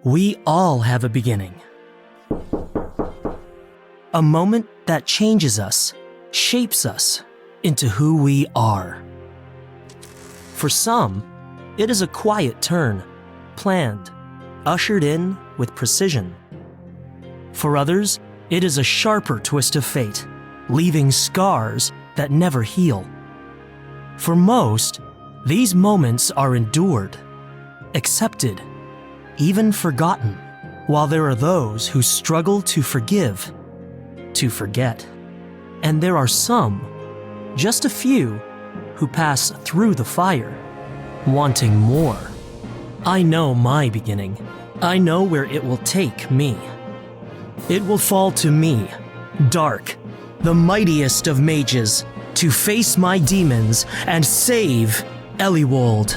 We all have a beginning. A moment that changes us, shapes us into who we are. For some, it is a quiet turn, planned, ushered in with precision. For others, it is a sharper twist of fate, leaving scars that never heal. For most, these moments are endured, accepted, even forgotten, while there are those who struggle to forgive, to forget. And there are some, just a few, who pass through the fire, wanting more. I know my beginning. I know where it will take me. It will fall to me, Dark, the mightiest of mages, to face my demons and save Eliwold.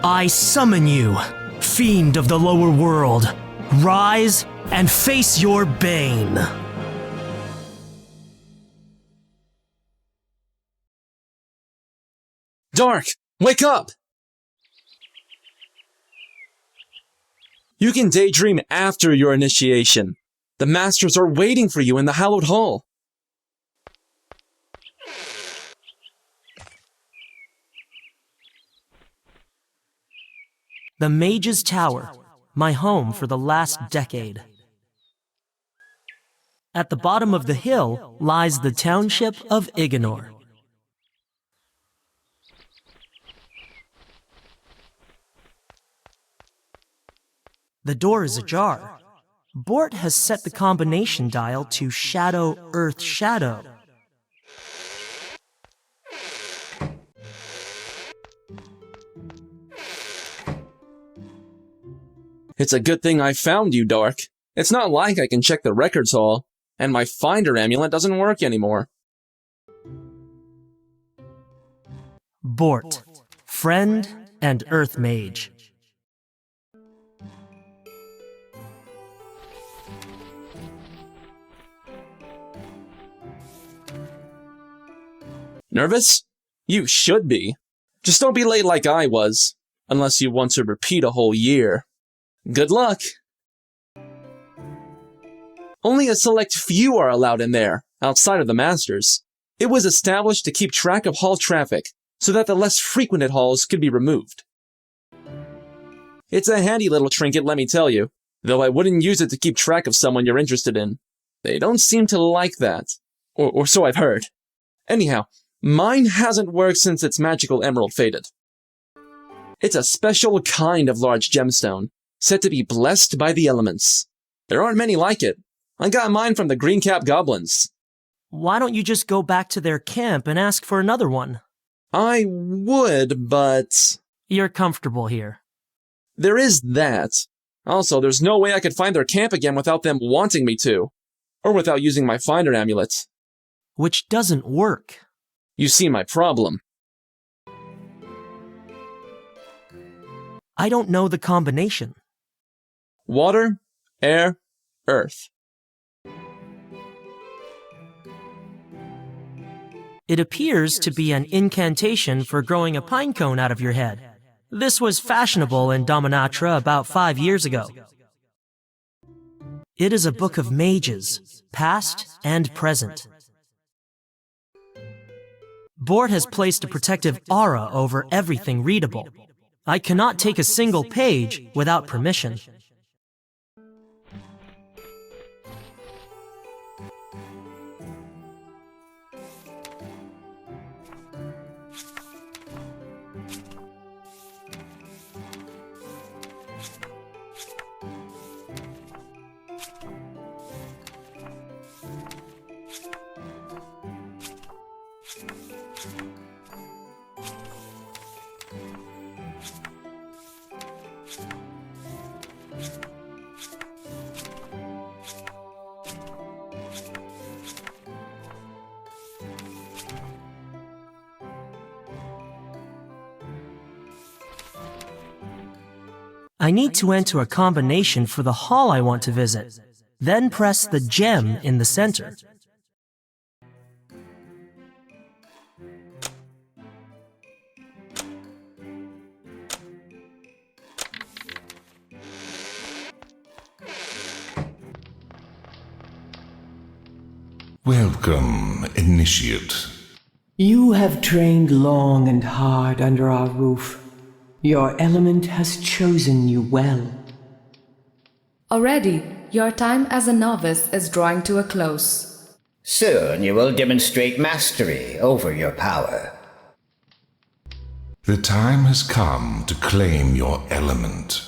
I summon you, fiend of the lower world. Rise and face your bane. Dark, wake up! You can daydream after your initiation. The masters are waiting for you in the hallowed hall. The Mage's Tower, my home for the last decade. At the bottom of the hill lies the township of Ignor. The door is ajar. Bort has set the combination dial to Shadow Earth Shadow. It's a good thing I found you, Dark. It's not like I can check the records hall, and my Finder amulet doesn't work anymore. Bort, friend and Earth Mage. Nervous? You should be. Just don't be late like I was, unless you want to repeat a whole year. Good luck! Only a select few are allowed in there, outside of the Masters. It was established to keep track of hall traffic, so that the less frequented halls could be removed. It's a handy little trinket, let me tell you, though I wouldn't use it to keep track of someone you're interested in. They don't seem to like that. Or so I've heard. Anyhow, mine hasn't worked since its magical emerald faded. It's a special kind of large gemstone, said to be blessed by the elements. There aren't many like it. I got mine from the Greencap Goblins. Why don't you just go back to their camp and ask for another one? I would, but... You're comfortable here. There is that. Also, there's no way I could find their camp again without them wanting me to. Or without using my Finder amulet. Which doesn't work. You see my problem. I don't know the combination. Water, air, earth. It appears to be an incantation for growing a pine cone out of your head. This was fashionable in Dominatra about 5 years ago. It is a book of mages, past and present. Bort has placed a protective aura over everything readable. I cannot take a single page without permission. I need to enter a combination for the hall I want to visit, then press the gem in the center. Welcome, Initiate. You have trained long and hard under our roof. Your element has chosen you well. Already, your time as a novice is drawing to a close. Soon you will demonstrate mastery over your power. The time has come to claim your element.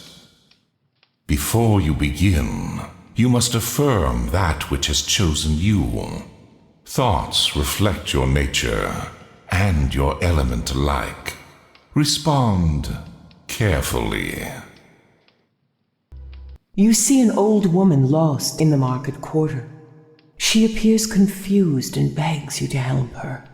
Before you begin, you must affirm that which has chosen you. Thoughts reflect your nature and your element alike. Respond carefully. You see an old woman lost in the market quarter. She appears confused and begs you to help her.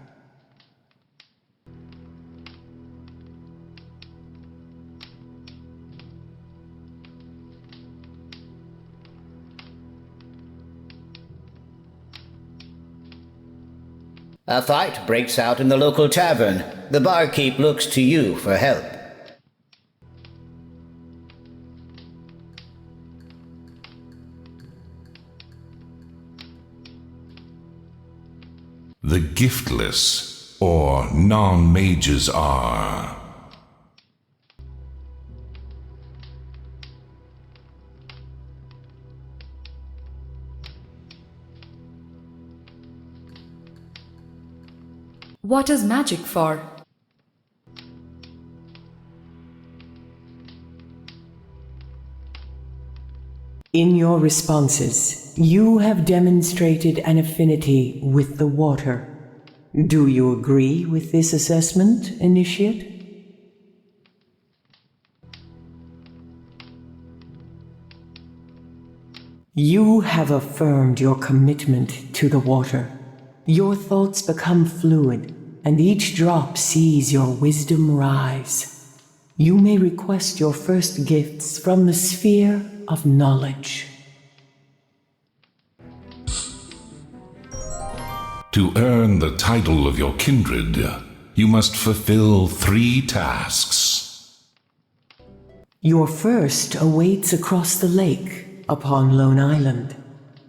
A fight breaks out in the local tavern. The barkeep looks to you for help. The giftless, or non-mages, are What is magic for? In your responses, you have demonstrated an affinity with the water. Do you agree with this assessment, Initiate? You have affirmed your commitment to the water. Your thoughts become fluid, and each drop sees your wisdom rise. You may request your first gifts from the sphere of knowledge. to earn the title of your kindred. You must fulfill 3 tasks. Your first awaits across the lake, upon Lone Island.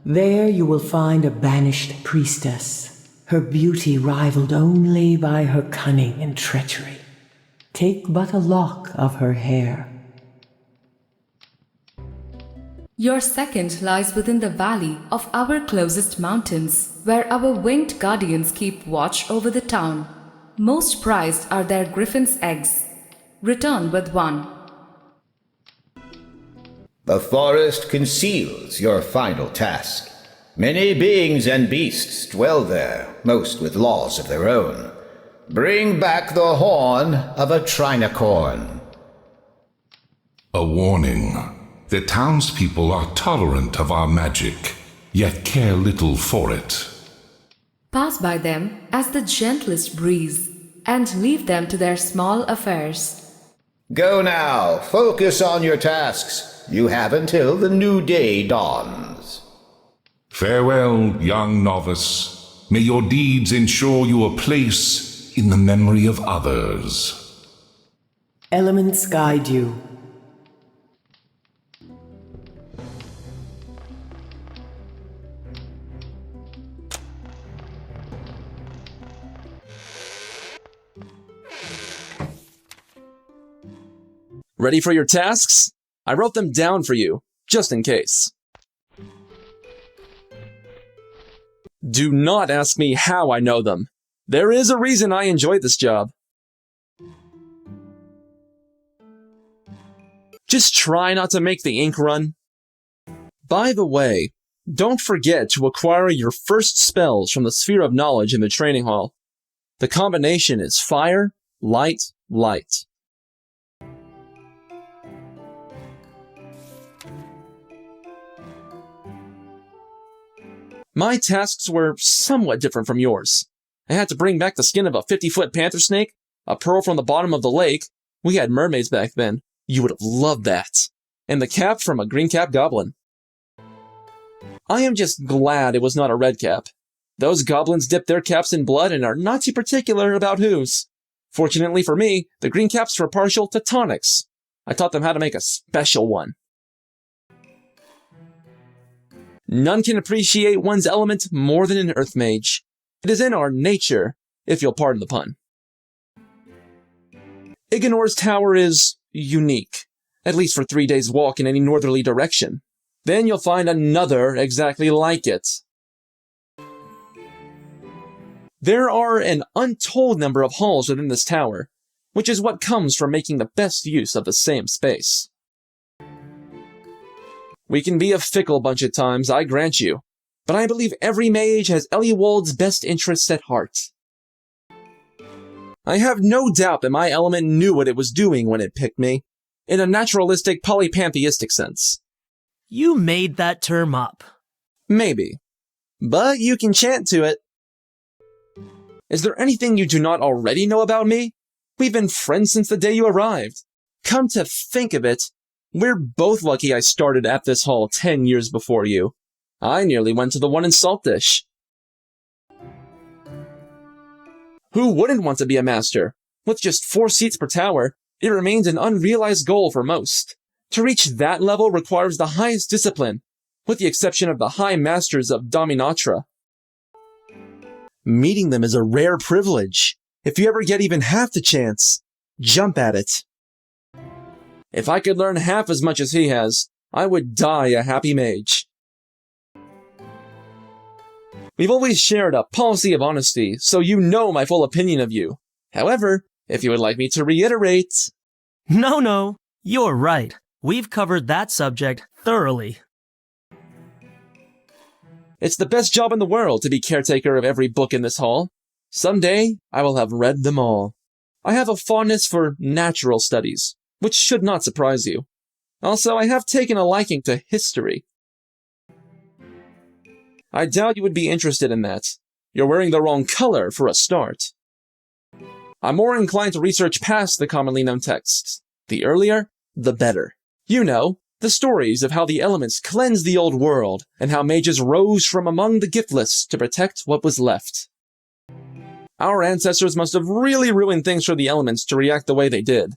There you will find a banished priestess, her beauty rivaled only by her cunning and treachery. Take but a lock of her hair. Your second lies within the valley of our closest mountains, where our winged guardians keep watch over the town. Most prized are their griffin's eggs. Return with 1. The forest conceals your final task. Many beings and beasts dwell there, most with laws of their own. Bring back the horn of a trinicorn. A warning. The townspeople are tolerant of our magic, yet care little for it. Pass by them as the gentlest breeze, and leave them to their small affairs. Go now, focus on your tasks. You have until the new day dawns. Farewell, young novice. May your deeds ensure you a place in the memory of others. Elements guide you. Ready for your tasks? I wrote them down for you, just in case. Do not ask me how I know them. There is a reason I enjoy this job. Just try not to make the ink run. By the way, don't forget to acquire your first spells from the Sphere of Knowledge in the training hall. The combination is Fire, Light, Light. My tasks were somewhat different from yours. I had to bring back the skin of a 50-foot panther snake, a pearl from the bottom of the lake. We had mermaids back then. You would have loved that. And the cap from a green cap goblin. I am just glad it was not a red cap. Those goblins dip their caps in blood and are not too particular about whose. Fortunately for me, the green caps were partial to tonics. I taught them how to make a special one. None can appreciate one's element more than an Earth Mage. It is in our nature, if you'll pardon the pun. Iganor's tower is unique, at least for 3 days' walk in any northerly direction. Then you'll find another exactly like it. There are an untold number of halls within this tower, which is what comes from making the best use of the same space. We can be a fickle bunch at times, I grant you, but I believe every mage has Eliwald's best interests at heart. I have no doubt that my element knew what it was doing when it picked me, in a naturalistic, polypantheistic sense. You made that term up. Maybe. But you can chant to it. Is there anything you do not already know about me? We've been friends since the day you arrived. Come to think of it, we're both lucky I started at this hall 10 years before you. I nearly went to the one in Saltdish. Who wouldn't want to be a master? With just 4 seats per tower, it remains an unrealized goal for most. To reach that level requires the highest discipline, with the exception of the high masters of Dominatra. Meeting them is a rare privilege. If you ever get even half the chance, jump at it. If I could learn half as much as he has, I would die a happy mage. We've always shared a policy of honesty, so you know my full opinion of you. However, if you would like me to reiterate... No, you're right. We've covered that subject thoroughly. It's the best job in the world to be caretaker of every book in this hall. Someday, I will have read them all. I have a fondness for natural studies, which should not surprise you. Also, I have taken a liking to history. I doubt you would be interested in that. You're wearing the wrong color for a start. I'm more inclined to research past the commonly known texts. The earlier, the better. You know, the stories of how the elements cleansed the old world, and how mages rose from among the giftless to protect what was left. Our ancestors must have really ruined things for the elements to react the way they did.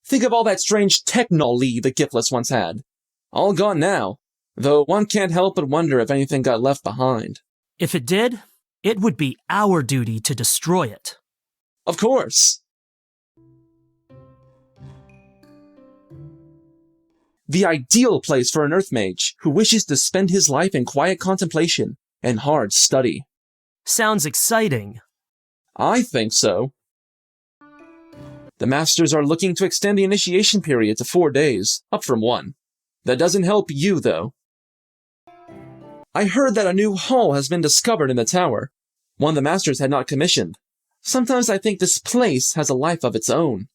Think of all that strange technology the giftless once had. All gone now, though one can't help but wonder if anything got left behind. If it did, it would be our duty to destroy it. Of course! The ideal place for an Earth Mage who wishes to spend his life in quiet contemplation and hard study. Sounds exciting. I think so. The Masters are looking to extend the initiation period to 4 days, up from 1. That doesn't help you, though. I heard that a new hall has been discovered in the tower, one the Masters had not commissioned. Sometimes I think this place has a life of its own.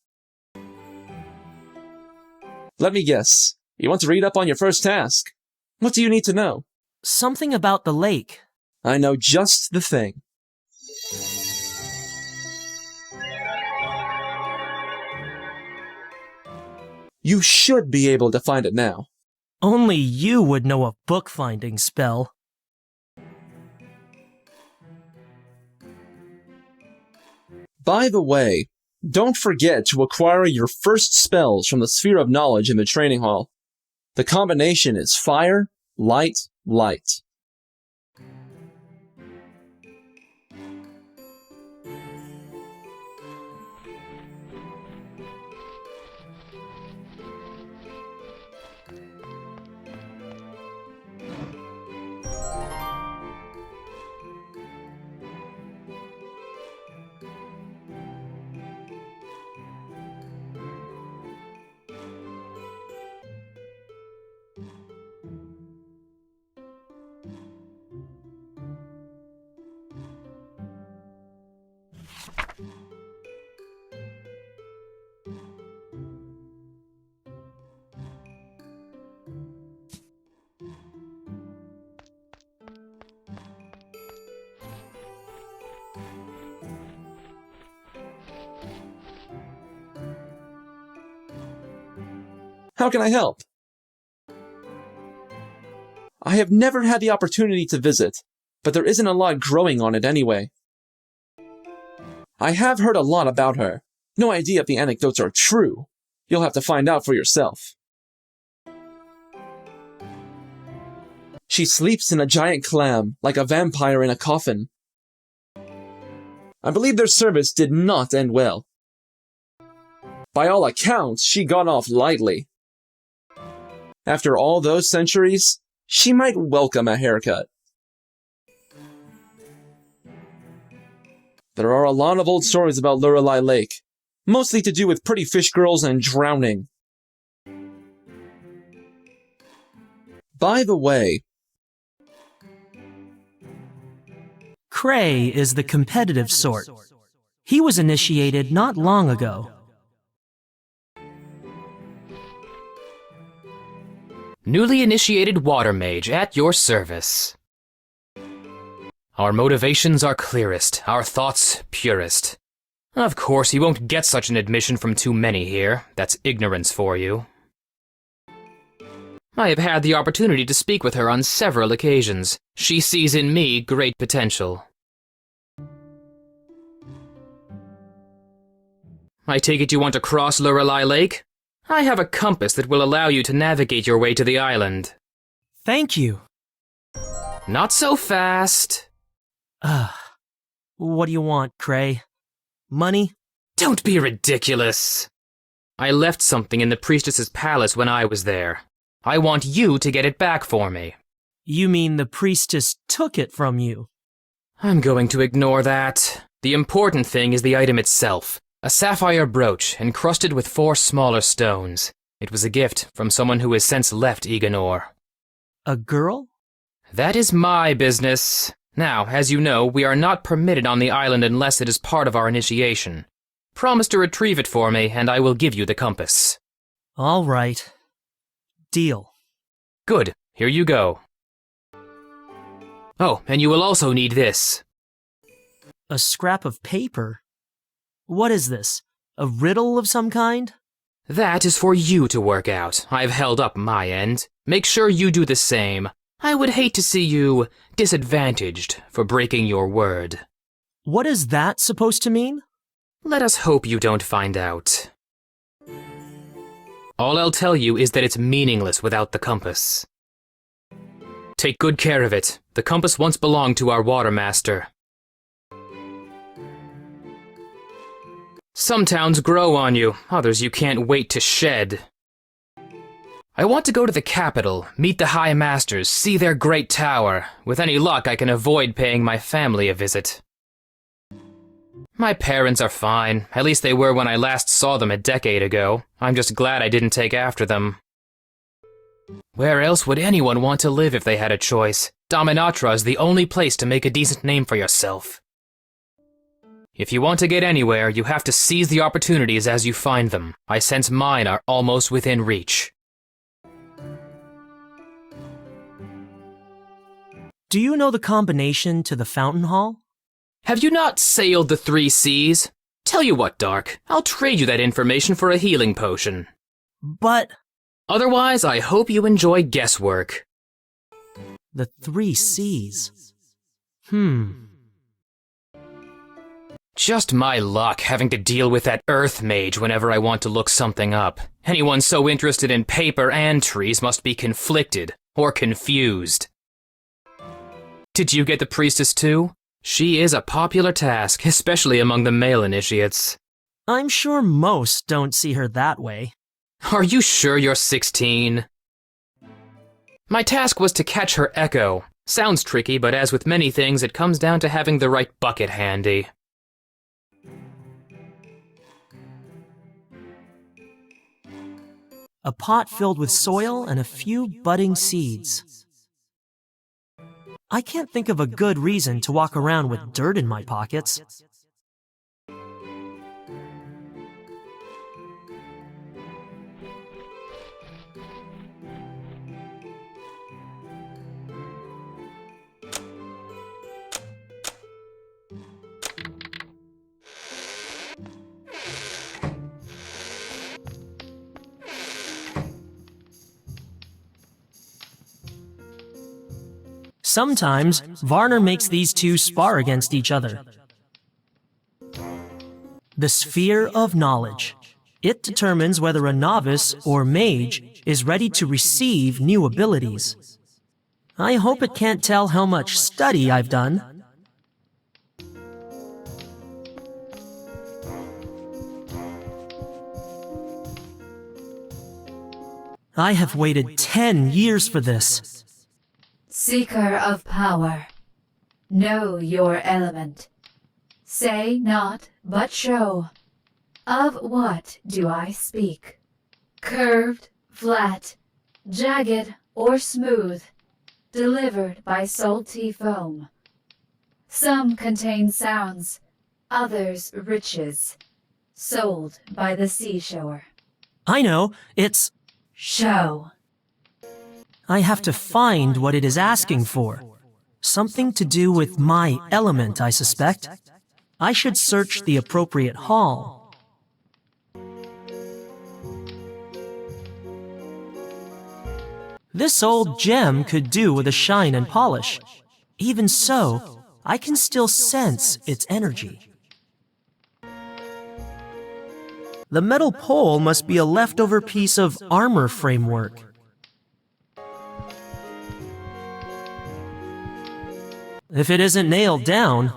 Let me guess. You want to read up on your first task? What do you need to know? Something about the lake. I know just the thing. You should be able to find it now. Only you would know a book-finding spell. By the way, don't forget to acquire your first spells from the Sphere of Knowledge in the training hall. The combination is fire, light, light. How can I help? I have never had the opportunity to visit, but there isn't a lot growing on it anyway. I have heard a lot about her. No idea if the anecdotes are true. You'll have to find out for yourself. She sleeps in a giant clam, like a vampire in a coffin. I believe their service did not end well. By all accounts, she got off lightly. After all those centuries, she might welcome a haircut. There are a lot of old stories about Lorelei Lake, mostly to do with pretty fish girls and drowning. By the way, Cray is the competitive sort. He was initiated not long ago. Newly initiated water mage at your service. Our motivations are clearest, our thoughts purest. Of course, you won't get such an admission from too many here. That's ignorance for you. I have had the opportunity to speak with her on several occasions. She sees in me great potential. I take it you want to cross Lorelei Lake? I have a compass that will allow you to navigate your way to the island. Thank you. Not so fast. What do you want, Cray? Money? Don't be ridiculous. I left something in the priestess's palace when I was there. I want you to get it back for me. You mean the priestess took it from you? I'm going to ignore that. The important thing is the item itself. A sapphire brooch encrusted with 4 smaller stones. It was a gift from someone who has since left Eganor. A girl? That is my business. Now, as you know, we are not permitted on the island unless it is part of our initiation. Promise to retrieve it for me, and I will give you the compass. All right. Deal. Good. Here you go. Oh, and you will also need this. A scrap of paper? What is this? A riddle of some kind? That is for you to work out. I've held up my end. Make sure you do the same. I would hate to see you disadvantaged for breaking your word. What is that supposed to mean? Let us hope you don't find out. All I'll tell you is that it's meaningless without the compass. Take good care of it. The compass once belonged to our watermaster. Some towns grow on you, others you can't wait to shed. I want to go to the capital, meet the High Masters, see their great tower. With any luck, I can avoid paying my family a visit. My parents are fine. At least they were when I last saw them a decade ago. I'm just glad I didn't take after them. Where else would anyone want to live if they had a choice? Dominatra is the only place to make a decent name for yourself. If you want to get anywhere, you have to seize the opportunities as you find them. I sense mine are almost within reach. Do you know the combination to the fountain hall? Have you not sailed the 3 seas? Tell you what, Dark, I'll trade you that information for a healing potion. But... Otherwise, I hope you enjoy guesswork. The 3 C's. Just my luck having to deal with that Earth Mage whenever I want to look something up. Anyone so interested in paper and trees must be conflicted, or confused. Did you get the priestess too? She is a popular task, especially among the male initiates. I'm sure most don't see her that way. Are you sure you're 16? My task was to catch her echo. Sounds tricky, but as with many things, it comes down to having the right bucket handy. A pot filled with soil and a few budding seeds. I can't think of a good reason to walk around with dirt in my pockets. Sometimes, Varner makes these two spar against each other. The Sphere of Knowledge. It determines whether a novice or mage is ready to receive new abilities. I hope it can't tell how much study I've done. I have waited 10 years for this. Seeker of power, know your element. Say not, but show. Of what do I speak? Curved, flat, jagged, or smooth, delivered by salty foam. Some contain sounds, others riches, sold by the seashore. I know, it's... Show. I have to find what it is asking for. Something to do with my element, I suspect. I should search the appropriate hall. This old gem could do with a shine and polish. Even so, I can still sense its energy. The metal pole must be a leftover piece of armor framework. If it isn't nailed down...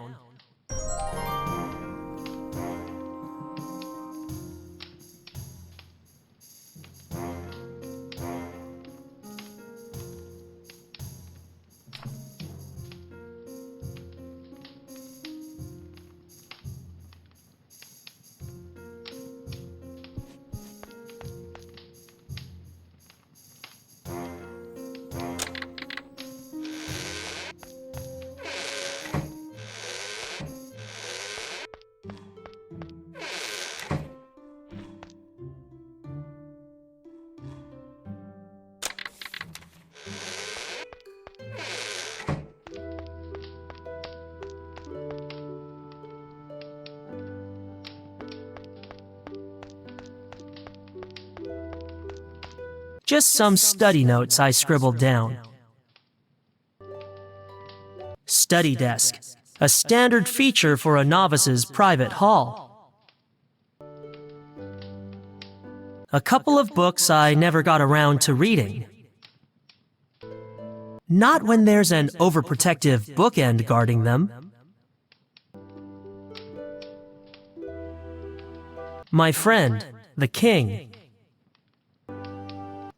Just some study notes I scribbled down. Study desk, a standard feature for a novice's private hall. A couple of books I never got around to reading. Not when there's an overprotective bookend guarding them. My friend, the king.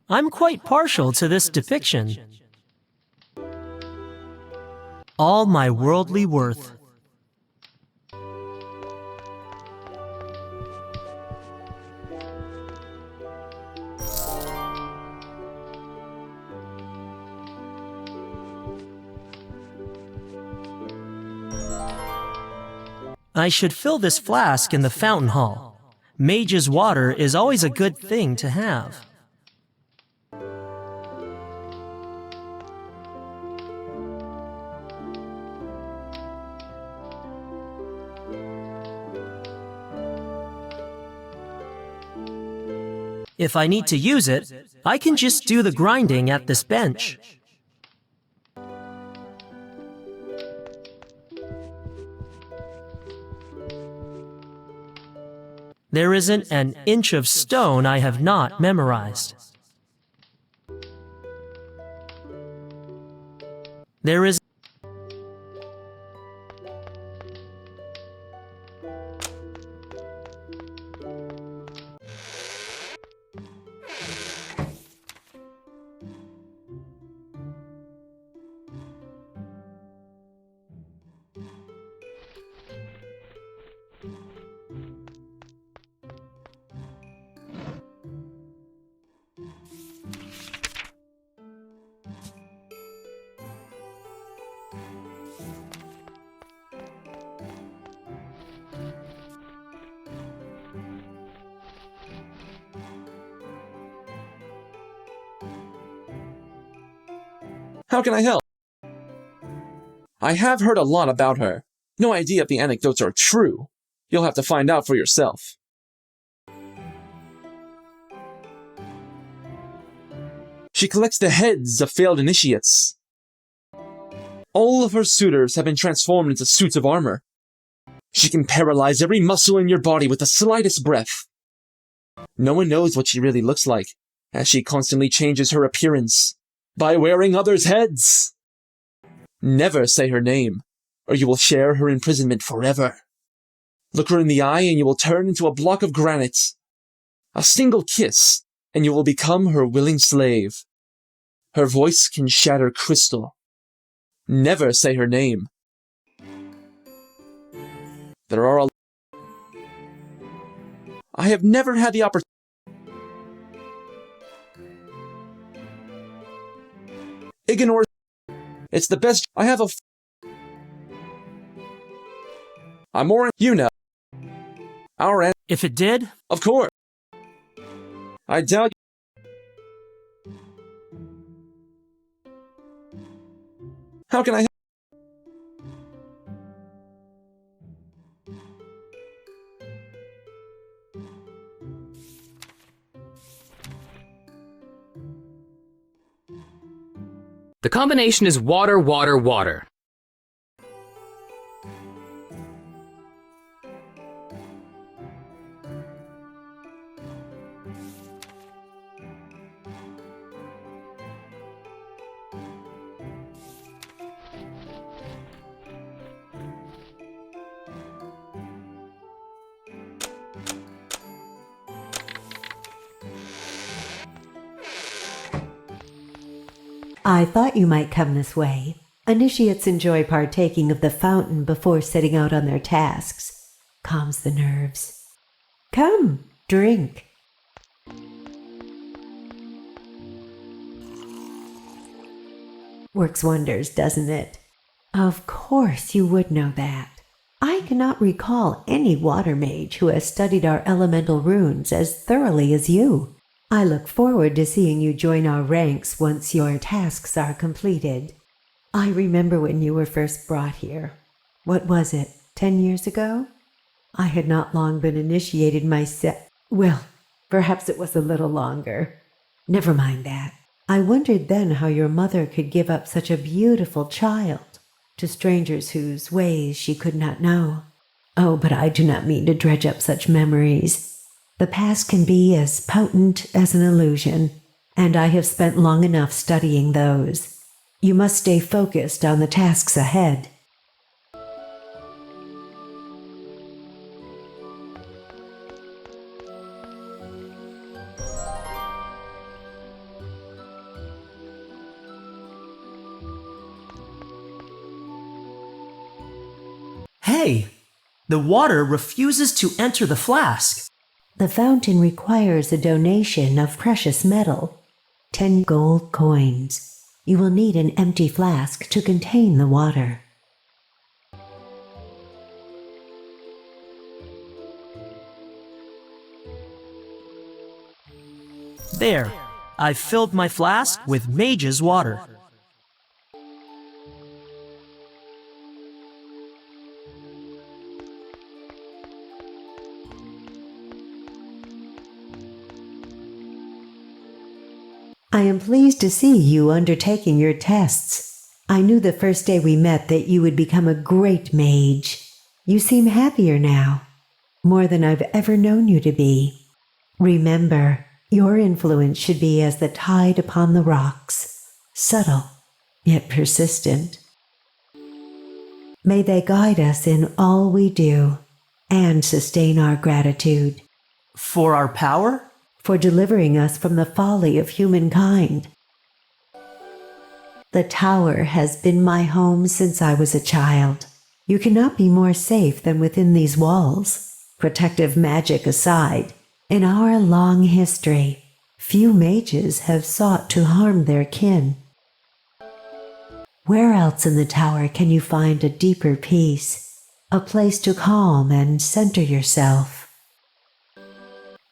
I'm quite partial to this depiction. All my worldly worth. I should fill this flask in the fountain hall. Mage's water is always a good thing to have. If I need to use it, I can just do the grinding at this bench. There isn't an inch of stone I have not memorized. There is How can I help? I have heard a lot about her. No idea if the anecdotes are true. You'll have to find out for yourself. She collects the heads of failed initiates. All of her suitors have been transformed into suits of armor. She can paralyze every muscle in your body with the slightest breath. No one knows what she really looks like, as she constantly changes her appearance. By wearing others' heads. Never say her name, or you will share her imprisonment forever. Look her in the eye and you will turn into a block of granite. A single kiss, and you will become her willing slave. Her voice can shatter crystal. Never say her name. There are a... I have never had the opportunity. Ignore. It's the best. I have a. I'm more. You know. Our end. If it did, Of course. I doubt. How can I? The combination is water, water, water. I thought you might come this way. Initiates enjoy partaking of the fountain before setting out on their tasks. Calms the nerves. Come, drink. Works wonders, doesn't it? Of course you would know that. I cannot recall any water mage who has studied our elemental runes as thoroughly as you. I look forward to seeing you join our ranks once your tasks are completed. I remember when you were first brought here. What was it, 10 years ago? I had not long been initiated myself. Well, perhaps it was a little longer. Never mind that. I wondered then how your mother could give up such a beautiful child to strangers whose ways she could not know. Oh, but I do not mean to dredge up such memories. The past can be as potent as an illusion, and I have spent long enough studying those. You must stay focused on the tasks ahead. hey, the water refuses to enter the flask. The fountain requires a donation of precious metal, 10 gold coins. You will need an empty flask to contain the water. There, I've filled my flask with Mage's water. I am pleased to see you undertaking your tests. I knew the first day we met that you would become a great mage. You seem happier now, more than I've ever known you to be. Remember, your influence should be as the tide upon the rocks, subtle, yet persistent. May they guide us in all we do and sustain our gratitude. For our power? For delivering us from the folly of humankind. The tower has been my home since I was a child. You cannot be more safe than within these walls. Protective magic aside, in our long history, few mages have sought to harm their kin. Where else in the tower can you find a deeper peace, a place to calm and center yourself?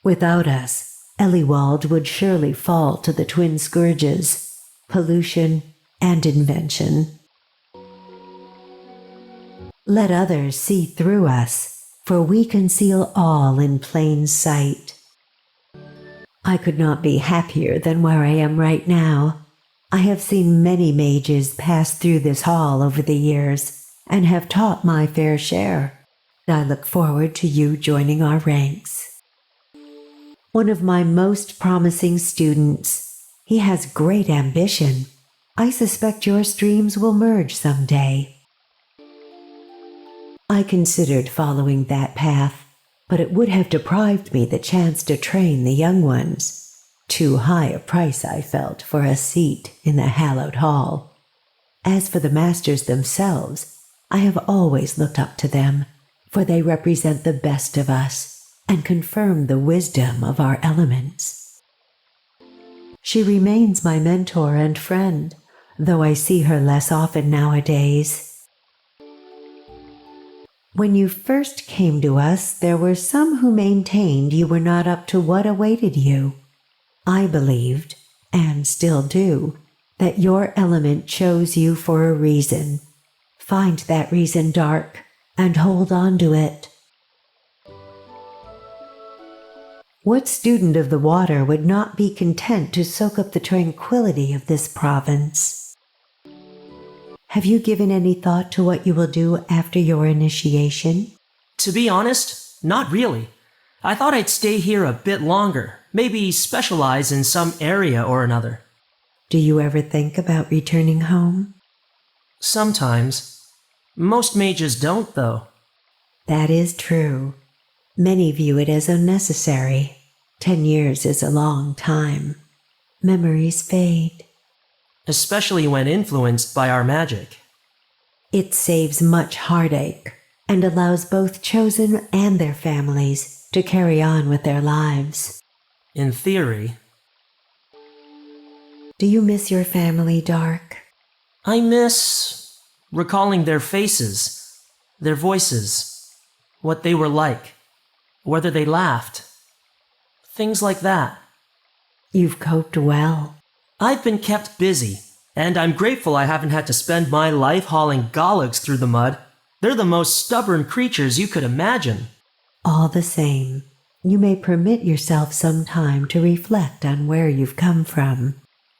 Without us, Eliwald would surely fall to the twin scourges, pollution and invention. Let others see through us, for we conceal all in plain sight. I could not be happier than where I am right now. I have seen many mages pass through this hall over the years, and have taught my fair share. I look forward to you joining our ranks. One of my most promising students. He has great ambition, I suspect your streams will merge someday. I considered following that path, but it would have deprived me the chance to train the young ones. Too high a price I felt for a seat in the hallowed hall. As for the masters themselves, I have always looked up to them, for they represent the best of us and confirm the wisdom of our elements. She remains my mentor and friend, though I see her less often nowadays. When you first came to us, there were some who maintained you were not up to what awaited you. I believed, and still do, that your element chose you for a reason. Find that reason, Dark, and hold on to it. What student of the water would not be content to soak up the tranquility of this province? Have you given any thought to what you will do after your initiation? To be honest, not really. I thought I'd stay here a bit longer, maybe specialize in some area or another. Do you ever think about returning home? Sometimes. Most mages don't, though. That is true. Many view it as unnecessary. 10 years is a long time. Memories fade. Especially when influenced by our magic. It saves much heartache and allows both chosen and their families to carry on with their lives. In theory. Do you miss your family, Dark? I miss recalling their faces, their voices, what they were like, whether they laughed. Things like that. You've coped well. I've been kept busy, and I'm grateful I haven't had to spend my life hauling Golics through the mud. They're the most stubborn creatures you could imagine. All the same, you may permit yourself some time to reflect on where you've come from.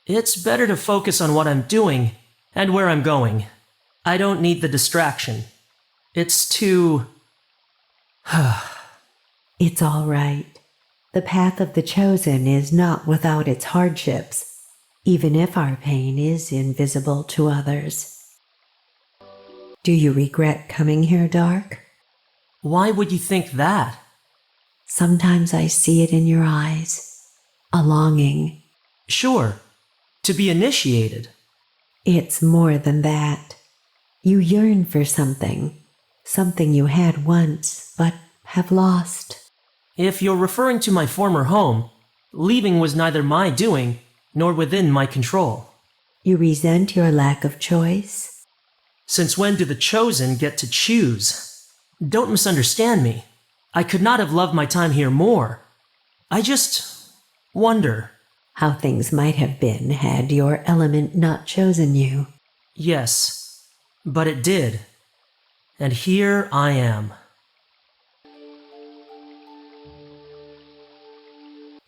It's better to focus on what I'm doing and where I'm going. I don't need the distraction. It's too... It's all right. The path of the chosen is not without its hardships, even if our pain is invisible to others. Do you regret coming here, Dark? Why would you think that? Sometimes I see it in your eyes. A longing. Sure. To be initiated. It's more than that. You yearn for something. Something you had once, but have lost. If you're referring to my former home, leaving was neither my doing nor within my control. You resent your lack of choice? Since when do the chosen get to choose? Don't misunderstand me. I could not have loved my time here more. I just wonder. How things might have been had your element not chosen you. Yes, but it did. And here I am.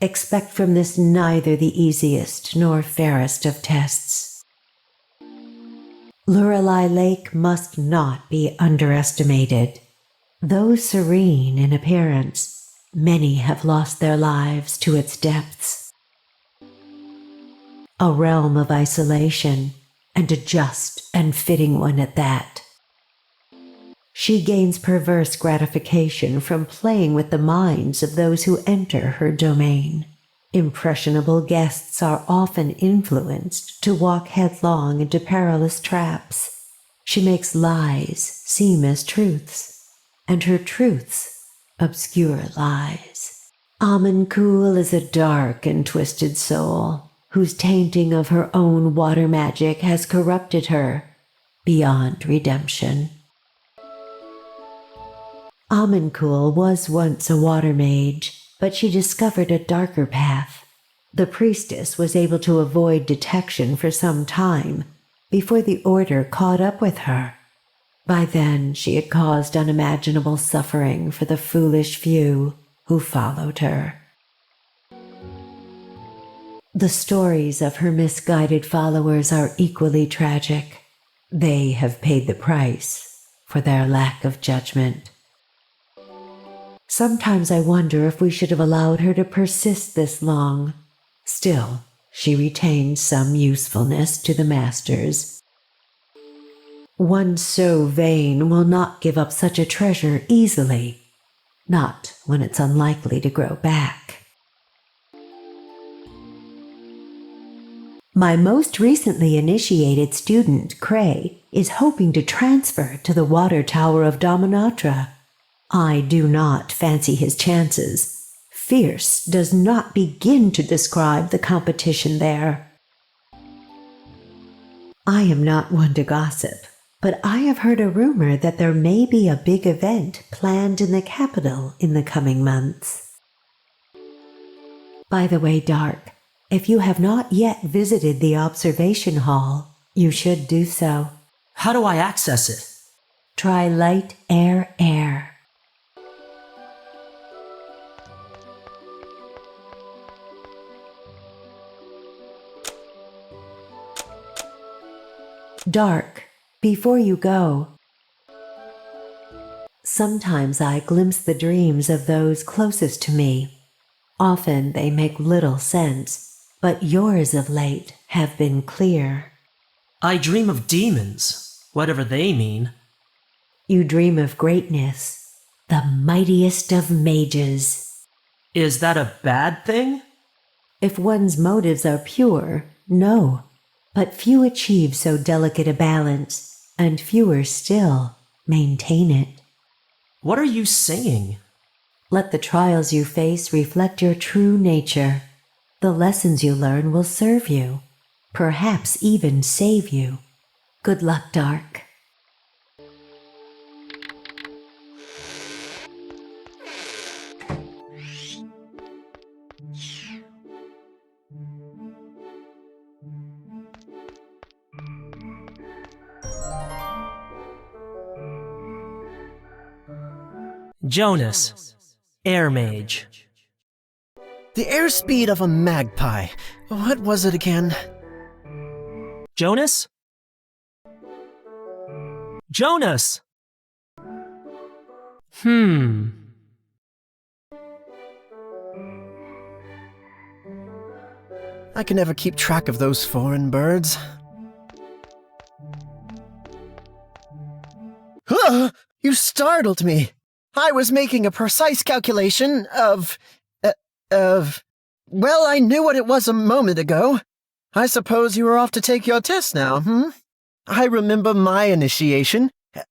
Expect from this neither the easiest nor fairest of tests. Lorelei Lake must not be underestimated. Though serene in appearance, many have lost their lives to its depths. A realm of isolation, and a just and fitting one at that. She gains perverse gratification from playing with the minds of those who enter her domain. Impressionable guests are often influenced to walk headlong into perilous traps. She makes lies seem as truths, and her truths obscure lies. Amancool is a dark and twisted soul, whose tainting of her own water magic has corrupted her beyond redemption. Amancool was once a water mage, but she discovered a darker path. The priestess was able to avoid detection for some time before the order caught up with her. By then, she had caused unimaginable suffering for the foolish few who followed her. The stories of her misguided followers are equally tragic. They have paid the price for their lack of judgment. Sometimes I wonder if we should have allowed her to persist this long. Still, she retains some usefulness to the masters. One so vain will not give up such a treasure easily, not when it's unlikely to grow back. My most recently initiated student, Cray, is hoping to transfer to the Water Tower of Dominatra. I do not fancy his chances. Fierce does not begin to describe the competition there. I am not one to gossip, but I have heard a rumor that there may be a big event planned in the capital in the coming months. By the way, Dark, if you have not yet visited the observation hall, you should do so. How do I access it? Try light, air, air. Dark, before you go, sometimes I glimpse the dreams of those closest to me. Often they make little sense, but yours of late have been clear. I dream of demons, whatever they mean. You dream of greatness, the mightiest of mages. Is that a bad thing? If one's motives are pure, no. But few achieve so delicate a balance, and fewer still maintain it. What are you saying? Let the trials you face reflect your true nature. The lessons you learn will serve you, perhaps even save you. Good luck, Dark. Jonas, Air Mage. The airspeed of a magpie. What was it again? Jonas? Jonas! I can never keep track of those foreign birds. Huh! You startled me! I was making a precise calculation of... Well, I knew what it was a moment ago. I suppose you are off to take your test now, I remember my initiation,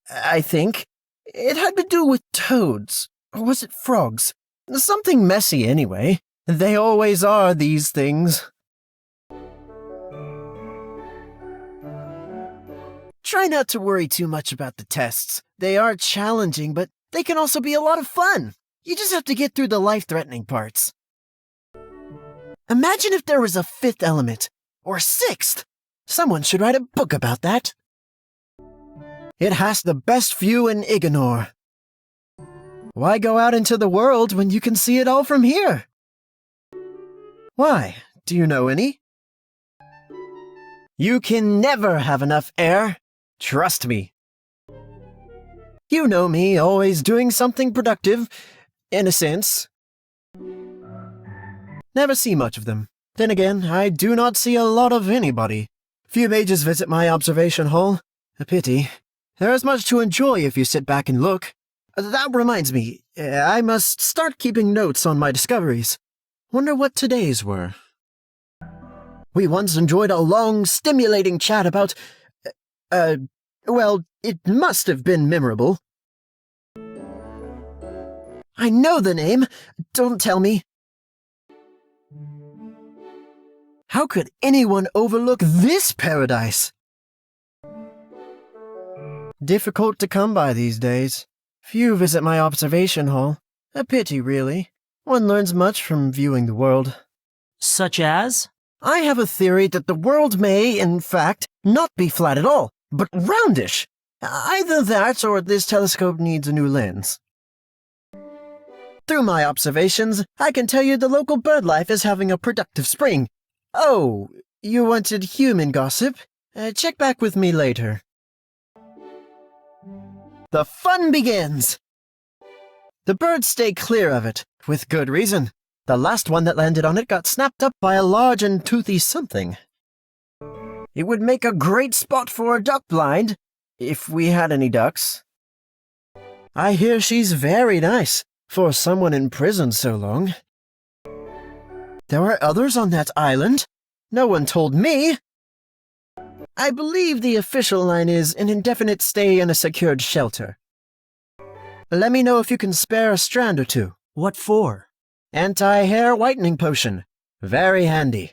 I think. It had to do with toads. Or was it frogs? Something messy, anyway. They always are, these things. Try not to worry too much about the tests. They are challenging, but they can also be a lot of fun. You just have to get through the life-threatening parts. Imagine if there was a fifth element, or a sixth. Someone should write a book about that. It has the best view in Ignore. Why go out into the world when you can see it all from here? Why? Do you know any? You can never have enough air. Trust me. You know me, always doing something productive, in a sense. Never see much of them. Then again, I do not see a lot of anybody. Few mages visit my observation hall. A pity. There is much to enjoy if you sit back and look. That reminds me, I must start keeping notes on my discoveries. Wonder what today's were. We once enjoyed a long, stimulating chat about... well, it must have been memorable. I know the name. Don't tell me. How could anyone overlook this paradise? Difficult to come by these days. Few visit my observation hall. A pity, really. One learns much from viewing the world. Such as? I have a theory that the world may, in fact, not be flat at all, but roundish. Either that or this telescope needs a new lens. Through my observations, I can tell you the local bird life is having a productive spring. Oh, you wanted human gossip? Check back with me later. The fun begins! The birds stay clear of it, with good reason. The last one that landed on it got snapped up by a large and toothy something. It would make a great spot for a duck blind, if we had any ducks. I hear she's very nice, for someone in prison so long. There were others on that island. No one told me. I believe the official line is an indefinite stay in a secured shelter. Let me know if you can spare a strand or two. What for? Anti-hair whitening potion. Very handy.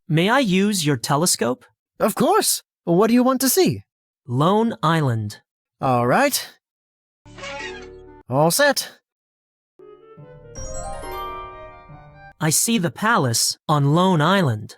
May I use your telescope? Of course. What do you want to see? Lone Island. All right. All set. I see the palace on Lone Island.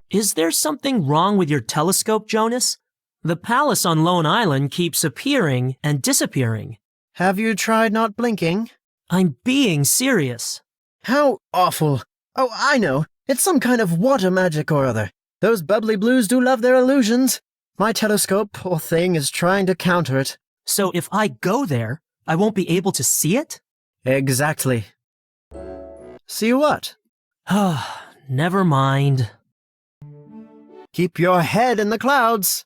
Is there something wrong with your telescope, Jonas? The palace on Lone Island keeps appearing and disappearing. Have you tried not blinking? I'm being serious. How awful. Oh, I know. It's some kind of water magic or other. Those bubbly blues do love their illusions. My telescope, poor thing, is trying to counter it. So if I go there, I won't be able to see it? Exactly. See what? Never mind. Keep your head in the clouds.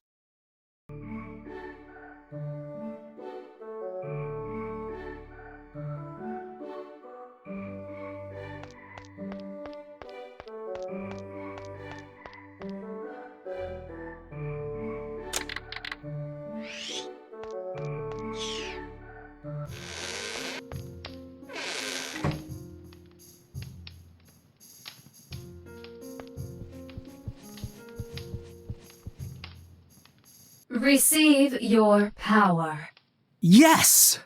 Receive your power. Yes!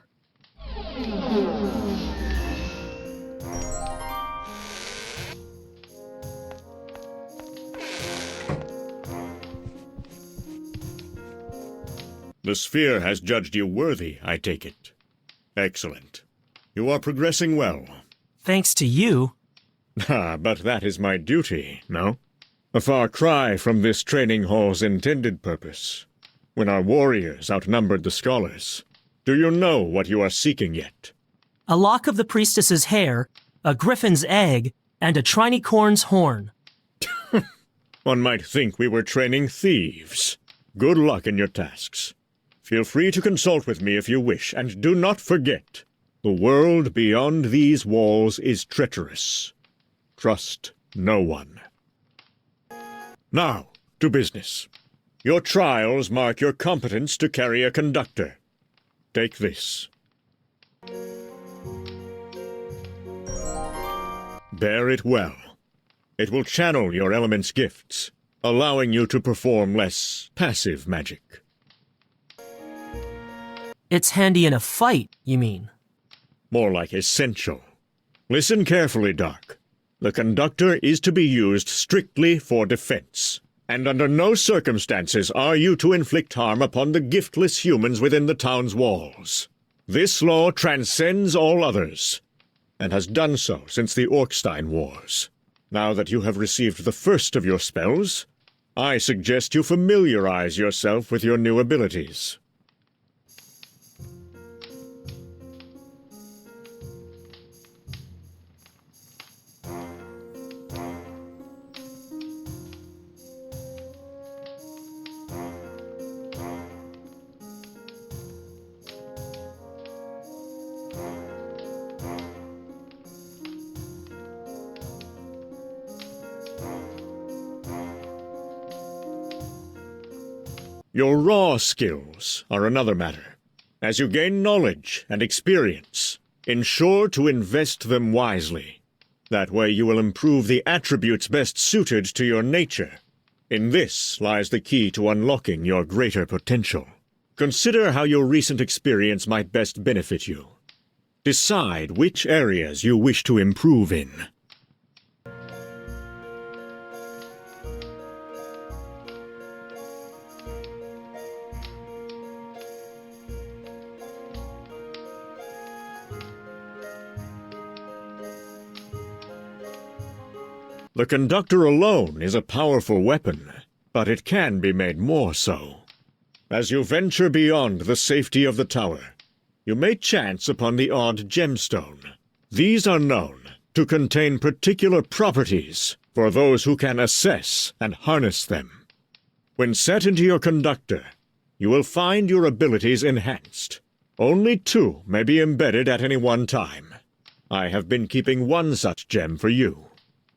The sphere has judged you worthy, I take it. Excellent. You are progressing well. Thanks to you. Ah, but that is my duty, no? A far cry from this training hall's intended purpose. When our warriors outnumbered the scholars. Do you know what you are seeking yet? A lock of the priestess's hair, a griffin's egg, and a trinicorn's horn. One might think we were training thieves. Good luck in your tasks. Feel free to consult with me if you wish, and do not forget, the world beyond these walls is treacherous. Trust no one. Now, to business. Your trials mark your competence to carry a conductor. Take this. Bear it well. It will channel your element's gifts, allowing you to perform less passive magic. It's handy in a fight, you mean? More like essential. Listen carefully, Dark. The conductor is to be used strictly for defense. And under no circumstances are you to inflict harm upon the giftless humans within the town's walls. This law transcends all others, and has done so since the Orkstein Wars. Now that you have received the first of your spells, I suggest you familiarize yourself with your new abilities. Your raw skills are another matter. As you gain knowledge and experience, ensure to invest them wisely. That way you will improve the attributes best suited to your nature. In this lies the key to unlocking your greater potential. Consider how your recent experience might best benefit you. Decide which areas you wish to improve in. The conductor alone is a powerful weapon, but it can be made more so. As you venture beyond the safety of the tower, you may chance upon the odd gemstone. These are known to contain particular properties for those who can assess and harness them. When set into your conductor, you will find your abilities enhanced. Only 2 may be embedded at any one time. I have been keeping one such gem for you.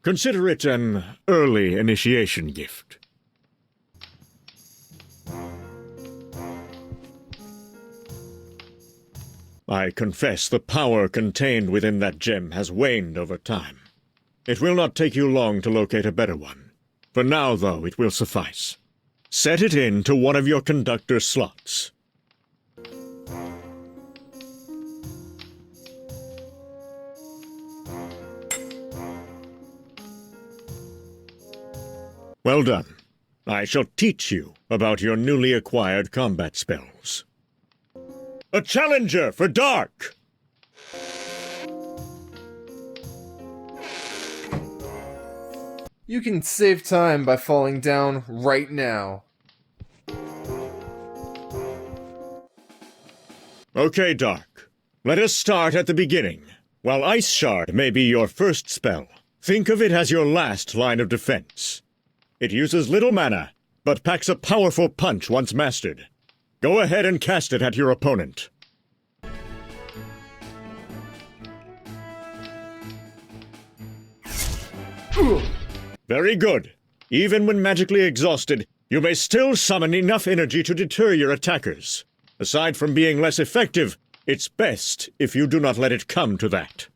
Consider it an early initiation gift. I confess the power contained within that gem has waned over time. It will not take you long to locate a better one. For now, though, it will suffice. Set it into one of your conductor slots. Well done. I shall teach you about your newly acquired combat spells. A challenger for Dark! You can save time by falling down right now. Okay, Dark. Let us start at the beginning. While Ice Shard may be your first spell, think of it as your last line of defense. It uses little mana, but packs a powerful punch once mastered. Go ahead and cast it at your opponent. Very good. Even when magically exhausted, you may still summon enough energy to deter your attackers. Aside from being less effective, it's best if you do not let it come to that.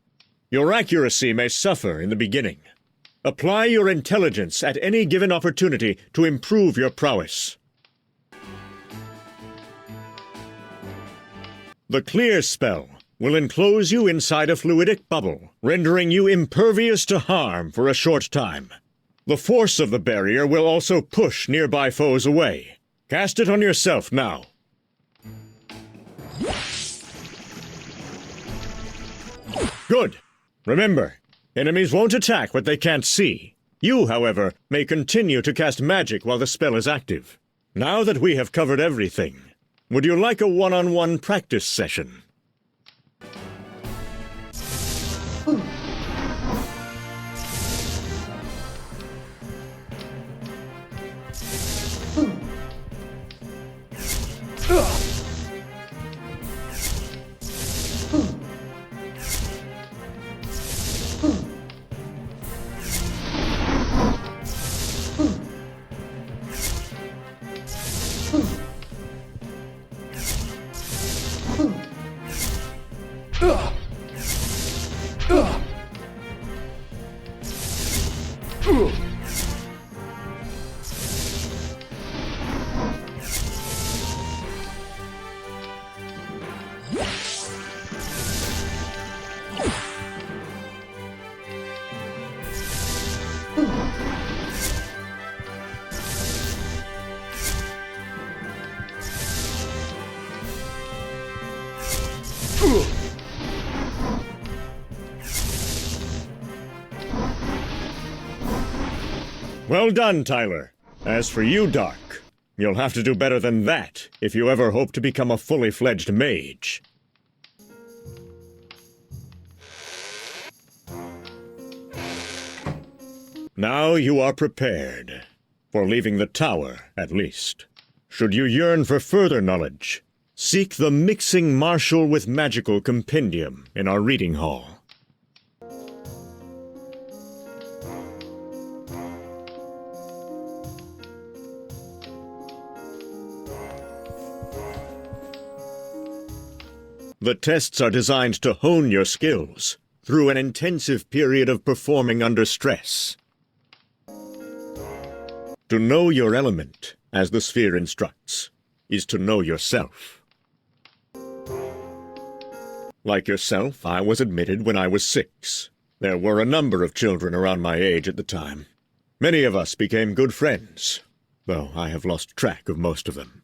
Your accuracy may suffer in the beginning. Apply your intelligence at any given opportunity to improve your prowess. The Clear spell will enclose you inside a fluidic bubble, rendering you impervious to harm for a short time. The force of the barrier will also push nearby foes away. Cast it on yourself now. Good. Remember, enemies won't attack what they can't see. You, however, may continue to cast magic while the spell is active. Now that we have covered everything, would you like a one-on-one practice session? Well done, Tyler. As for you, Dark, you'll have to do better than that if you ever hope to become a fully fledged mage. Now you are prepared. For leaving the tower, at least. Should you yearn for further knowledge, seek the Mixing Martial with Magical Compendium in our reading hall. The tests are designed to hone your skills through an intensive period of performing under stress. To know your element, as the sphere instructs, is to know yourself. Like yourself, I was admitted when I was 6. There were a number of children around my age at the time. Many of us became good friends, though I have lost track of most of them.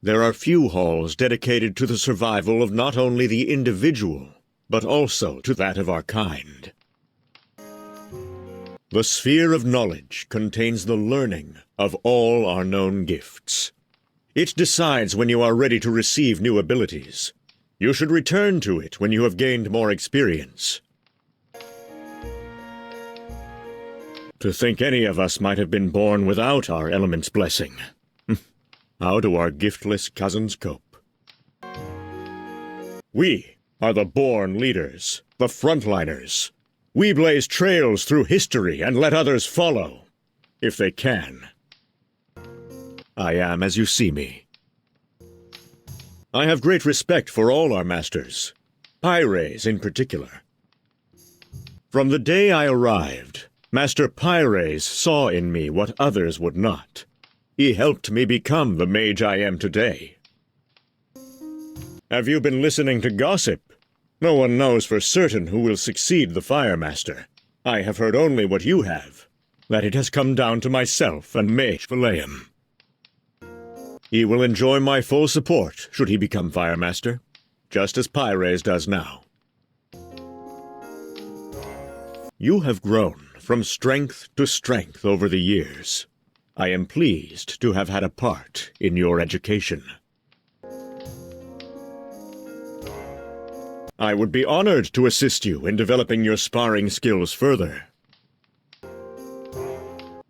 There are few halls dedicated to the survival of not only the individual, but also to that of our kind. The sphere of knowledge contains the learning of all our known gifts. It decides when you are ready to receive new abilities. You should return to it when you have gained more experience. To think any of us might have been born without our element's blessing. How do our giftless cousins cope? We are the born leaders, the frontliners. We blaze trails through history and let others follow, if they can. I am as you see me. I have great respect for all our masters, Pyres in particular. From the day I arrived, Master Pyres saw in me what others would not. He helped me become the mage I am today. Have you been listening to gossip? No one knows for certain who will succeed the Fire Master. I have heard only what you have, that it has come down to myself and Mage Phileum. He will enjoy my full support should he become Fire Master, just as Pyres does now. You have grown from strength to strength over the years. I am pleased to have had a part in your education. I would be honored to assist you in developing your sparring skills further.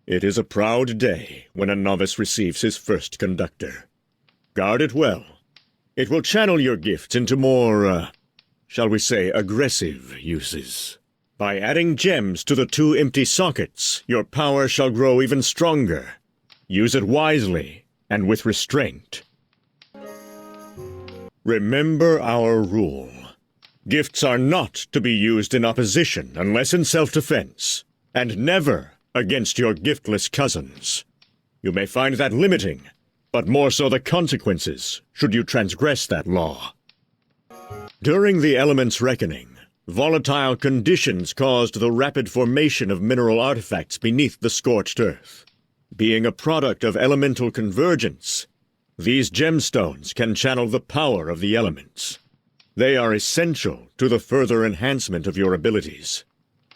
It is a proud day when a novice receives his first conductor. Guard it well. It will channel your gifts into more, shall we say, aggressive uses. By adding gems to the 2 empty sockets, your power shall grow even stronger. Use it wisely and with restraint. Remember our rule. Gifts are not to be used in opposition unless in self-defense, and never against your giftless cousins. You may find that limiting, but more so the consequences should you transgress that law. During the element's reckoning, volatile conditions caused the rapid formation of mineral artifacts beneath the scorched earth. Being a product of elemental convergence, these gemstones can channel the power of the elements. They are essential to the further enhancement of your abilities.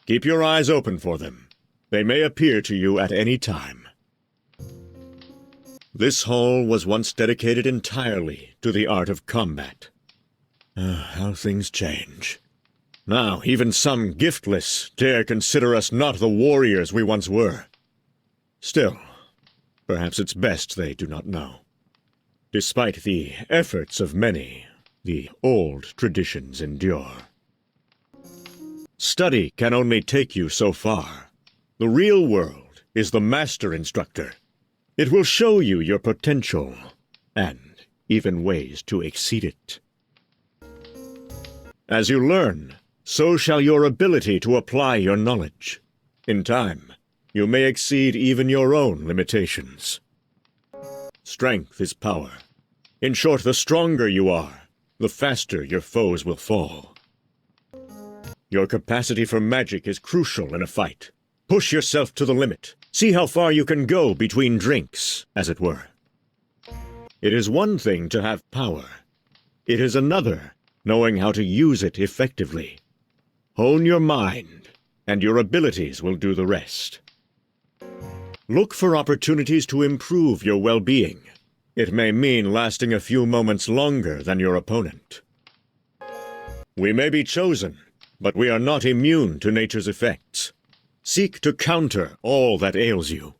Keep your eyes open for them. They may appear to you at any time. This hall was once dedicated entirely to the art of combat. How things change. Now, even some giftless dare consider us not the warriors we once were. Still, perhaps it's best they do not know. Despite the efforts of many, the old traditions endure. Study can only take you so far. The real world is the master instructor. It will show you your potential, and even ways to exceed it. As you learn, so shall your ability to apply your knowledge. In time, you may exceed even your own limitations. Strength is power. In short, the stronger you are, the faster your foes will fall. Your capacity for magic is crucial in a fight. Push yourself to the limit. See how far you can go between drinks, as it were. It is one thing to have power. It is another knowing how to use it effectively. Hone your mind, and your abilities will do the rest. Look for opportunities to improve your well-being. It may mean lasting a few moments longer than your opponent. We may be chosen, but we are not immune to nature's effects. Seek to counter all that ails you.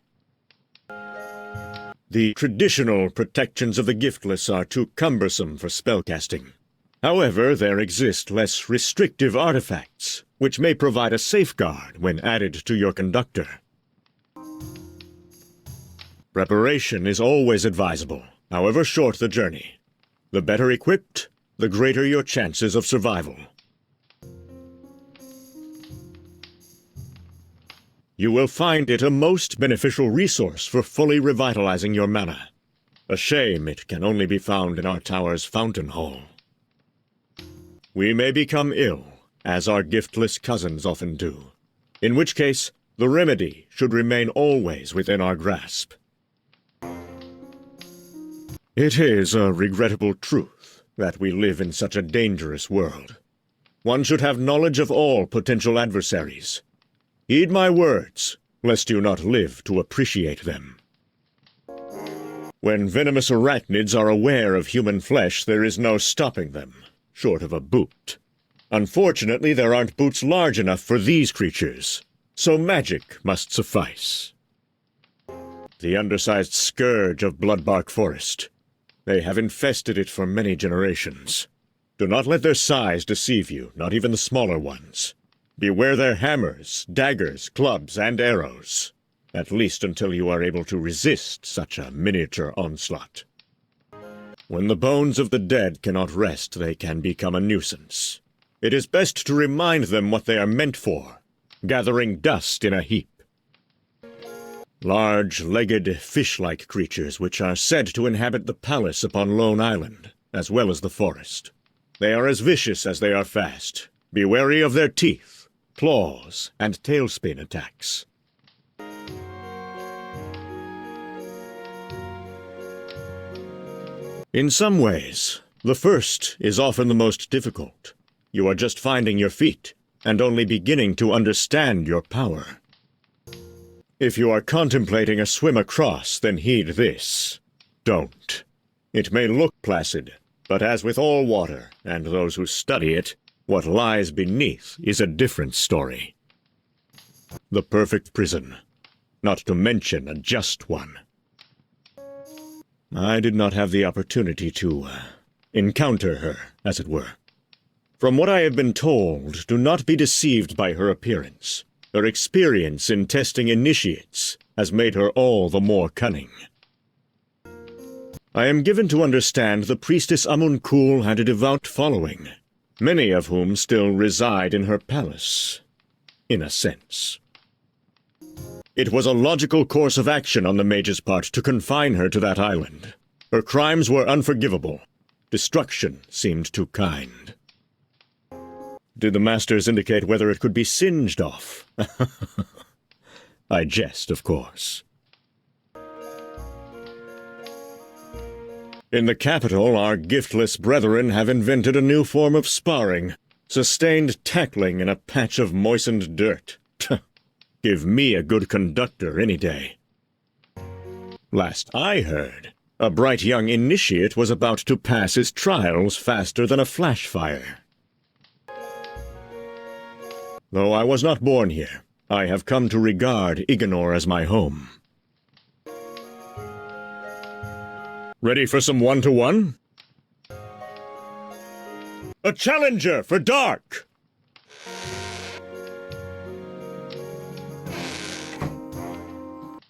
The traditional protections of the giftless are too cumbersome for spellcasting. However, there exist less restrictive artifacts, which may provide a safeguard when added to your conductor. Preparation is always advisable, however short the journey. The better equipped, the greater your chances of survival. You will find it a most beneficial resource for fully revitalizing your mana. A shame it can only be found in our tower's fountain hall. We may become ill, as our giftless cousins often do, in which case the remedy should remain always within our grasp. It is a regrettable truth that we live in such a dangerous world. One should have knowledge of all potential adversaries. Heed my words, lest you not live to appreciate them. When venomous arachnids are aware of human flesh, there is no stopping them, short of a boot. Unfortunately, there aren't boots large enough for these creatures, so magic must suffice. The undersized scourge of Bloodbark Forest. They have infested it for many generations. Do not let their size deceive you, not even the smaller ones. Beware their hammers, daggers, clubs, and arrows. At least until you are able to resist such a miniature onslaught. When the bones of the dead cannot rest, they can become a nuisance. It is best to remind them what they are meant for, gathering dust in a heap. Large-legged, fish-like creatures which are said to inhabit the palace upon Lone Island, as well as the forest. They are as vicious as they are fast. Be wary of their teeth, claws, and tailspin attacks. In some ways, the first is often the most difficult. You are just finding your feet, and only beginning to understand your power. If you are contemplating a swim across, then heed this. Don't. It may look placid, but as with all water, and those who study it, what lies beneath is a different story. The perfect prison, not to mention a just one. I did not have the opportunity to encounter her, as it were. From what I have been told, do not be deceived by her appearance. Her experience in testing initiates has made her all the more cunning. I am given to understand the priestess Amunkul had a devout following, many of whom still reside in her palace, in a sense. It was a logical course of action on the mage's part to confine her to that island. Her crimes were unforgivable. Destruction seemed too kind. Did the masters indicate whether it could be singed off? I jest, of course. In the capital, our giftless brethren have invented a new form of sparring, sustained tackling in a patch of moistened dirt. Give me a good conductor any day. Last I heard, a bright young initiate was about to pass his trials faster than a flash fire. Though I was not born here, I have come to regard Iganor as my home. Ready for some one-to-one? A challenger for Dark!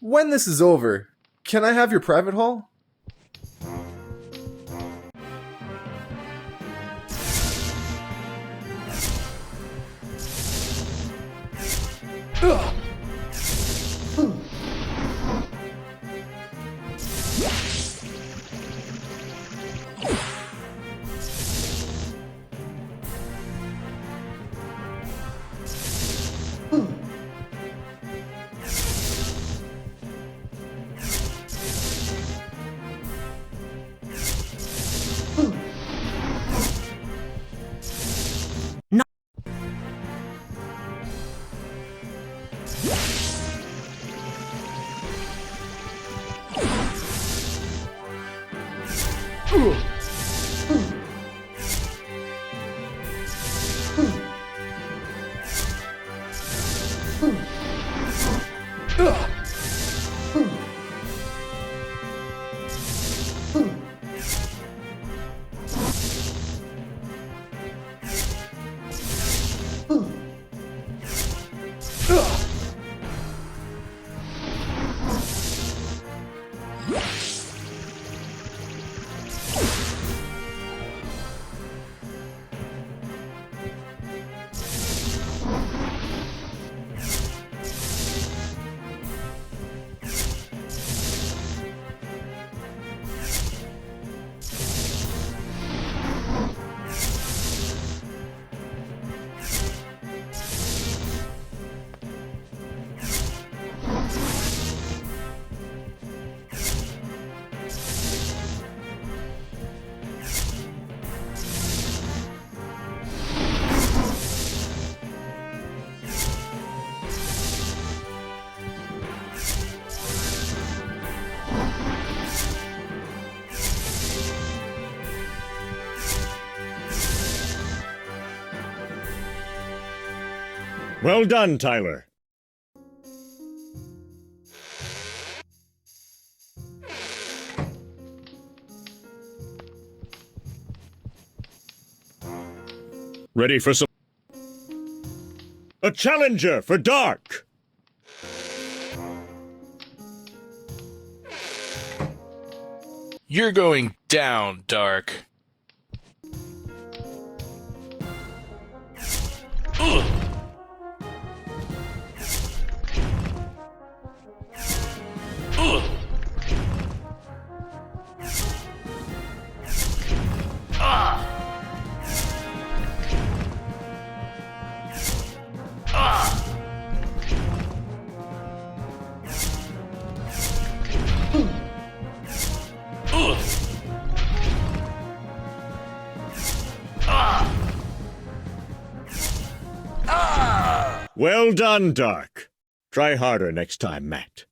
When this is over, can I have your private hall? Ugh. Well done, Tyler. Ready for some... A challenger for Dark! You're going down, Dark. Ugh. Ugh. Ah. Ah. Ugh. Ah. Ah. Well done, Dark. Try harder next time, Matt.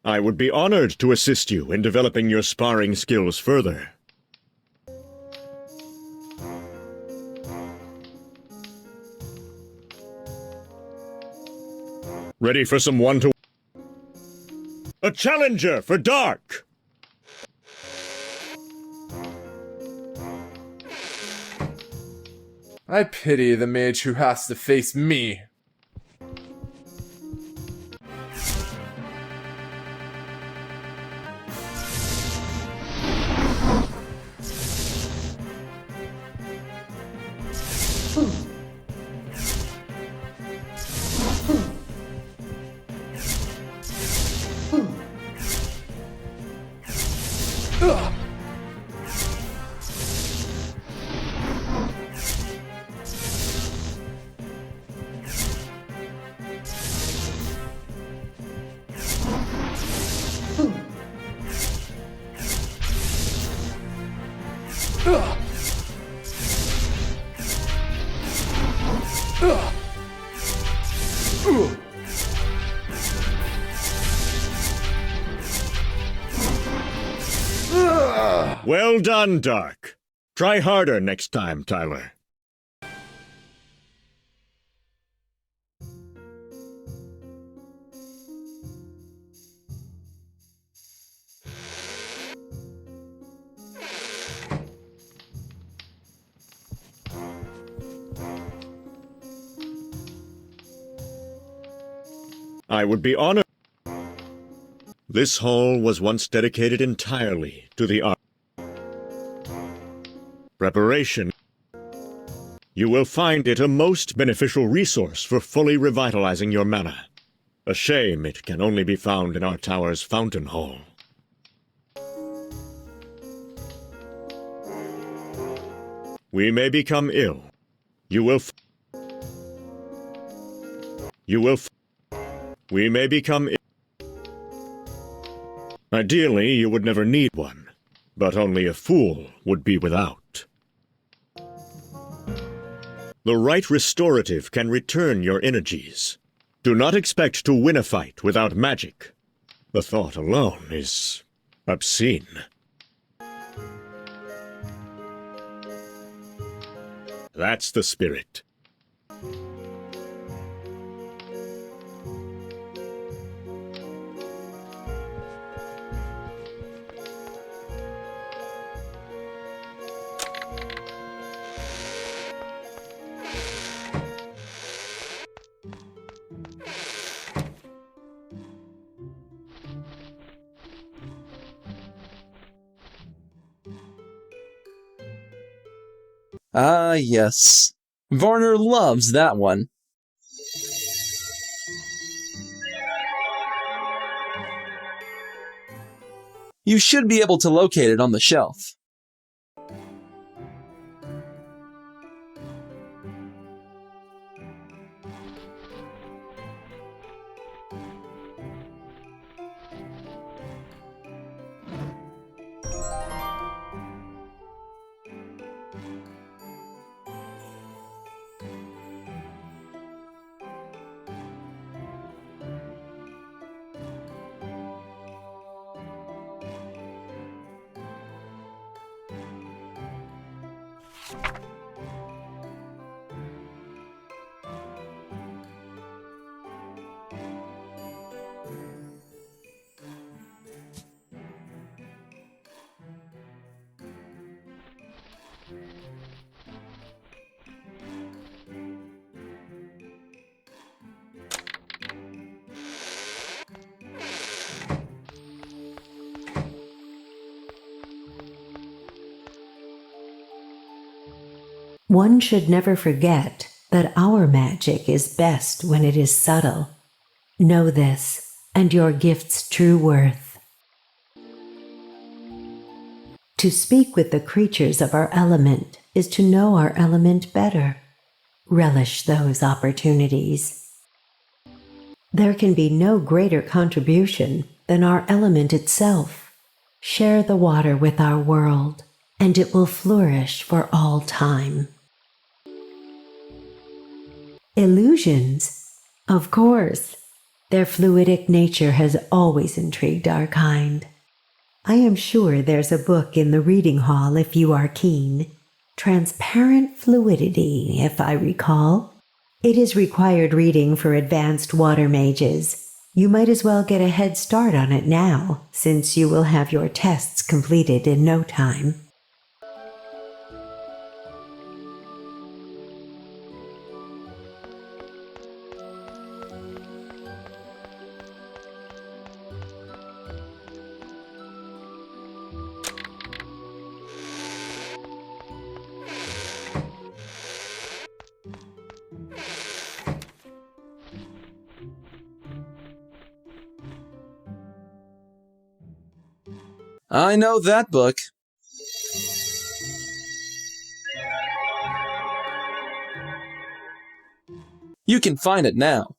I would be honored to assist you in developing your sparring skills further. Ready for some one-to... A challenger for Dark! I pity the mage who has to face me. Well done, Dark. Try harder next time, Tyler. I would be honored. This hall was once dedicated entirely to the art. Preparation. You will find it a most beneficial resource for fully revitalizing your mana. A shame it can only be found in our tower's fountain hall. We may become ill. We may become ill. Ideally, you would never need one, but only a fool would be without. The right restorative can return your energies. Do not expect to win a fight without magic. The thought alone is obscene. That's the spirit. Ah, yes. Varner loves that one. You should be able to locate it on the shelf. One should never forget that our magic is best when it is subtle. Know this, and your gift's true worth. To speak with the creatures of our element is to know our element better. Relish those opportunities. There can be no greater contribution than our element itself. Share the water with our world, and it will flourish for all time. Illusions? Of course. Their fluidic nature has always intrigued our kind. I am sure there's a book in the reading hall if you are keen. Transparent Fluidity, if I recall. It is required reading for advanced water mages. You might as well get a head start on it now, since you will have your tests completed in no time. I know that book. You can find it now.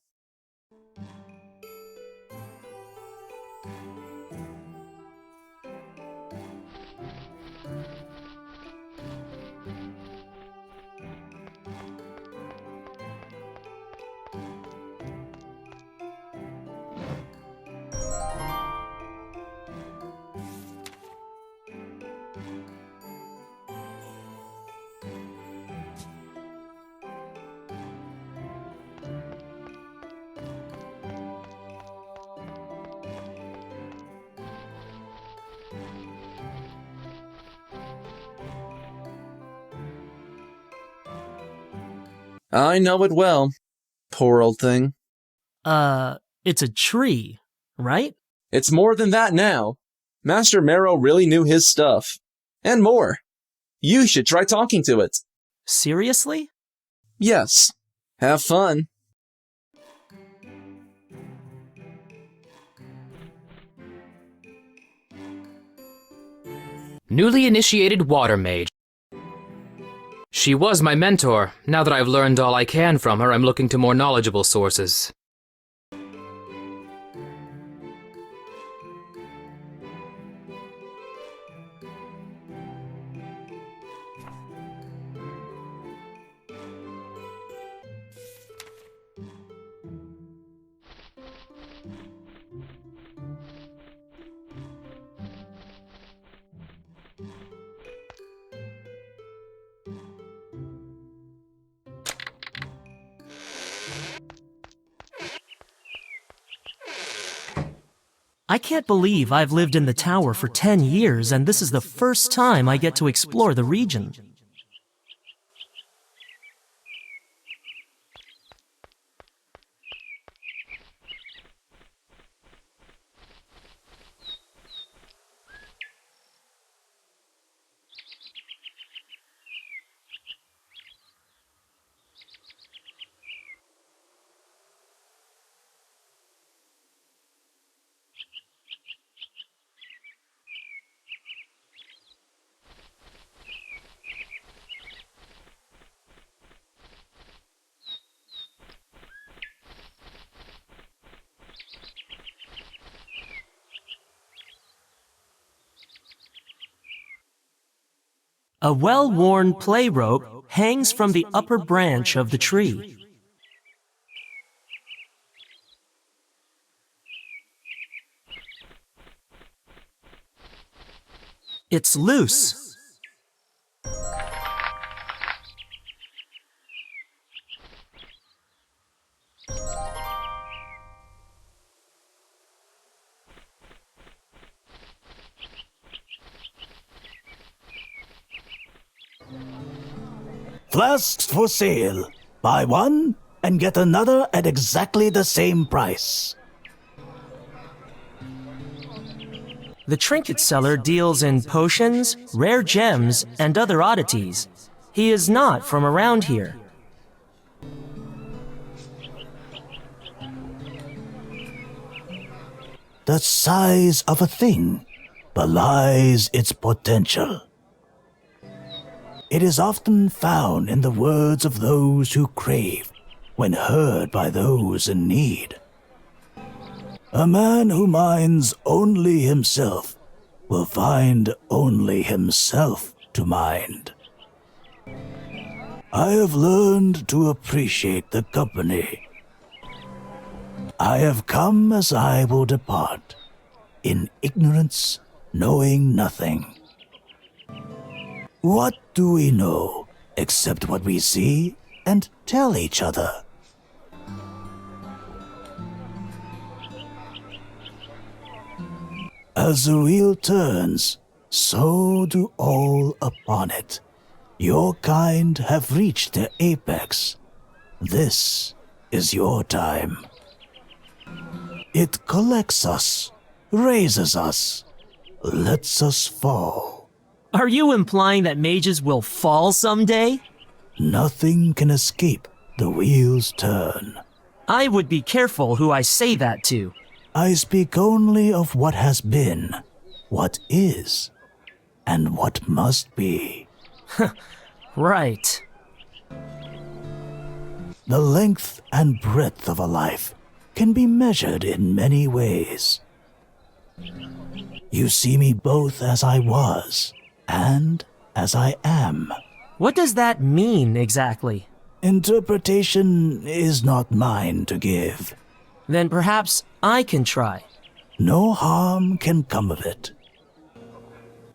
I know it well. Poor old thing. It's a tree, right? It's more than that now. Master Marrow really knew his stuff. And more. You should try talking to it. Seriously? Yes. Have fun. Newly initiated water mage. She was my mentor. Now that I've learned all I can from her, I'm looking to more knowledgeable sources. I can't believe I've lived in the tower for 10 years and this is the first time I get to explore the region. A well-worn play rope hangs from the upper branch of the tree. It's loose. Flasks for sale. Buy one and get another at exactly the same price. The trinket seller deals in potions, rare gems, and other oddities. He is not from around here. The size of a thing belies its potential. It is often found in the words of those who crave when heard by those in need. A man who minds only himself will find only himself to mind. I have learned to appreciate the company. I have come as I will depart, in ignorance, knowing nothing. What do we know except what we see and tell each other? As the wheel turns, so do all upon it. Your kind have reached their apex. This is your time. It collects us, raises us, lets us fall. Are you implying that mages will fall someday? Nothing can escape the wheel's turn. I would be careful who I say that to. I speak only of what has been, what is, and what must be. Right. The length and breadth of a life can be measured in many ways. You see me both as I was and as I am. What does that mean exactly? Interpretation is not mine to give. Then perhaps I can try. No harm can come of it.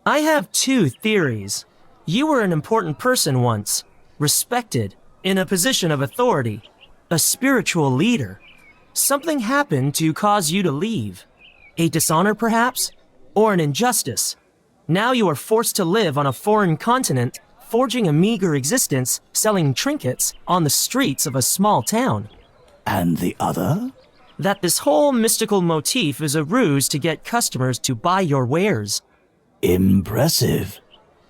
I have two theories. You were an important person once, respected, in a position of authority, a spiritual leader. Something happened to cause you to leave. A dishonor, perhaps? Or an injustice. Now you are forced to live on a foreign continent, forging a meager existence, selling trinkets on the streets of a small town. And the other? That this whole mystical motif is a ruse to get customers to buy your wares. Impressive.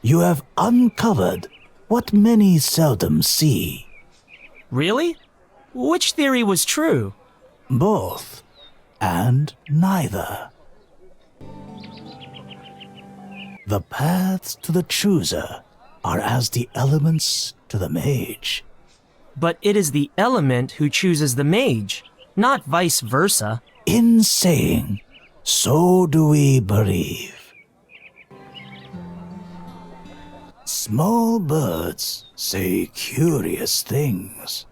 You have uncovered what many seldom see. Really? Which theory was true? Both, and neither. The paths to the chooser are as the elements to the mage. But it is the element who chooses the mage, not vice versa. In saying, so do we bereave. Small birds say curious things.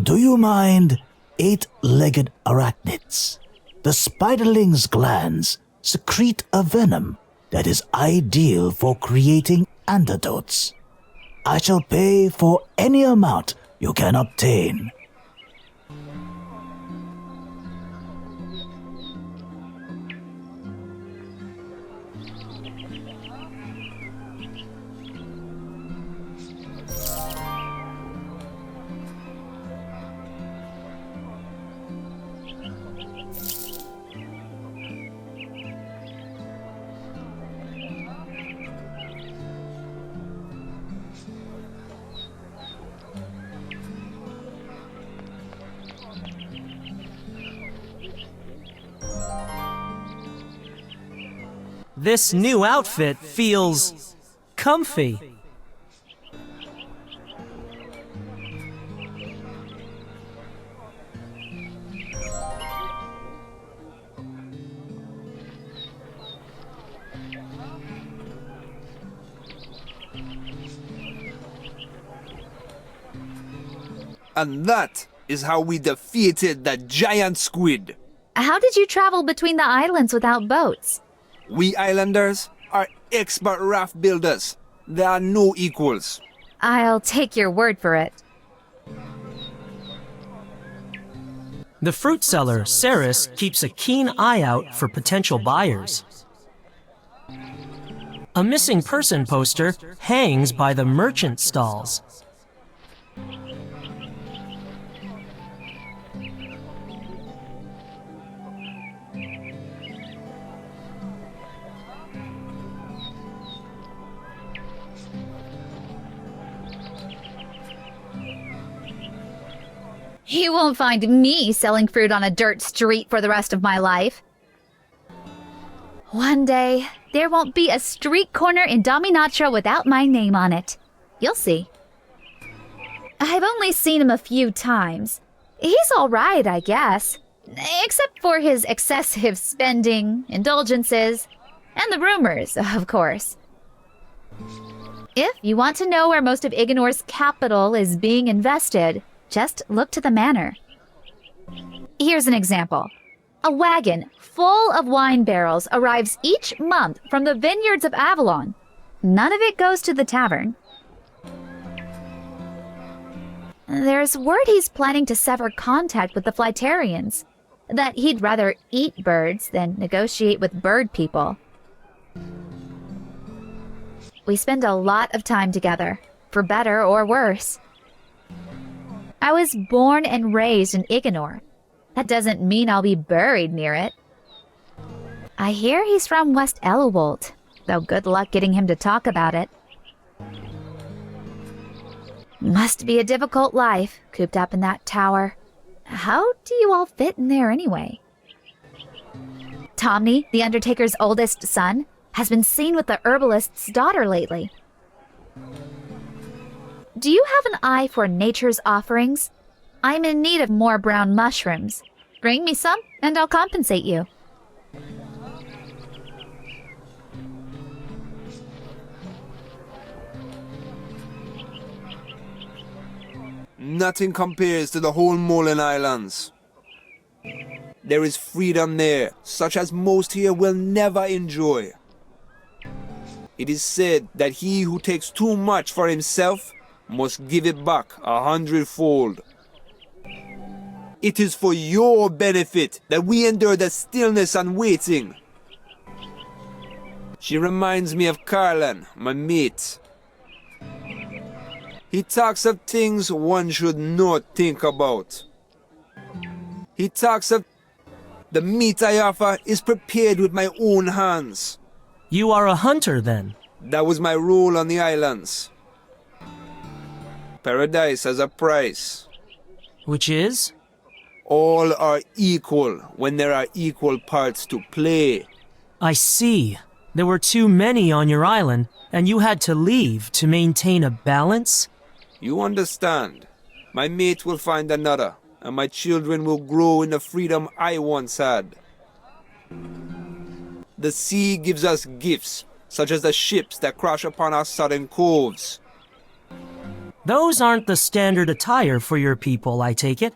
Do you mind 8-legged arachnids? The spiderling's glands secrete a venom that is ideal for creating antidotes. I shall pay for any amount you can obtain. This new outfit feels comfy. And that is how we defeated the giant squid. How did you travel between the islands without boats? We islanders are expert raft builders. There are no equals. I'll take your word for it. The fruit seller, Ceres, keeps a keen eye out for potential buyers. A missing person poster hangs by the merchant stalls. You won't find me selling fruit on a dirt street for the rest of my life. One day, there won't be a street corner in Dominatrix without my name on it. You'll see. I've only seen him a few times. He's all right, I guess. Except for his excessive spending, indulgences, and the rumors, of course. If you want to know where most of Igenor's capital is being invested, just look to the manor. Here's an example. A wagon full of wine barrels arrives each month from the vineyards of Avalon. None of it goes to the tavern. There's word he's planning to sever contact with the Flytarians, that he'd rather eat birds than negotiate with bird people. We spend a lot of time together, for better or worse. I was born and raised in Igenor. That doesn't mean I'll be buried near it. I hear he's from West Elowold, though good luck getting him to talk about it. Must be a difficult life, cooped up in that tower. How do you all fit in there anyway? Tomny, the Undertaker's oldest son, has been seen with the herbalist's daughter lately. Do you have an eye for nature's offerings? I'm in need of more brown mushrooms. Bring me some, and I'll compensate you. Nothing compares to the whole Molen Islands. There is freedom there, such as most here will never enjoy. It is said that he who takes too much for himself must give it back 100-fold. It is for your benefit that we endure the stillness and waiting. She reminds me of Carlan, my mate. He talks of things one should not think about. He talks of the meat I offer is prepared with my own hands. You are a hunter, then? That was my role on the islands. Paradise has a price. Which is? All are equal when there are equal parts to play. I see. There were too many on your island, and you had to leave to maintain a balance? You understand. My mate will find another, and my children will grow in the freedom I once had. The sea gives us gifts, such as the ships that crash upon our southern coves. Those aren't the standard attire for your people, I take it?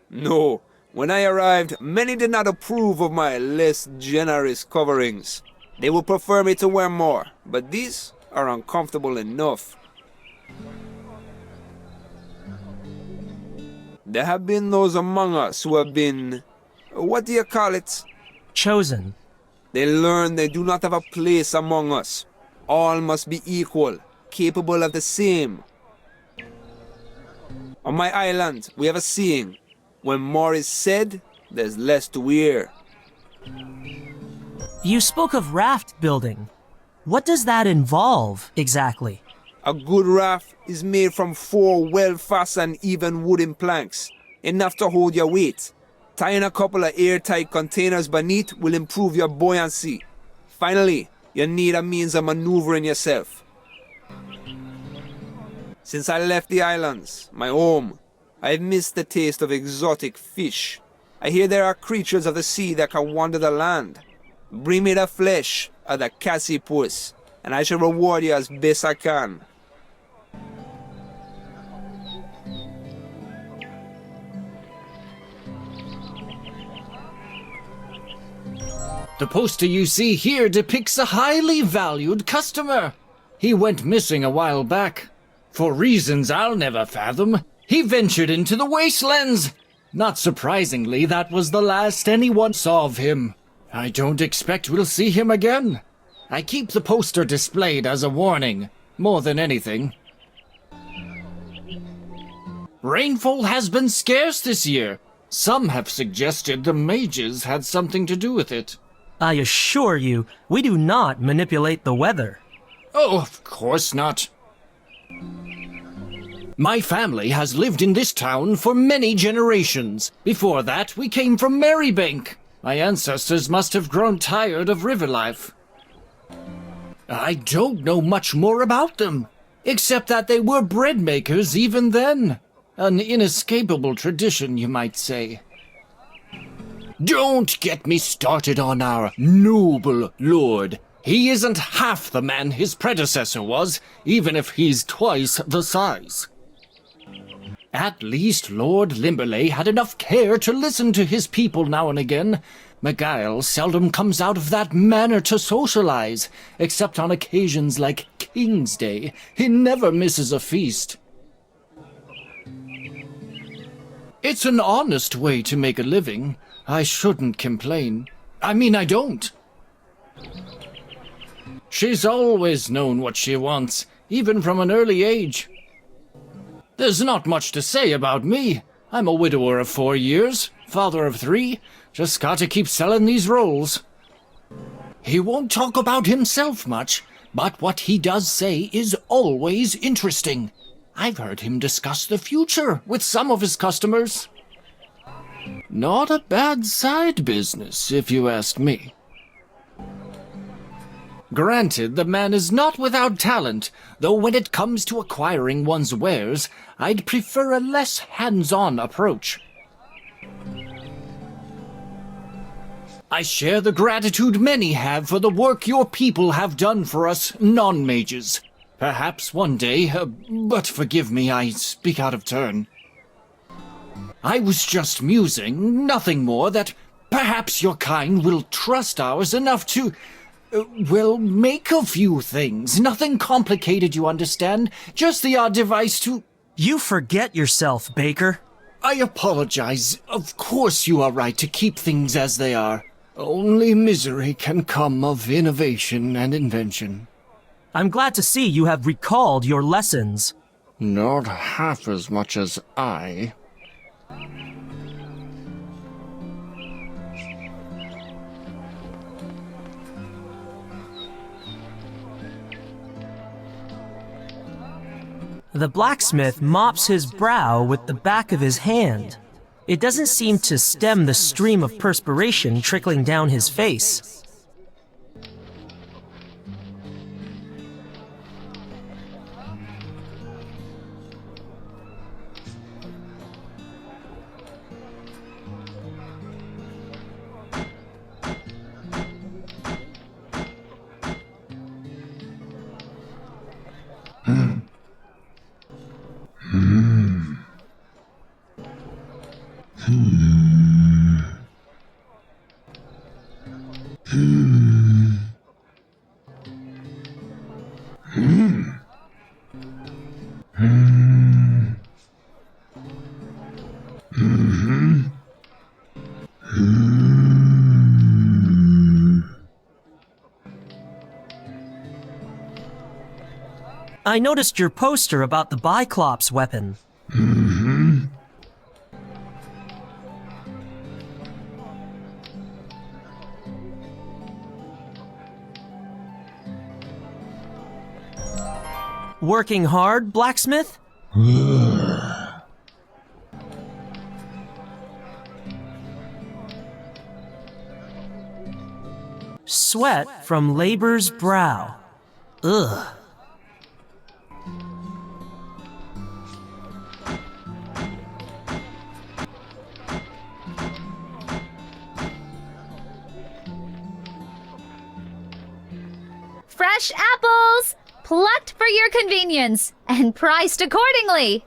No. When I arrived, many did not approve of my less generous coverings. They would prefer me to wear more, but these are uncomfortable enough. There have been those among us who have been, what do you call it? Chosen. They learn they do not have a place among us. All must be equal, capable of the same. On my island, we have a saying. When more is said, there's less to hear. You spoke of raft building. What does that involve, exactly? A good raft is made from 4 well-fastened even wooden planks, enough to hold your weight. Tying a couple of airtight containers beneath will improve your buoyancy. Finally, you need a means of maneuvering yourself. Since I left the islands, my home, I've missed the taste of exotic fish. I hear there are creatures of the sea that can wander the land. Bring me the flesh of the cassipus, and I shall reward you as best I can. The poster you see here depicts a highly valued customer. He went missing a while back. For reasons I'll never fathom, he ventured into the wastelands. Not surprisingly, that was the last anyone saw of him. I don't expect we'll see him again. I keep the poster displayed as a warning, more than anything. Rainfall has been scarce this year. Some have suggested the mages had something to do with it. I assure you, we do not manipulate the weather. Oh, of course not. My family has lived in this town for many generations. Before that, we came from Marybank. My ancestors must have grown tired of river life. I don't know much more about them, except that they were bread makers even then. An inescapable tradition, you might say. Don't get me started on our noble lord. He isn't half the man his predecessor was, even if he's twice the size. At least Lord Limberley had enough care to listen to his people now and again. Miguel seldom comes out of that manor to socialize, except on occasions like King's Day. He never misses a feast. It's an honest way to make a living. I shouldn't complain. I mean, I don't. She's always known what she wants, even from an early age. There's not much to say about me. I'm a widower of 4 years, father of 3, just gotta keep selling these rolls. He won't talk about himself much, but what he does say is always interesting. I've heard him discuss the future with some of his customers. Not a bad side business, if you ask me. Granted, the man is not without talent, though when it comes to acquiring one's wares, I'd prefer a less hands-on approach. I share the gratitude many have for the work your people have done for us non-mages. Perhaps one day, but forgive me, I speak out of turn. I was just musing, nothing more, that perhaps your kind will trust ours enough to, make a few things. Nothing complicated, you understand? Just the odd device to... You forget yourself, Baker. I apologize. Of course you are right to keep things as they are. Only misery can come of innovation and invention. I'm glad to see you have recalled your lessons. Not half as much as I. The blacksmith mops his brow with the back of his hand. It doesn't seem to stem the stream of perspiration trickling down his face. I noticed your poster about the Biclops weapon. Working hard, blacksmith? Sweat from labor's brow. Ugh. Fresh apples! Plucked for your convenience, and priced accordingly.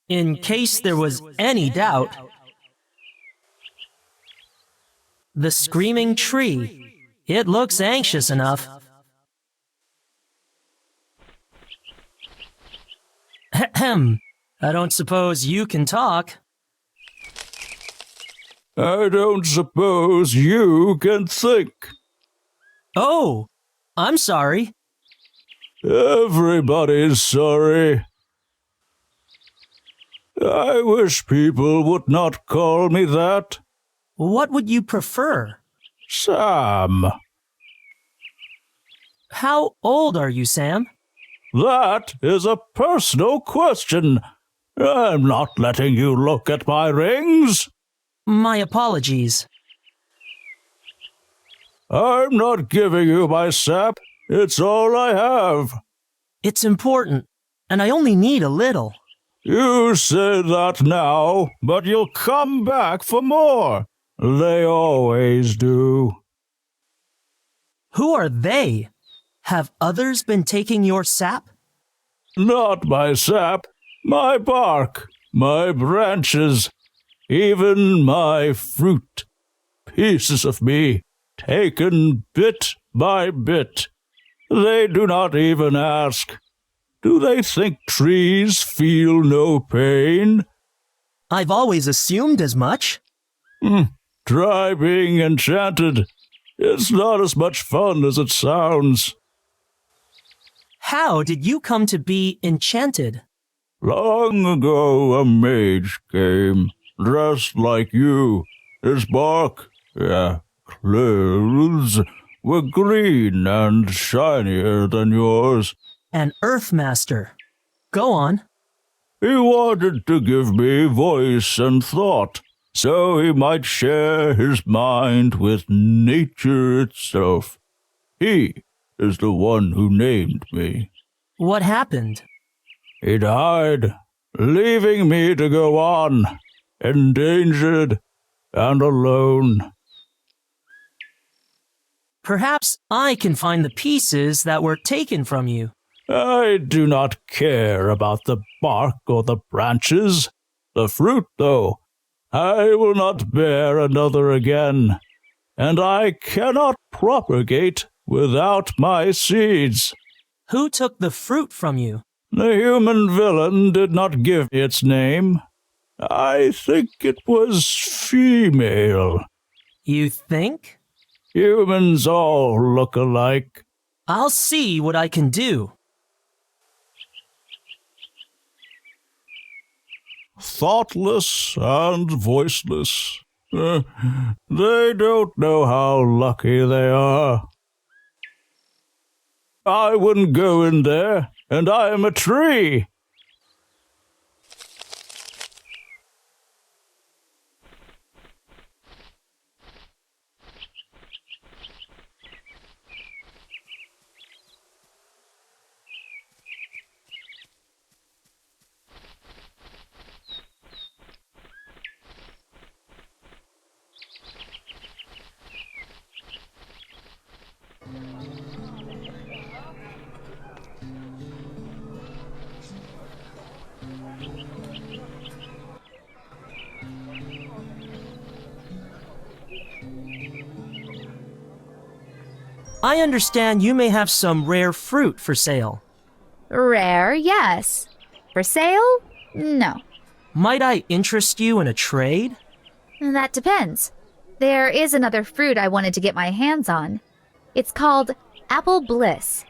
In case there was any doubt, the screaming tree. It looks anxious enough. Ahem. I don't suppose you can talk. I don't suppose you can think. Oh, I'm sorry. Everybody's sorry. I wish people would not call me that. What would you prefer? Sam. How old are you, Sam? That is a personal question. I'm not letting you look at my rings. My apologies. I'm not giving you my sap. It's all I have. It's important, and I only need a little. You say that now, but you'll come back for more. They always do. Who are they? Have others been taking your sap? Not my sap, my bark, my branches, even my fruit. Pieces of me, taken bit by bit. They do not even ask. Do they think trees feel no pain? I've always assumed as much. Try being enchanted. It's not as much fun as it sounds. How did you come to be enchanted? Long ago a mage came, dressed like you. His bark, clothes, were green and shinier than yours. An Earthmaster. Go on. He wanted to give me voice and thought, so he might share his mind with nature itself. He is the one who named me. What happened? He died, leaving me to go on, endangered and alone. Perhaps I can find the pieces that were taken from you. I do not care about the bark or the branches. The fruit, though, I will not bear another again, and I cannot propagate without my seeds. Who took the fruit from you? The human villain did not give its name. I think it was female. You think? Humans all look alike. I'll see what I can do. Thoughtless and voiceless. They don't know how lucky they are. I wouldn't go in there, and I am a tree. I understand you may have some rare fruit for sale. Rare, yes. For sale? No. Might I interest you in a trade? That depends. There is another fruit I wanted to get my hands on. It's called Apple Bliss.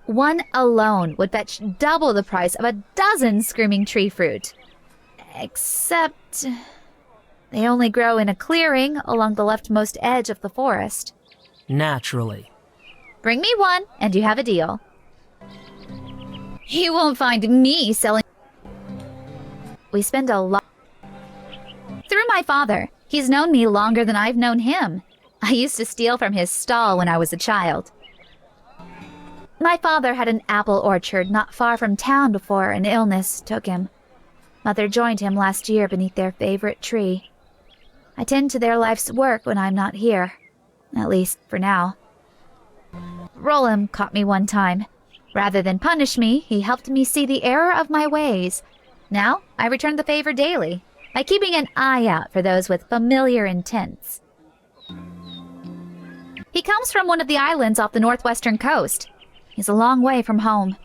One alone would fetch double the price of a dozen screaming tree fruit. Except they only grow in a clearing along the leftmost edge of the forest. Naturally. Bring me one, and you have a deal. You won't find me selling. We spend a lot. Through my father. He's known me longer than I've known him. I used to steal from his stall when I was a child. My father had an apple orchard not far from town before an illness took him. Mother joined him last year beneath their favorite tree. I tend to their life's work when I'm not here. At least, for now. Rollum caught me one time. Rather than punish me, he helped me see the error of my ways. Now, I return the favor daily, by keeping an eye out for those with familiar intents. He comes from one of the islands off the northwestern coast. He's a long way from home.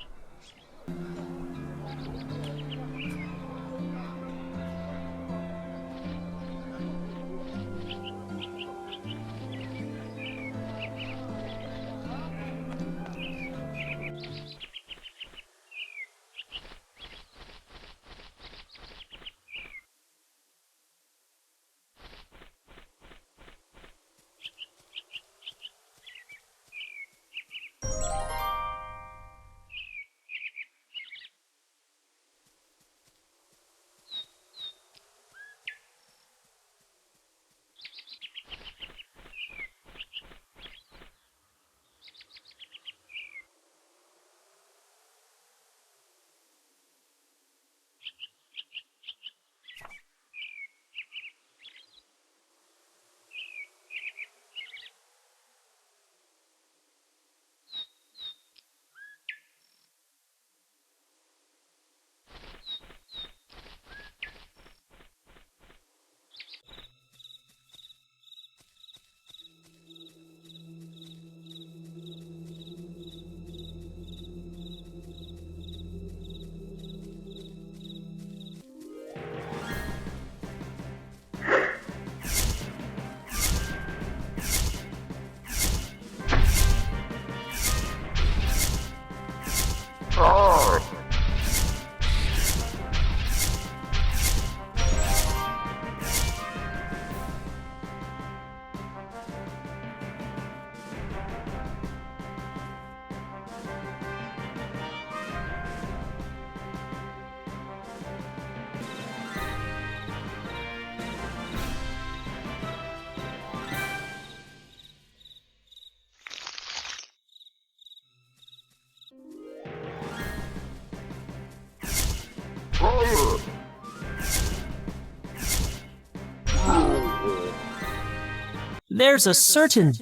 There's a certain...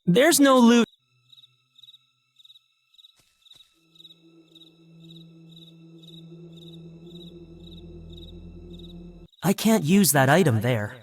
There's no loot... I can't use that item there.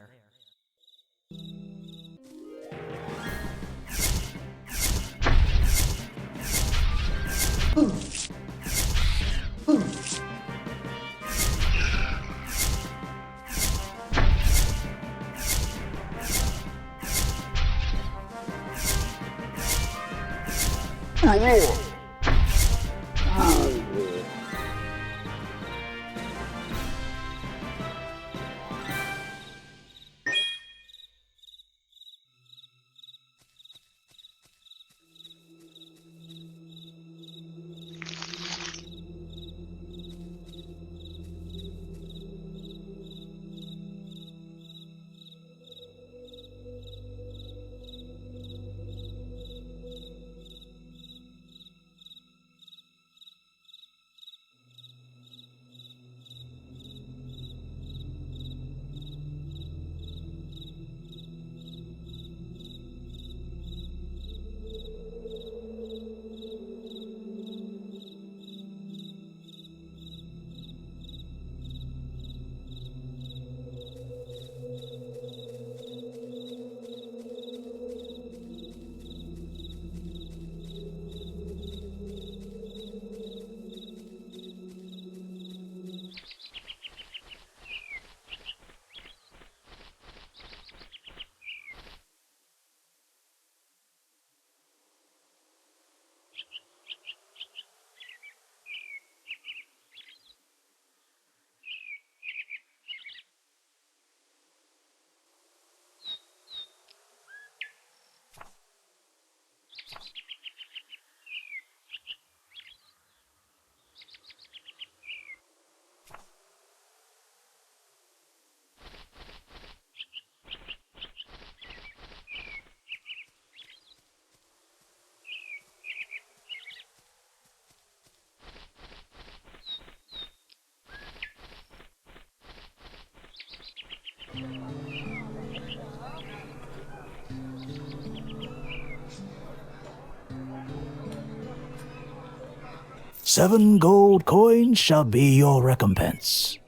7 gold coins shall be your recompense.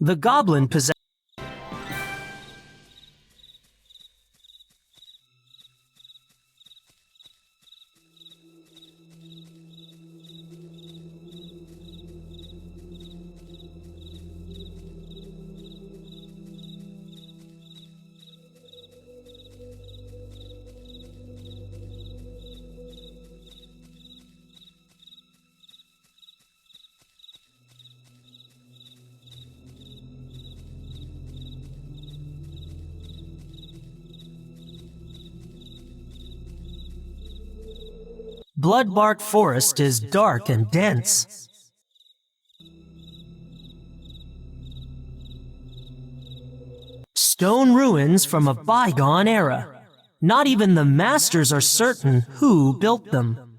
The goblin possessed. Bloodbark Forest is dark and dense. Stone ruins from a bygone era. Not even the masters are certain who built them.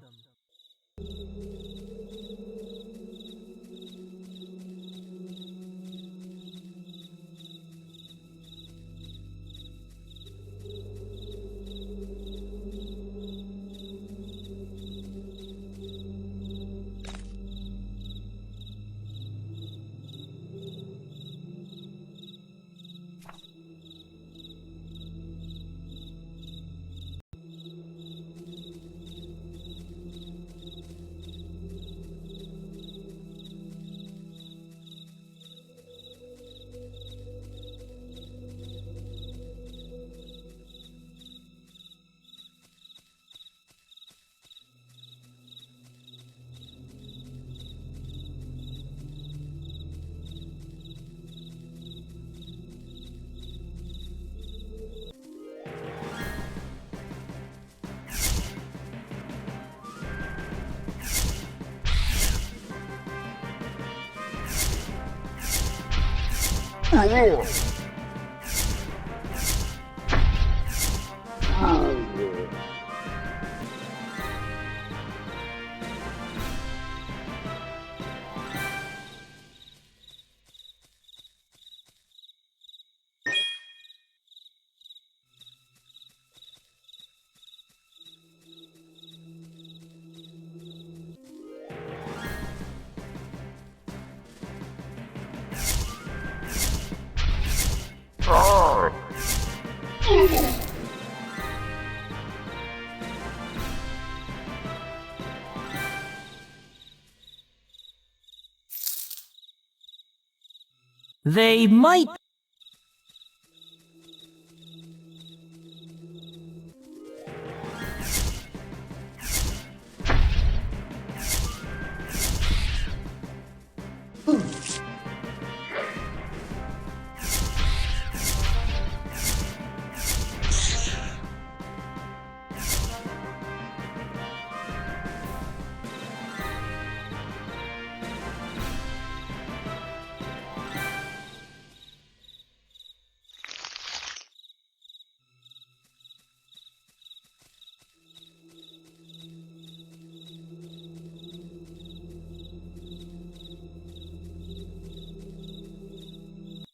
They might.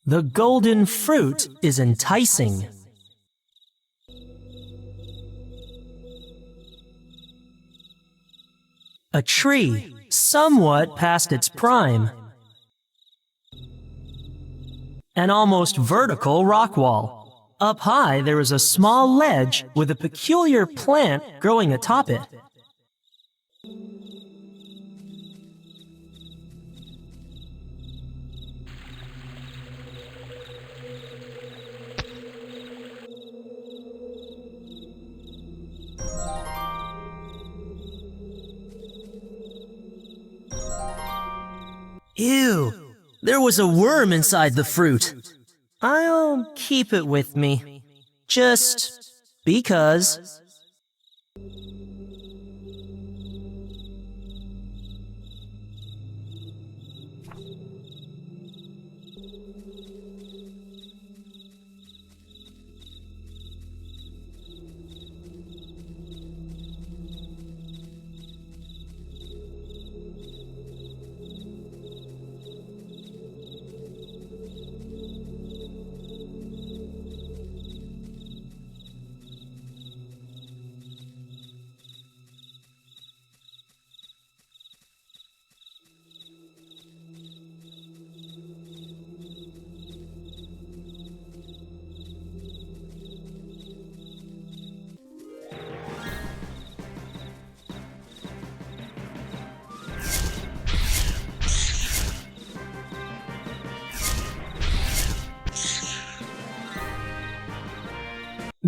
The golden fruit is enticing. A tree, somewhat past its prime. An almost vertical rock wall. Up high, there is a small ledge with a peculiar plant growing atop it. Ew, there was a worm inside the fruit. I'll keep it with me. Just because.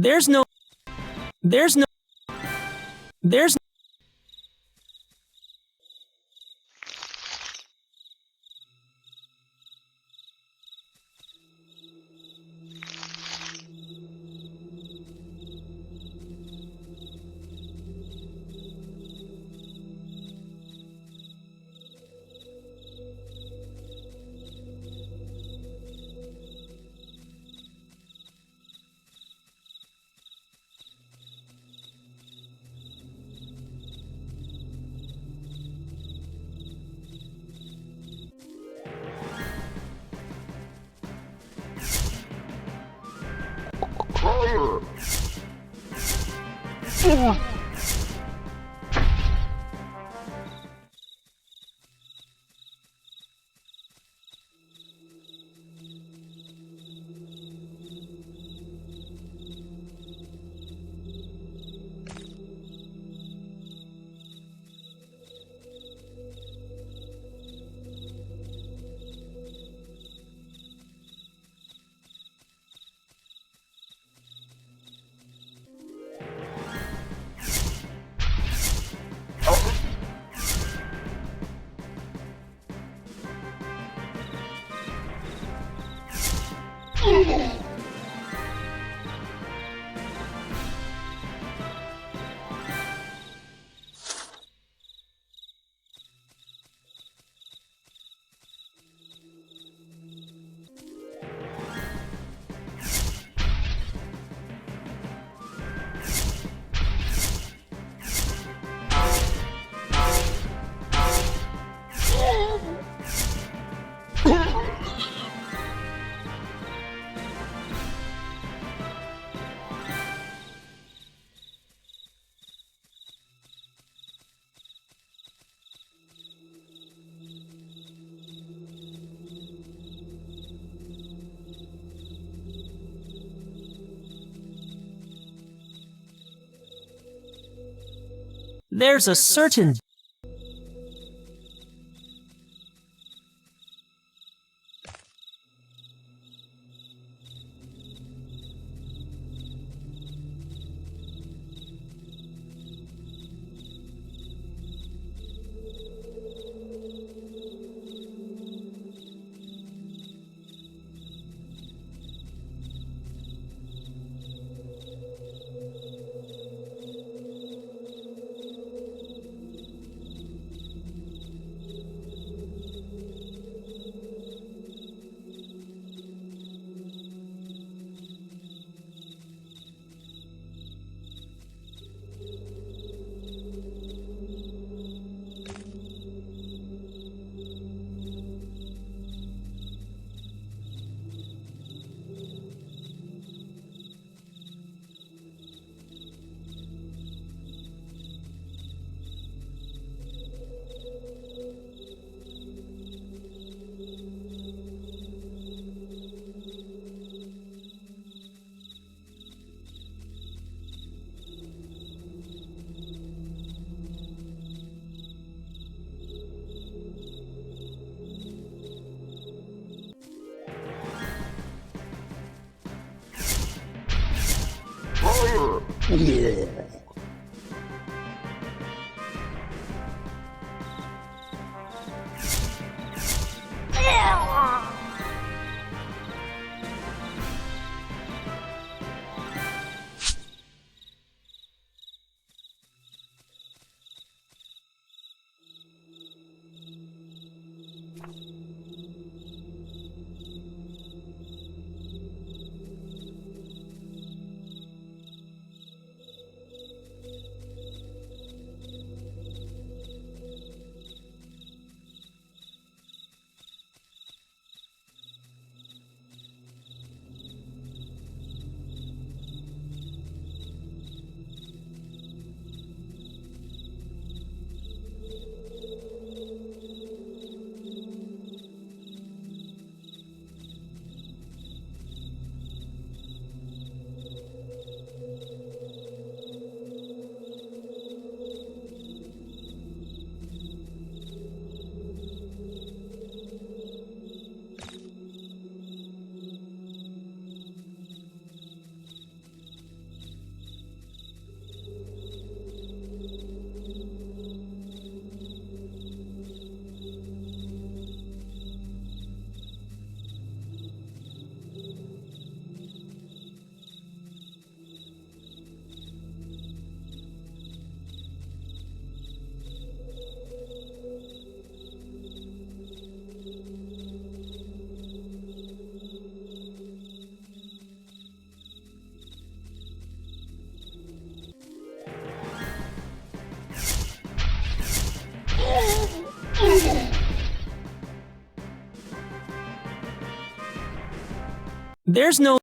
There's no. There's a certain there's no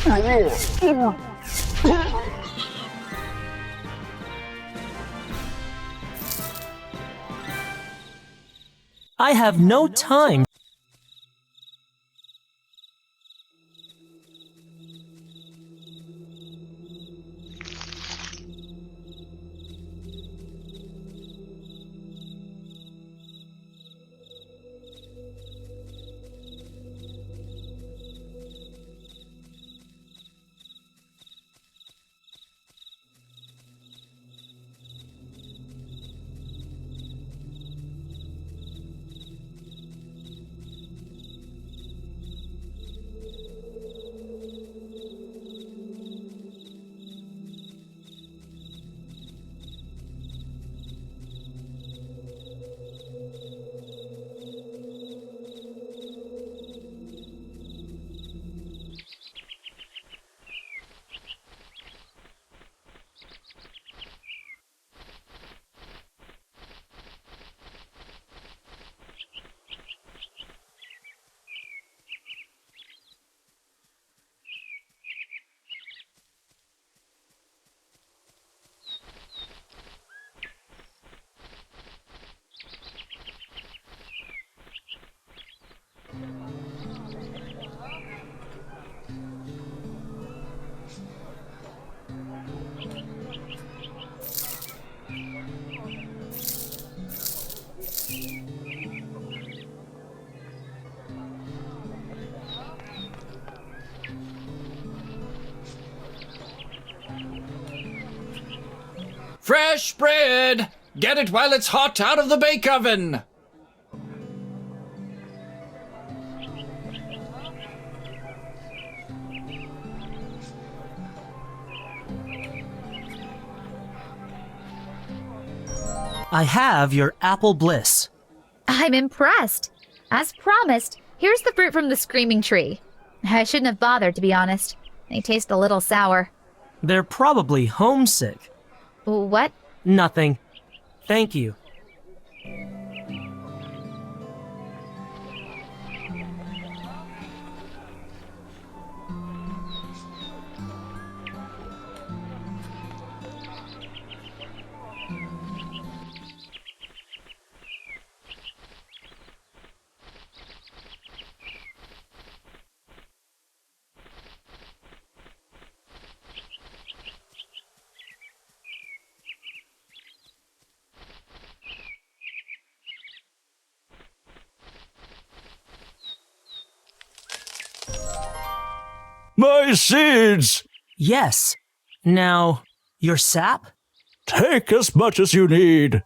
I have no time. Fresh bread! Get it while it's hot out of the bake oven! I have your apple bliss. I'm impressed. As promised, here's the fruit from the screaming tree. I shouldn't have bothered, to be honest. They taste a little sour. They're probably homesick. What? Nothing. Thank you. My seeds! Yes. Now, your sap? Take as much as you need.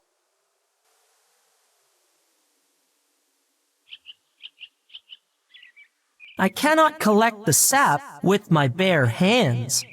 I cannot collect the sap with my bare hands.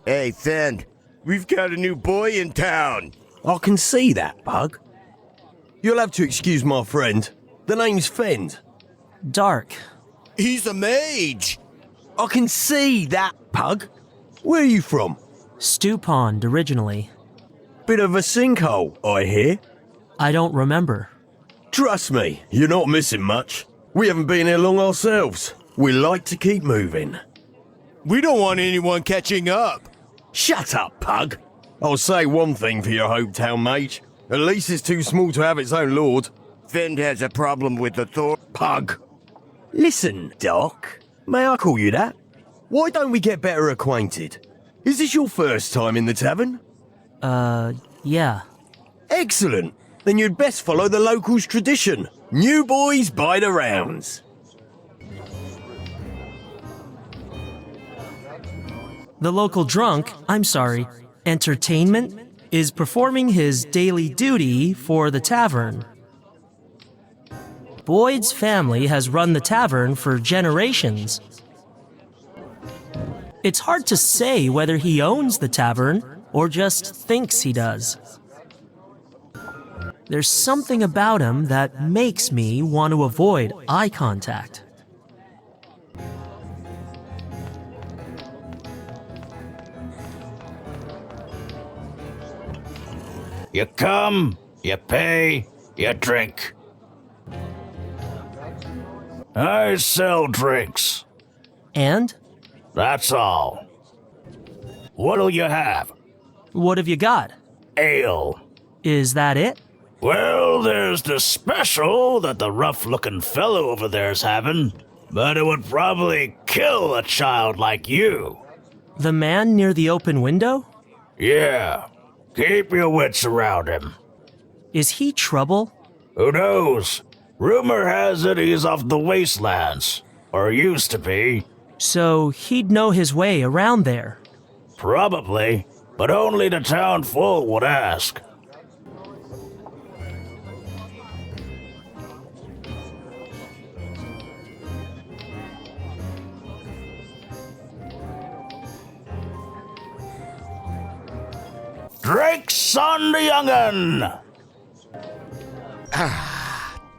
Hey, Fend, we've got a new boy in town. I can see that, Pug. You'll have to excuse my friend. The name's Fend. Dark. He's a mage. I can see that, Pug. Where are you from? Stew Pond, originally. Bit of a sinkhole, I hear. I don't remember. Trust me, you're not missing much. We haven't been here long ourselves. We like to keep moving. We don't want anyone catching up. Shut up, Pug. I'll say one thing for your hometown mage. At least it's too small to have its own lord. Fend has a problem with the thought. Pug. Listen, Doc. May I call you that? Why don't we get better acquainted? Is this your first time in the tavern? Yeah. Excellent. then you'd best follow the locals' tradition. New boys by the rounds. The local drunk, entertainment, is performing his daily duty for the tavern. Boyd's family has run the tavern for generations. It's hard to say whether he owns the tavern or just thinks he does. There's something about him that makes me want to avoid eye contact. You come, you pay, you drink. I sell drinks. And? That's all. What'll you have? What have you got? Ale. Is that it? Well, there's the special that the rough-looking fellow over there's having, but it would probably kill a child like you. The man near the open window? Yeah. Keep your wits around him. Is he trouble? Who knows? Rumor has it he's off the wastelands, or used to be. So he'd know his way around there? Probably, but only the town full would ask. Drinks on the young'un!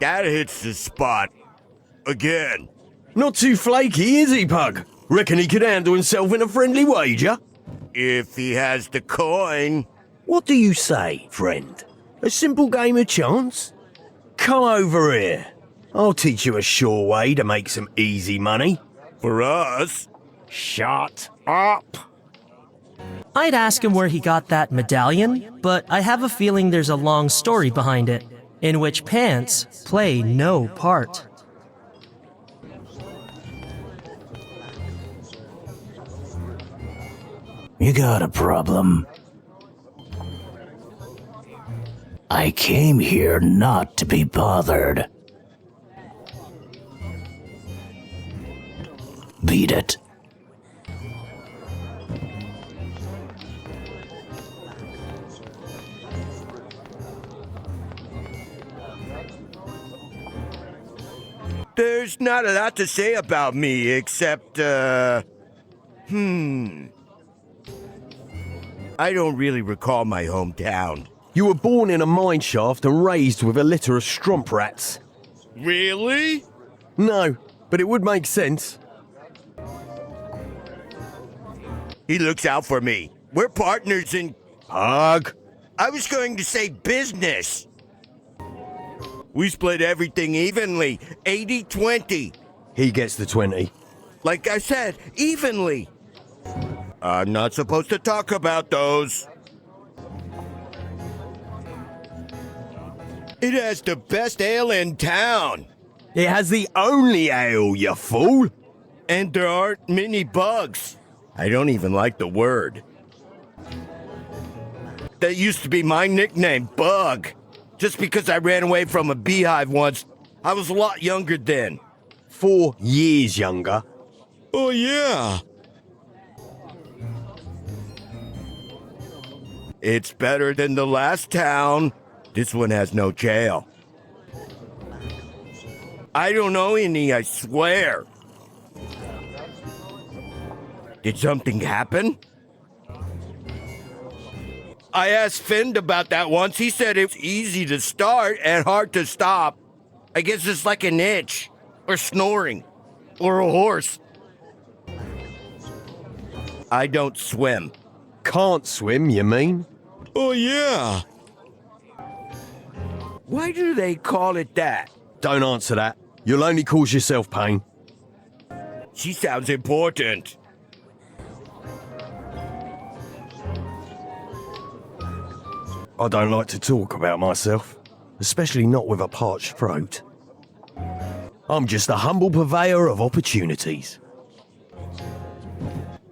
That hits the spot. Again. Not too flaky, is he, Pug? Reckon he could handle himself in a friendly wager? If he has the coin. What do you say, friend? A simple game of chance? Come over here. I'll teach you a sure way to make some easy money. For us? Shut up. I'd ask him where he got that medallion, but I have a feeling there's a long story behind it, in which pants play no part. You got a problem. I came here not to be bothered. Beat it. There's not a lot to say about me, except, I don't really recall my hometown. You were born in a mine shaft and raised with a litter of strump rats. Really? No, but it would make sense. He looks out for me. We're partners in... Pug. I was going to say business. We split everything evenly, 80-20. He gets the 20. Like I said, evenly. I'm not supposed to talk about those. It has the best ale in town. It has the only ale, you fool. And there aren't many bugs. I don't even like the word. That used to be my nickname, Bug. Just because I ran away from a beehive once. I was a lot younger then. 4 years younger. Oh, yeah. It's better than the last town. This one has no jail. I don't know any, I swear. Did something happen? I asked Finn about that once. He said it's easy to start and hard to stop. I guess it's like an itch, or snoring, or a horse. I don't swim. Can't swim, you mean? Oh, yeah. Why do they call it that? Don't answer that. You'll only cause yourself pain. She sounds important. I don't like to talk about myself, especially not with a parched throat. I'm just a humble purveyor of opportunities.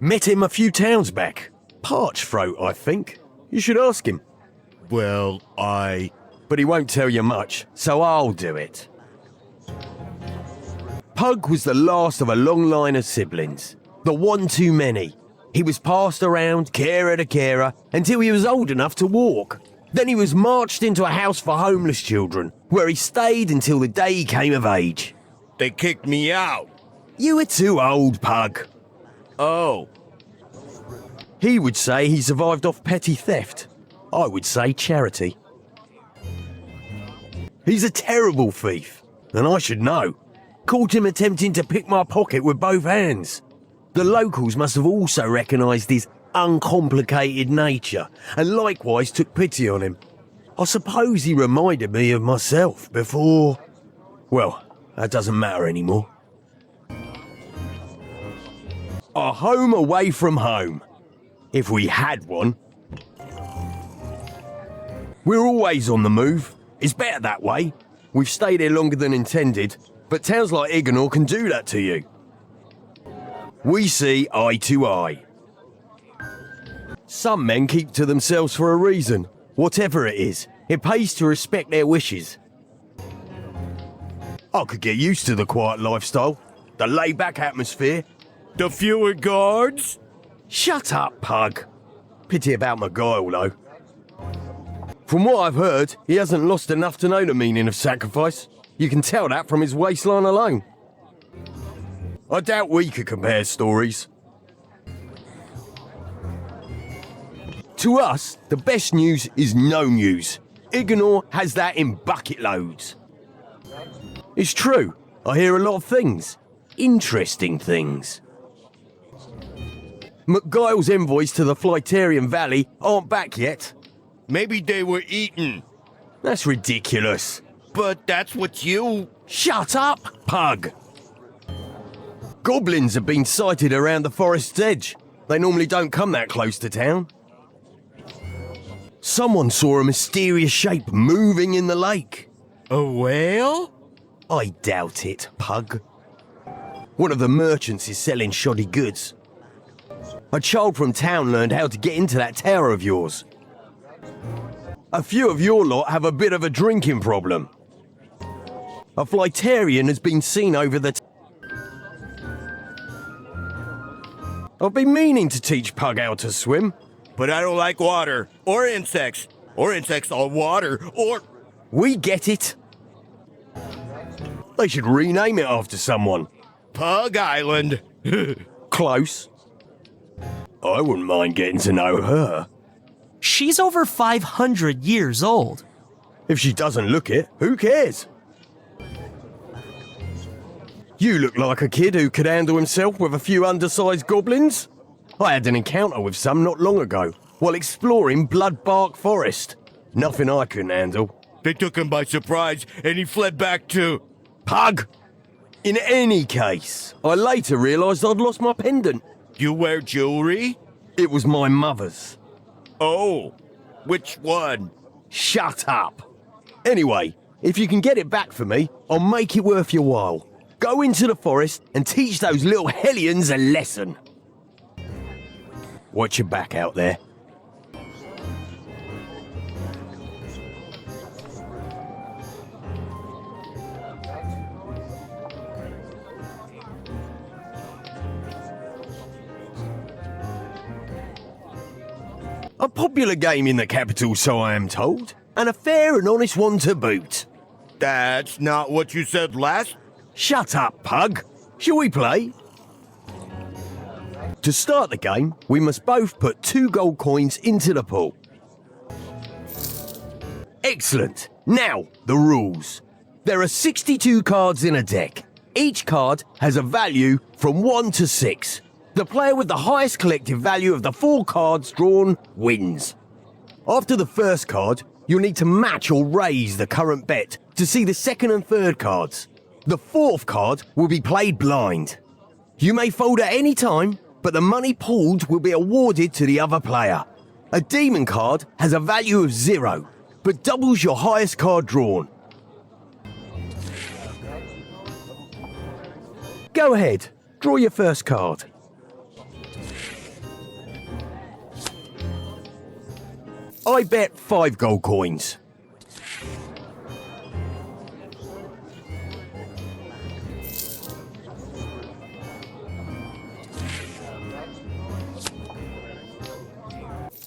Met him a few towns back. Parched throat, I think. You should ask him. Well, but he won't tell you much, so I'll do it. Pug was the last of a long line of siblings, the one too many. He was passed around carer to carer until he was old enough to walk. Then he was marched into a house for homeless children, where he stayed until the day he came of age. They kicked me out. You were too old, Pug. Oh. He would say he survived off petty theft. I would say charity. He's a terrible thief, and I should know. Caught him attempting to pick my pocket with both hands. The locals must have also recognised his uncomplicated nature, and likewise took pity on him. I suppose he reminded me of myself before... Well, that doesn't matter anymore. A home away from home. If we had one. We're always on the move. It's better that way. We've stayed here longer than intended, but towns like Ignor can do that to you. We see eye to eye. Some men keep to themselves for a reason. Whatever it is, it pays to respect their wishes. I could get used to the quiet lifestyle, the laid-back atmosphere. The fewer guards? Shut up, Pug. Pity about my guile, though. From what I've heard, he hasn't lost enough to know the meaning of sacrifice. You can tell that from his waistline alone. I doubt we could compare stories. To us, the best news is no news. Ignor has that in bucket loads. It's true, I hear a lot of things. Interesting things. McGuile's envoys to the Flyterian Valley aren't back yet. Maybe they were eaten. That's ridiculous. But that's what you... Shut up, Pug! Goblins have been sighted around the forest's edge. They normally don't come that close to town. Someone saw a mysterious shape moving in the lake. A whale? I doubt it, Pug. One of the merchants is selling shoddy goods. A child from town learned how to get into that tower of yours. A few of your lot have a bit of a drinking problem. A Flyterian has been seen over the... I've been meaning to teach Pug how to swim. But I don't like water, or insects on water, or... We get it. They should rename it after someone. Pug Island. Close. I wouldn't mind getting to know her. She's over 500 years old. If she doesn't look it, who cares? You look like a kid who could handle himself with a few undersized goblins. I had an encounter with some not long ago, while exploring Bloodbark Forest. Nothing I couldn't handle. They took him by surprise, and he fled back to... Pug! In any case, I later realised I'd lost my pendant. You wear jewelry? It was my mother's. Oh, which one? Shut up. Anyway, if you can get it back for me, I'll make it worth your while. Go into the forest and teach those little hellions a lesson. Watch your back out there. A popular game in the capital, so I am told, and a fair and honest one to boot. That's not what you said last... Shut up, Pug. Shall we play? To start the game, we must both put 2 gold coins into the pool. Excellent. Now, the rules. There are 62 cards in a deck. Each card has a value from 1 to 6. The player with the highest collective value of the 4 cards drawn wins. After the first card, you'll need to match or raise the current bet to see the second and third cards. The 4th card will be played blind. You may fold at any time, but the money pulled will be awarded to the other player. A demon card has a value of 0, but doubles your highest card drawn. Go ahead, draw your first card. I bet 5 gold coins.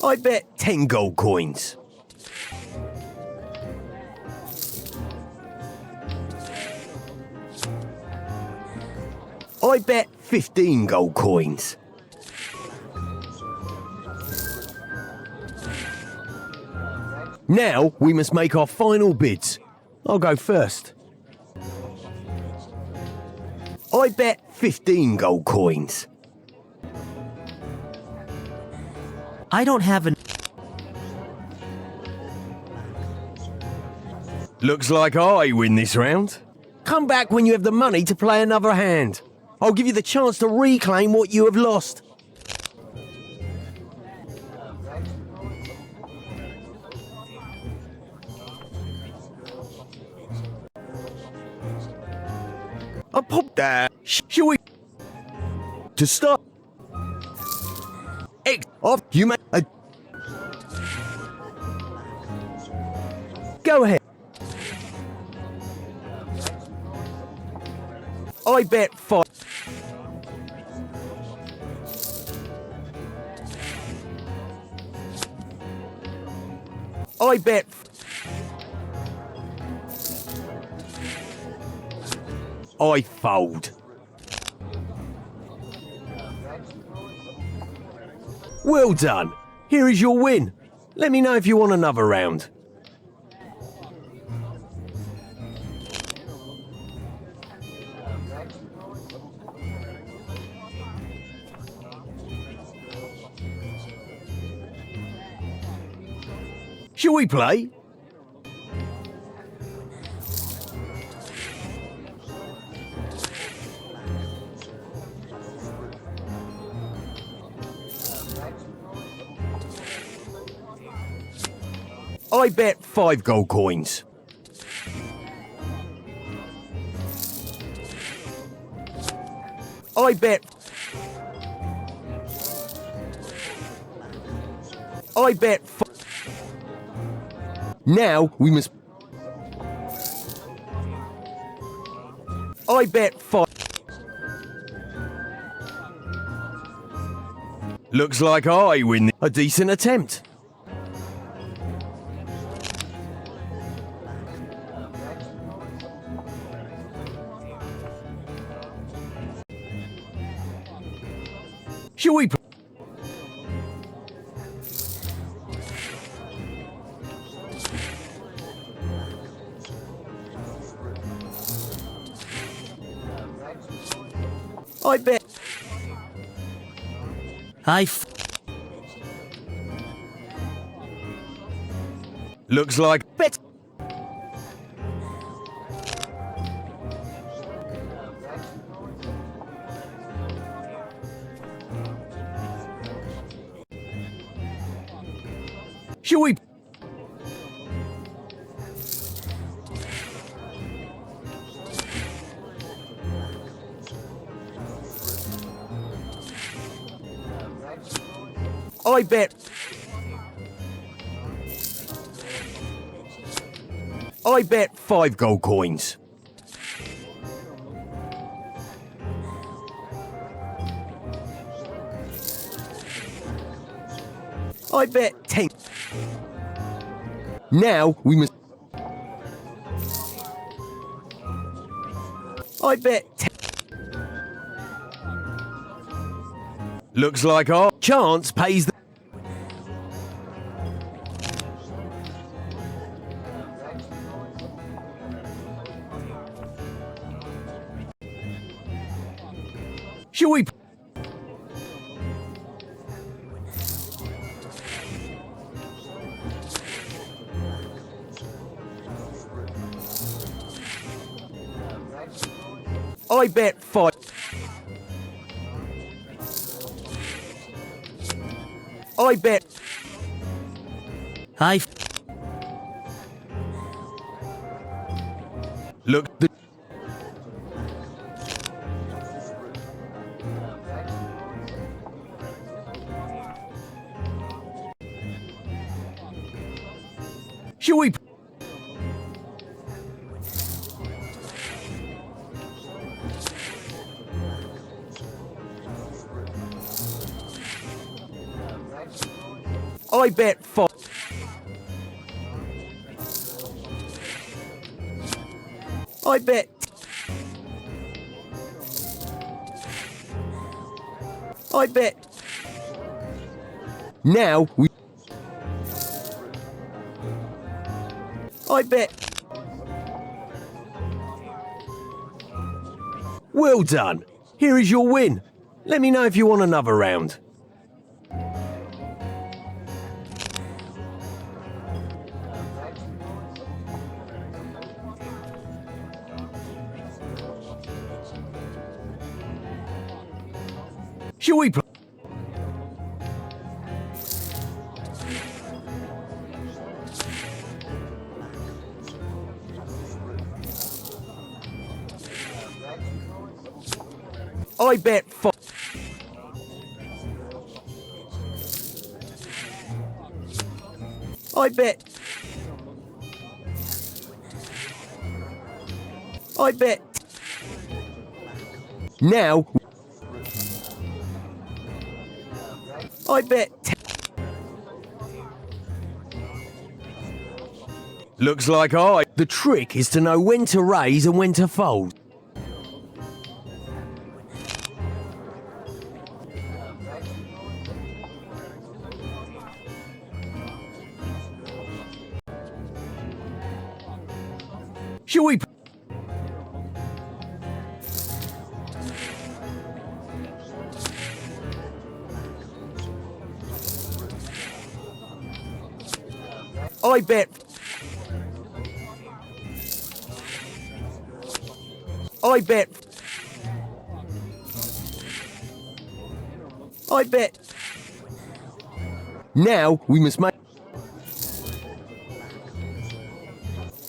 I bet 10 gold coins. I bet 15 gold coins. Now we must make our final bids. I'll go first. I bet 15 gold coins. I don't have an. Looks like I win this round. Come back when you have the money to play another hand. I'll give you the chance to reclaim what you have lost. I pop that. Shall we? To start. X off. You make a. Go ahead. I bet 5. I bet. I fold. Well done. Here is your win. Let me know if you want another round. Shall we play? I bet 5 gold coins. I bet. I bet. Now we must. I bet 5. Looks like I win. A decent attempt. Shall we? I bet. Looks like bet. Shall we? I bet. I bet 5 gold coins. I bet 10. Now we must. I bet 10. Looks like our chance pays the. Shall we? I bet 5. I bet. Look. Shall we? I bet 5. I bet. I bet. Now we. I bet. Well done. Here is your win. Let me know if you want another round. Shall we play? I bet 5. I bet. I bet. Now. I bet. Looks like I. The trick is to know when to raise and when to fold. Shall we? I bet. I bet. I bet. Now we must make.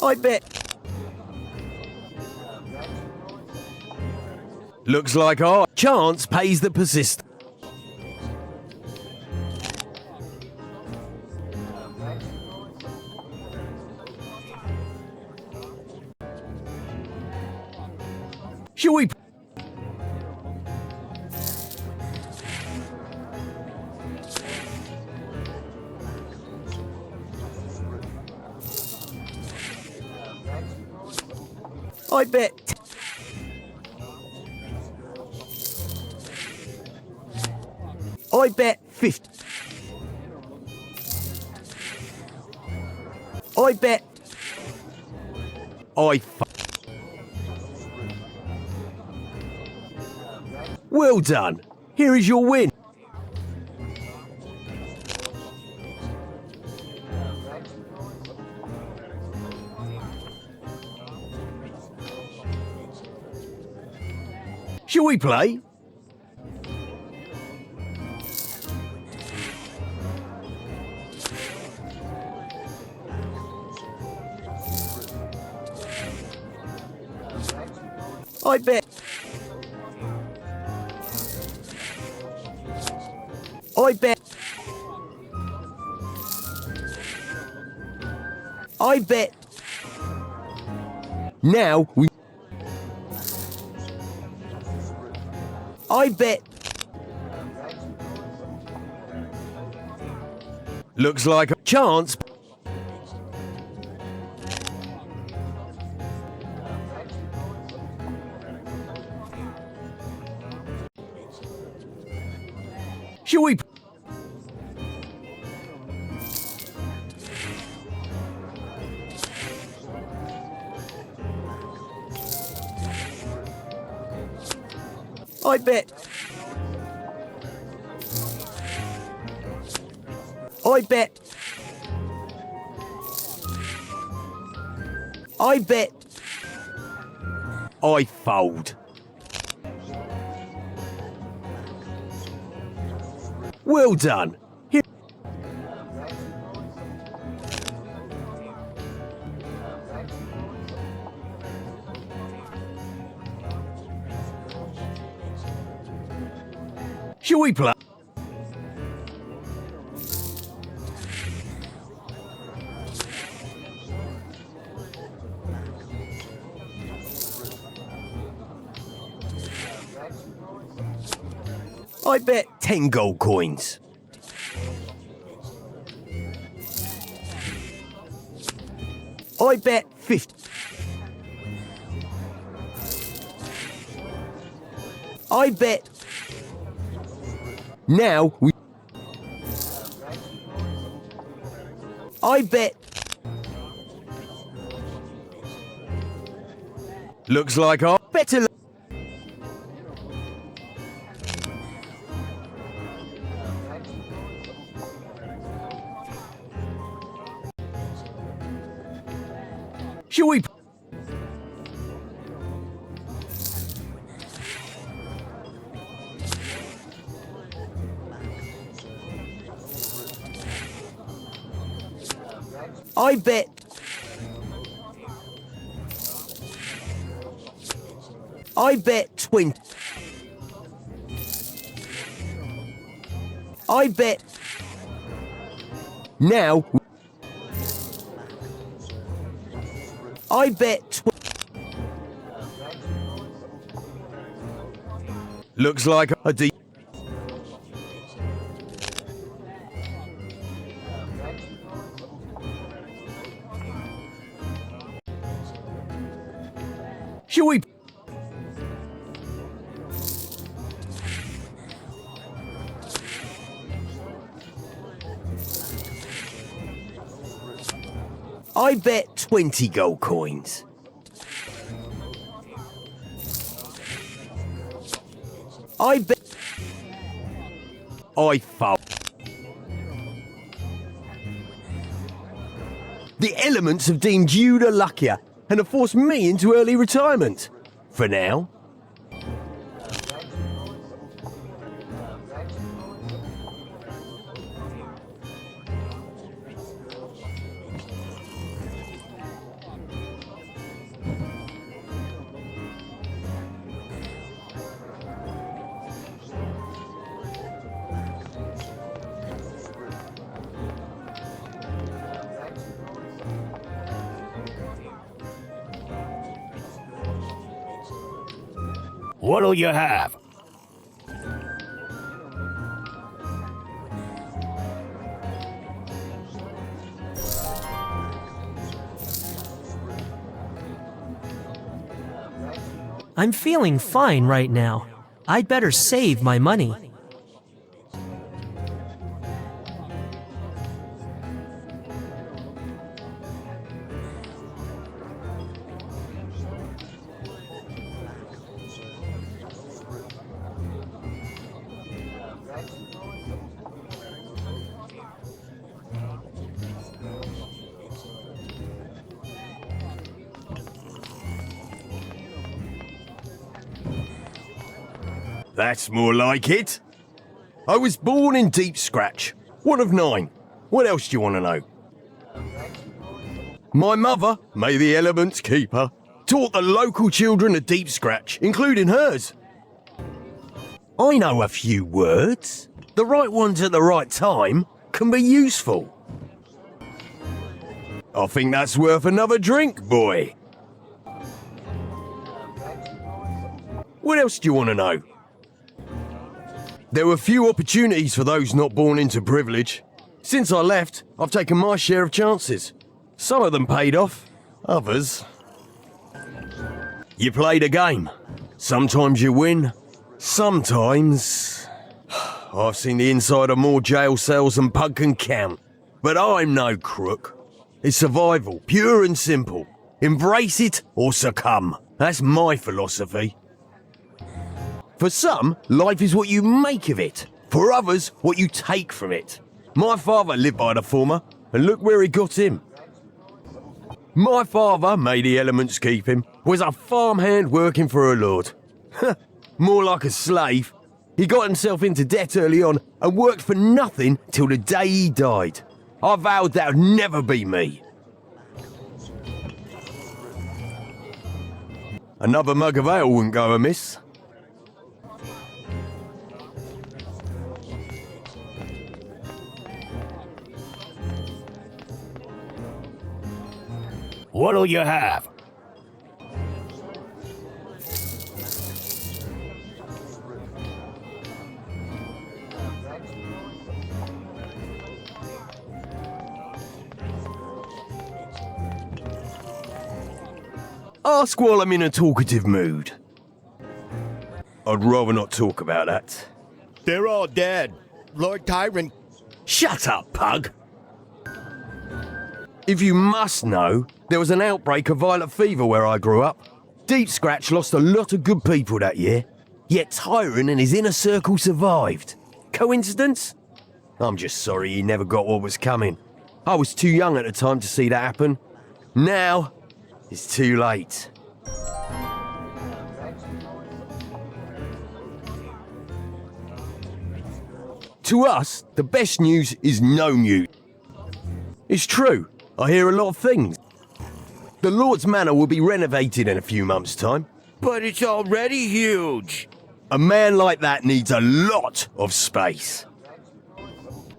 I bet. Looks like our chance pays the persistent. Shall we? I bet. I bet 50. I bet. Well done. Here is your win. Shall we play? I bet. I bet. I bet. Now we. I bet. Looks like a chance. Shall we? I bet. I bet. I bet. I fold. Well done. Here. Shall we play? I bet 10 gold coins. I bet 50. I bet. Now we. I bet. Looks like I better. Shall we? I bet. I bet 20. I bet. Now. I bet. Looks like a D. Shall we? I bet 20 gold coins. I bet. I fold. The elements have deemed you the luckier and have forced me into early retirement. For now. What'll you have? I'm feeling fine right now. I'd better save my money. That's more like it. I was born in Deep Scratch, one of 9. What else do you want to know? My mother, may the elements keep her, taught the local children of Deep Scratch, including hers. I know a few words. The right ones at the right time can be useful. I think that's worth another drink, boy. What else do you want to know? There were few opportunities for those not born into privilege. Since I left, I've taken my share of chances. Some of them paid off, others... You played a game. Sometimes you win, sometimes... I've seen the inside of more jail cells than Pug can count. But I'm no crook. It's survival, pure and simple. Embrace it or succumb. That's my philosophy. For some, life is what you make of it. For others, what you take from it. My father lived by the former, and look where he got him. My father, may the elements keep him, was a farmhand working for a lord. More like a slave. He got himself into debt early on and worked for nothing till the day he died. I vowed that would never be me. Another mug of ale wouldn't go amiss. What'll you have? Ask while I'm in a talkative mood. I'd rather not talk about that. They're all dead. Lord Tyrant. Shut up, pug! If you must know, there was an outbreak of violet fever where I grew up. Deep Scratch lost a lot of good people that year, yet Tyrant and his inner circle survived. Coincidence? I'm just sorry he never got what was coming. I was too young at the time to see that happen. Now, it's too late. To us, the best news is no news. It's true, I hear a lot of things. The Lord's Manor will be renovated in a few months' time. But it's already huge. A man like that needs a lot of space.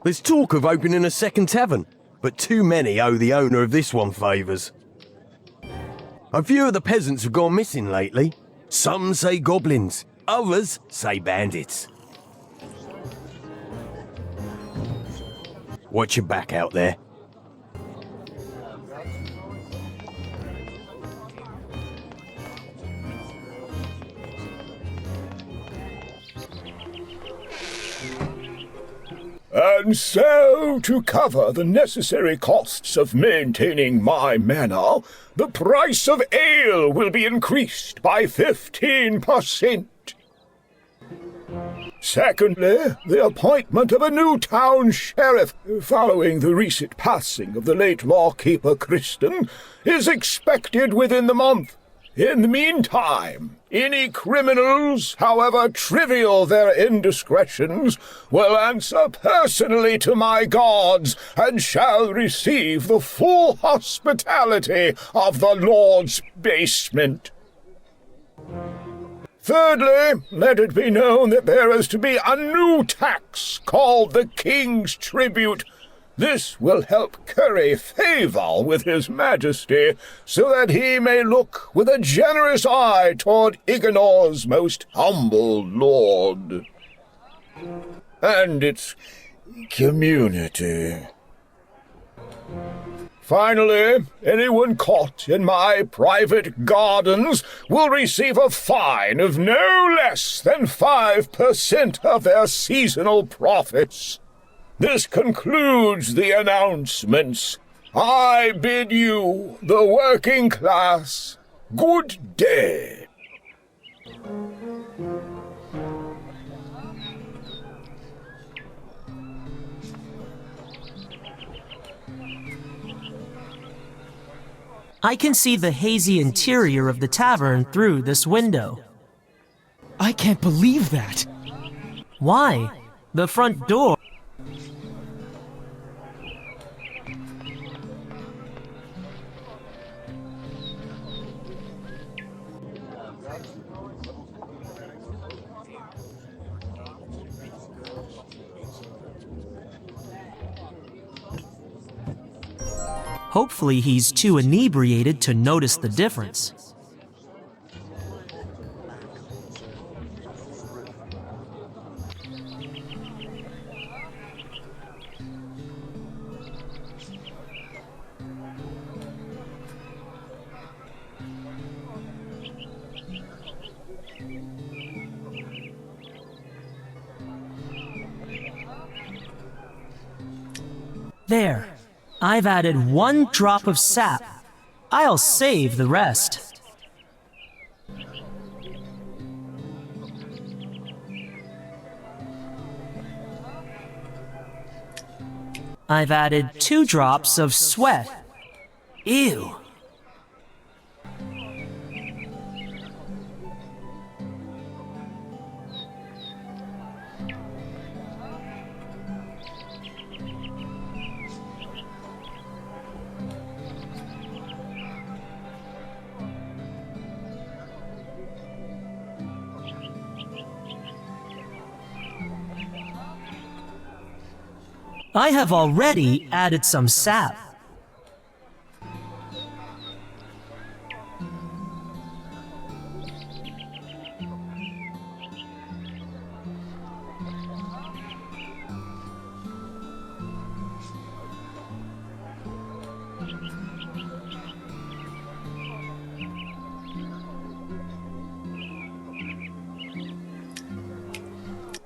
There's talk of opening a second tavern, but too many owe the owner of this one favours. A few of the peasants have gone missing lately. Some say goblins, others say bandits. Watch your back out there. And so, to cover the necessary costs of maintaining my manor, the price of ale will be increased by 15%. Secondly, the appointment of a new town sheriff, following the recent passing of the late lawkeeper Kristen, is expected within the month. In the meantime, any criminals, however trivial their indiscretions, will answer personally to my gods and shall receive the full hospitality of the Lord's basement. Thirdly, let it be known that there is to be a new tax called the King's Tribute. This will help curry favour with His Majesty, so that he may look with a generous eye toward Igenor's most humble lord. And its community. Finally, anyone caught in my private gardens will receive a fine of no less than 5% of their seasonal profits. This concludes the announcements. I bid you, the working class, good day. I can see the hazy interior of the tavern through this window. I can't believe that. Why? The front door. Hopefully he's too inebriated to notice the difference. There. I've added 1 drop of sap. I'll save the rest. I've added 2 drops of sweat. Ew. I have already added some sap.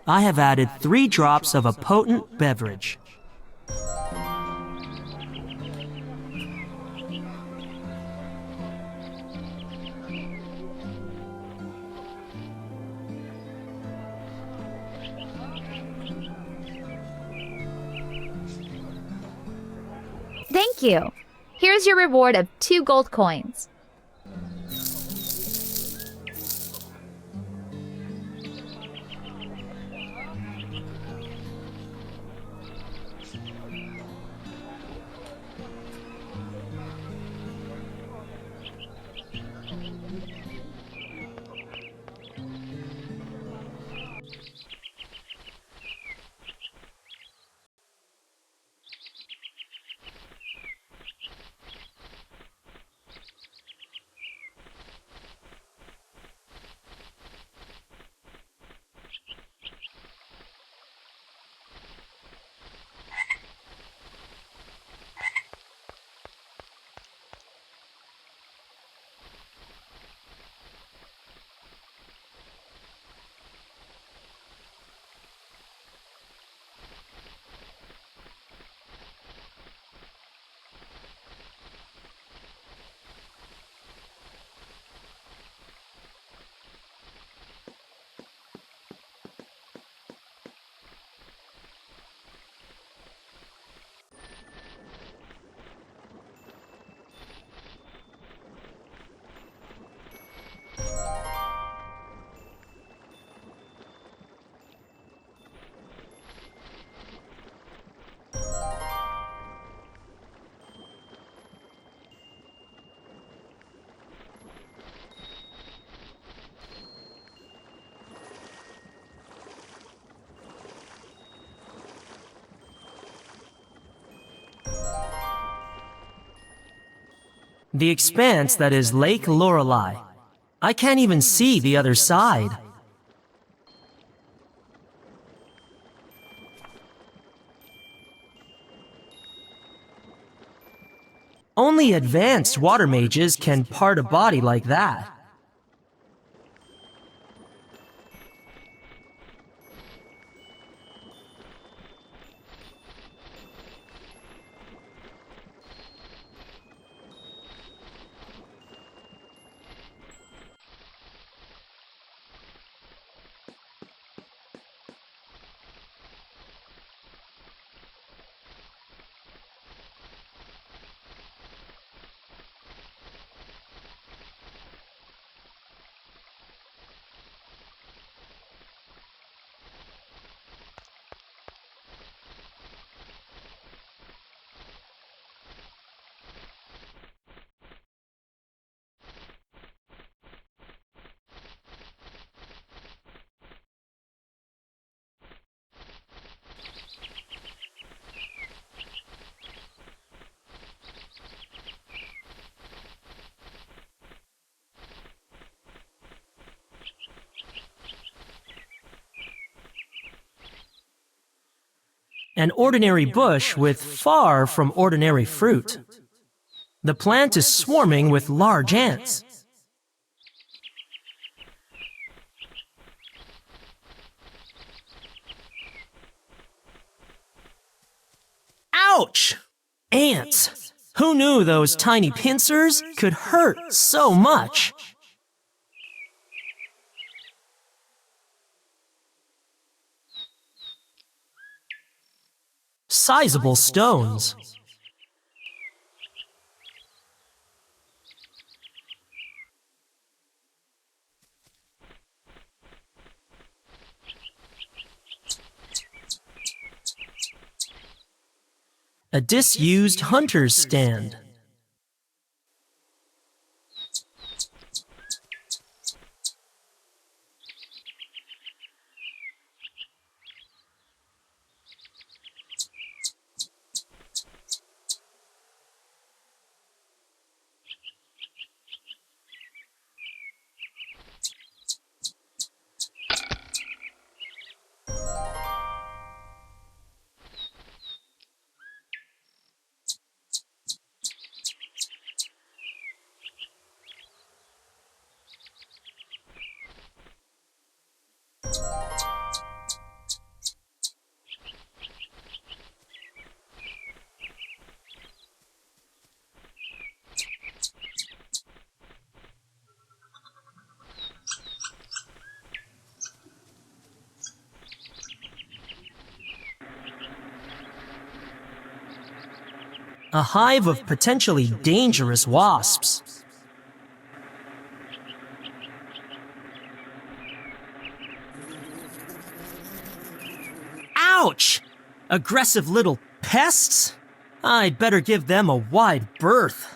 I have added 3 drops of a potent beverage. Thank you. Here's your reward of 2 gold coins. The expanse that is Lake Lorelei. I can't even see the other side. Only advanced water mages can part a body like that. An ordinary bush with far from ordinary fruit. The plant is swarming with large ants. Ouch! Ants! Who knew those tiny pincers could hurt so much? Sizable stones. A disused hunter's stand. A hive of potentially dangerous wasps. Ouch! Aggressive little pests? I'd better give them a wide berth.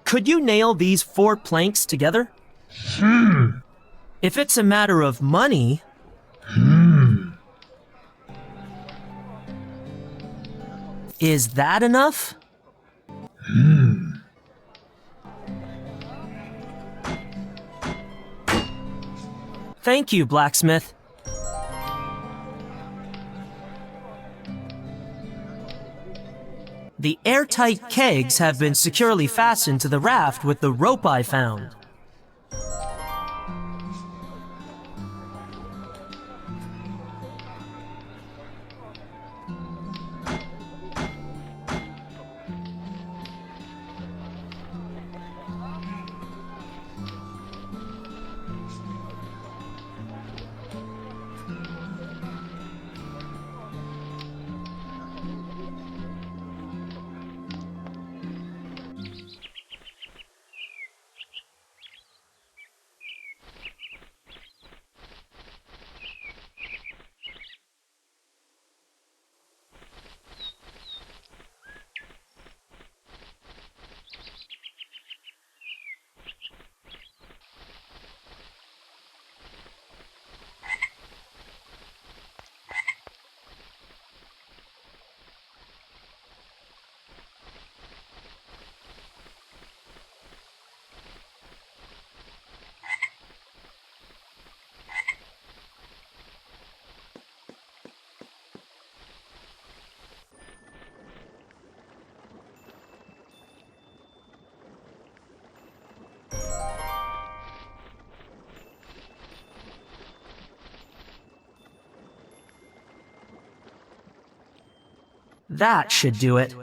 Could you nail these 4 planks together? If it's a matter of money... Is that enough? Thank you, blacksmith. The airtight kegs have been securely fastened to the raft with the rope I found. That should do it.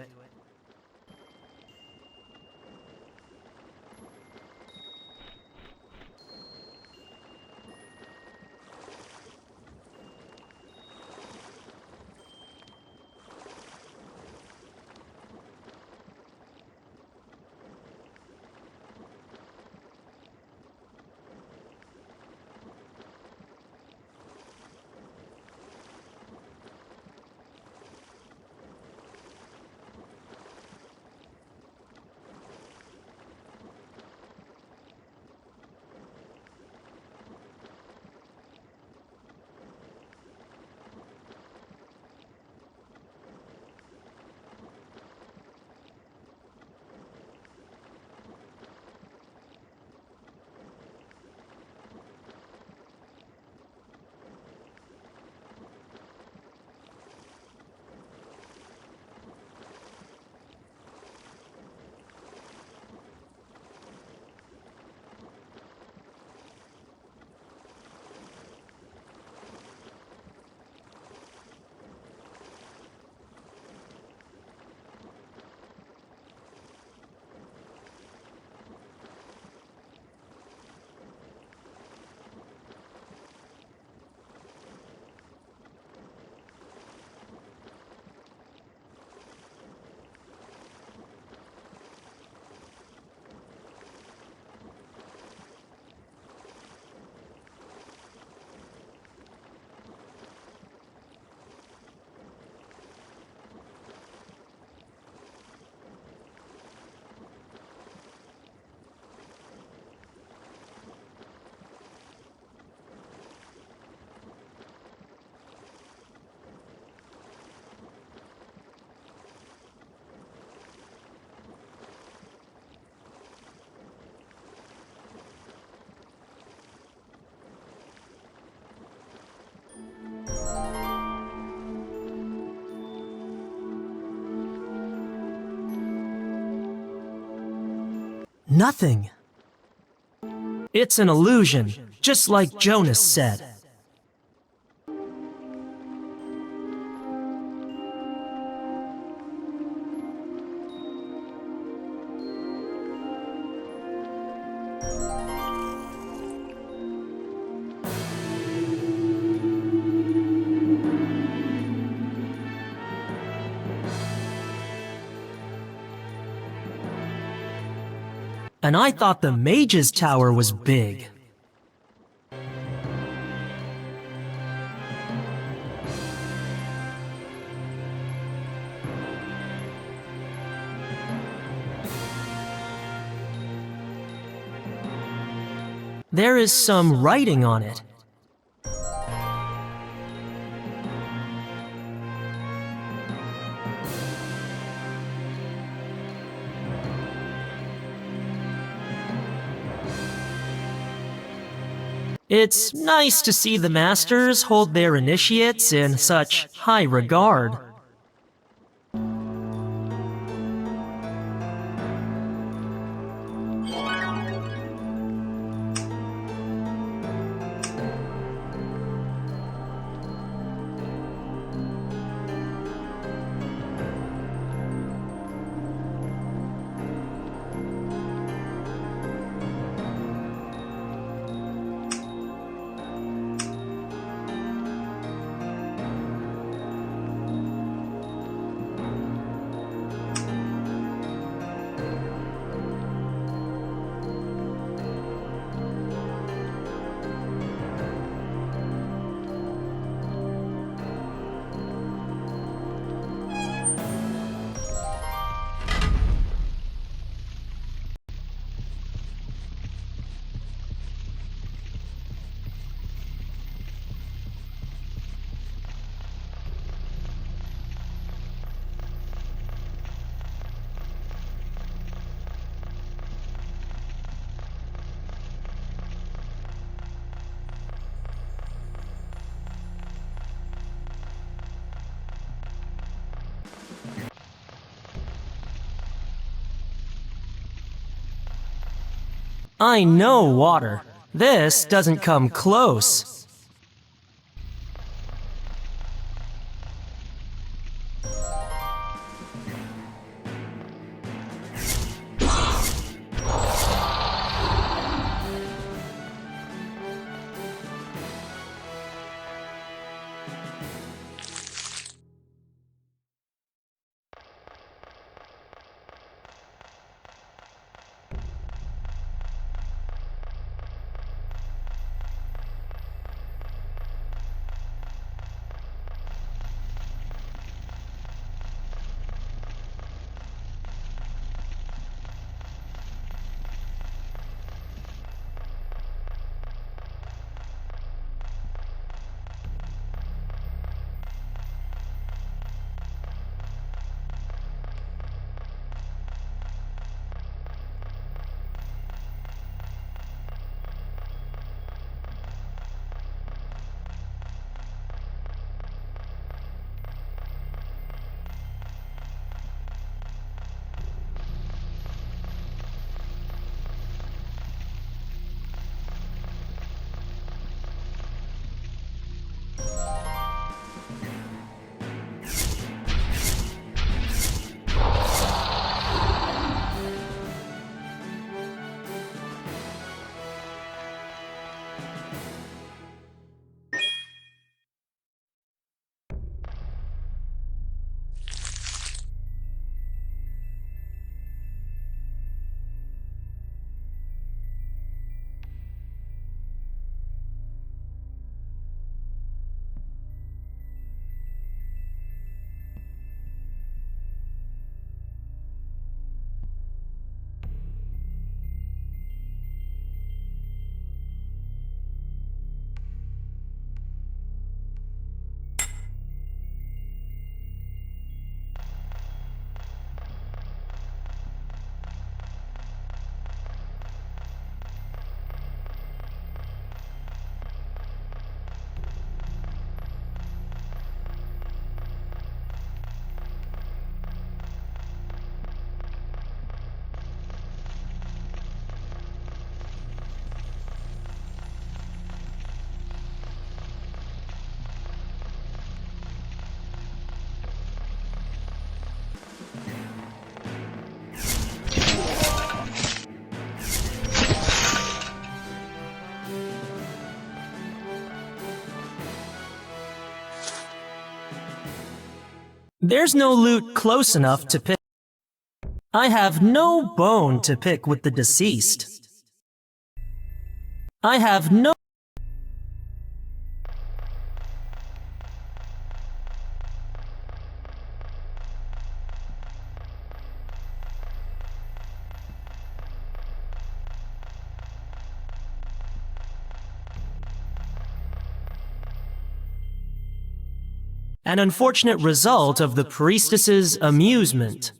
Nothing. It's an illusion, just like Jonas said. And I thought the Mage's tower was big. There is some writing on it. It's nice to see the masters hold their initiates in such high regard. I know water. This doesn't come close. There's no loot close enough to pick. I have no bone to pick with the deceased. I have no. An unfortunate result of the priestess's amusement.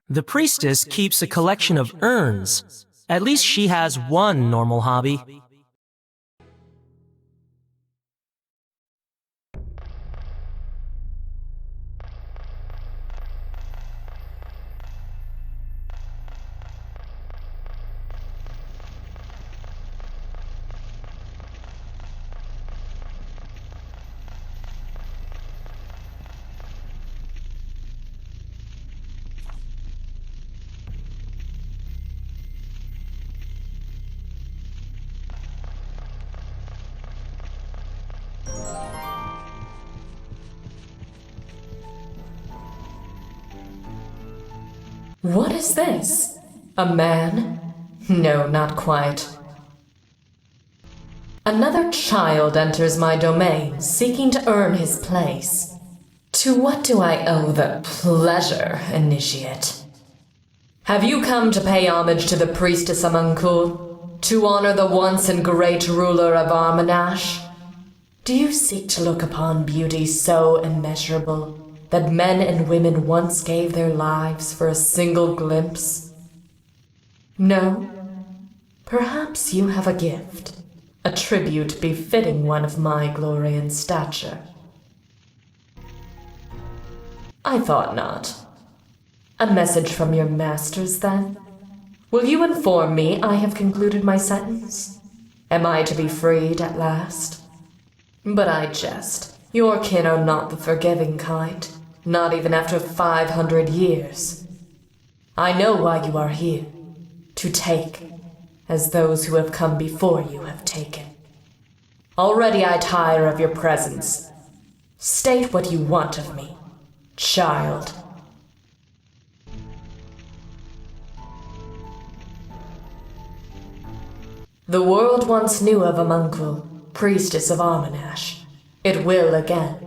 The priestess keeps a collection of urns. At least she has one normal hobby. What is this? A man? No, not quite. Another child enters my domain, seeking to earn his place. To what do I owe the pleasure, initiate? Have you come to pay homage to the priestess Amunkul? To honor the once and great ruler of Armanash? Do you seek to look upon beauty so immeasurable that men and women once gave their lives for a single glimpse? No? Perhaps you have a gift, a tribute befitting one of my glory and stature. I thought not. A message from your masters, then? Will you inform me I have concluded my sentence? Am I to be freed at last? But I jest. Your kin are not the forgiving kind. Not even after 500 years. I know why you are here. To take, as those who have come before you have taken. Already I tire of your presence. State what you want of me, child. The world once knew of Amunkul, priestess of Armanash. It will again.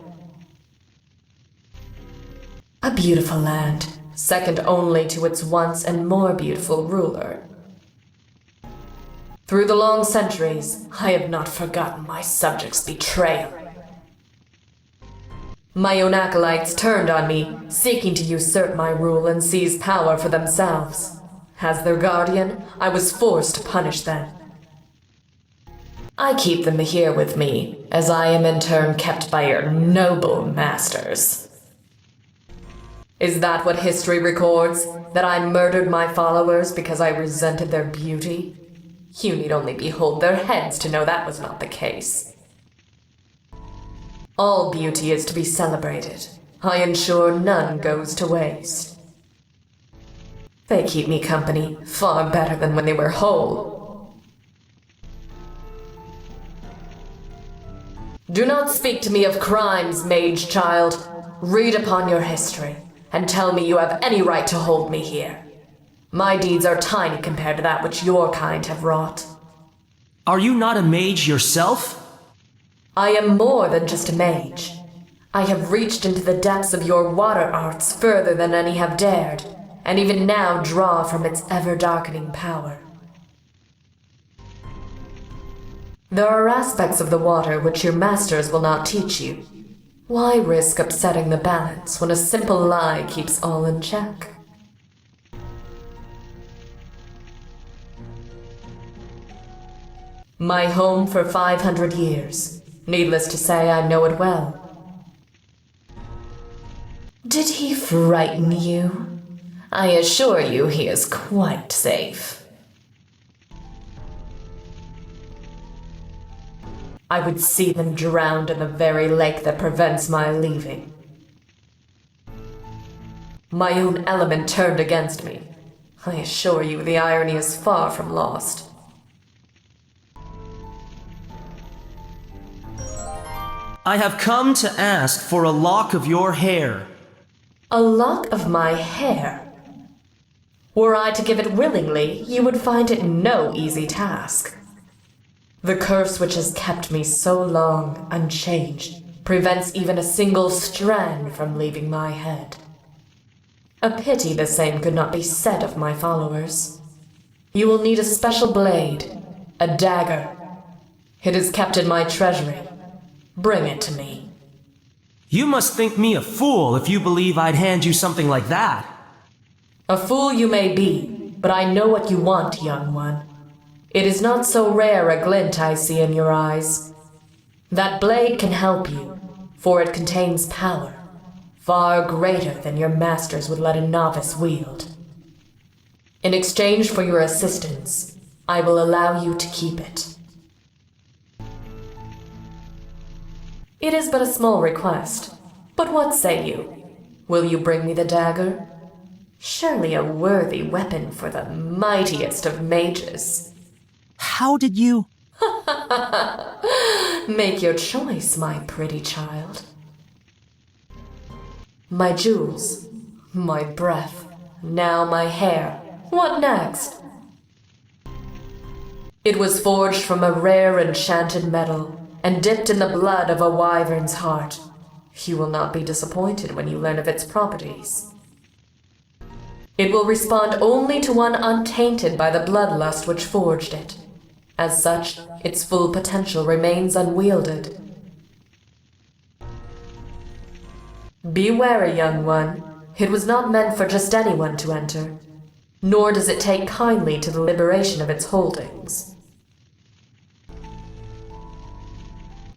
A beautiful land, second only to its once and more beautiful ruler. Through the long centuries, I have not forgotten my subjects' betrayal. My own acolytes turned on me, seeking to usurp my rule and seize power for themselves. As their guardian, I was forced to punish them. I keep them here with me, as I am in turn kept by your noble masters. Is that what history records? That I murdered my followers because I resented their beauty? You need only behold their heads to know that was not the case. All beauty is to be celebrated. I ensure none goes to waste. They keep me company far better than when they were whole. Do not speak to me of crimes, mage child. Read upon your history, and tell me you have any right to hold me here. My deeds are tiny compared to that which your kind have wrought. Are you not a mage yourself? I am more than just a mage. I have reached into the depths of your water arts further than any have dared, and even now draw from its ever-darkening power. There are aspects of the water which your masters will not teach you. Why risk upsetting the balance when a simple lie keeps all in check? My home for 500 years. Needless to say, I know it well. Did he frighten you? I assure you he is quite safe. I would see them drowned in the very lake that prevents my leaving. My own element turned against me. I assure you the irony is far from lost. I have come to ask for a lock of your hair. A lock of my hair? Were I to give it willingly, you would find it no easy task. The curse which has kept me so long unchanged prevents even a single strand from leaving my head. A pity the same could not be said of my followers. You will need a special blade, a dagger. It is kept in my treasury. Bring it to me. You must think me a fool if you believe I'd hand you something like that. A fool you may be, but I know what you want, young one. It is not so rare a glint I see in your eyes. That blade can help you, for it contains power, far greater than your masters would let a novice wield. In exchange for your assistance, I will allow you to keep it. It is but a small request, but what say you? Will you bring me the dagger? Surely a worthy weapon for the mightiest of mages. How did you... Make your choice, my pretty child. My jewels, my breath, now my hair. What next? It was forged from a rare enchanted metal and dipped in the blood of a wyvern's heart. You will not be disappointed when you learn of its properties. It will respond only to one untainted by the bloodlust which forged it. As such, its full potential remains unwielded. Be wary, young one. It was not meant for just anyone to enter, nor does it take kindly to the liberation of its holdings.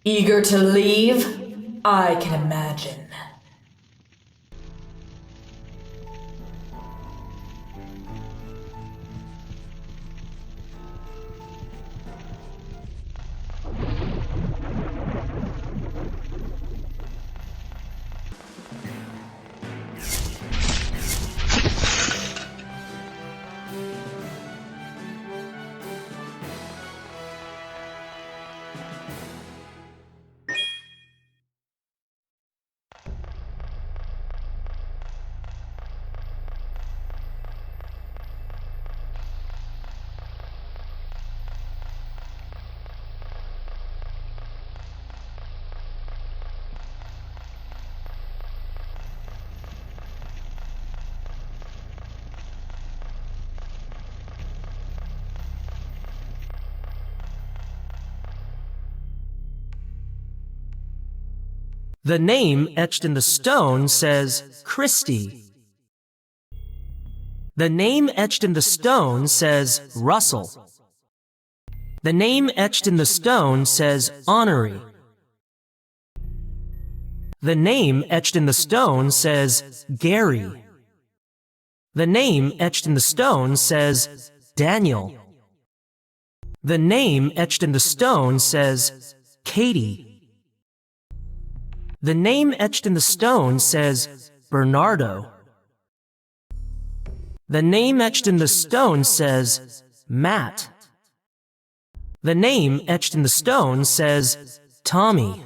Eager to leave? I can imagine. The name etched in the stone says Christie. The name etched in the stone says Russell. The name etched in the stone says Honorary. The name etched in the stone says Gary. The name etched in the stone says Daniel. The name etched in the stone says Katie. The name etched in the stone says Bernardo. The name etched in the stone says Matt. The name etched in the stone says Tommy.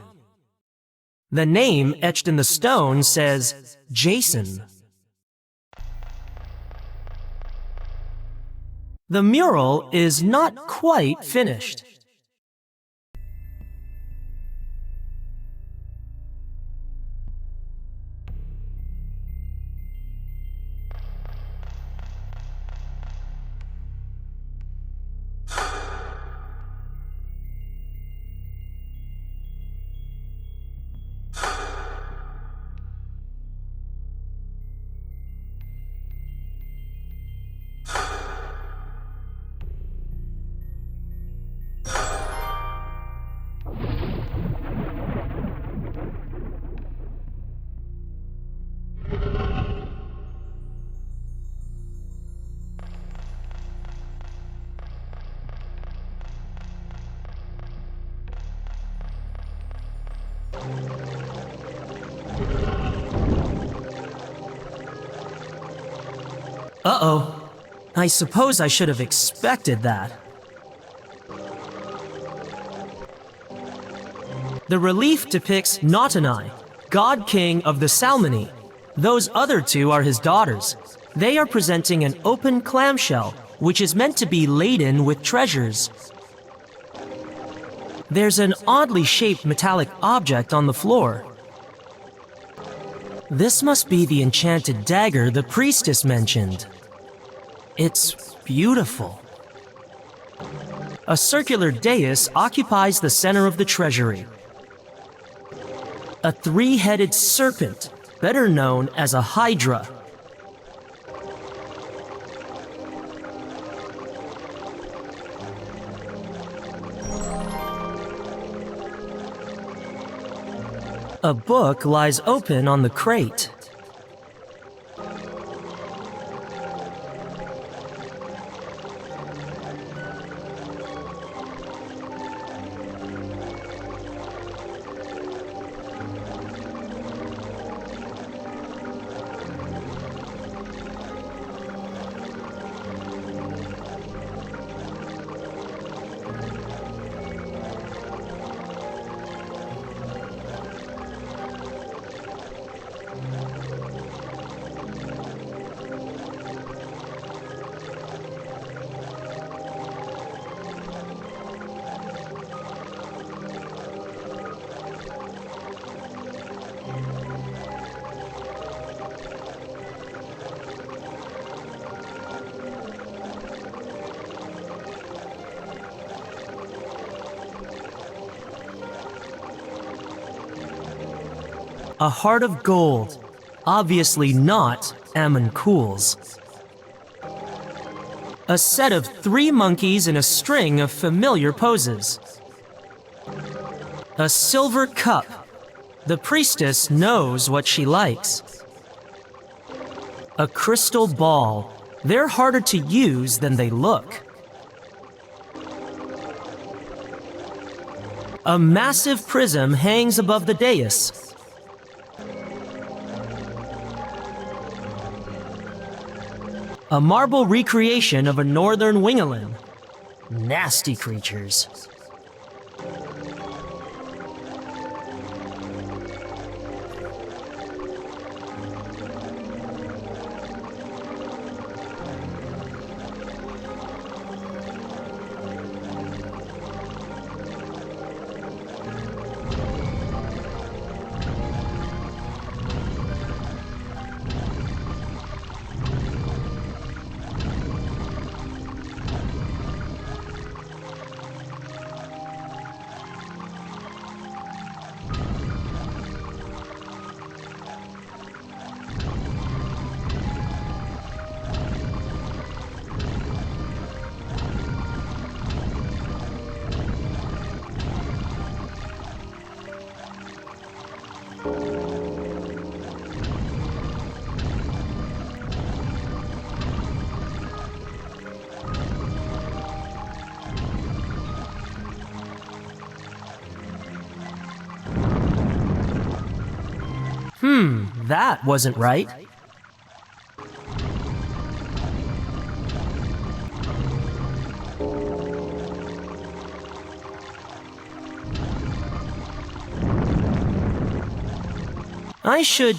The name etched in the stone says Jason. The mural is not quite finished. Uh-oh. I suppose I should have expected that. The relief depicts Nautanai, god king of the Salmony. Those other two are his daughters. They are presenting an open clamshell, which is meant to be laden with treasures. There's an oddly shaped metallic object on the floor. This must be the enchanted dagger the priestess mentioned. It's beautiful. A circular dais occupies the center of the treasury. A three-headed serpent, better known as a hydra. A book lies open on the crate. A heart of gold, obviously not Amankul's. A set of 3 monkeys in a string of familiar poses. A silver cup. The priestess knows what she likes. A crystal ball. They're harder to use than they look. A massive prism hangs above the dais. A marble recreation of a northern wingalin. Nasty creatures. That wasn't right. I should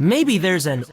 Maybe there's an...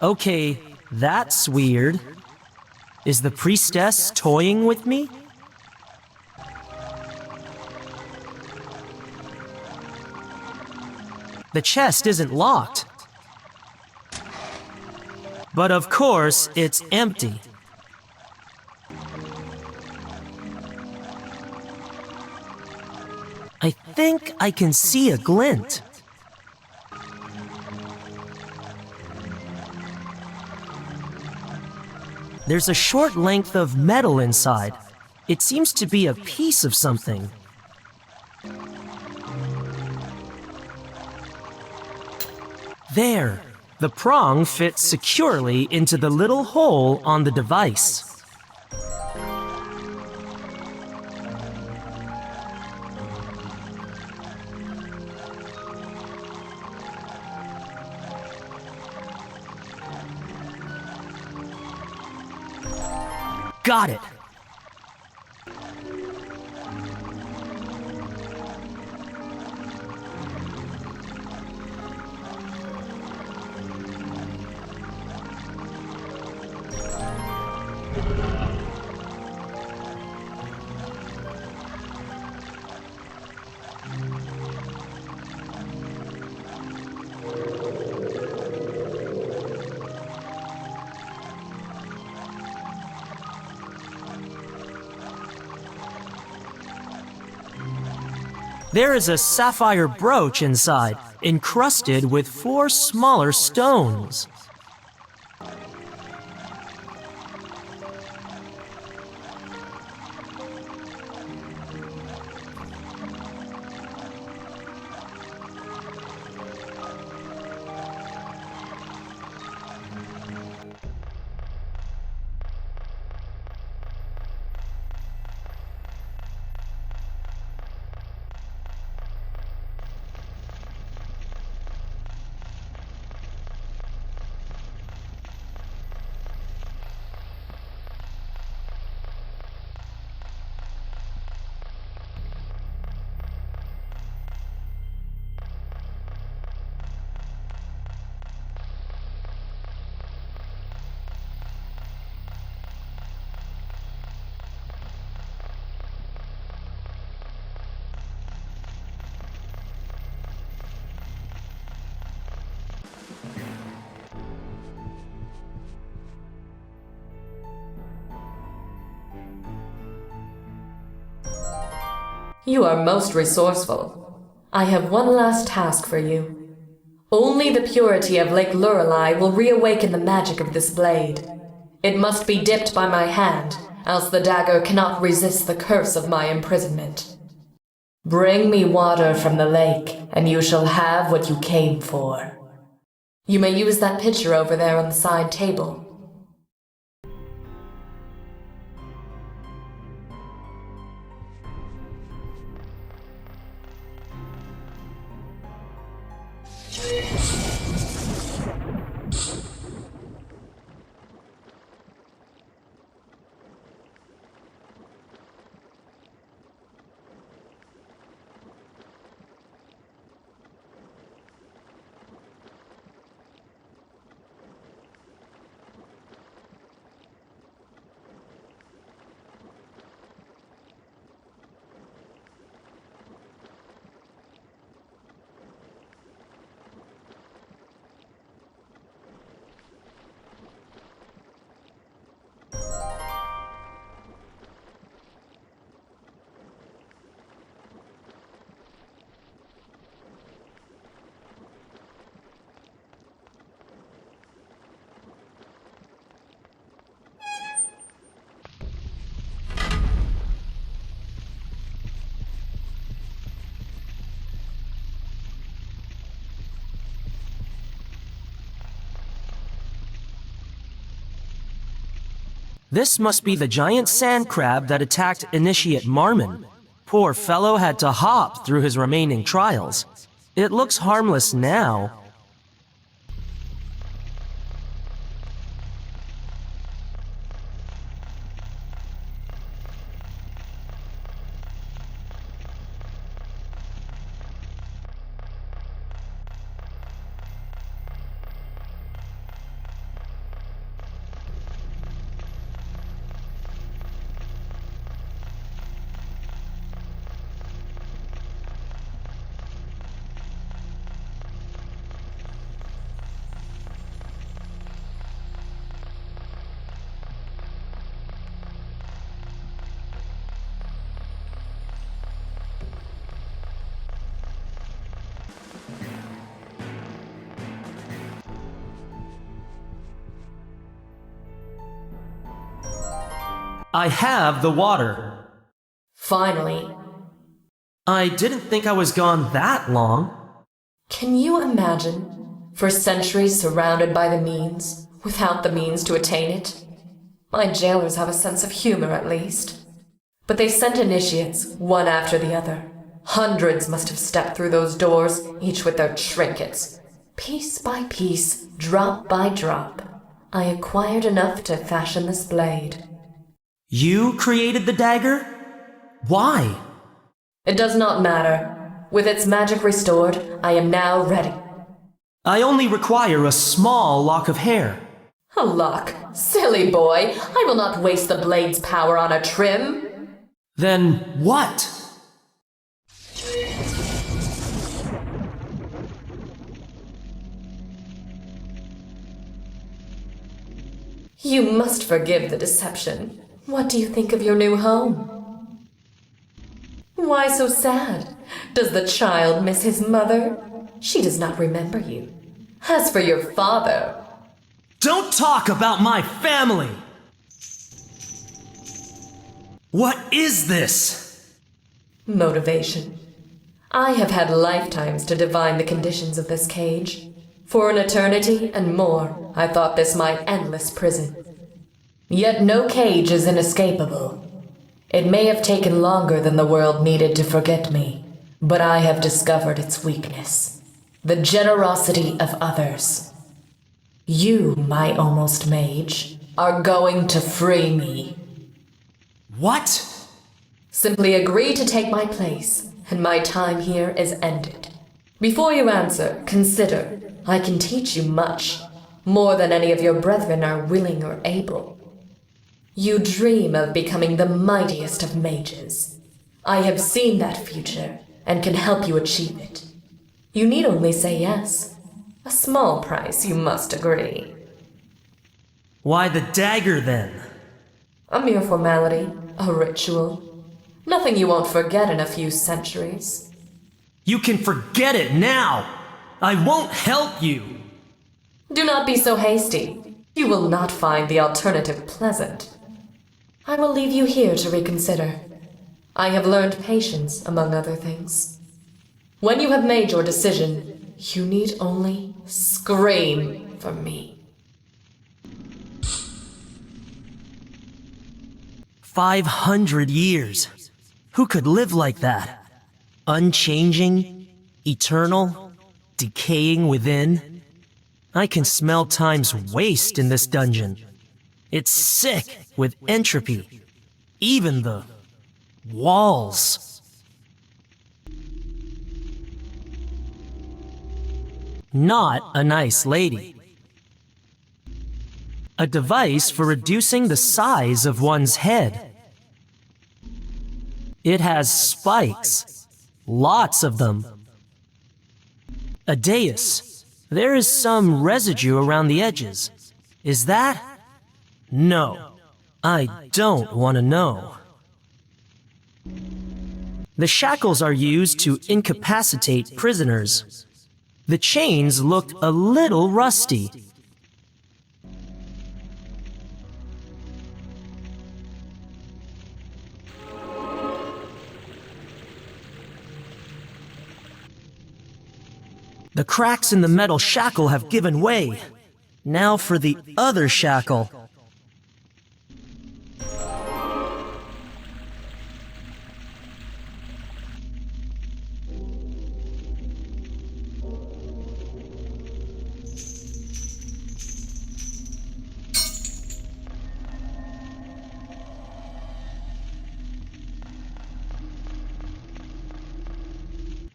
Okay, that's weird. Is the priestess toying with me? The chest isn't locked. But of course, it's empty. I think I can see a glint. There's a short length of metal inside. It seems to be a piece of something. There! The prong fits securely into the little hole on the device. Got it! There is a sapphire brooch inside, encrusted with 4 smaller stones. You are most resourceful. I have one last task for you. Only the purity of Lake Lorelei will reawaken the magic of this blade. It must be dipped by my hand, else the dagger cannot resist the curse of my imprisonment. Bring me water from the lake, and you shall have what you came for. You may use that pitcher over there on the side table. This must be the giant sand crab that attacked Initiate Marmon. Poor fellow had to hop through his remaining trials. It looks harmless now. I have the water. Finally. I didn't think I was gone that long. Can you imagine? For centuries surrounded by the means, without the means to attain it? My jailers have a sense of humor, at least. But they sent initiates, one after the other. Hundreds must have stepped through those doors, each with their trinkets. Piece by piece, drop by drop, I acquired enough to fashion this blade. You created the dagger? Why? It does not matter. With its magic restored, I am now ready. I only require a small lock of hair. A lock? Silly boy, I will not waste the blade's power on a trim. Then what? You must forgive the deception. What do you think of your new home? Why so sad? Does the child miss his mother? She does not remember you. As for your father... Don't talk about my family! What is this? Motivation. I have had lifetimes to divine the conditions of this cage. For an eternity and more, I thought this my endless prison. Yet no cage is inescapable. It may have taken longer than the world needed to forget me, but I have discovered its weakness. The generosity of others. You, my almost mage, are going to free me. What? Simply agree to take my place, and my time here is ended. Before you answer, consider, I can teach you much, more than any of your brethren are willing or able. You dream of becoming the mightiest of mages. I have seen that future, and can help you achieve it. You need only say yes. A small price, you must agree. Why the dagger, then? A mere formality, a ritual. Nothing you won't forget in a few centuries. You can forget it now! I won't help you! Do not be so hasty. You will not find the alternative pleasant. I will leave you here to reconsider. I have learned patience, among other things. When you have made your decision, you need only scream for me. 500 years. Who could live like that? Unchanging, eternal, decaying within. I can smell time's waste in this dungeon. It's sick with entropy. Even the walls. Not a nice lady. A device for reducing the size of one's head. It has spikes, lots of them. A dais. There is some residue around the edges. Is that? No. I don't want to know. The shackles are used to incapacitate prisoners. The chains look a little rusty. The cracks in the metal shackle have given way. Now for the other shackle.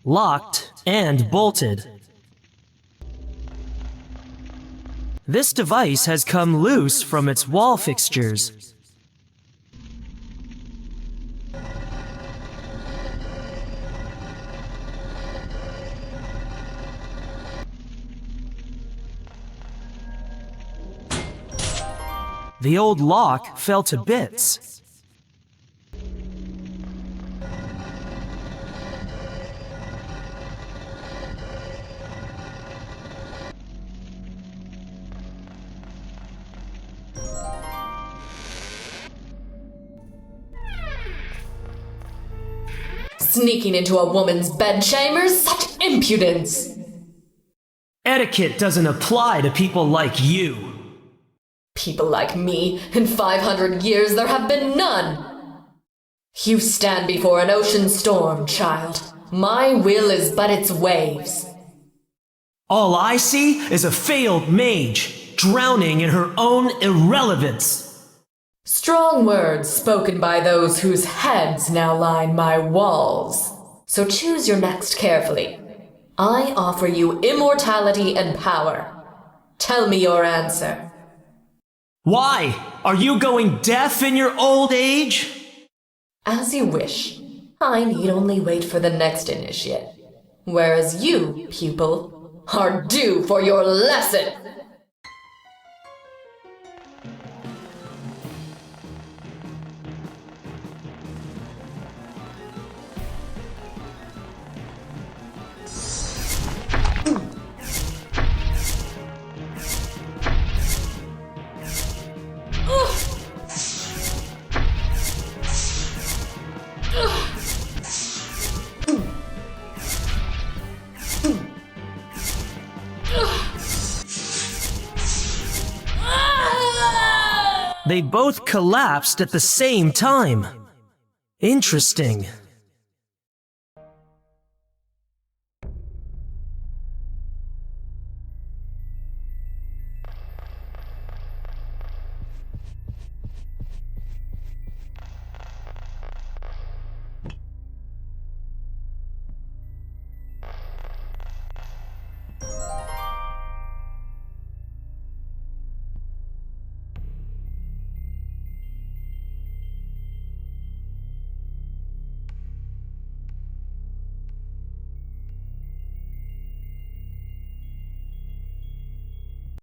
Locked and bolted. This device has come loose from its wall fixtures. The old lock fell to bits. Sneaking into a woman's bedchambers? Such impudence! Etiquette doesn't apply to people like you. People like me? In 500 years there have been none! You stand before an ocean storm, child. My will is but its waves. All I see is a failed mage, drowning in her own irrelevance. Strong words spoken by those whose heads now line my walls. So choose your next carefully. I offer you immortality and power. Tell me your answer. Why? Are you going deaf in your old age? As you wish. I need only wait for the next initiate. Whereas you, pupil, are due for your lesson! They both collapsed at the same time. Interesting.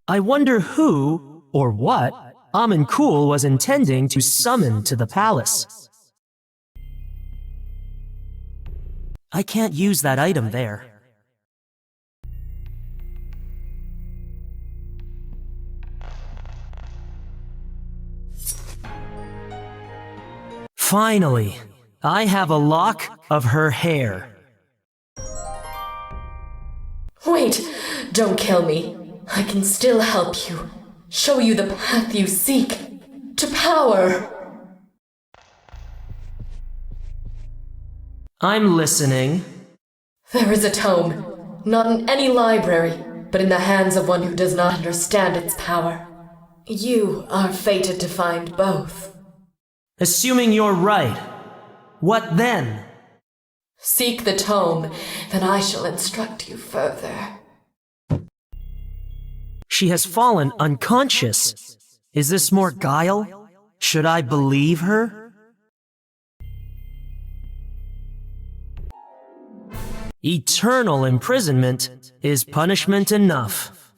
I wonder who, or what, Amin Kul was intending to summon to the palace. I can't use that item there. Finally, I have a lock of her hair. Wait, don't kill me. I can still help you. Show you the path you seek. To power. I'm listening. There is a tome, not in any library, but in the hands of one who does not understand its power. You are fated to find both. Assuming you're right, what then? Seek the tome, then I shall instruct you further. She has fallen unconscious. Is this more guile? Should I believe her? Eternal imprisonment is punishment enough.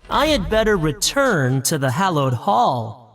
I had better return to the hallowed hall.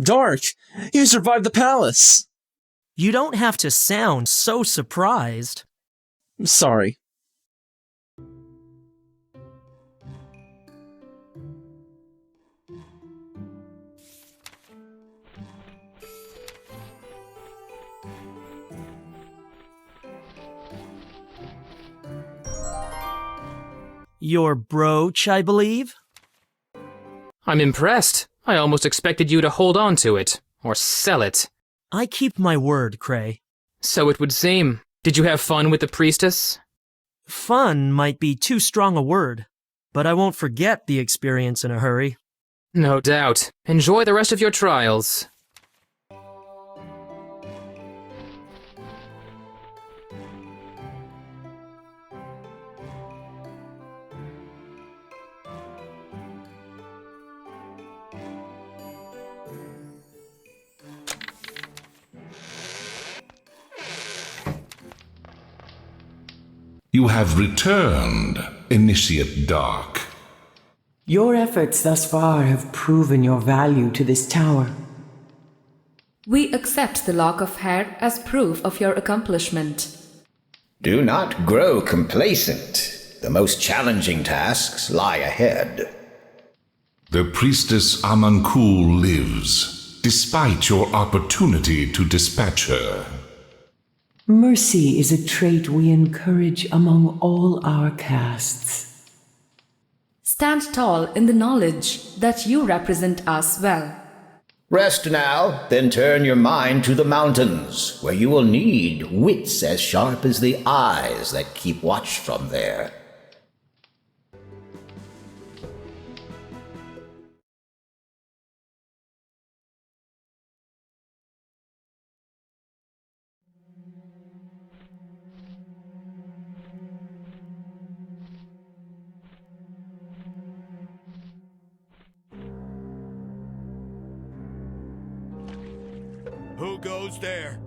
Dark, you survived the palace! You don't have to sound so surprised. Sorry. Your brooch, I believe? I'm impressed. I almost expected you to hold on to it, or sell it. I keep my word, Cray. So it would seem. Did you have fun with the priestess? Fun might be too strong a word. but I won't forget the experience in a hurry. No doubt. Enjoy the rest of your trials. You have returned, Initiate Dark. Your efforts thus far have proven your value to this tower. We accept the lock of hair as proof of your accomplishment. Do not grow complacent. The most challenging tasks lie ahead. The priestess Amankul lives, despite your opportunity to dispatch her. Mercy is a trait we encourage among all our castes. Stand tall in the knowledge that you represent us well. Rest now, then turn your mind to the mountains, where you will need wits as sharp as the eyes that keep watch from there. Who goes there?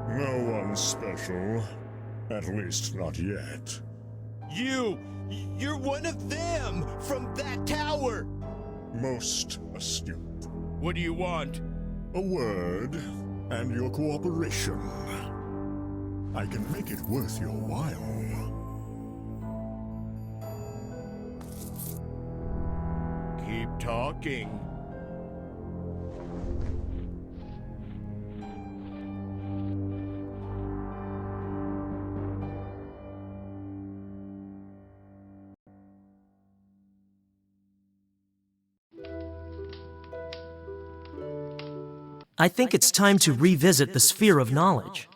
No one special. At least not yet. You're one of them, from that tower! Most astute. What do you want? A word, and your cooperation. I can make it worth your while. Keep talking. I think it's time to revisit the sphere of knowledge.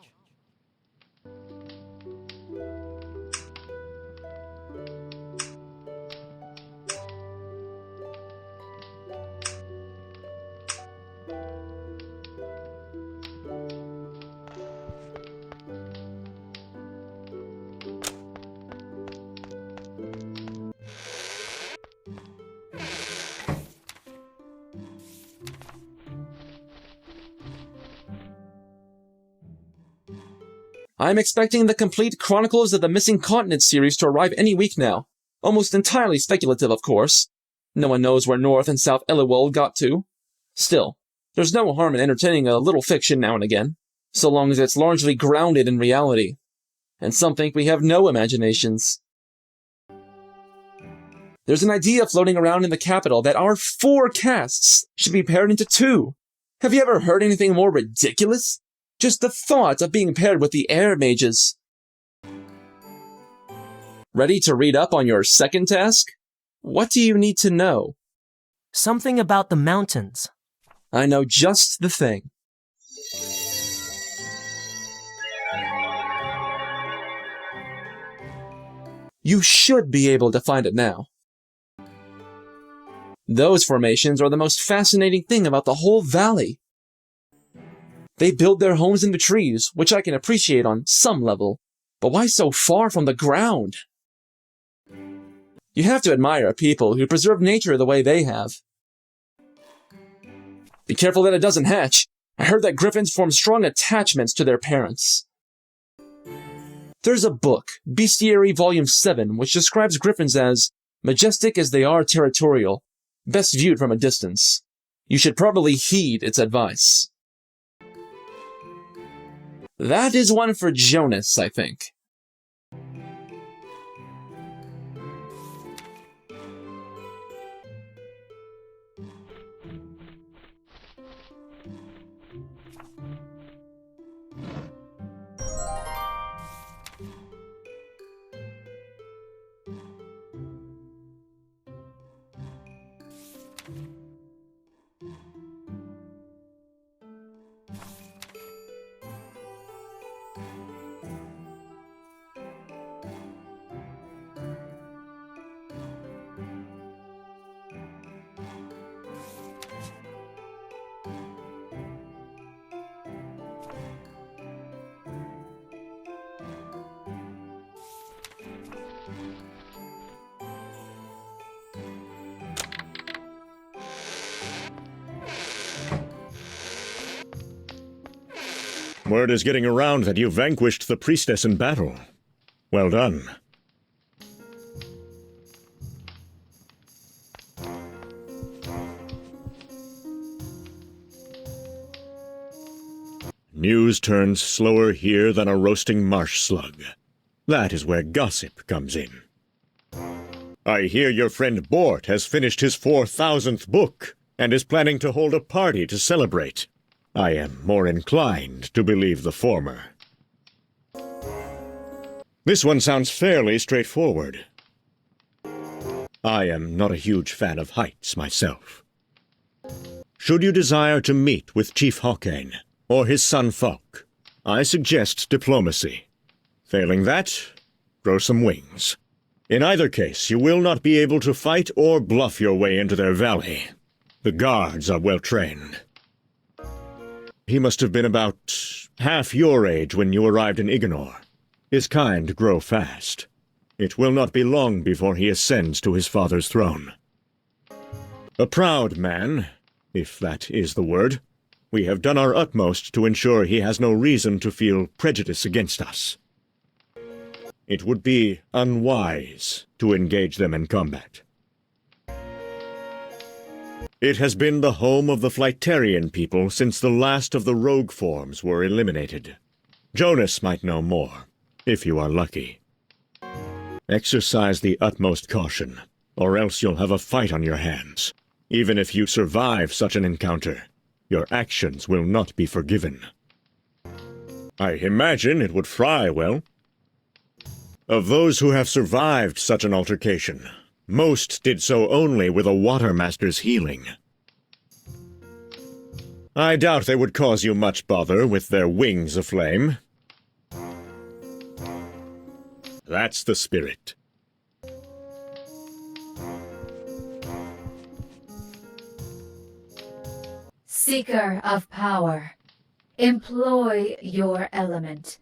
I'm expecting the complete Chronicles of the Missing Continent series to arrive any week now. Almost entirely speculative, of course. No one knows where North and South Eliwald got to. Still, there's no harm in entertaining a little fiction now and again, so long as it's largely grounded in reality. And some think we have no imaginations. There's an idea floating around in the capital that our 4 castes should be paired into 2. Have you ever heard anything more ridiculous? Just the thought of being paired with the air mages. Ready to read up on your second task? What do you need to know? Something about the mountains. I know just the thing. You should be able to find it now. Those formations are the most fascinating thing about the whole valley. They build their homes in the trees, which I can appreciate on some level, but why so far from the ground? You have to admire people who preserve nature the way they have. Be careful that it doesn't hatch. I heard that griffins form strong attachments to their parents. There's a book, Bestiary Volume 7, which describes griffins as majestic as they are territorial, best viewed from a distance. You should probably heed its advice. That is one for Jonas, I think. Word is getting around that you vanquished the priestess in battle. Well done. News turns slower here than a roasting marsh slug. That is where gossip comes in. I hear your friend Bort has finished his 4,000th book and is planning to hold a party to celebrate. I am more inclined to believe the former. This one sounds fairly straightforward. I am not a huge fan of heights myself. Should you desire to meet with Chief Hawkane or his son Falk, I suggest diplomacy. Failing that, grow some wings. In either case, you will not be able to fight or bluff your way into their valley. The guards are well trained. He must have been about half your age when you arrived in Iganor. His kind grow fast. It will not be long before he ascends to his father's throne. A proud man, if that is the word. We have done our utmost to ensure he has no reason to feel prejudice against us. It would be unwise to engage them in combat. It has been the home of the Flightarian people since the last of the rogue forms were eliminated. Jonas might know more, if you are lucky. Exercise the utmost caution, or else you'll have a fight on your hands. Even if you survive such an encounter, your actions will not be forgiven. I imagine it would fry well. Of those who have survived such an altercation, most did so only with a Watermaster's healing. I doubt they would cause you much bother with their wings aflame. That's the spirit. Seeker of power, employ your element.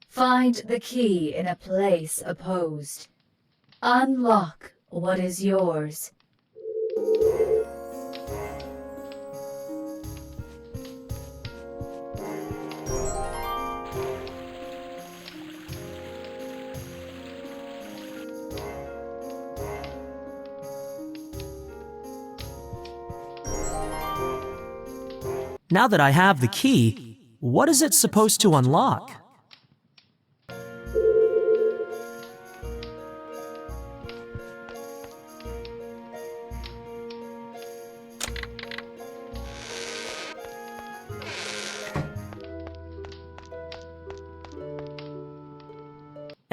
Find the key in a place opposed. Unlock what is yours. Now that I have the key, what is it supposed to unlock?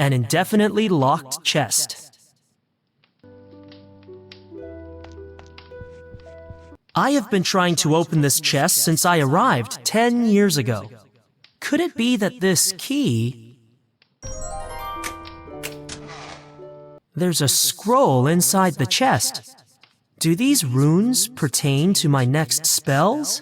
An indefinitely locked chest. I have been trying to open this chest since I arrived 10 years ago. Could it be that this key... There's a scroll inside the chest. Do these runes pertain to my next spells?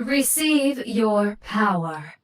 Receive your power.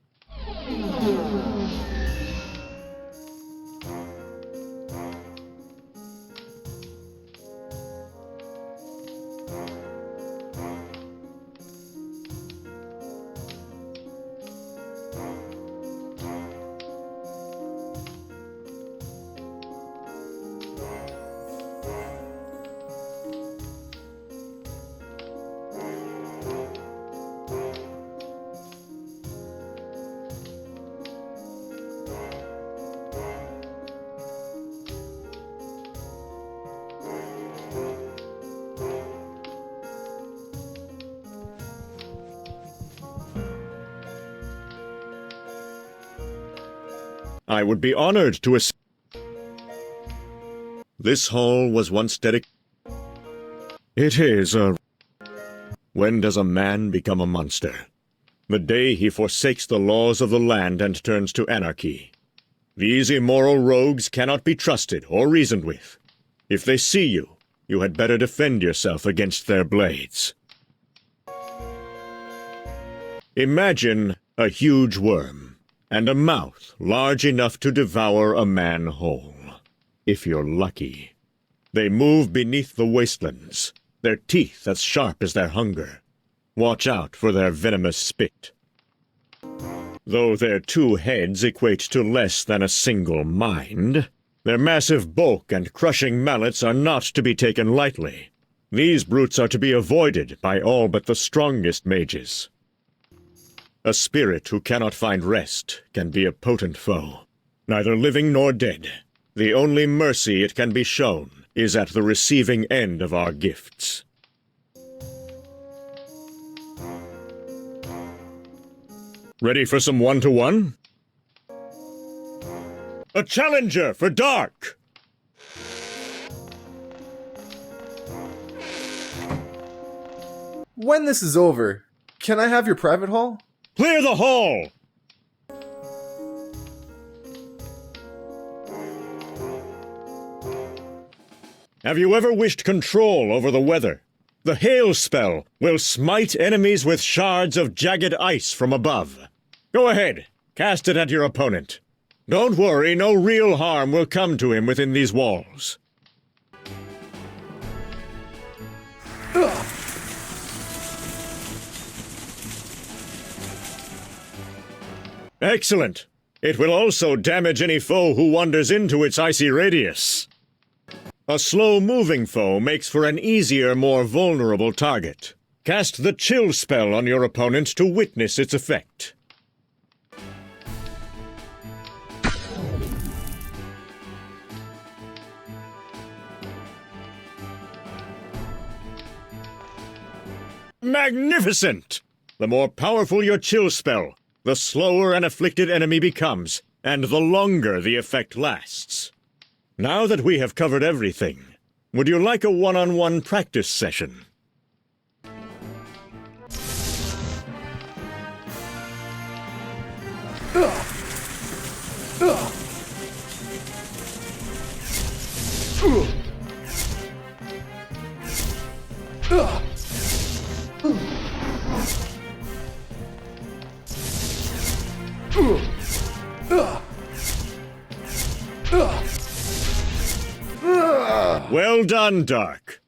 I would be honored to This hall was once dedicated. It is a... When does a man become a monster? The day he forsakes the laws of the land and turns to anarchy. These immoral rogues cannot be trusted or reasoned with. If they see you, you had better defend yourself against their blades. Imagine a huge worm, and a mouth large enough to devour a man whole. If you're lucky. They move beneath the wastelands, their teeth as sharp as their hunger. Watch out for their venomous spit. Though their 2 heads equate to less than a single mind, their massive bulk and crushing mallets are not to be taken lightly. These brutes are to be avoided by all but the strongest mages. A spirit who cannot find rest can be a potent foe, neither living nor dead. The only mercy it can be shown is at the receiving end of our gifts. Ready for some one-to-one? A challenger for Dark! When this is over, can I have your private hall? Clear the hall! Have you ever wished control over the weather? The hail spell will smite enemies with shards of jagged ice from above. Go ahead, cast it at your opponent. Don't worry, no real harm will come to him within these walls. Excellent. It will also damage any foe who wanders into its icy radius. A slow-moving foe makes for an easier, more vulnerable target. Cast the chill spell on your opponent to witness its effect. Magnificent! The more powerful your chill spell, the slower an afflicted enemy becomes, and the longer the effect lasts. Now that we have covered everything, would you like a one-on-one practice session? Well done, Dark.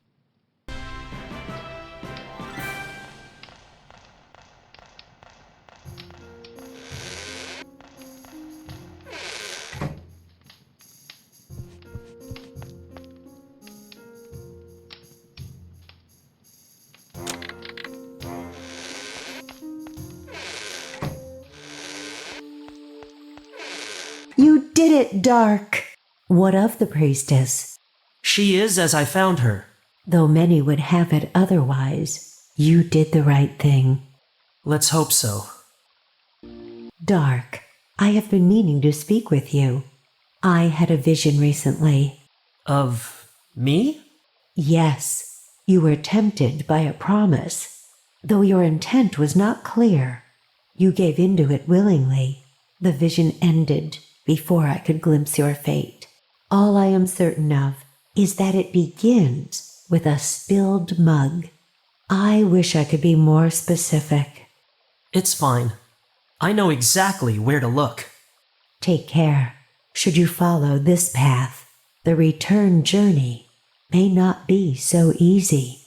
You did it, Dark! What of the priestess? She is as I found her. Though many would have it otherwise, you did the right thing. Let's hope so. Dark, I have been meaning to speak with you. I had a vision recently. Of me? Yes. You were tempted by a promise. Though your intent was not clear, you gave into it willingly. The vision ended before I could glimpse your fate. All I am certain of is that it begins with a spilled mug. I wish I could be more specific. It's fine. I know exactly where to look. Take care. Should you follow this path, the return journey may not be so easy.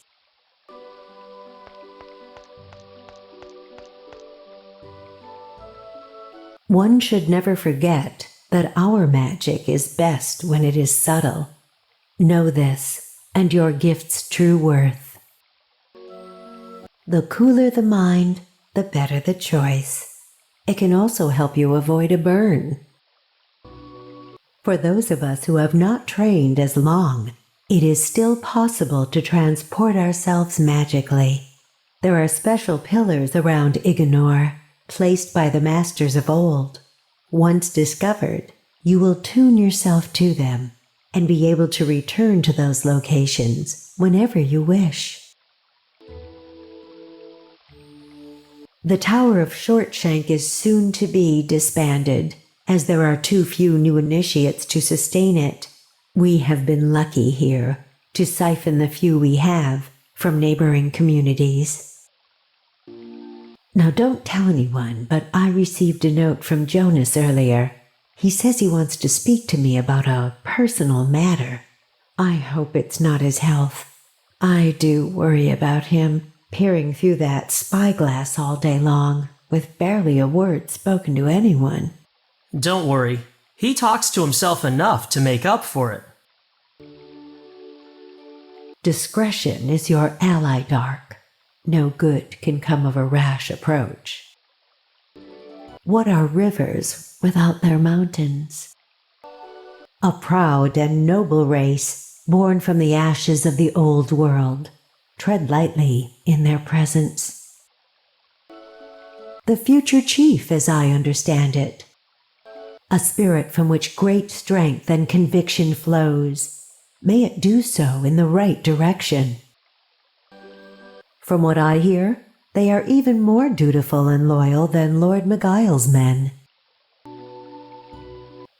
One should never forget that our magic is best when it is subtle. Know this, and your gift's true worth. The cooler the mind, the better the choice. It can also help you avoid a burn. For those of us who have not trained as long, it is still possible to transport ourselves magically. There are special pillars around Ignore, placed by the masters of old. Once discovered, you will tune yourself to them and be able to return to those locations whenever you wish. The Tower of Shortshank is soon to be disbanded, as there are too few new initiates to sustain it. We have been lucky here, to siphon the few we have from neighboring communities. Now don't tell anyone, but I received a note from Jonas earlier. He says he wants to speak to me about a personal matter. I hope it's not his health. I do worry about him, peering through that spyglass all day long, with barely a word spoken to anyone. Don't worry. He talks to himself enough to make up for it. Discretion is your ally, Dark. No good can come of a rash approach. What are rivers without their mountains? A proud and noble race, born from the ashes of the old world. Tread lightly in their presence. The future chief, as I understand it. A spirit from which great strength and conviction flows. May it do so in the right direction. From what I hear, they are even more dutiful and loyal than Lord Miguel's men.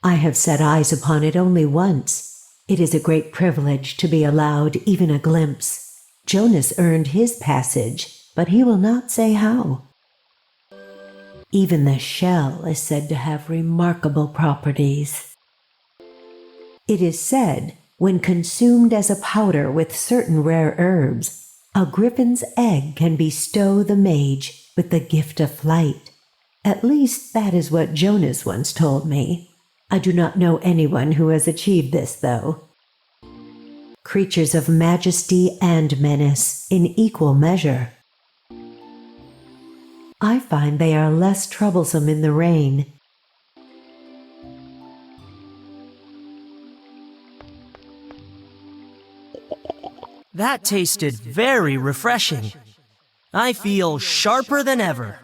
I have set eyes upon it only once. It is a great privilege to be allowed even a glimpse. Jonas earned his passage, but he will not say how. Even the shell is said to have remarkable properties. It is said, when consumed as a powder with certain rare herbs, a griffin's egg can bestow the mage with the gift of flight. At least that is what Jonas once told me. I do not know anyone who has achieved this, though. Creatures of majesty and menace in equal measure. I find they are less troublesome in the rain. That tasted very refreshing. I feel sharper than ever.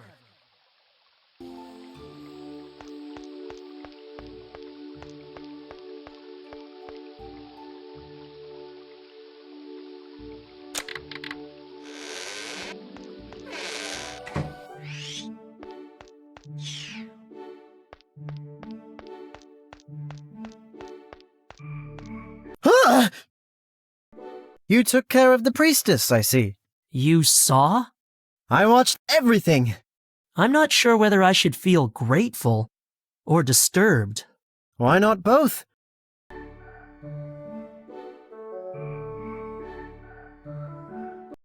Huh! You took care of the priestess, I see. You saw? I watched everything. I'm not sure whether I should feel grateful or disturbed. Why not both?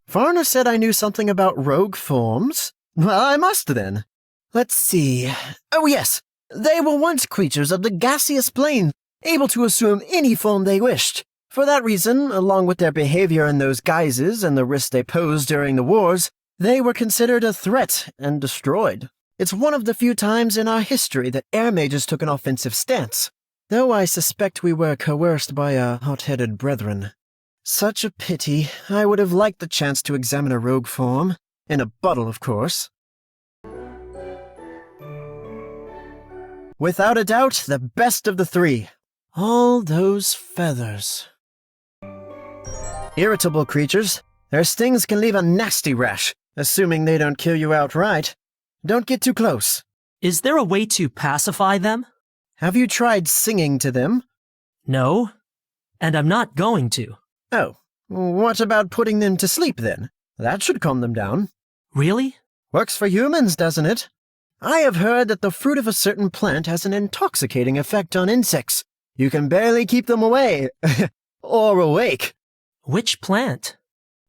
Varna said I knew something about rogue forms. Well, I must then. Let's see. Oh yes, they were once creatures of the gaseous plane, able to assume any form they wished. For that reason, along with their behavior in those guises and the risks they posed during the wars, they were considered a threat and destroyed. It's one of the few times in our history that air mages took an offensive stance, though I suspect we were coerced by our hot-headed brethren. Such a pity. I would have liked the chance to examine a rogue form. In a bottle, of course. Without a doubt, the best of the three. All those feathers. Irritable creatures. Their stings can leave a nasty rash, assuming they don't kill you outright. Don't get too close. Is there a way to pacify them? Have you tried singing to them? No, and I'm not going to. Oh, what about putting them to sleep then? That should calm them down. Really? Works for humans, doesn't it? I have heard that the fruit of a certain plant has an intoxicating effect on insects. You can barely keep them away. Or awake. Which plant?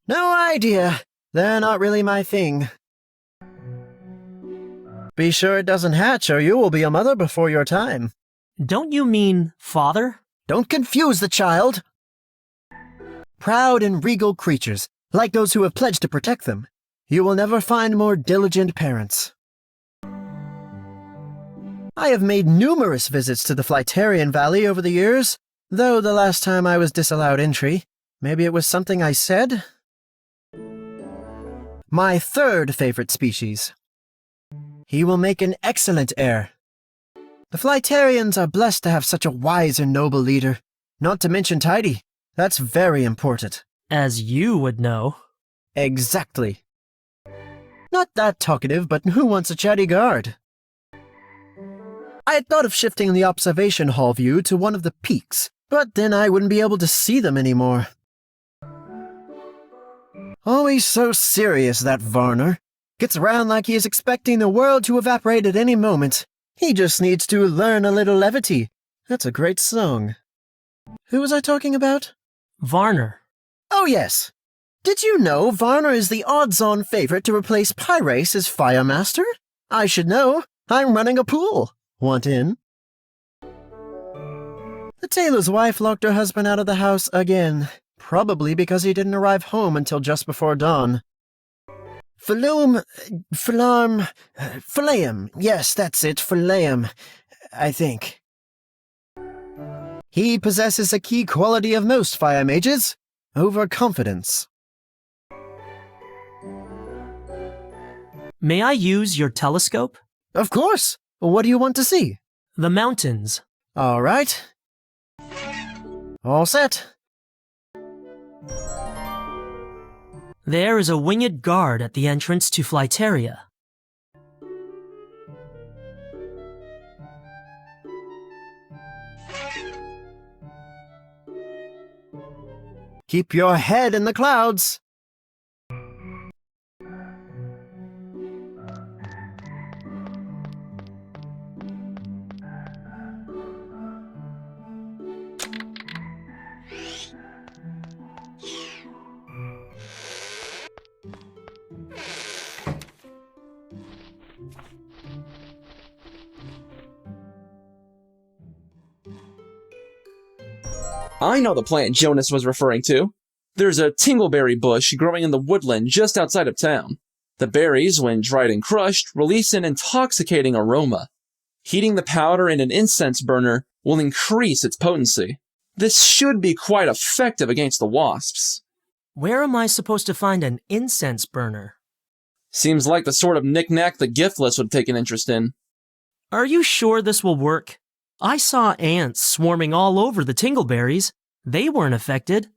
No idea. They're not really my thing. Be sure it doesn't hatch or you will be a mother before your time. Don't you mean father? Don't confuse the child. Proud and regal creatures, like those who have pledged to protect them. You will never find more diligent parents. I have made numerous visits to the Flytarian Valley over the years, though the last time I was disallowed entry. Maybe it was something I said? My third favorite species. He will make an excellent heir. The Flytarians are blessed to have such a wise and noble leader, not to mention tidy. That's very important. As you would know. Exactly. Not that talkative, but who wants a chatty guard? I had thought of shifting the observation hall view to one of the peaks, but then I wouldn't be able to see them anymore. Always so serious, that Varner. Gets around like he is expecting the world to evaporate at any moment. He just needs to learn a little levity. That's a great song. Who was I talking about? Varner. Oh, yes. Did you know Varner is the odds-on favorite to replace Pyrace as Fire Master? I should know. I'm running a pool. Want in? The tailor's wife locked her husband out of the house again, probably because he didn't arrive home until just before dawn. Phileum, yes, that's it, Phileum, I think. He possesses a key quality of most fire mages, overconfidence. May I use your telescope? Of course. What do you want to see? The mountains. All right. All set. There is a winged guard at the entrance to Flyteria. Keep your head in the clouds. I know the plant Jonas was referring to. There's a tingleberry bush growing in the woodland just outside of town. The berries, when dried and crushed, release an intoxicating aroma. Heating the powder in an incense burner will increase its potency. This should be quite effective against the wasps. Where am I supposed to find an incense burner? Seems like the sort of knick-knack the giftless would take an interest in. Are you sure this will work? I saw ants swarming all over the tingleberries. They weren't affected.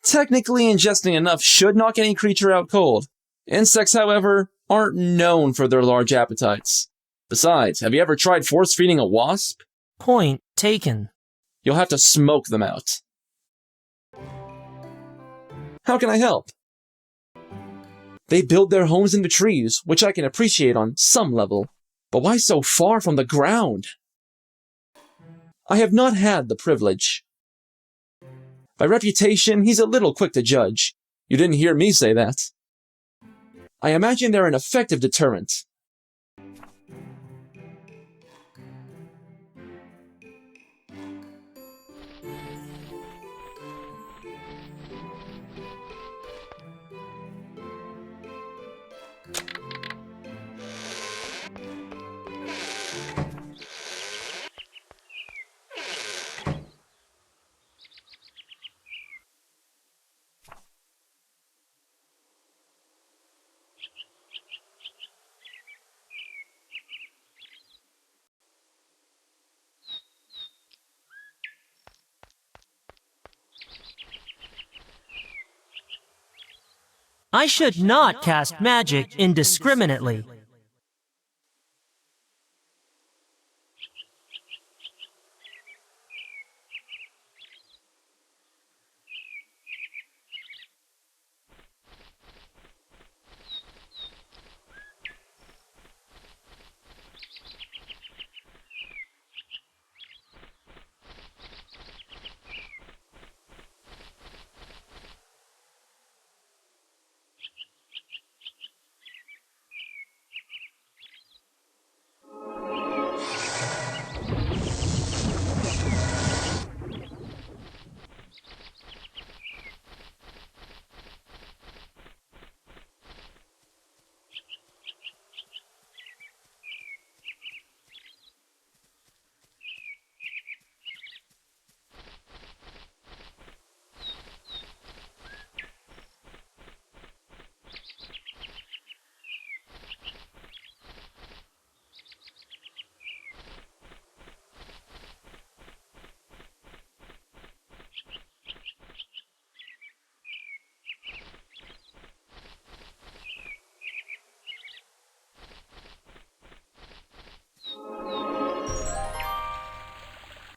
Technically, ingesting enough should knock any creature out cold. Insects, however, aren't known for their large appetites. Besides, have you ever tried force-feeding a wasp? Point taken. You'll have to smoke them out. How can I help? They build their homes in the trees, which I can appreciate on some level. But why so far from the ground? I have not had the privilege. By reputation, he's a little quick to judge. You didn't hear me say that. I imagine they're an effective deterrent. I should not cast magic indiscriminately.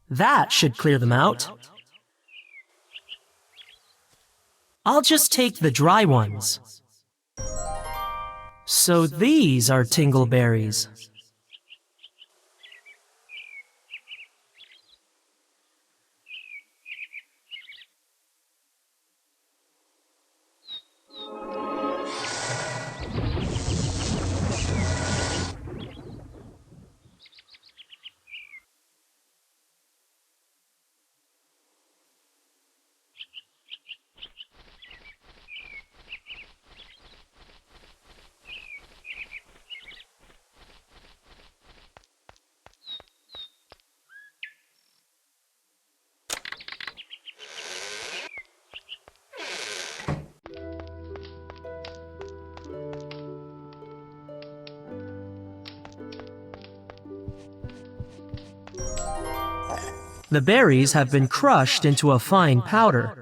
That should clear them out. I'll just take the dry ones. So these are tingleberries. The berries have been crushed into a fine powder.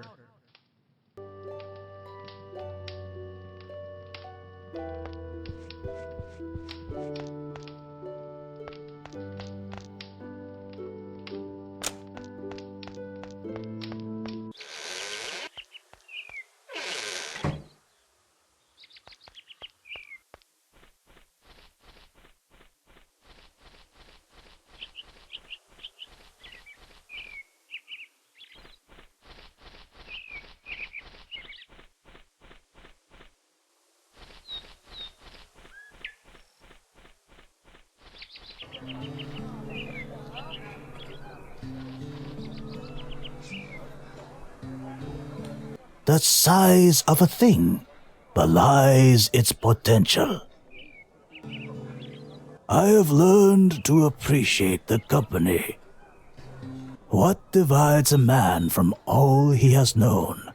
The size of a thing belies its potential. I have learned to appreciate the company. What divides a man from all he has known?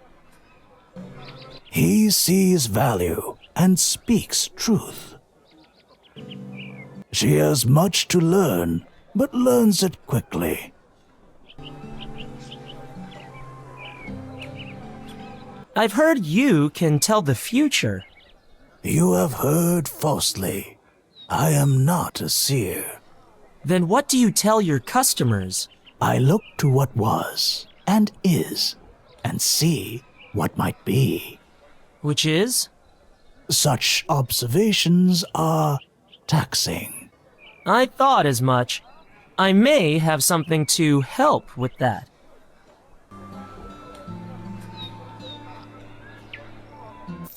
He sees value and speaks truth. She has much to learn, but learns it quickly. I've heard you can tell the future. You have heard falsely. I am not a seer. Then what do you tell your customers? I look to what was and is, and see what might be. Which is? Such observations are taxing. I thought as much. I may have something to help with that.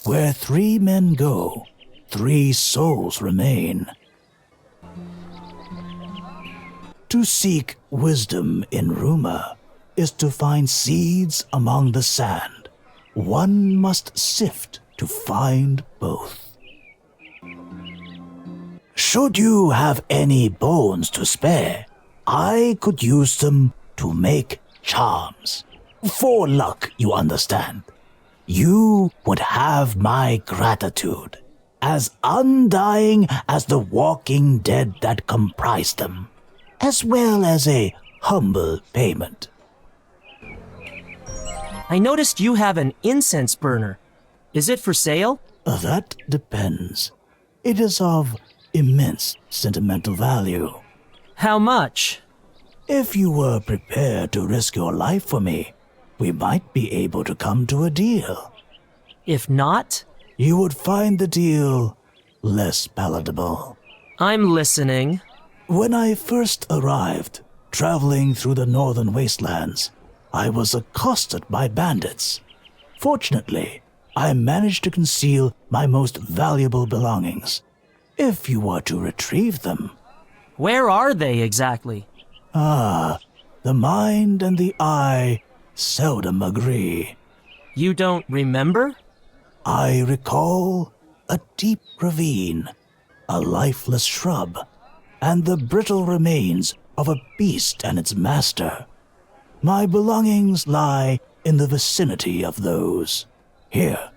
Where 3 men go, 3 souls remain. To seek wisdom in rumor is to find seeds among the sand. One must sift to find both. Should you have any bones to spare, I could use them to make charms. For luck, you understand. You would have my gratitude, as undying as the walking dead that comprise them, as well as a humble payment. I noticed you have an incense burner. Is it for sale? That depends. It is of immense sentimental value. How much? If you were prepared to risk your life for me, we might be able to come to a deal. If not? You would find the deal less palatable. I'm listening. When I first arrived, traveling through the northern wastelands, I was accosted by bandits. Fortunately, I managed to conceal my most valuable belongings. If you were to retrieve them... Where are they exactly? The mind and the eye seldom agree. You don't remember? I recall a deep ravine, a lifeless shrub, and the brittle remains of a beast and its master. My belongings lie in the vicinity of those. Here,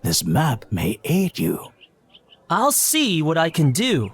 this map may aid you. I'll see what I can do.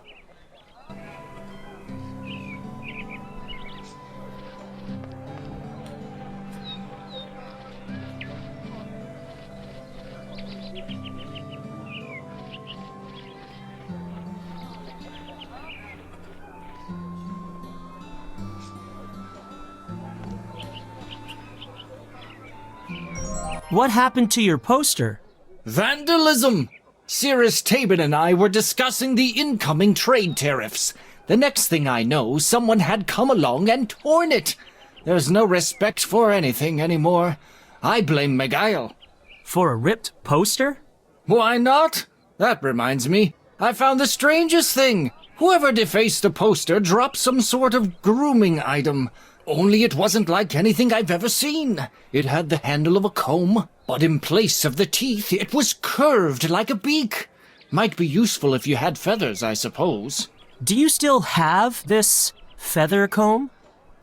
What happened to your poster? Vandalism! Cirrus Tabin and I were discussing the incoming trade tariffs. The next thing I know, someone had come along and torn it. There's no respect for anything anymore. I blame Miguel. For a ripped poster? Why not? That reminds me. I found the strangest thing. Whoever defaced the poster dropped some sort of grooming item. Only it wasn't like anything I've ever seen. It had the handle of a comb, but in place of the teeth, it was curved like a beak. Might be useful if you had feathers, I suppose. Do you still have this feather comb?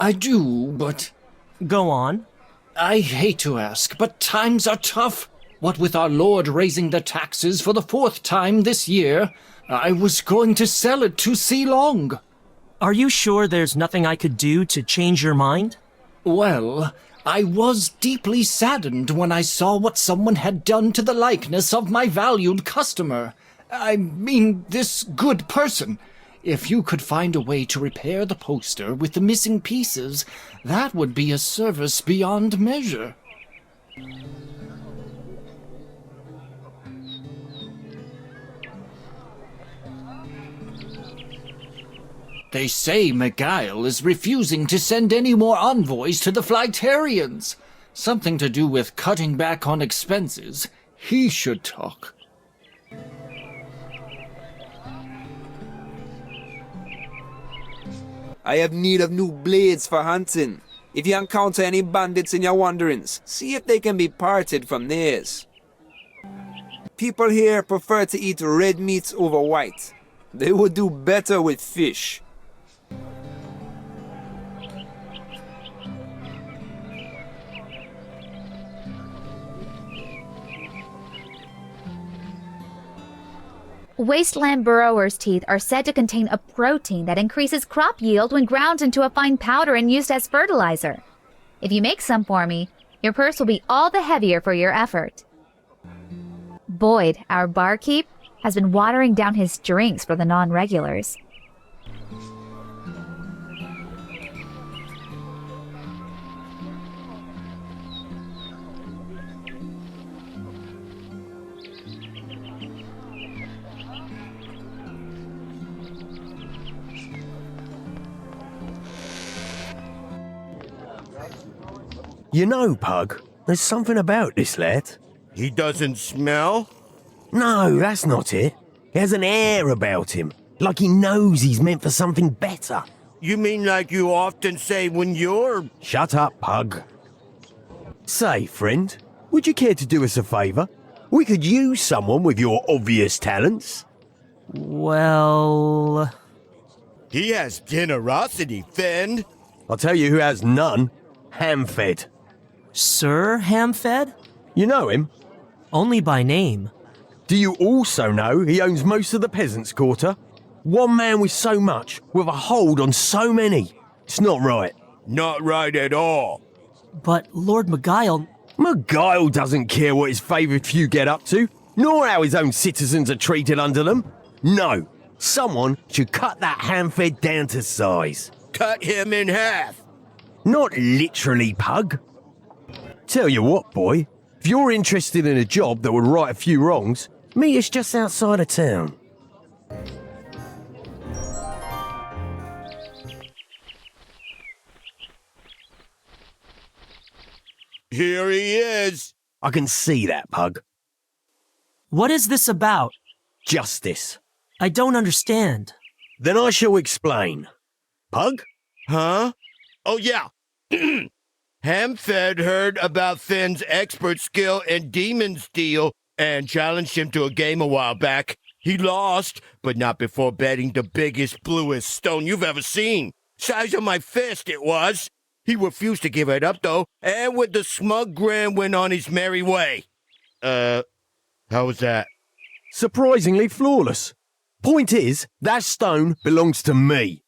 I do, but... Go on. I hate to ask, but times are tough. What with our lord raising the taxes for the 4th time this year, I was going to sell it to Long. Are you sure there's nothing I could do to change your mind? Well, I was deeply saddened when I saw what someone had done to the likeness of my valued customer. I mean, this good person. If you could find a way to repair the poster with the missing pieces, that would be a service beyond measure. They say Miguel is refusing to send any more envoys to the Flightarians. Something to do with cutting back on expenses. He should talk. I have need of new blades for hunting. If you encounter any bandits in your wanderings, see if they can be parted from theirs. People here prefer to eat red meat over white. They would do better with fish. Wasteland burrower's teeth are said to contain a protein that increases crop yield when ground into a fine powder and used as fertilizer. If you make some for me, your purse will be all the heavier for your effort. Boyd, our barkeep, has been watering down his drinks for the non-regulars. You know, Pug, there's something about this lad. He doesn't smell? No, that's not it. He has an air about him, like he knows he's meant for something better. You mean like you often say when you're... Shut up, Pug. Say, friend, would you care to do us a favour? We could use someone with your obvious talents. Well... He has generosity, Finn. I'll tell you who has none. Hamfed. Sir Hamfed? You know him? Only by name. Do you also know he owns most of the peasants' quarter? One man with so much, with a hold on so many. It's not right. Not right at all. But Lord Miguel... Miguel doesn't care what his favoured few get up to, nor how his own citizens are treated under them. No, someone should cut that Hamfed down to size. Cut him in half. Not literally, Pug. Tell you what, boy, if you're interested in a job that would right a few wrongs, meet us just outside of town. Here he is. I can see that, Pug. What is this about? Justice. I don't understand. Then I shall explain. Pug? Huh? Oh, yeah. Hamfed heard about Finn's expert skill in demon steel and challenged him to a game a while back. He lost, but not before betting the biggest, bluest stone you've ever seen. Size of my fist it was. He refused to give it up, though, and with the smug grin went on his merry way. How was that? Surprisingly flawless. Point is, that stone belongs to me.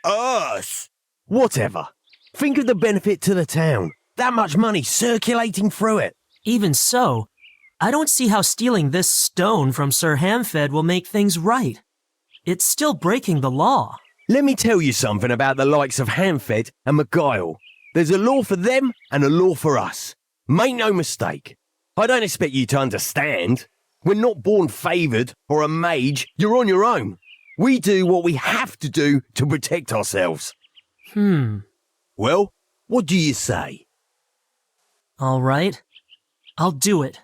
Us? Whatever. Think of the benefit to the town. That much money circulating through it. Even so, I don't see how stealing this stone from Sir Hamfed will make things right. It's still breaking the law. Let me tell you something about the likes of Hamfed and Miguel. There's a law for them and a law for us. Make no mistake. I don't expect you to understand. We're not born favoured or a mage. You're on your own. We do what we have to do to protect ourselves. Well, what do you say? All right. I'll do it.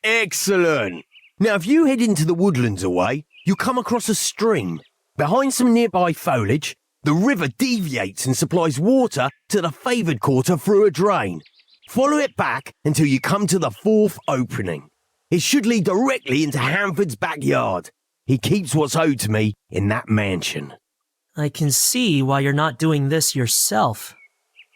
Excellent. Now, if you head into the woodlands away, you'll come across a stream. Behind some nearby foliage, the river deviates and supplies water to the favoured quarter through a drain. Follow it back until you come to the fourth opening. It should lead directly into Hanford's backyard. He keeps what's owed to me in that mansion. I can see why you're not doing this yourself.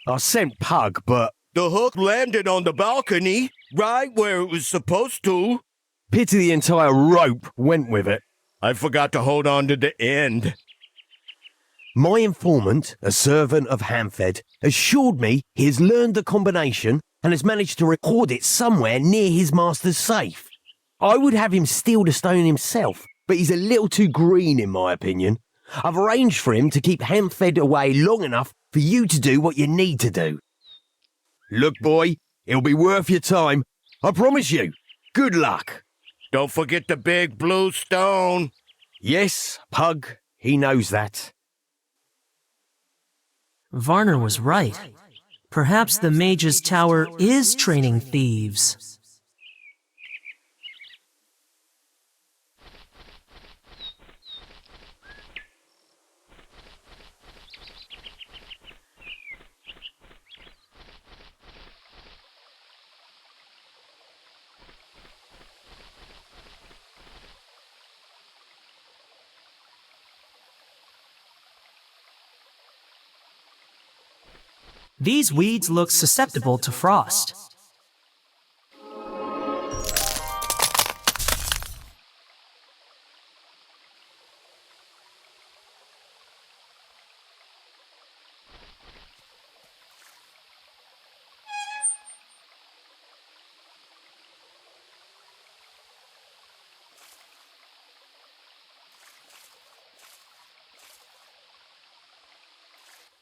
I sent Pug, but... The hook landed on the balcony, right where it was supposed to. Pity the entire rope went with it. I forgot to hold on to the end. My informant, a servant of Hanford, assured me he has learned the combination and has managed to record it somewhere near his master's safe. I would have him steal the stone himself, but he's a little too green in my opinion. I've arranged for him to keep Hanford away long enough for you to do what you need to do. Look, boy, it'll be worth your time. I promise you. Good luck. Don't forget the big blue stone. Yes, Pug, he knows that. Varner was right. Perhaps the Mage's Tower is training thieves. These weeds look susceptible to frost.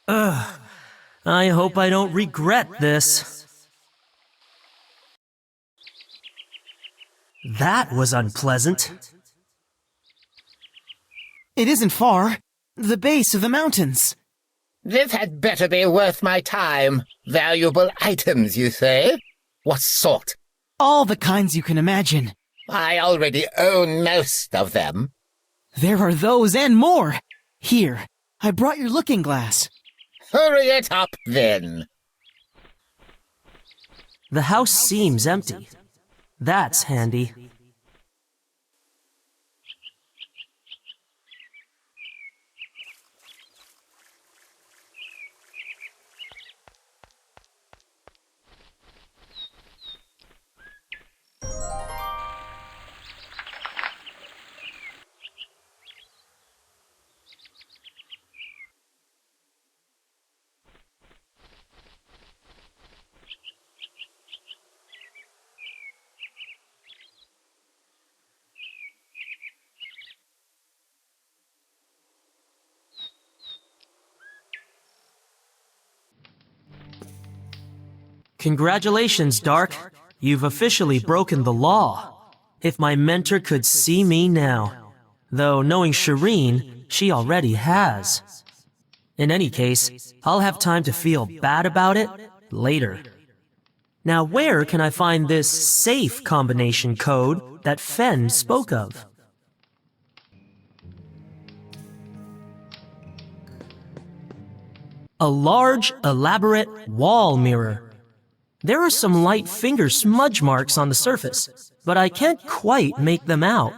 Ugh. I hope I don't regret this. That was unpleasant. It isn't far. The base of the mountains. This had better be worth my time. Valuable items, you say? What sort? All the kinds you can imagine. I already own most of them. There are those and more. Here, I brought your looking glass. Hurry it up, then. The house seems empty. That's handy. Congratulations, Dark. You've officially broken the law. If my mentor could see me now. Though knowing Shireen, she already has. In any case, I'll have time to feel bad about it later. Now where can I find this safe combination code that Fen spoke of? A large, elaborate wall mirror. There are some light finger smudge marks on the surface, but I can't quite make them out.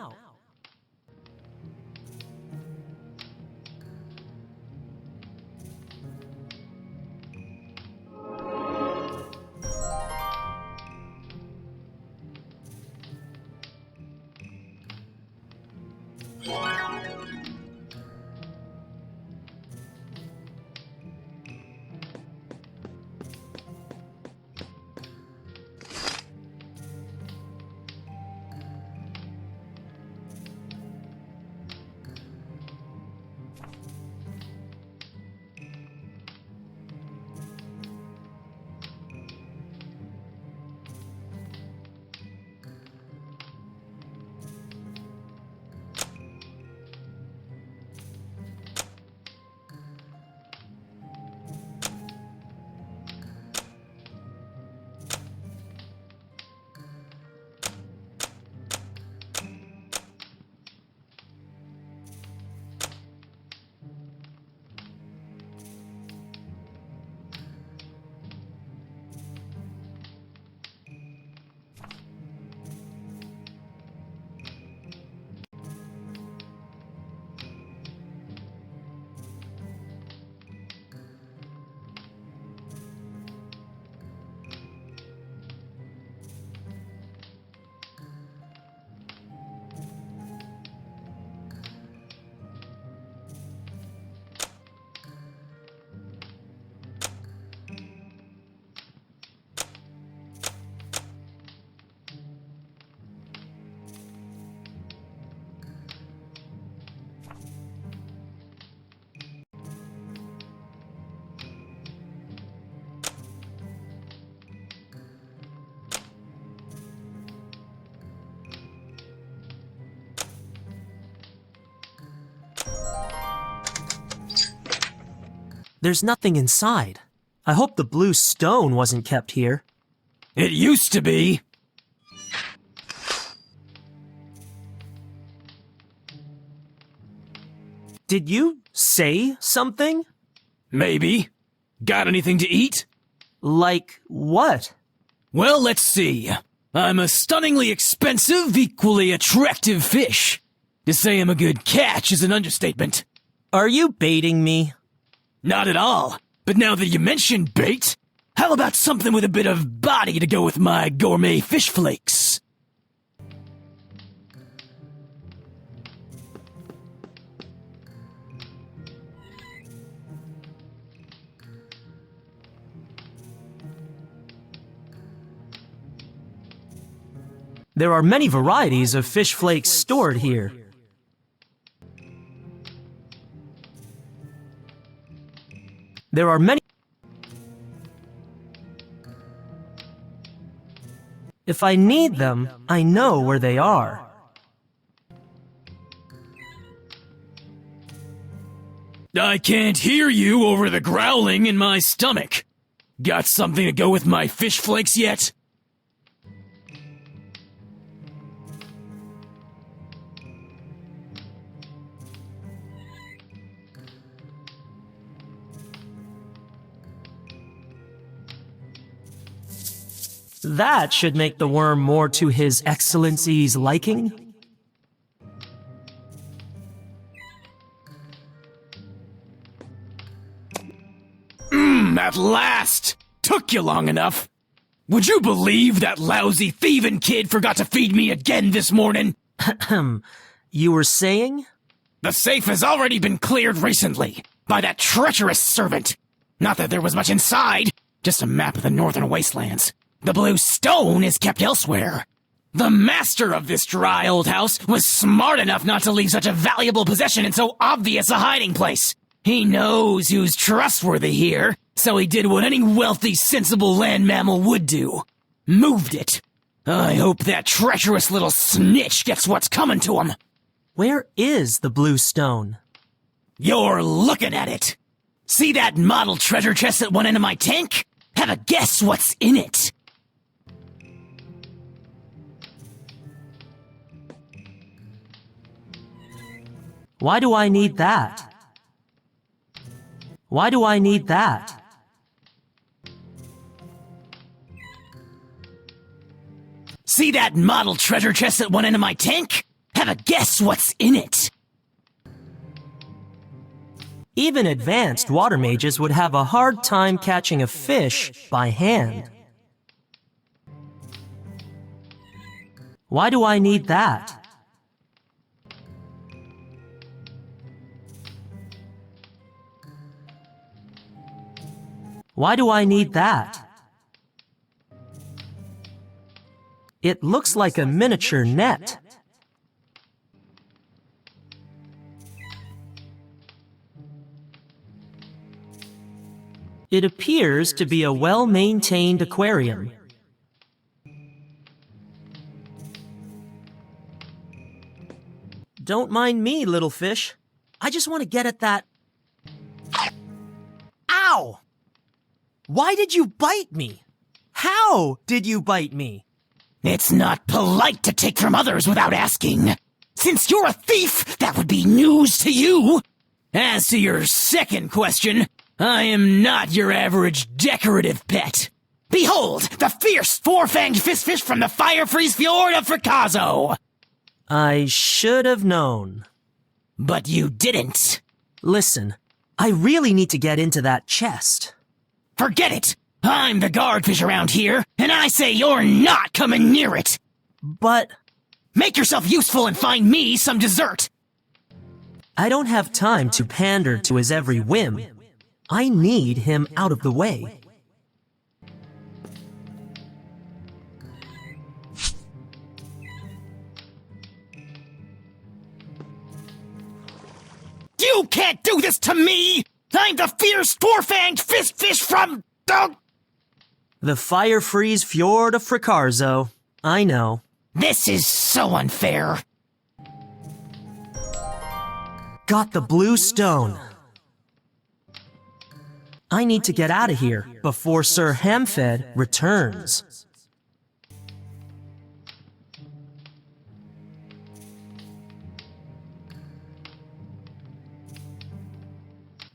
There's nothing inside. I hope the blue stone wasn't kept here. It used to be. Did you say something? Maybe. Got anything to eat? Like what? Well, let's see. I'm a stunningly expensive, equally attractive fish. To say I'm a good catch is an understatement. Are you baiting me? Not at all. But now that you mention bait, how about something with a bit of body to go with my gourmet fish flakes? There are many varieties of fish flakes stored here. There are many. If I need them, I know where they are. I can't hear you over the growling in my stomach. Got something to go with my fish flakes yet? That should make the worm more to His Excellency's liking. At last! Took you long enough. Would you believe that lousy thieving kid forgot to feed me again this morning? You were saying? The safe has already been cleared recently by that treacherous servant. Not that there was much inside, just a map of the northern wastelands. The blue stone is kept elsewhere. The master of this dry old house was smart enough not to leave such a valuable possession in so obvious a hiding place. He knows who's trustworthy here, so he did what any wealthy, sensible land mammal would do. Moved it. I hope that treacherous little snitch gets what's coming to him. Where is the blue stone? You're looking at it. See that model treasure chest at one end of my tank? Have a guess what's in it. Why do I need that? Why do I need that? See that model treasure chest at one end of my tank? Have a guess what's in it. Even advanced water mages would have a hard time catching a fish by hand. Why do I need that? Why do I need that? It looks like a miniature net. It appears to be a well-maintained aquarium. Don't mind me, little fish. I just want to get at that... Ow! Why did you bite me? How did you bite me? It's not polite to take from others without asking. Since you're a thief, that would be news to you. As to your second question, I am not your average decorative pet. Behold, the fierce four-fanged fish from the fire-freeze fjord of Fricazzo. I should have known. But you didn't. Listen, I really need to get into that chest. Forget it! I'm the guardfish around here, and I say you're not coming near it! But... Make yourself useful and find me some dessert! I don't have time to pander to his every whim. I need him out of the way. You can't do this to me! I'm the fierce four-fanged fish from... The fire-freeze fjord of Fricazzo. I know. This is so unfair. Got the blue stone. I need to get out of here before Sir Hamfed returns.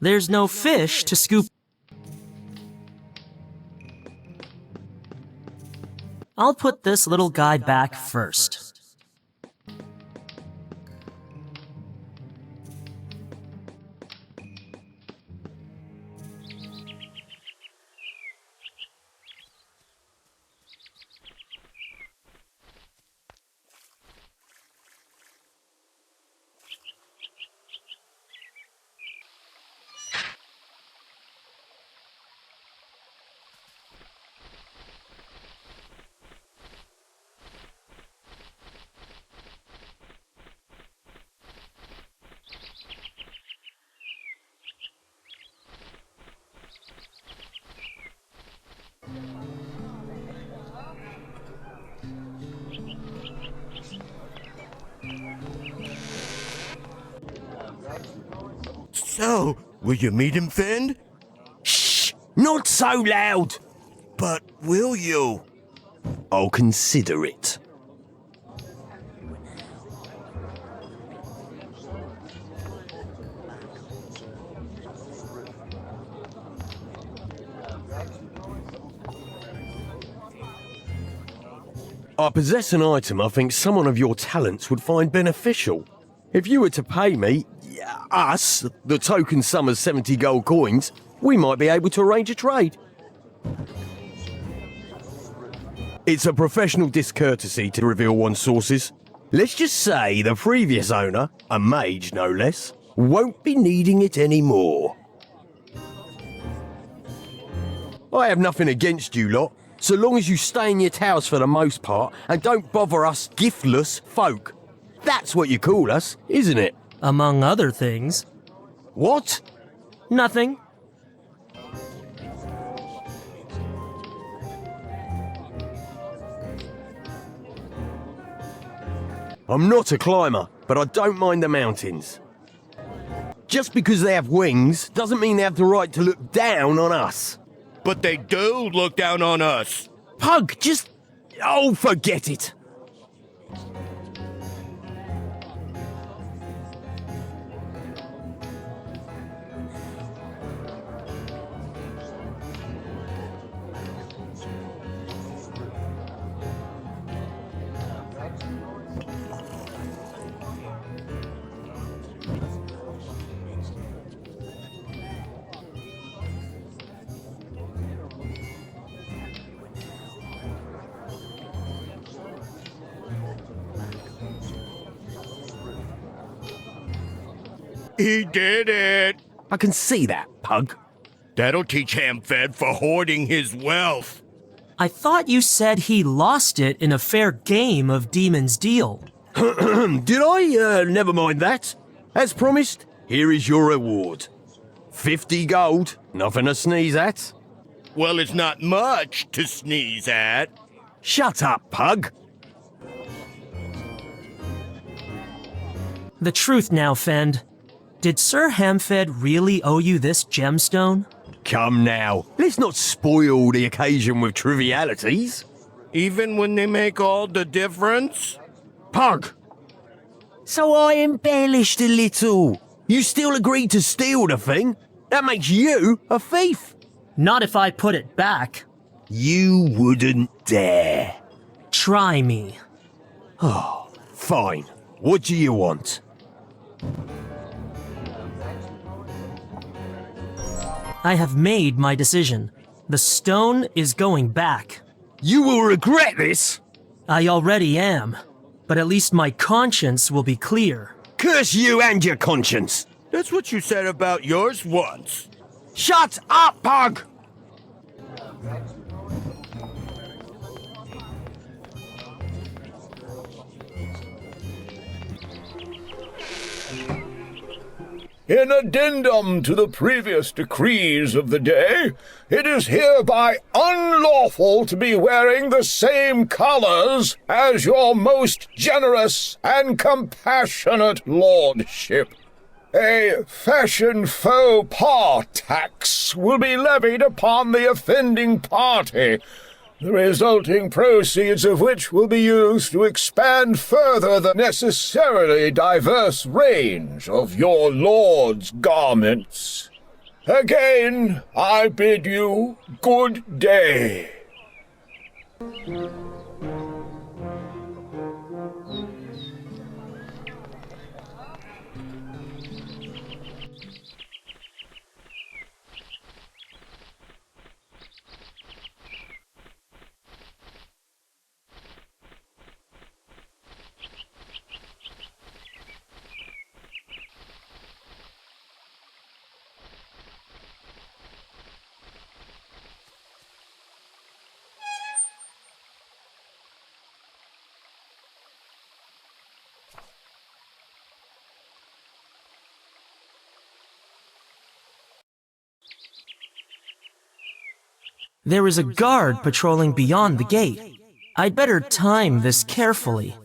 There's no fish to scoop. I'll put this little guy back first. So, will you meet him, Fend? Shh! Not so loud! But will you? I'll consider it. I possess an item I think someone of your talents would find beneficial. If you were to pay me, us, the token sum of 70 gold coins, we might be able to arrange a trade. It's a professional discourtesy to reveal one's sources. Let's just say the previous owner, a mage no less, won't be needing it anymore. I have nothing against you lot, so long as you stay in your towers for the most part and don't bother us giftless folk. That's what you call us, isn't it? Among other things. What? Nothing. I'm not a climber, but I don't mind the mountains. Just because they have wings doesn't mean they have the right to look down on us. But they do look down on us. Pug, just... oh, forget it. He did it! I can see that, Pug. That'll teach Hamfed for hoarding his wealth. I thought you said he lost it in a fair game of Demon's Deal. Did I? Never mind that. As promised, here is your reward. 50 gold, nothing to sneeze at. Well, it's not much to sneeze at. Shut up, Pug. The truth now, Fend. Did Sir Hamfed really owe you this gemstone? Come now, let's not spoil the occasion with trivialities. Even when they make all the difference? Pug! So I embellished a little. You still agreed to steal the thing? That makes you a thief. Not if I put it back. You wouldn't dare. Try me. Oh, fine. What do you want? I have made my decision. The stone is going back. You will regret this! I already am, but at least my conscience will be clear. Curse you and your conscience! That's what you said about yours once. Shut up, Pug! In addendum to the previous decrees of the day, it is hereby unlawful to be wearing the same colors as your most generous and compassionate lordship. A fashion faux pas tax will be levied upon the offending party, the resulting proceeds of which will be used to expand further the necessarily diverse range of your lord's garments. Again, I bid you good day. There is a guard patrolling beyond the gate. I'd better time this carefully.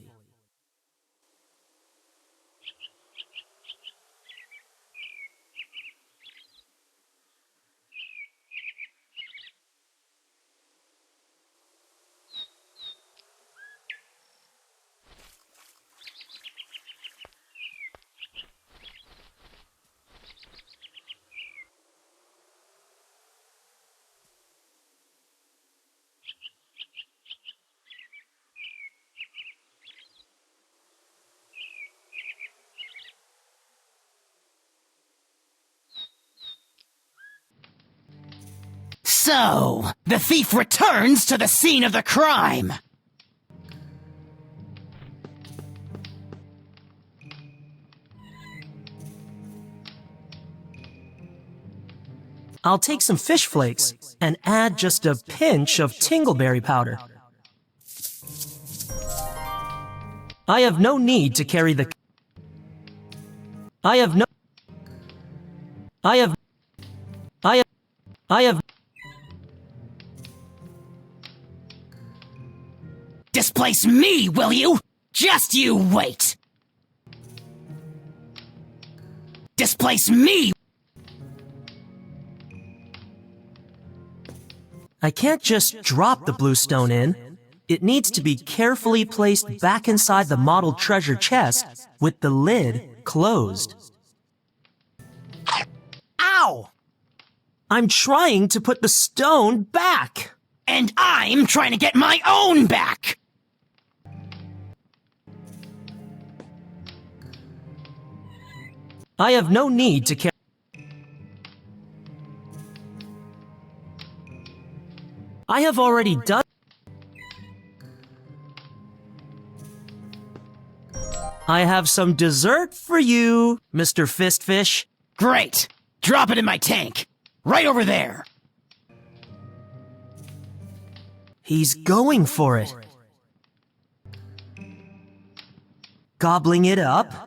So, the thief returns to the scene of the crime. I'll take some fish flakes and add just a pinch of tingleberry powder. I have no need to carry the... I have... Displace me, will you? Just you wait! Displace me! I can't just drop the blue stone in. It needs to be carefully placed back inside the model treasure chest with the lid closed. Ow! I'm trying to put the stone back! And I'm trying to get my own back! I have no need to carry... I have already done... I have some dessert for you, Mr. Fistfish. Great! Drop it in my tank! Right over there! He's going for it. Gobbling it up.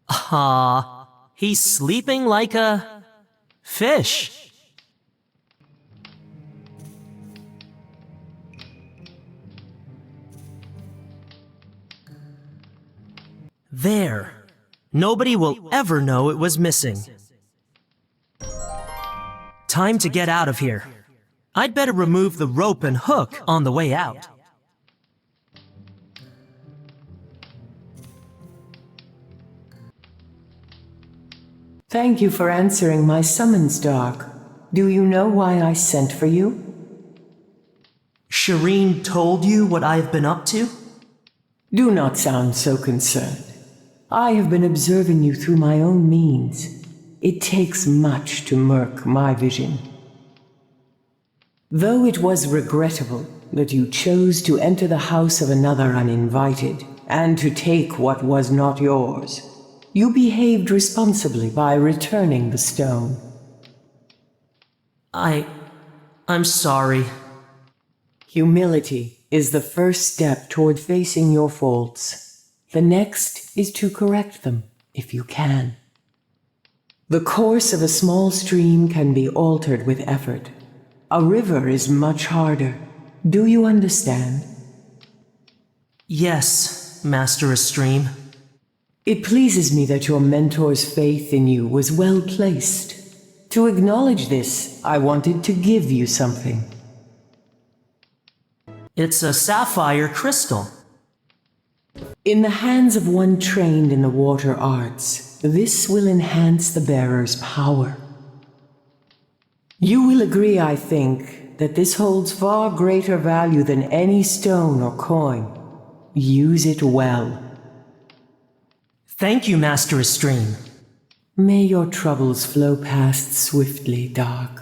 Ah, he's sleeping like a fish. There. Nobody will ever know it was missing. Time to get out of here. I'd better remove the rope and hook on the way out. Thank you for answering my summons, Dark. Do you know why I sent for you? Shireen told you what I've been up to? Do not sound so concerned. I have been observing you through my own means. It takes much to murk my vision. Though it was regrettable that you chose to enter the house of another uninvited and to take what was not yours, you behaved responsibly by returning the stone. I'm sorry. Humility is the first step toward facing your faults. The next is to correct them, if you can. The course of a small stream can be altered with effort. A river is much harder. Do you understand? Yes, Master Estream. It pleases me that your mentor's faith in you was well placed. To acknowledge this, I wanted to give you something. It's a sapphire crystal. In the hands of one trained in the water arts, this will enhance the bearer's power. You will agree, I think, that this holds far greater value than any stone or coin. Use it well. Thank you, Master Estream. May your troubles flow past swiftly, Dark.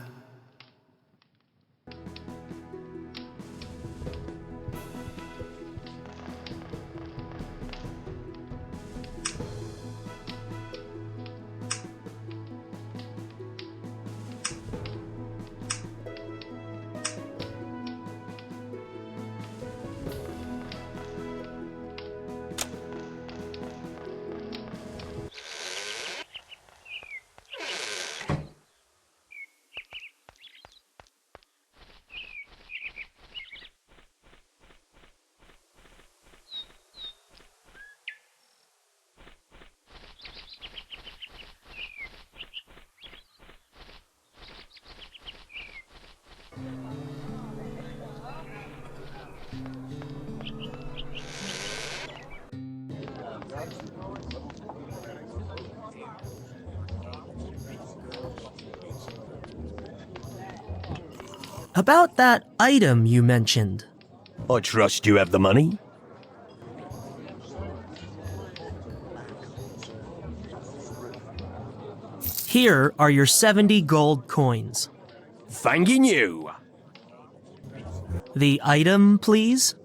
About that item you mentioned. I trust you have the money. Here are your 70 gold coins. Thanking you. The item, please?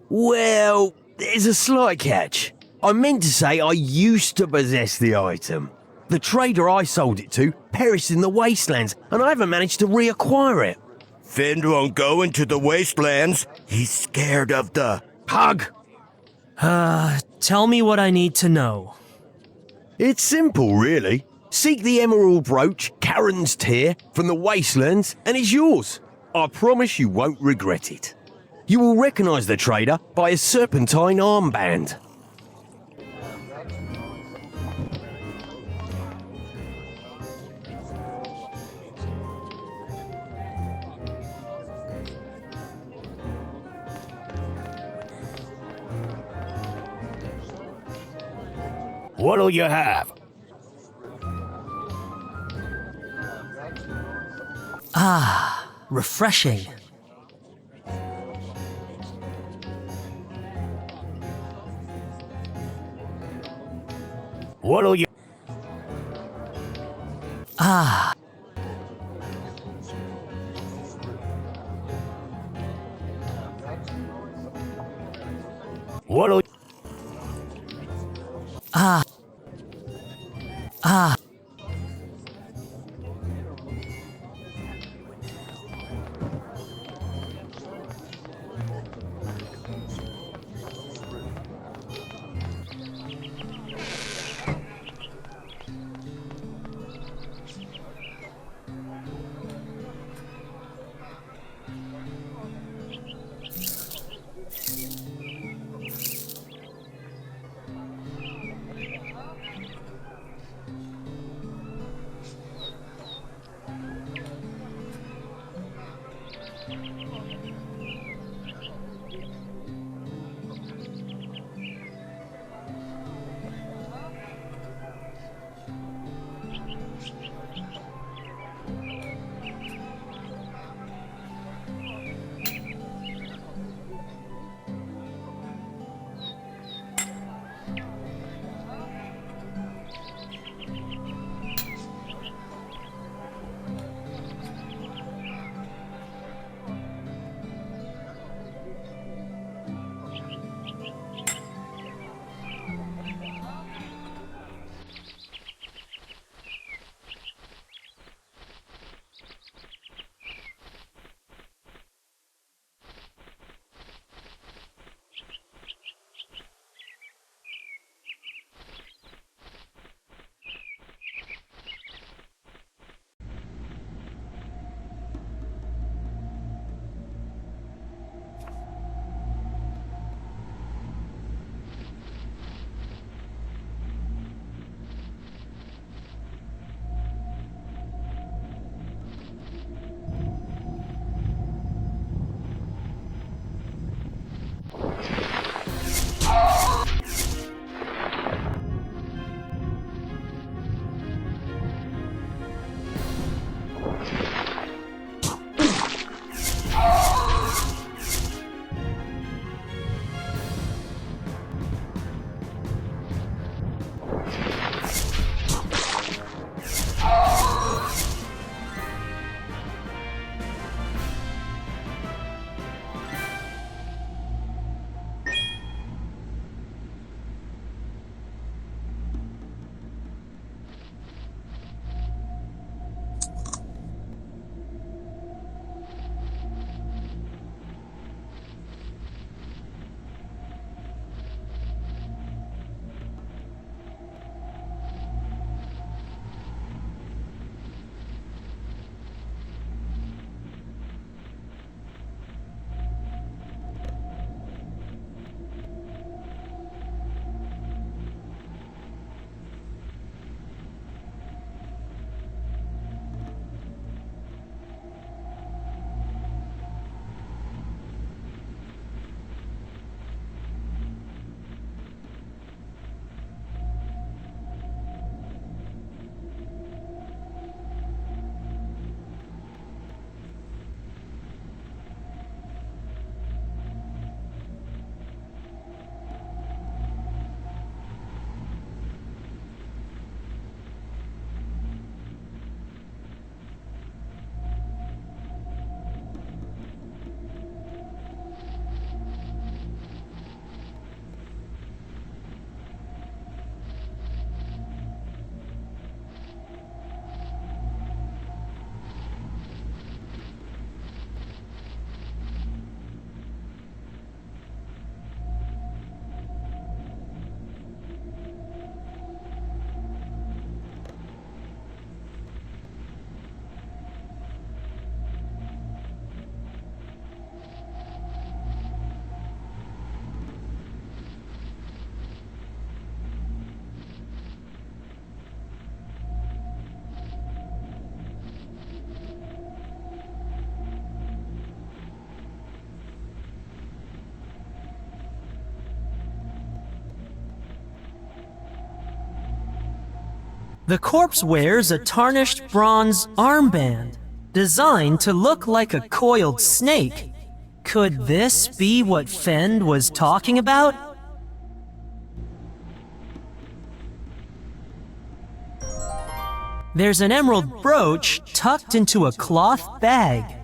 Well, there's a slight catch. I meant to say I used to possess the item. The trader I sold it to perished in the wastelands, and I haven't managed to reacquire it. Finn won't go into the wastelands. He's scared of the pug. Tell me what I need to know. It's simple, really. Seek the emerald brooch, Karen's tear, from the wastelands, and it's yours. I promise you won't regret it. You will recognize the trader by a serpentine armband. What'll you have? Ah, refreshing. What'll you... Ah. What'll... Ah. Ah. The corpse wears a tarnished bronze armband, designed to look like a coiled snake. Could this be what Fend was talking about? There's an emerald brooch tucked into a cloth bag.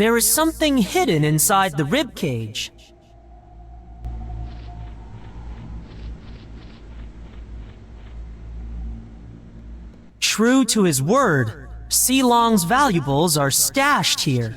There is something hidden inside the ribcage. True to his word, Sealong's valuables are stashed here.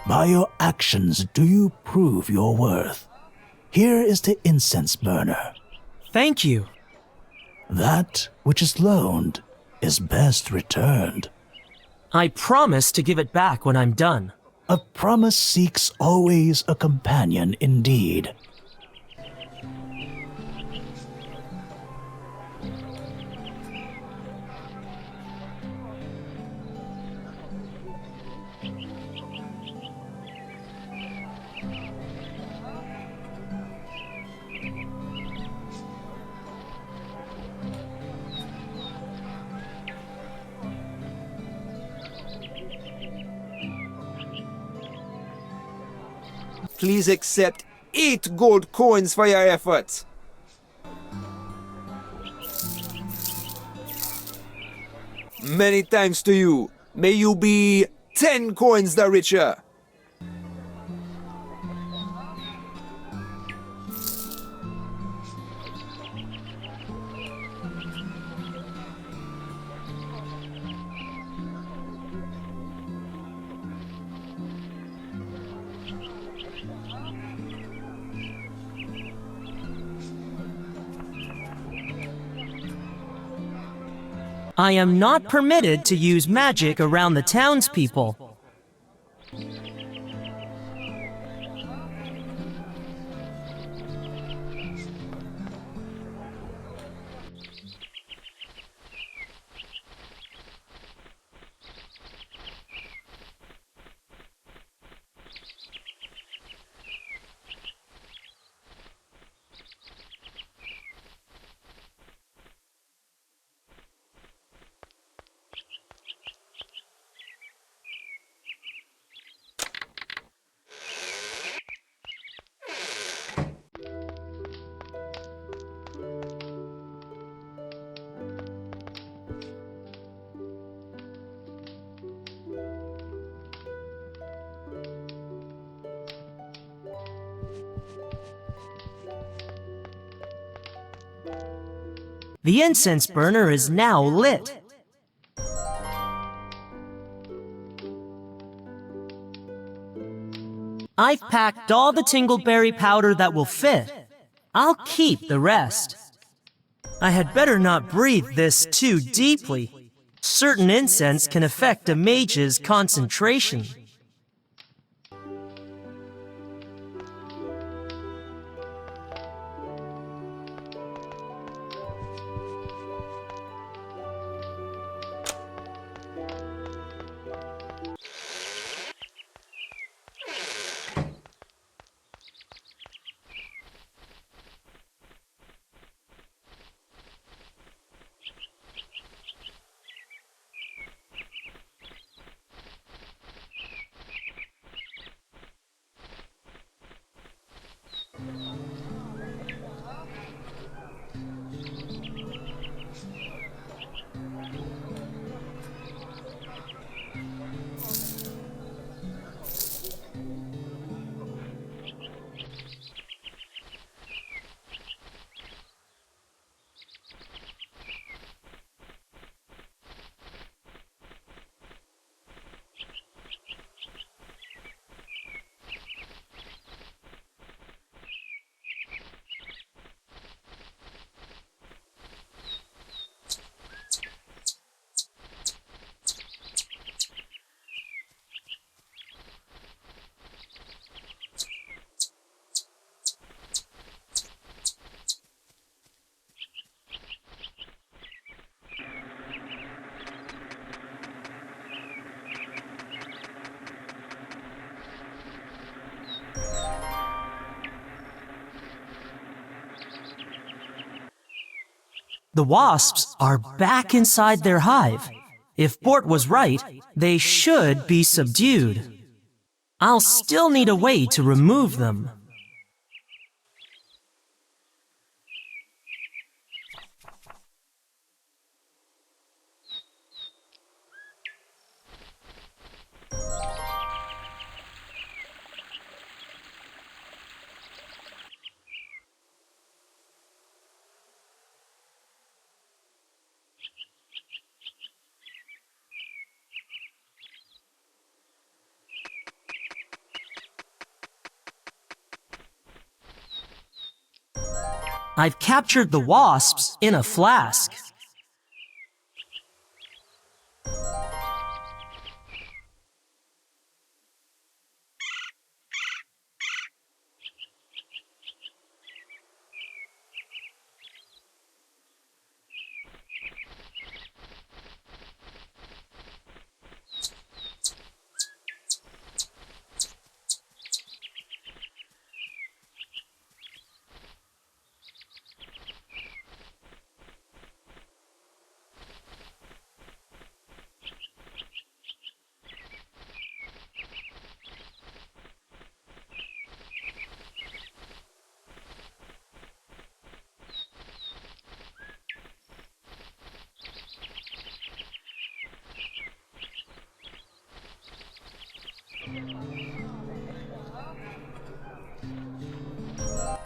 By your actions do you prove your worth. Here is the incense burner. Thank you. That which is loaned is best returned. I promise to give it back when I'm done. A promise seeks always a companion indeed. Please accept 8 gold coins for your efforts. Many thanks to you. May you be 10 coins the richer. I am not permitted to use magic around the townspeople. The incense burner is now lit. I've packed all the tingleberry powder that will fit. I'll keep the rest. I had better not breathe this too deeply. Certain incense can affect a mage's concentration. The wasps are back inside their hive. If Bort was right, they should be subdued. I'll still need a way to remove them. I've captured the wasps in a flask.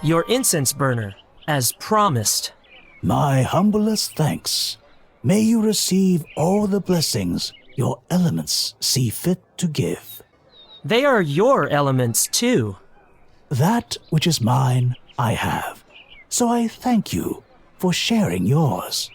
Your incense burner, as promised. My humblest thanks. May you receive all the blessings your elements see fit to give. They are your elements, too. That which is mine, I have. So I thank you for sharing yours.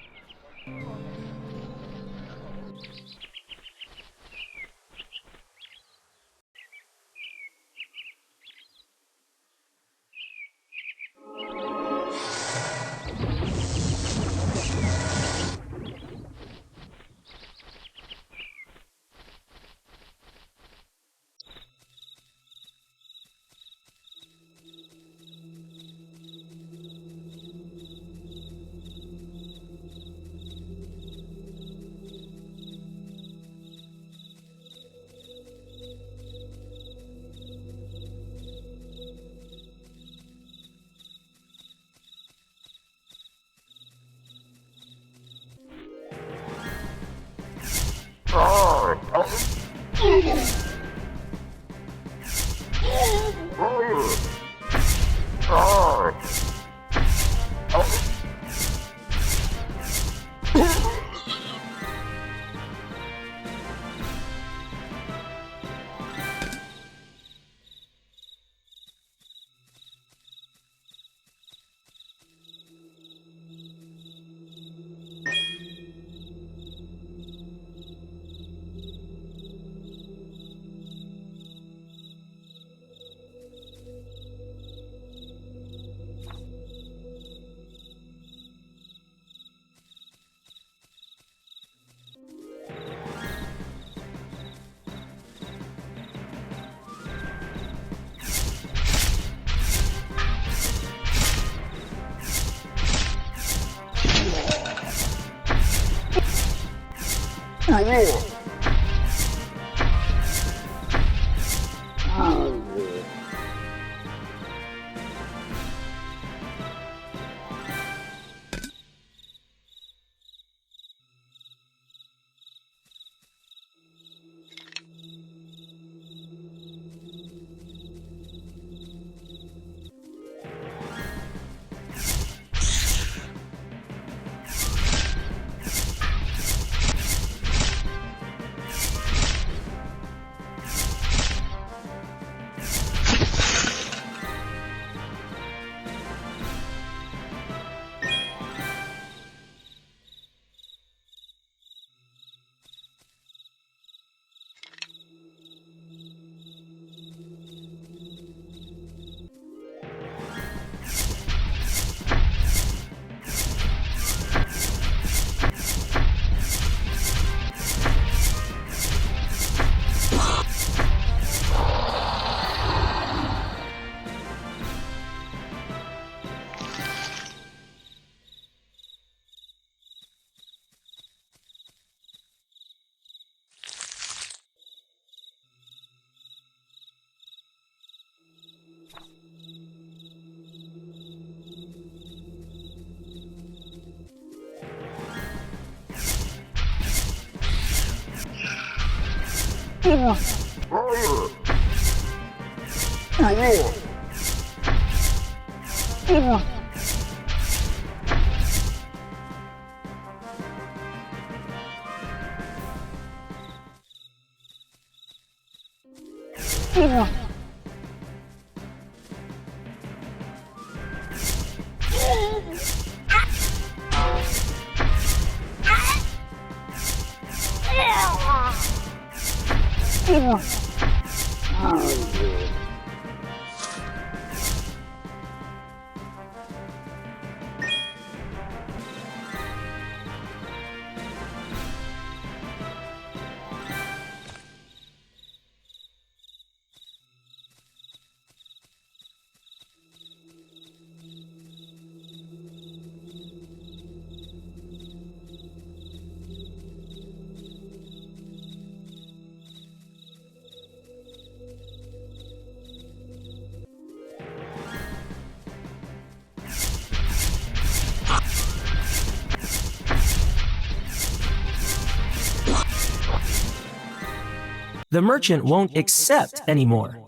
The merchant won't accept anymore.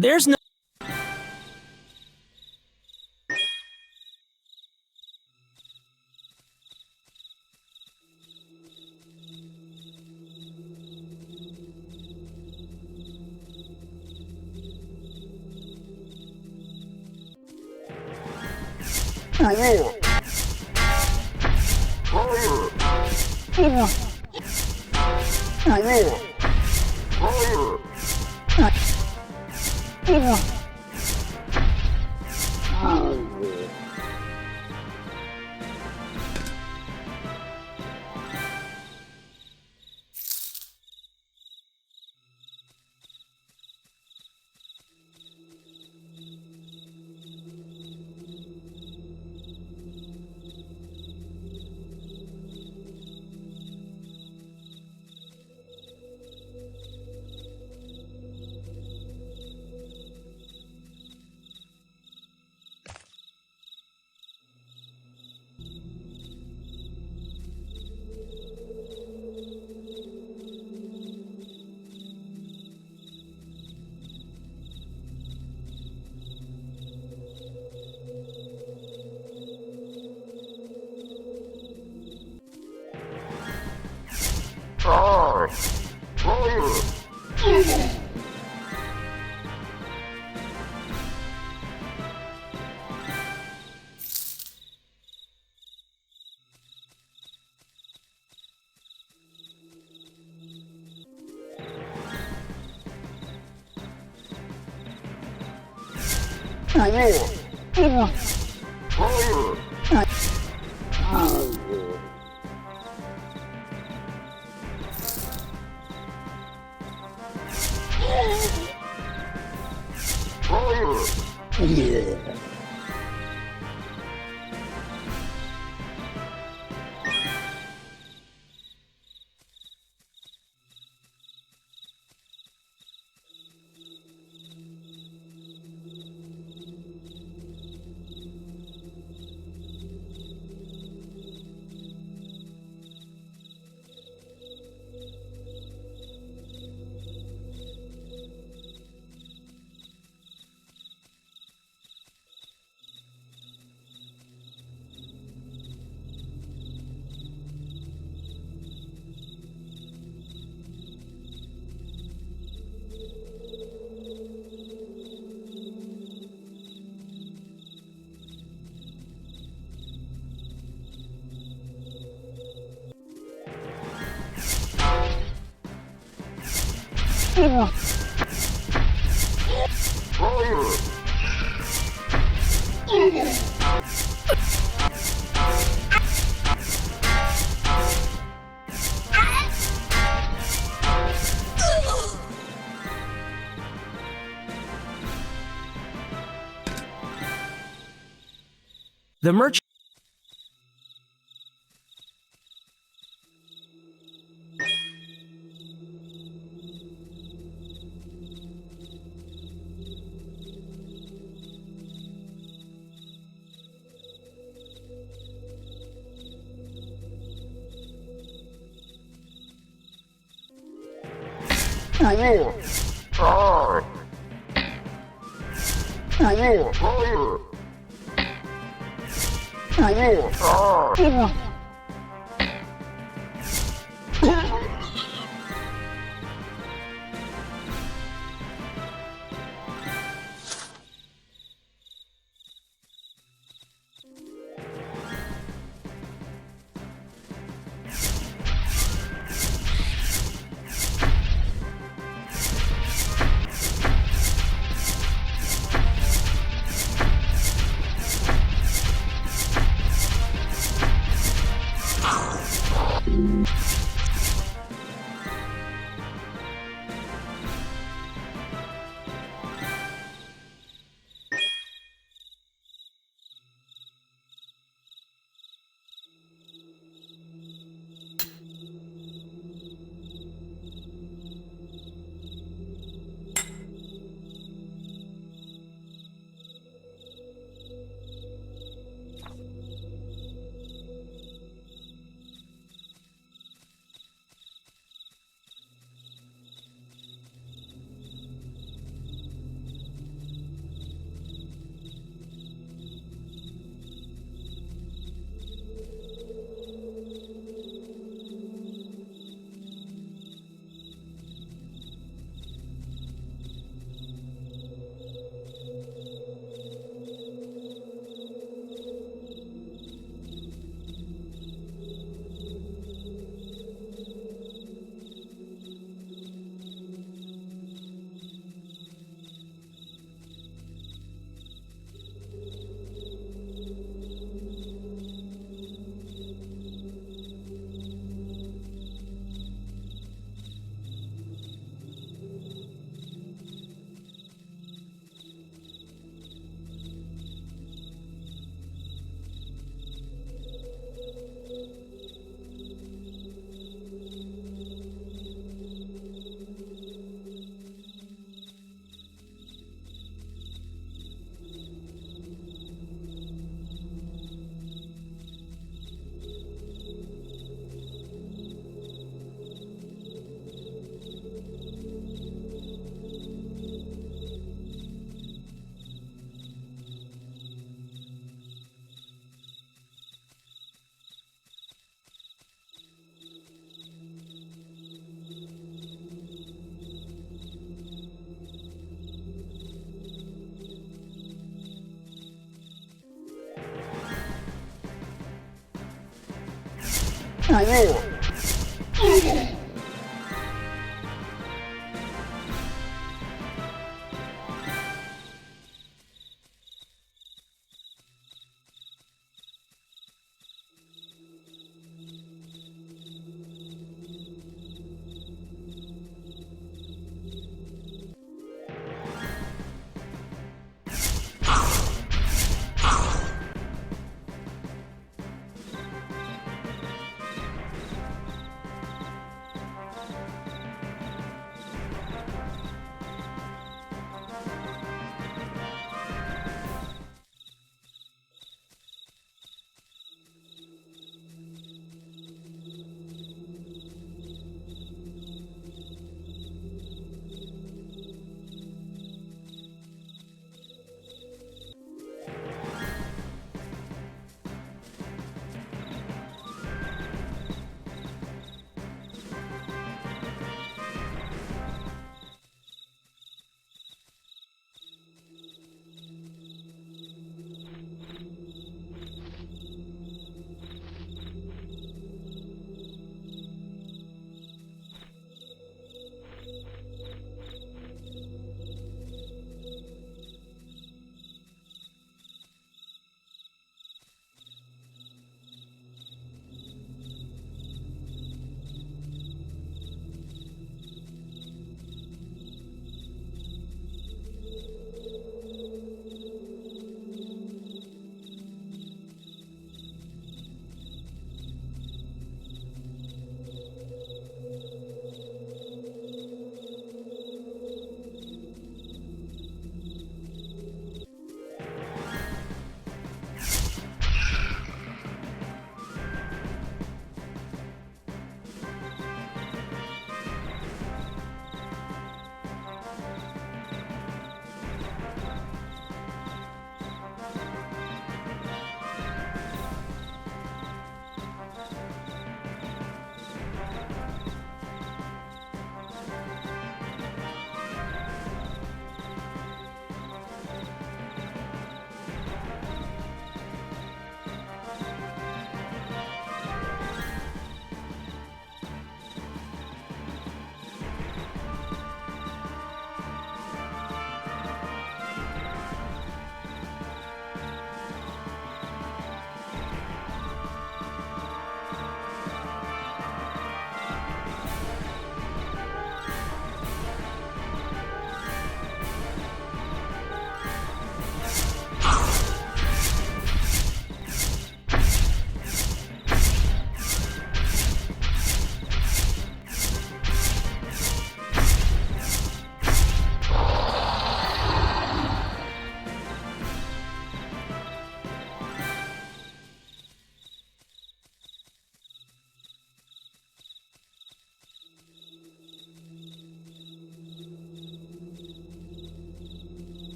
There's no... The merchant.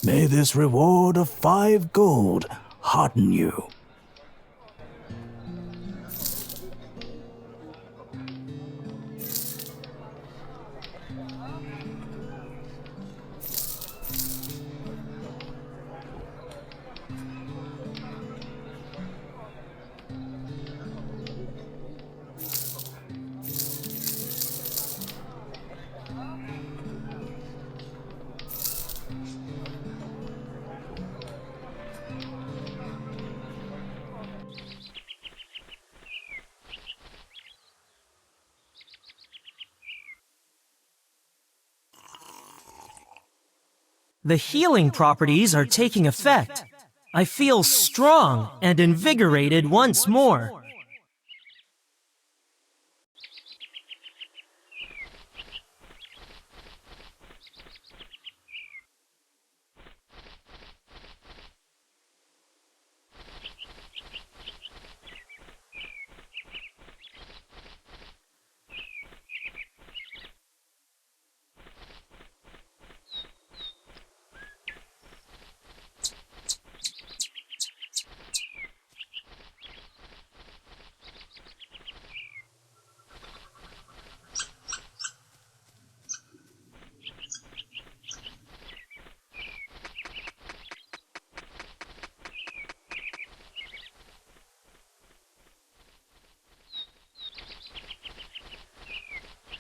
May this reward of 5 gold hearten you. The healing properties are taking effect. I feel strong and invigorated once more.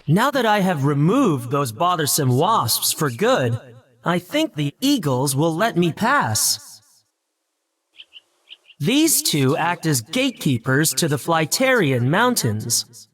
Now that I have removed those bothersome wasps for good, I think the eagles will let me pass. These two act as gatekeepers to the Flyterian Mountains.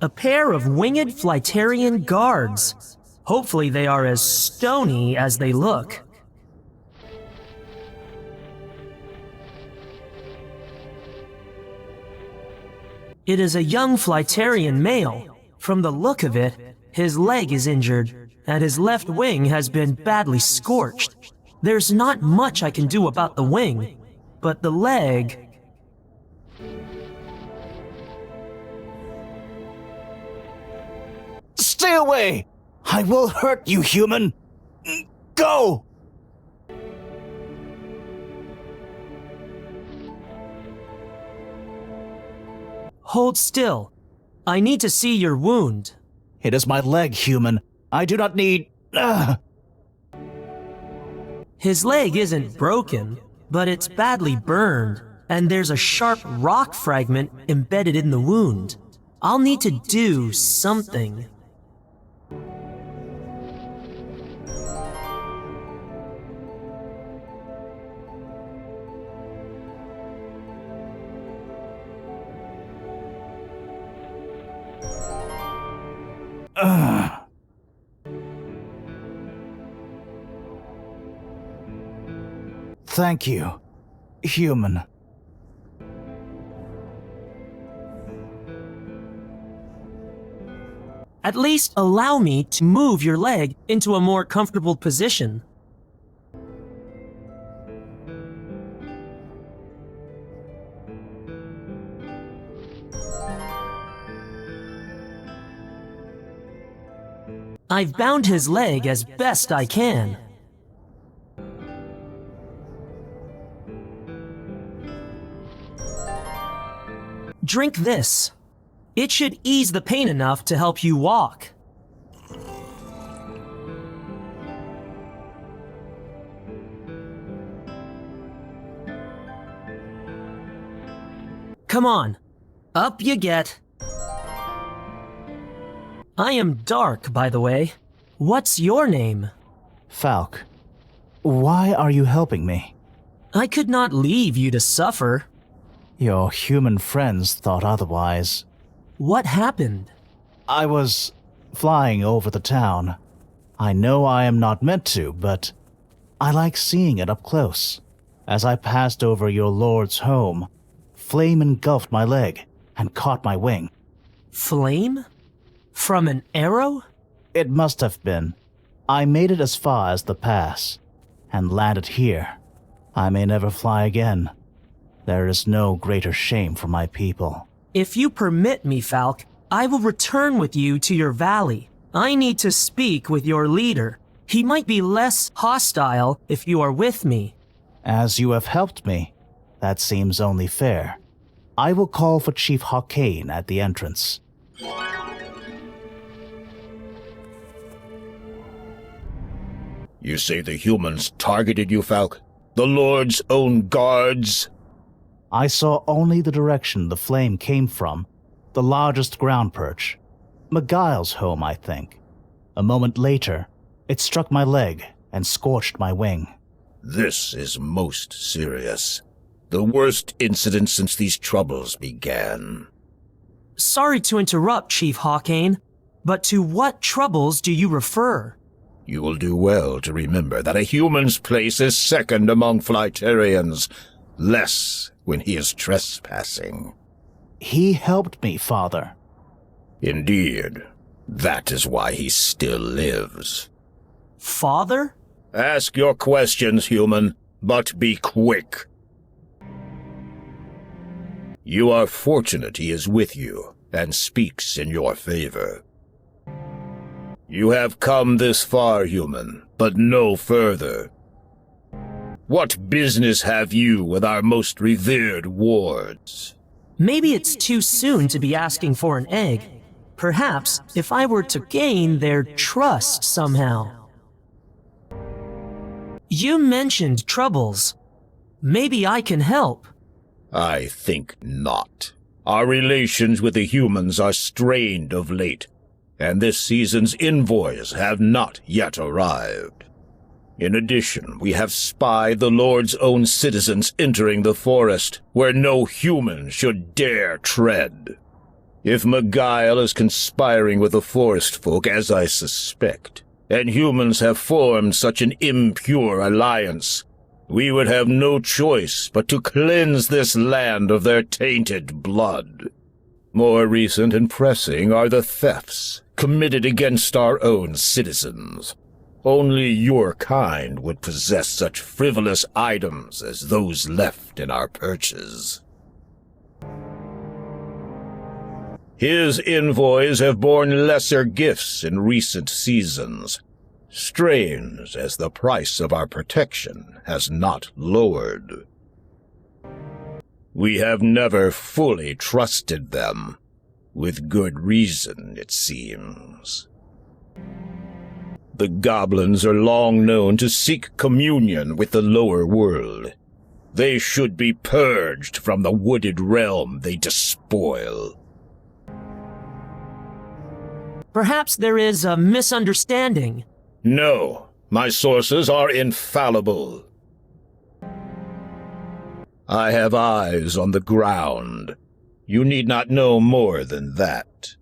A pair of winged Flyterian guards. Hopefully they are as stony as they look. It is a young Flyterian male. From the look of it, his leg is injured, and his left wing has been badly scorched. There's not much I can do about the wing, but the leg... Stay away! I will hurt you, human! Go! Hold still. I need to see your wound. It is my leg, human. I do not need... His leg isn't broken, but it's badly burned, and there's a sharp rock fragment embedded in the wound. I'll need to do something. Thank you, human. At least allow me to move your leg into a more comfortable position. I've bound his leg as best I can. Drink this. It should ease the pain enough to help you walk. Come on, up you get. I am Dark, by the way. What's your name? Falk. Why are you helping me? I could not leave you to suffer. Your human friends thought otherwise. What happened? I was flying over the town. I know I am not meant to, but I like seeing it up close. As I passed over your lord's home, flame engulfed my leg and caught my wing. Flame? From an arrow? It must have been. I made it as far as the pass and landed here. I may never fly again. There is no greater shame for my people. If you permit me, Falk, I will return with you to your valley. I need to speak with your leader. He might be less hostile if you are with me. As you have helped me, that seems only fair. I will call for Chief Hawkane at the entrance. You say the humans targeted you, Falk? The Lord's own guards? I saw only the direction the flame came from, the largest ground perch. Miguel's home, I think. A moment later, it struck my leg and scorched my wing. This is most serious. The worst incident since these troubles began. Sorry to interrupt, Chief Hawkane, but to what troubles do you refer? You will do well to remember that a human's place is second among Flyterians, less when he is trespassing. He helped me, Father. Indeed. That is why he still lives. Father? Ask your questions, human, but be quick. You are fortunate he is with you and speaks in your favor. You have come this far, human, but no further. What business have you with our most revered wards? Maybe it's too soon to be asking for an egg. Perhaps if I were to gain their trust somehow. You mentioned troubles. Maybe I can help. I think not. Our relations with the humans are strained of late, and this season's envoys have not yet arrived. In addition, we have spied the Lord's own citizens entering the forest, where no human should dare tread. If Miguel is conspiring with the forest folk, as I suspect, and humans have formed such an impure alliance, we would have no choice but to cleanse this land of their tainted blood. More recent and pressing are the thefts committed against our own citizens. Only your kind would possess such frivolous items as those left in our perches. His envoys have borne lesser gifts in recent seasons, strange as the price of our protection has not lowered. We have never fully trusted them, with good reason, it seems. The goblins are long known to seek communion with the lower world. They should be purged from the wooded realm they despoil. Perhaps there is a misunderstanding. No, my sources are infallible. I have eyes on the ground. You need not know more than that.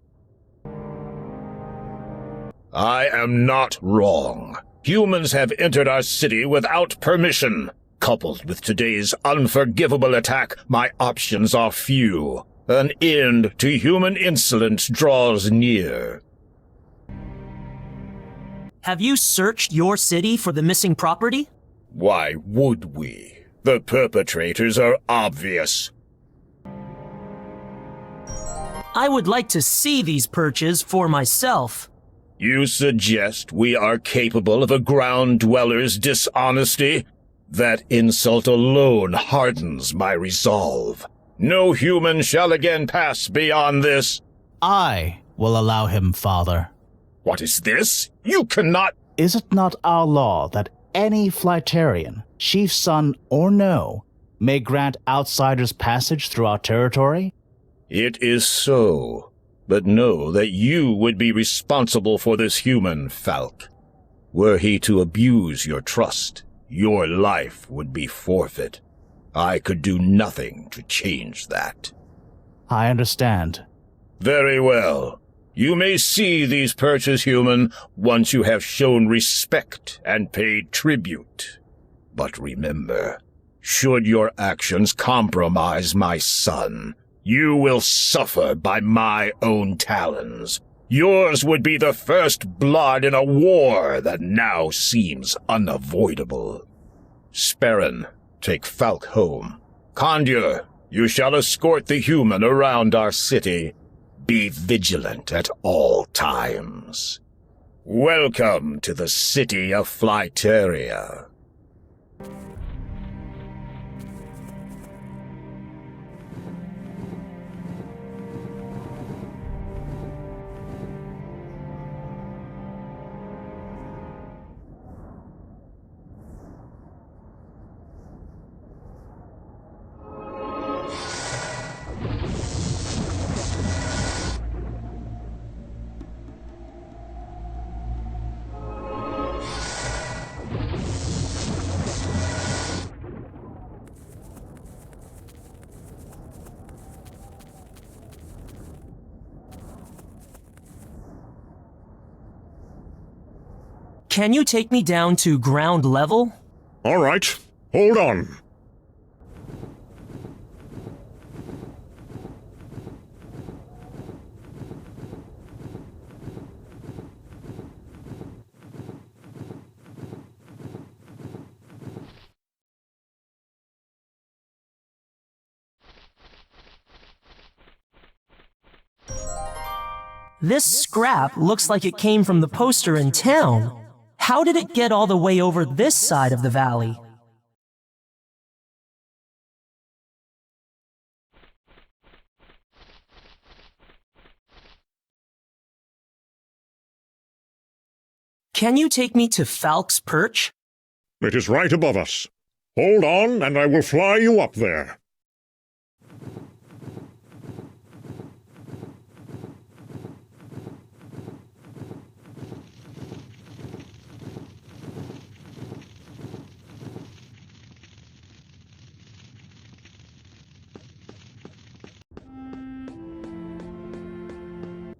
I am not wrong. Humans have entered our city without permission. Coupled with today's unforgivable attack, my options are few. An end to human insolence draws near. Have you searched your city for the missing property? Why would we? The perpetrators are obvious. I would like to see these perches for myself. You suggest we are capable of a ground dweller's dishonesty? That insult alone hardens my resolve. No human shall again pass beyond this. I will allow him, Father. What is this? You cannot— Is it not our law that any Flyterian, chief son or no, may grant outsiders passage through our territory? It is so, but know that you would be responsible for this human, Falk. Were he to abuse your trust, your life would be forfeit. I could do nothing to change that. I understand. Very well. You may see these perches, human, once you have shown respect and paid tribute. But remember, Should your actions compromise my son, you will suffer by my own talons. Yours would be the first blood in a war that now seems unavoidable. Sperrin, take Falk home. Condur, you shall escort the human around our city. Be vigilant at all times. Welcome to the city of Flyteria. Can you take me down to ground level? All right, hold on. This scrap looks like it came from the poster in town. How did it get all the way over this side of the valley? Can you take me to Falk's perch? It is right above us. Hold on, and I will fly you up there.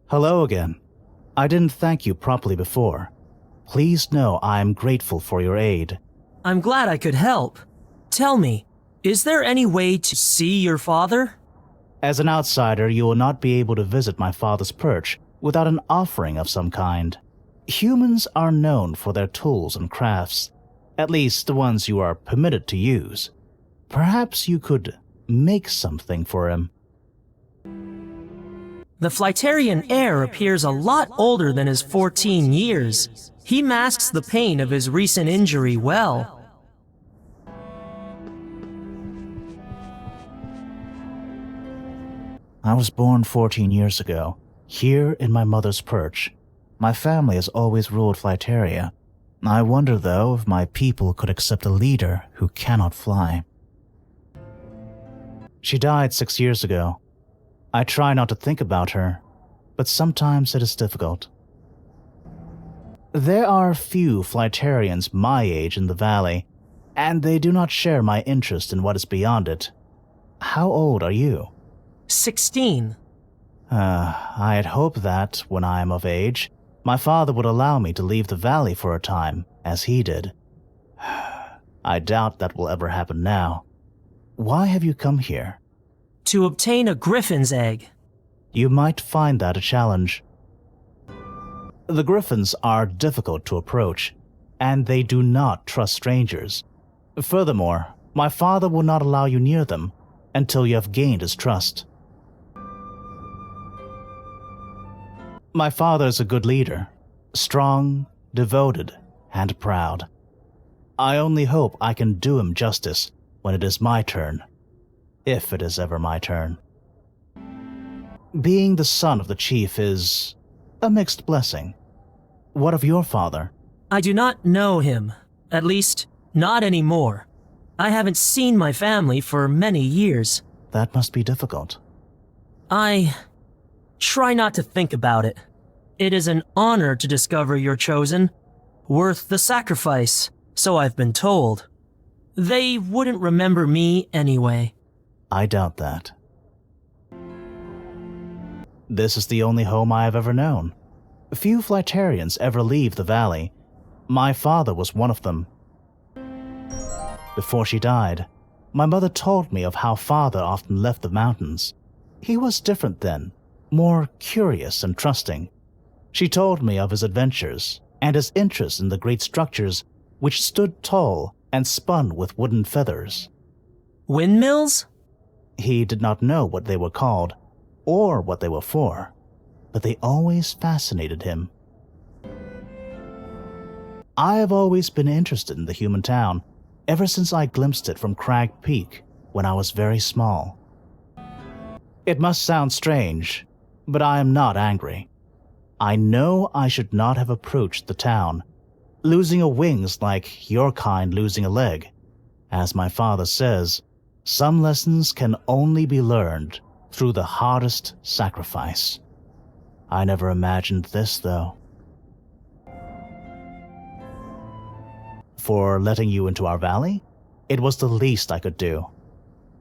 Hello again. I didn't thank you properly before. Please know I am grateful for your aid. I'm glad I could help. Tell me, is there any way to see your father? As an outsider, you will not be able to visit my father's perch without an offering of some kind. Humans are known for their tools and crafts, at least the ones you are permitted to use. Perhaps you could make something for him. The Flyterian heir appears a lot older than his 14 years. He masks the pain of his recent injury well. I was born 14 years ago, here in my mother's perch. My family has always ruled Flyteria. I wonder, though, if my people could accept a leader who cannot fly. She died 6 years ago. I try not to think about her, but sometimes it is difficult. There are few Flyterians my age in the valley, and they do not share my interest in what is beyond it. How old are you? 16. I had hoped that, when I am of age, my father would allow me to leave the valley for a time, as he did. I doubt that will ever happen now. Why have you come here? To obtain a griffin's egg. You might find that a challenge. The griffins are difficult to approach, and they do not trust strangers. Furthermore, my father will not allow you near them until you have gained his trust. My father is a good leader, strong, devoted, and proud. I only hope I can do him justice when it is my turn. If it is ever my turn. Being the son of the chief is a mixed blessing. What of your father? I do not know him. At least, not anymore. I haven't seen my family for many years. That must be difficult. I try not to think about it. It is an honor to discover your chosen. Worth the sacrifice, so I've been told. They wouldn't remember me anyway. I doubt that. This is the only home I have ever known. Few Flyterians ever leave the valley. My father was one of them. Before she died, My mother told me of how father often left the mountains. He was different then, more curious and trusting. She told me of his adventures and his interest in the great structures which stood tall and spun with wooden feathers. Windmills? He did not know what they were called or what they were for, but they always fascinated him. I have always been interested in the human town, ever since I glimpsed it from Crag Peak when I was very small. It must sound strange, but I am not angry. I know I should not have approached the town. Losing a wing's like your kind losing a leg. As my father says, some lessons can only be learned through the hardest sacrifice. I never imagined this, though. For letting you into our valley? It was the least I could do.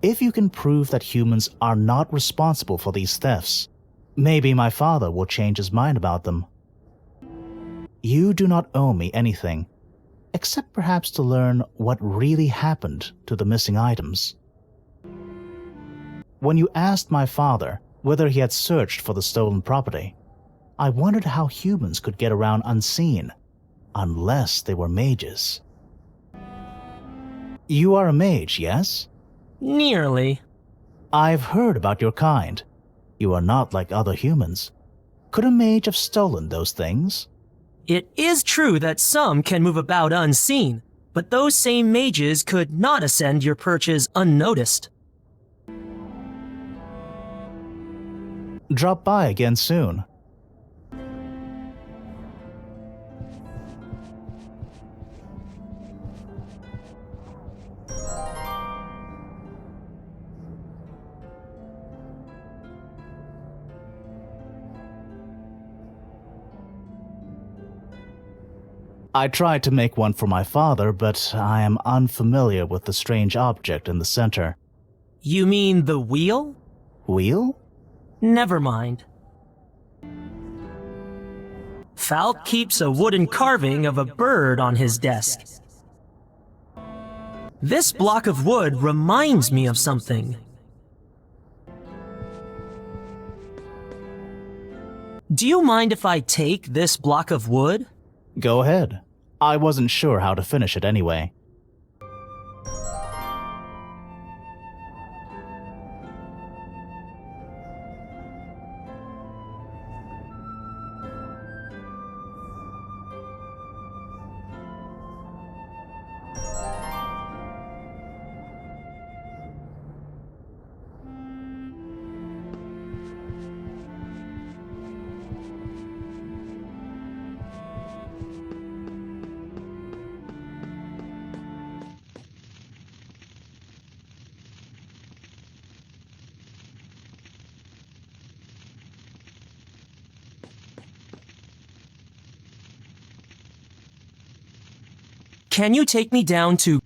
If you can prove that humans are not responsible for these thefts, maybe my father will change his mind about them. You do not owe me anything, except perhaps to learn what really happened to the missing items. When you asked my father whether he had searched for the stolen property, I wondered how humans could get around unseen, unless they were mages. You are a mage, yes? Nearly. I've heard about your kind. You are not like other humans. Could a mage have stolen those things? It is true that some can move about unseen, but those same mages could not ascend your perches unnoticed. Drop by again soon. I tried to make one for my father, but I am unfamiliar with the strange object in the center. You mean the wheel? Wheel? Never mind. Falk keeps a wooden carving of a bird on his desk. This block of wood reminds me of something. Do you mind if I take this block of wood? Go ahead. I wasn't sure how to finish it anyway. Can you take me down to...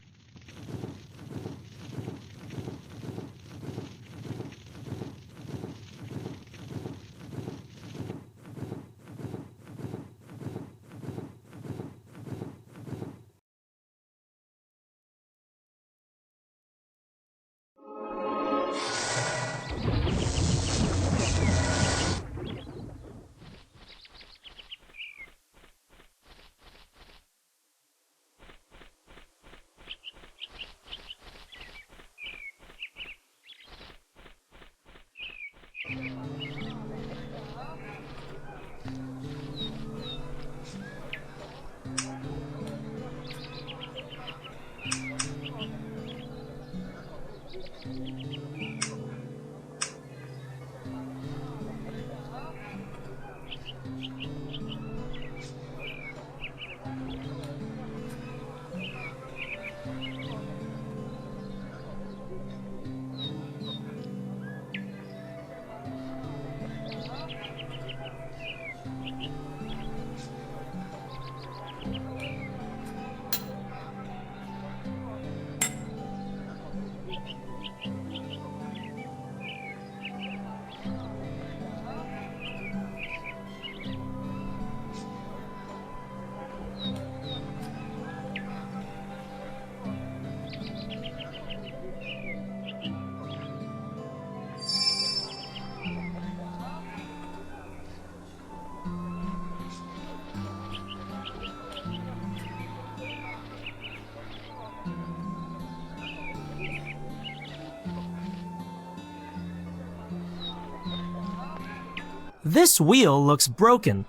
This wheel looks broken.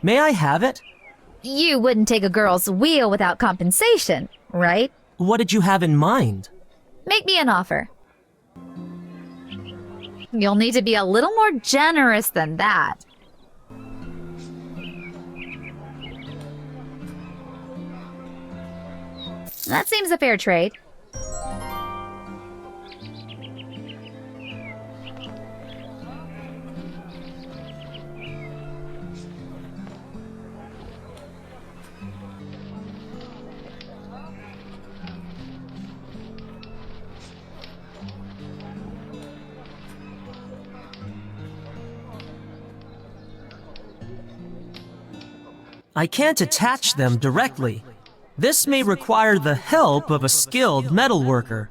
May I have it? You wouldn't take a girl's wheel without compensation, right? What did you have in mind? Make me an offer. You'll need to be a little more generous than that. That seems a fair trade. I can't attach them directly. This may require the help of a skilled metalworker.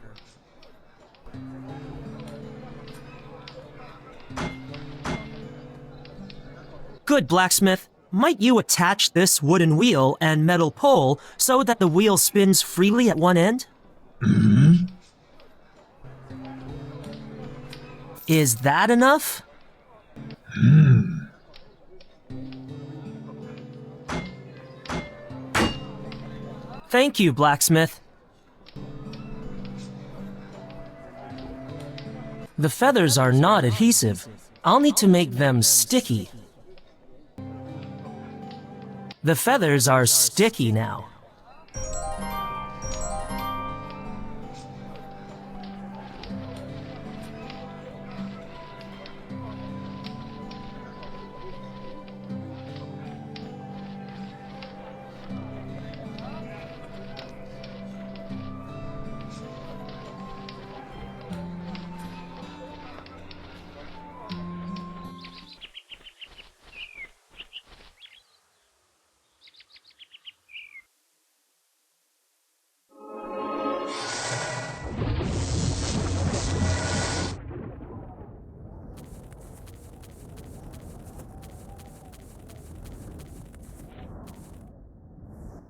Good, blacksmith. Might you attach this wooden wheel and metal pole so that the wheel spins freely at one end? Is that enough? Thank you, blacksmith. The feathers are not adhesive. I'll need to make them sticky. The feathers are sticky now.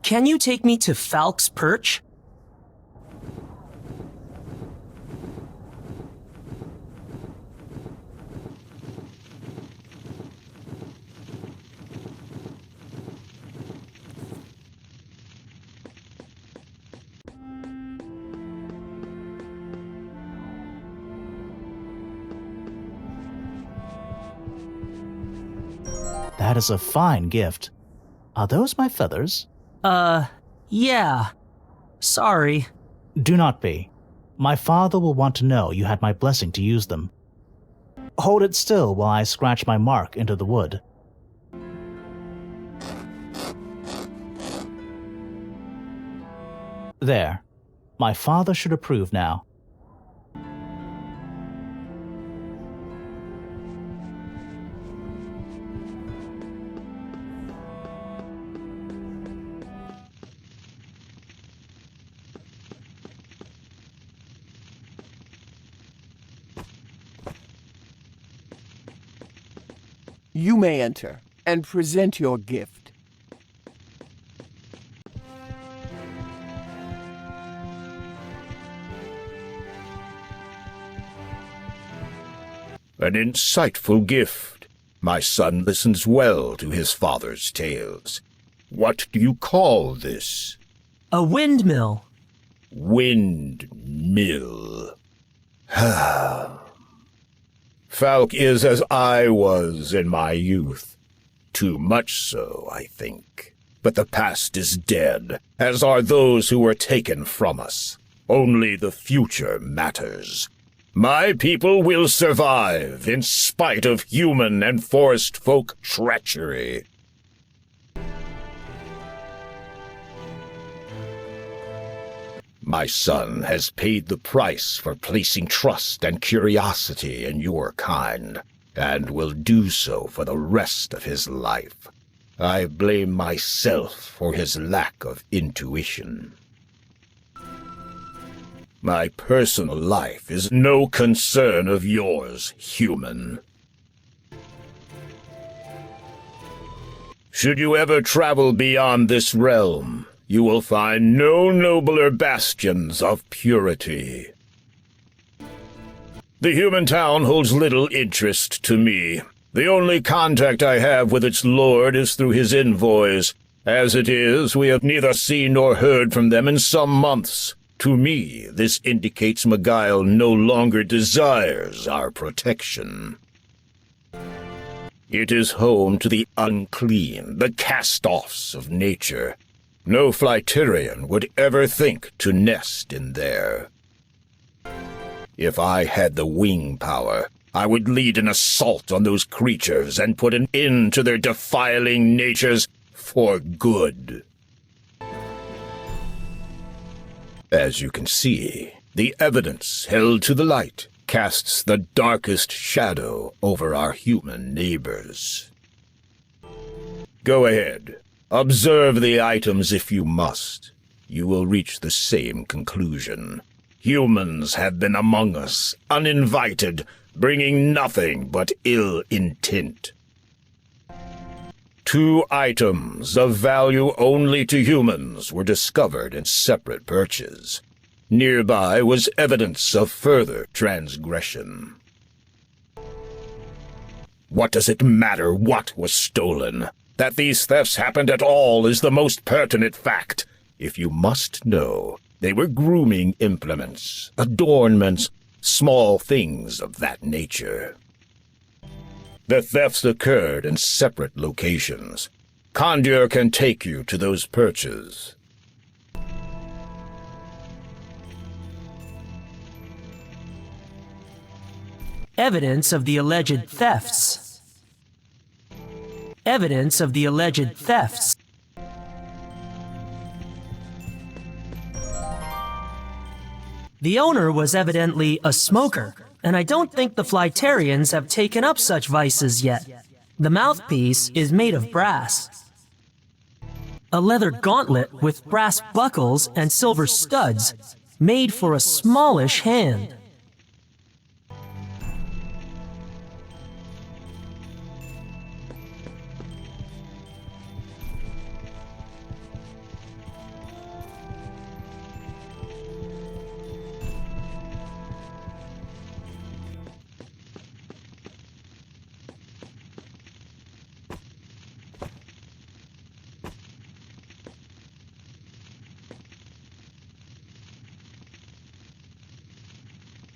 Can you take me to Falk's Perch? That is a fine gift. Are those my feathers? Yeah. Sorry. Do not be. My father will want to know you had my blessing to use them. Hold it still while I scratch my mark into the wood. There. My father should approve now. You may enter and present your gift. An insightful gift. My son listens well to his father's tales. What do you call this? A windmill. Windmill. Falk is as I was in my youth. Too much so, I think. But the past is dead, as are those who were taken from us. Only the future matters. My people will survive, in spite of human and forest folk treachery. My son has paid the price for placing trust and curiosity in your kind, and will do so for the rest of his life. I blame myself for his lack of intuition. My personal life is no concern of yours, human. Should you ever travel beyond this realm, you will find no nobler bastions of purity. The human town holds little interest to me. The only contact I have with its lord is through his envoys. As it is, we have neither seen nor heard from them in some months. To me, this indicates Meghail no longer desires our protection. It is home to the unclean, the cast-offs of nature. No Flyterian would ever think to nest in there. If I had the wing power, I would lead an assault on those creatures and put an end to their defiling natures for good. As you can see, the evidence held to the light casts the darkest shadow over our human neighbors. Go ahead. Observe the items if you must. You will reach the same conclusion. Humans have been among us, uninvited, bringing nothing but ill intent. 2 items of value only to humans were discovered in separate perches. Nearby was evidence of further transgression. What does it matter what was stolen? That these thefts happened at all is the most pertinent fact. If you must know, they were grooming implements, adornments, small things of that nature. The thefts occurred in separate locations. Condur can take you to those perches. Evidence of the alleged thefts. Evidence of the alleged thefts. The owner was evidently a smoker, and I don't think the Flyterians have taken up such vices yet. The mouthpiece is made of brass. A leather gauntlet with brass buckles and silver studs, made for a smallish hand.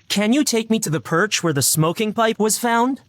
Can you take me to the perch where the smoking pipe was found?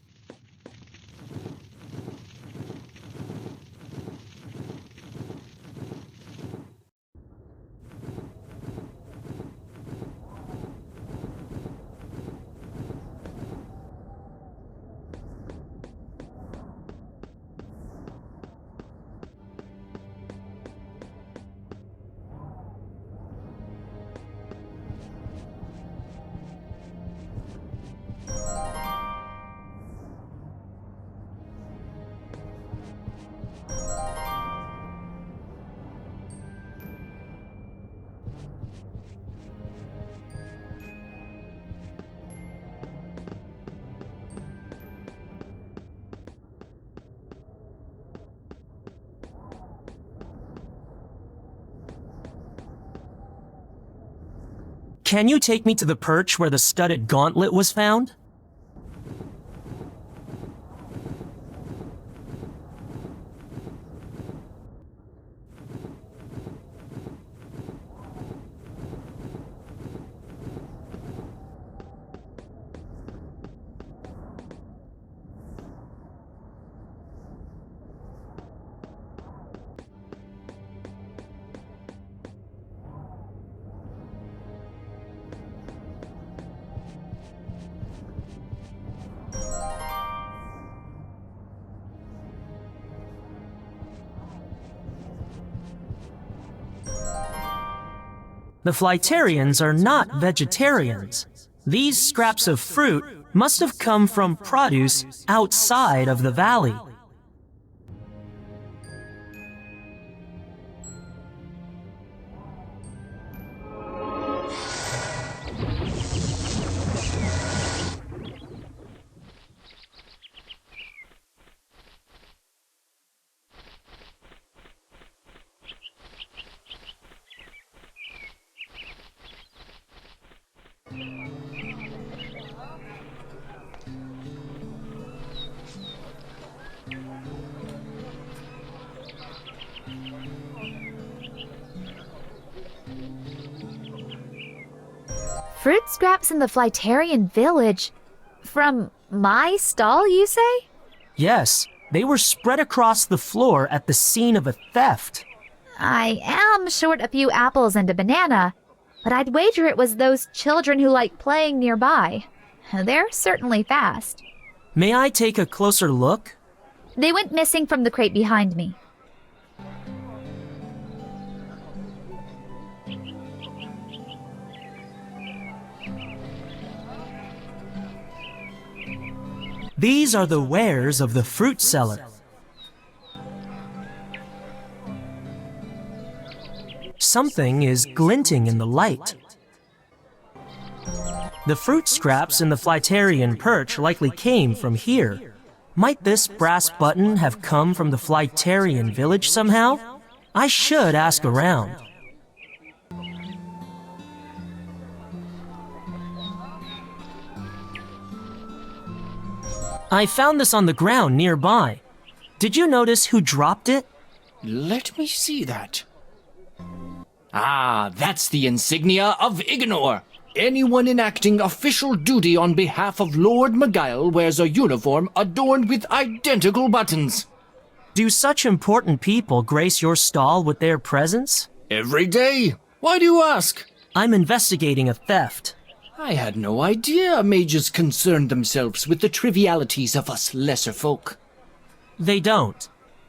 Can you take me to the perch where the studded gauntlet was found? The Flyterians are not vegetarians. These scraps of fruit must have come from produce outside of the valley. Fruit scraps in the Flytarian village. From my stall, you say? Yes, they were spread across the floor at the scene of a theft. I am short a few apples and a banana, but I'd wager it was those children who like playing nearby. They're certainly fast. May I take a closer look? They went missing from the crate behind me. These are the wares of the fruit seller. Something is glinting in the light. The fruit scraps in the Flytarian perch likely came from here. Might this brass button have come from the Flytarian village somehow? I should ask around. I found this on the ground nearby. Did you notice who dropped it? Let me see that. Ah, that's the insignia of Ignore. Anyone enacting official duty on behalf of Lord Magile wears a uniform adorned with identical buttons. Do such important people grace your stall with their presence? Every day. Why do you ask? I'm investigating a theft. I had no idea mages concerned themselves with the trivialities of us lesser folk. They don't.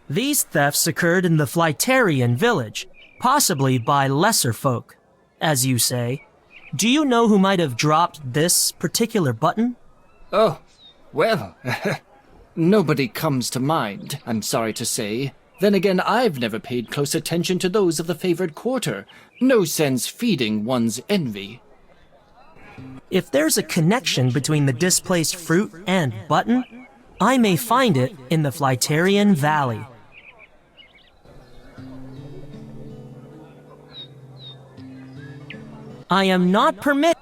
These thefts occurred in the Flytarian village, possibly by lesser folk, as you say. Do you know who might have dropped this particular button? Oh, well, nobody comes to mind, I'm sorry to say. Then again, I've never paid close attention to those of the favored quarter. No sense feeding one's envy. If there's a connection between the displaced fruit and button, I may find it in the Flytarian Valley. I am not permitted.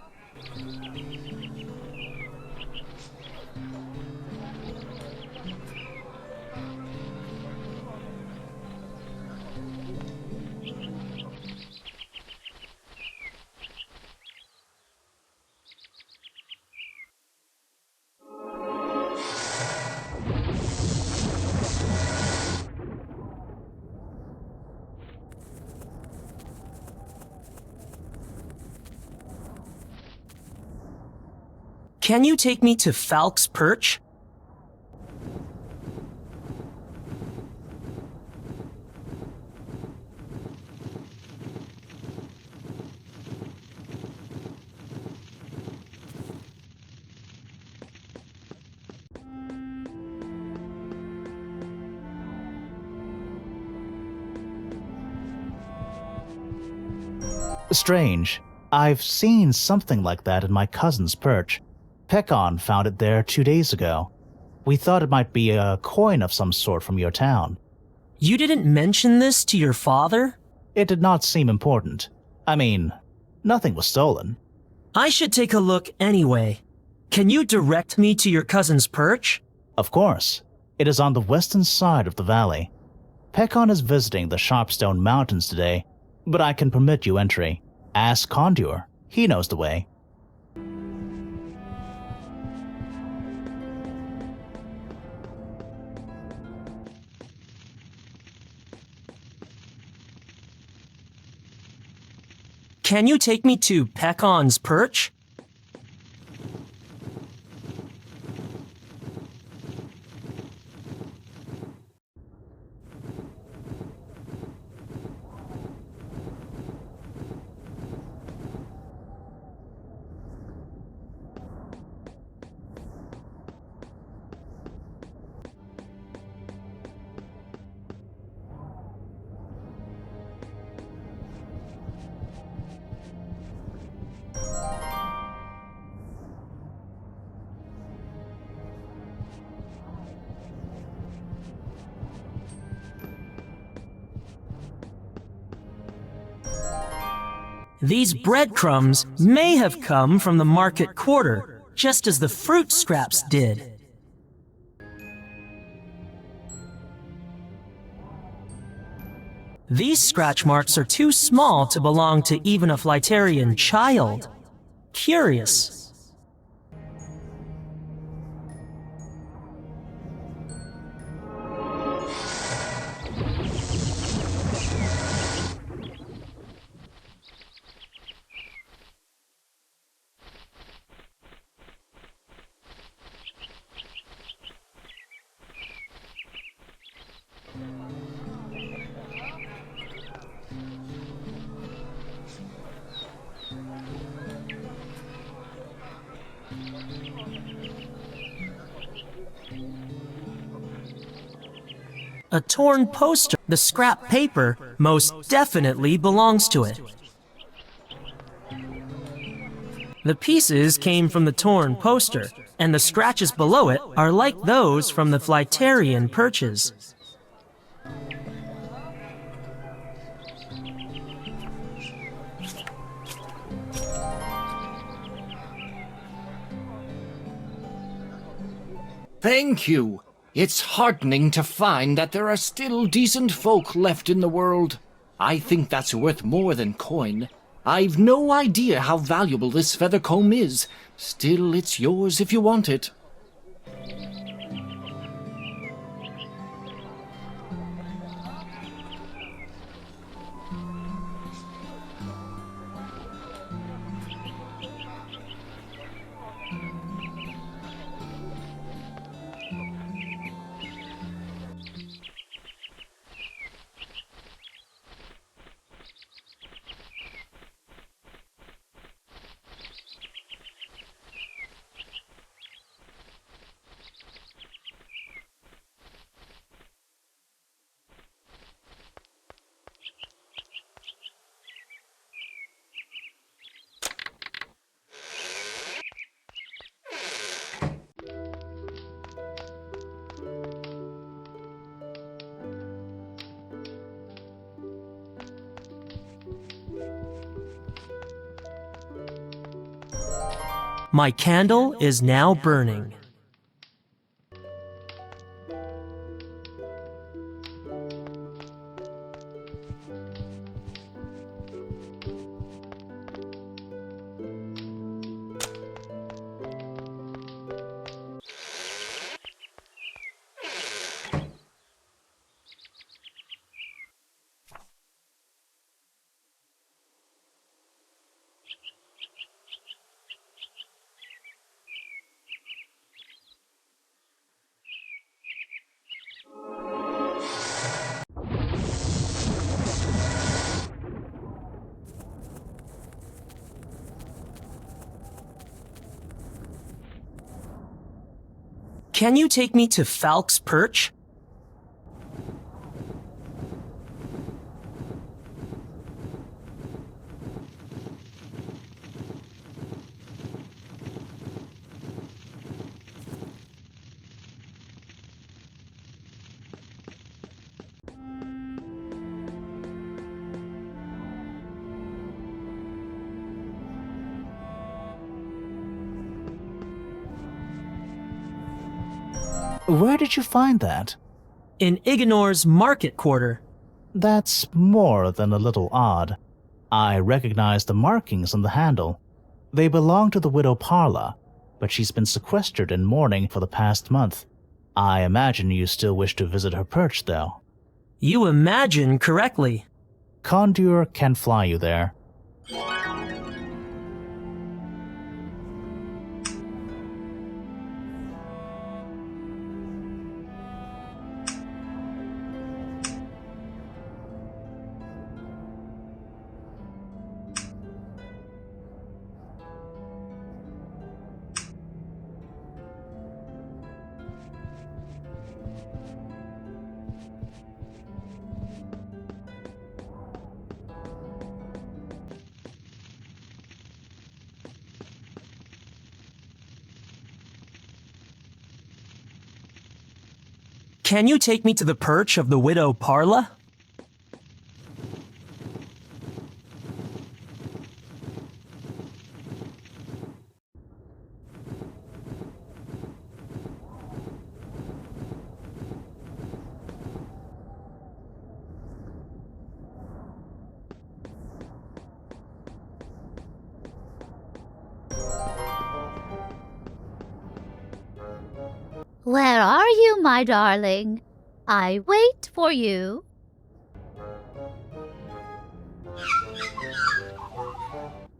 Can you take me to Falk's Perch? Strange. I've seen something like that in my cousin's perch. Pekon found it there 2 days ago. We thought it might be a coin of some sort from your town. You didn't mention this to your father? It did not seem important. I mean, nothing was stolen. I should take a look anyway. Can you direct me to your cousin's perch? Of course. It is on the western side of the valley. Pekon is visiting the Sharpstone Mountains today, but I can permit you entry. Ask Condor. He knows the way. Can you take me to Pekon's perch? These breadcrumbs may have come from the market quarter, just as the fruit scraps did. These scratch marks are too small to belong to even a Flytarian child. Curious. A torn poster. The scrap paper most definitely belongs to it. The pieces came from the torn poster, and the scratches below it are like those from the Flyterian perches. Thank you. It's heartening to find that there are still decent folk left in the world. I think that's worth more than coin. I've no idea how valuable this feather comb is. Still, it's yours if you want it. My candle is now burning. Can you take me to Falk's Perch? Where did you find that? In Igenor's market quarter. That's more than a little odd. I recognize the markings on the handle. They belong to the widow Parla, but she's been sequestered in mourning for the past month. I imagine you still wish to visit her perch, though. You imagine correctly. Condure can fly you there. Can you take me to the perch of the widow Parla? Where are you, my darling? I wait for you.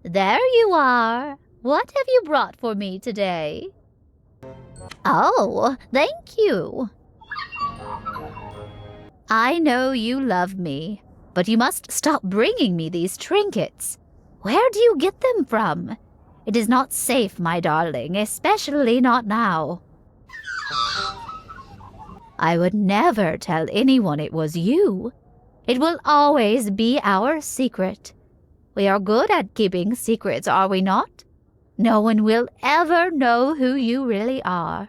There you are. What have you brought for me today? Oh, thank you. I know you love me, but you must stop bringing me these trinkets. Where do you get them from? It is not safe, my darling, especially not now. I would never tell anyone it was you. It will always be our secret. We are good at keeping secrets, are we not? No one will ever know who you really are.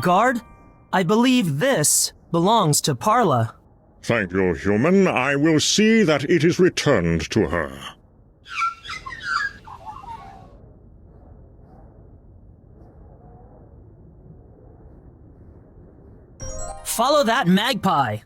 Guard, I believe this belongs to Parla. Thank you, human. I will see that it is returned to her. Follow that magpie.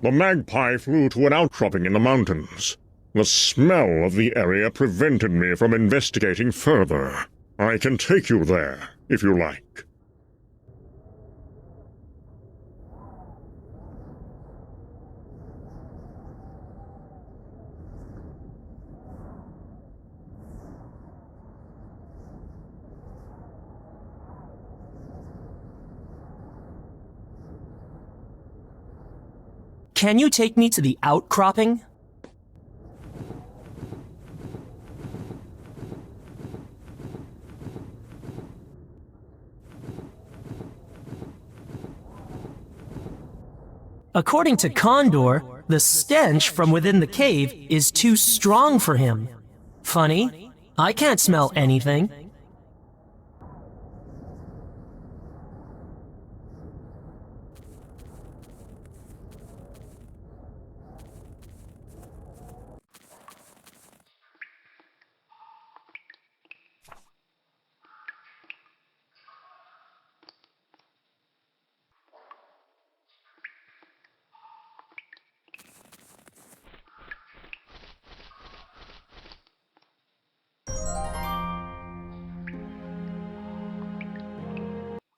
The magpie flew to an outcropping in the mountains. The smell of the area prevented me from investigating further. I can take you there, if you like. Can you take me to the outcropping? According to Condor, the stench from within the cave is too strong for him. Funny, I can't smell anything.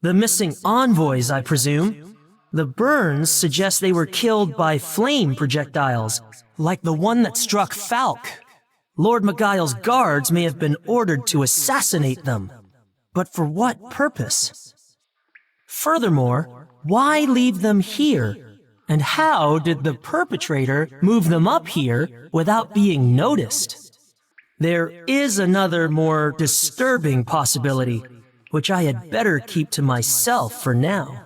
The missing envoys, I presume. The burns suggest they were killed by flame projectiles, like the one that struck Falk. Lord Magail's guards may have been ordered to assassinate them. But for what purpose? Furthermore, why leave them here? And how did the perpetrator move them up here without being noticed? There is another more disturbing possibility, which I had better keep to myself for now.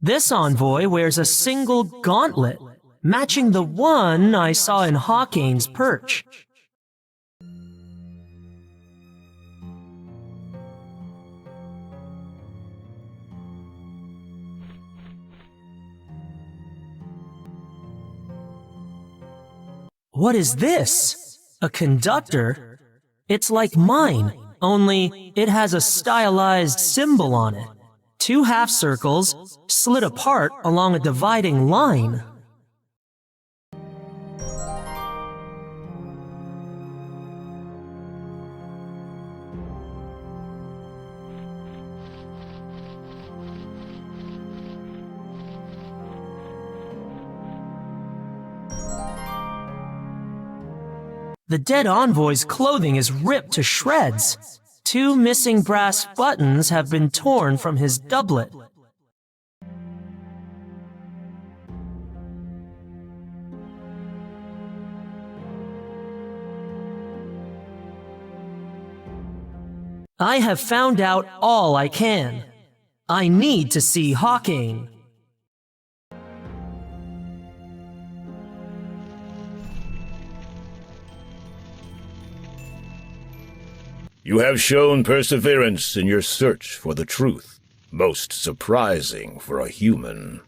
This envoy wears a single gauntlet, matching the one I saw in Hawkane's perch. What is this? A conductor? It's like mine, only it has a stylized symbol on it. 2 half circles slid apart along a dividing line. The dead envoy's clothing is ripped to shreds. 2 missing brass buttons have been torn from his doublet. I have found out all I can. I need to see Hawkane. You have shown perseverance in your search for the truth, most surprising for a human.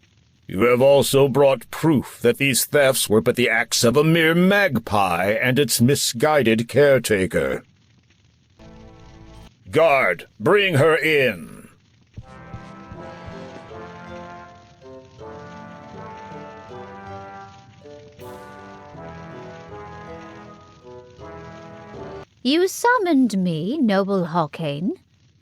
You have also brought proof that these thefts were but the acts of a mere magpie and its misguided caretaker. Guard, bring her in. You summoned me, noble Hawkane.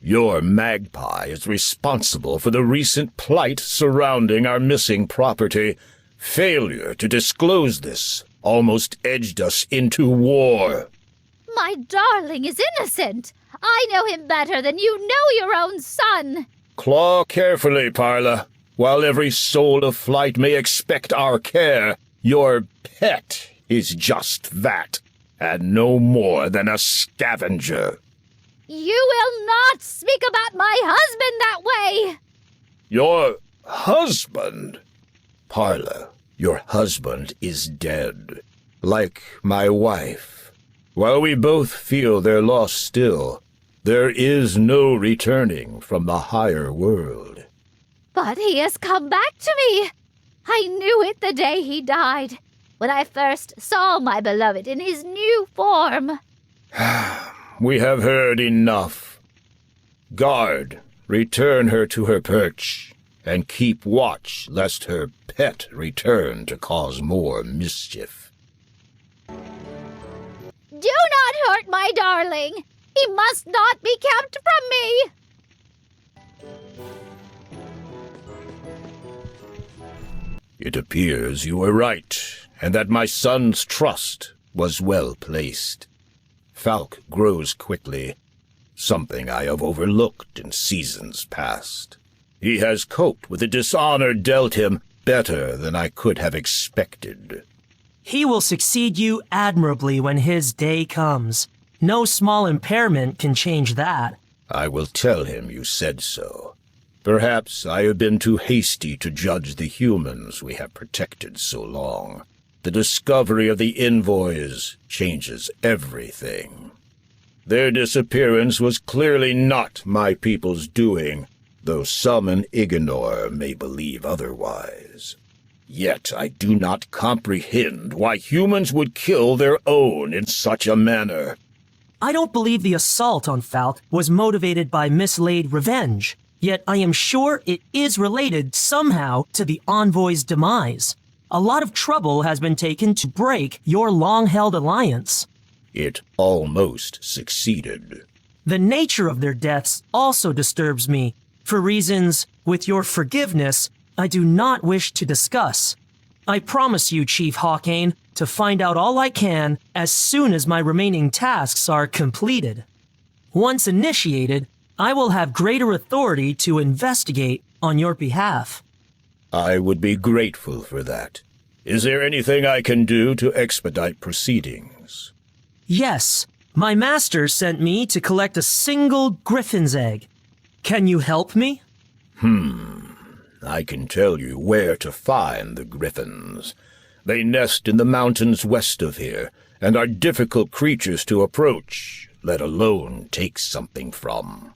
Your magpie is responsible for the recent plight surrounding our missing property. Failure to disclose this almost edged us into war. My darling is innocent. I know him better than you know your own son. Claw carefully, Parla. While every soul of flight may expect our care, your pet is just that, and no more than a scavenger. You will not speak about my husband that way! Your husband? Parla, your husband is dead, like my wife. While we both feel their loss still, there is no returning from the higher world. But he has come back to me. I knew it the day he died, when I first saw my beloved in his new form. We have heard enough. Guard, return her to her perch, and keep watch lest her pet return to cause more mischief. Do not hurt my darling. He must not be kept from me. It appears you were right, and that my son's trust was well placed. Falk grows quickly, something I have overlooked in seasons past. He has coped with the dishonor dealt him better than I could have expected. He will succeed you admirably when his day comes. No small impairment can change that. I will tell him you said so. Perhaps I have been too hasty to judge the humans we have protected so long. The discovery of the envoys changes everything. Their disappearance was clearly not my people's doing, though some in Ignor may believe otherwise. Yet I do not comprehend why humans would kill their own in such a manner. I don't believe the assault on Falk was motivated by mislaid revenge, yet I am sure it is related somehow to the envoy's demise. A lot of trouble has been taken to break your long-held alliance. It almost succeeded. The nature of their deaths also disturbs me, for reasons, with your forgiveness, I do not wish to discuss. I promise you, Chief Hawkane, to find out all I can as soon as my remaining tasks are completed. Once initiated, I will have greater authority to investigate on your behalf. I would be grateful for that. Is there anything I can do to expedite proceedings? Yes, my master sent me to collect a single griffin's egg. Can you help me? I can tell you where to find the griffins. They nest in the mountains west of here, and are difficult creatures to approach, let alone take something from.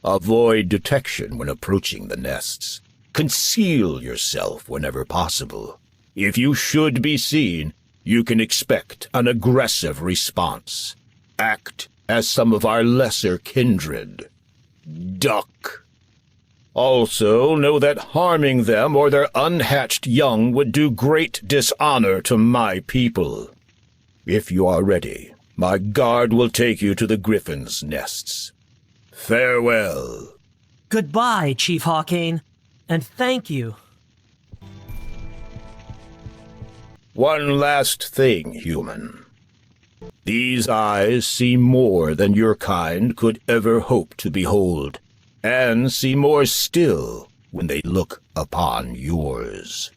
Avoid detection when approaching the nests. Conceal yourself whenever possible. If you should be seen, you can expect an aggressive response. Act as some of our lesser kindred. Duck. Also, know that harming them or their unhatched young would do great dishonor to my people. If you are ready, my guard will take you to the griffins' nests. Farewell. Goodbye, Chief Hawkane, and thank you. One last thing, human. These eyes see more than your kind could ever hope to behold, and see more still when they look upon yours.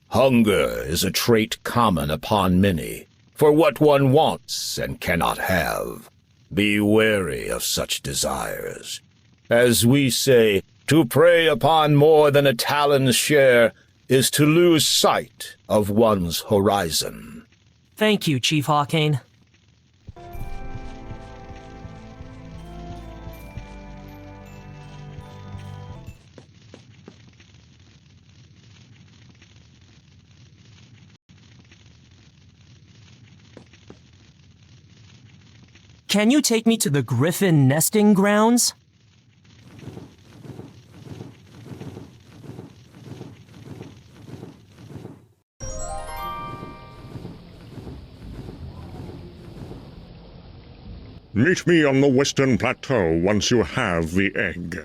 Hunger is a trait common upon many, for what one wants and cannot have. Be wary of such desires. As we say, to prey upon more than a talon's share is to lose sight of one's horizon. Thank you, Chief Hawkane. Can you take me to the griffin nesting grounds? Meet me on the western plateau once you have the egg.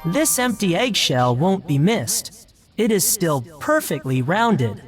This empty eggshell won't be missed. It is still perfectly rounded.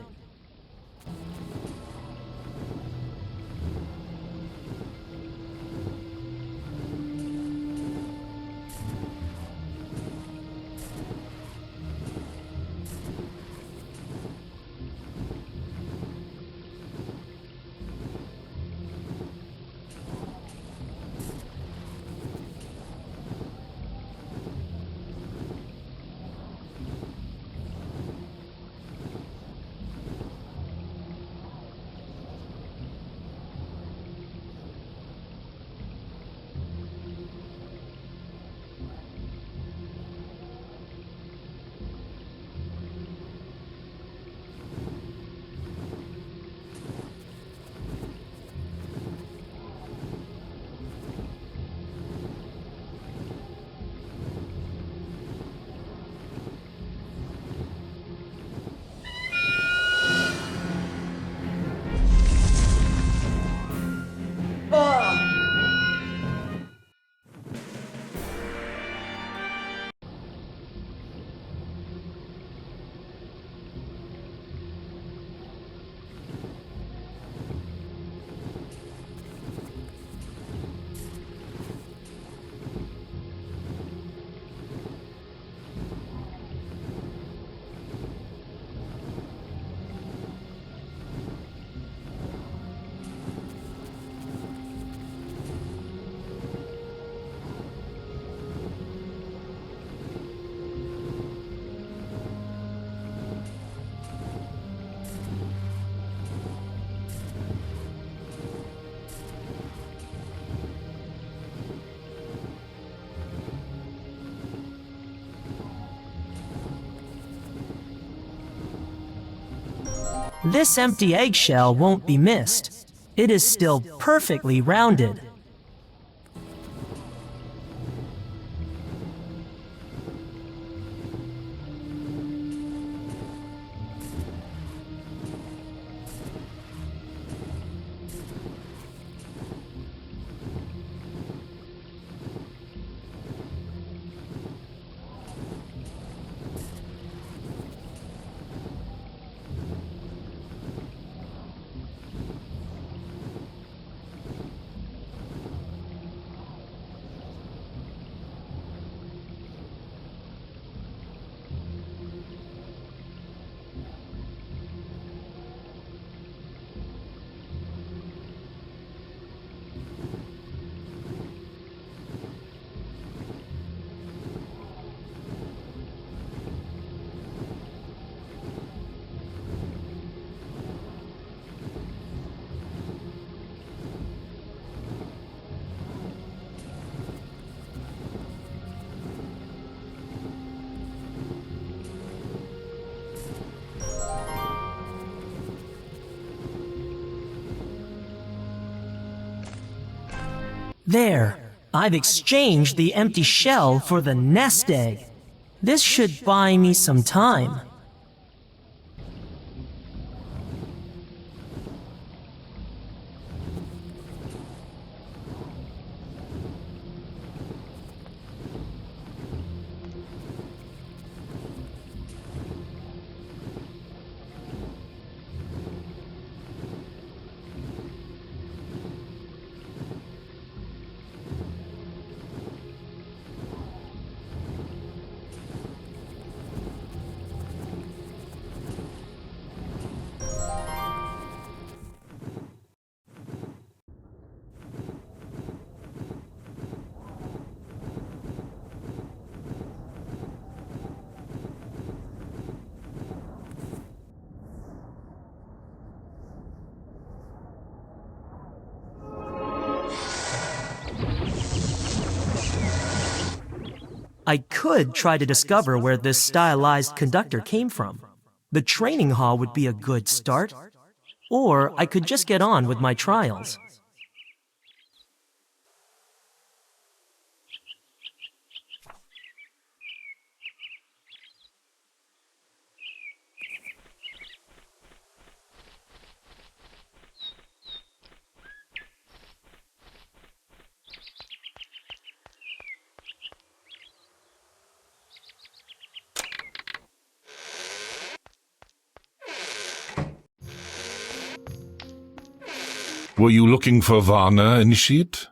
This empty eggshell won't be missed. It is still perfectly rounded. There, I've exchanged the empty shell for the nest egg. This should buy me some time. I could try to discover where this stylized conductor came from. The training hall would be a good start. Or I could just get on with my trials. Were you looking for Varna, Initiate?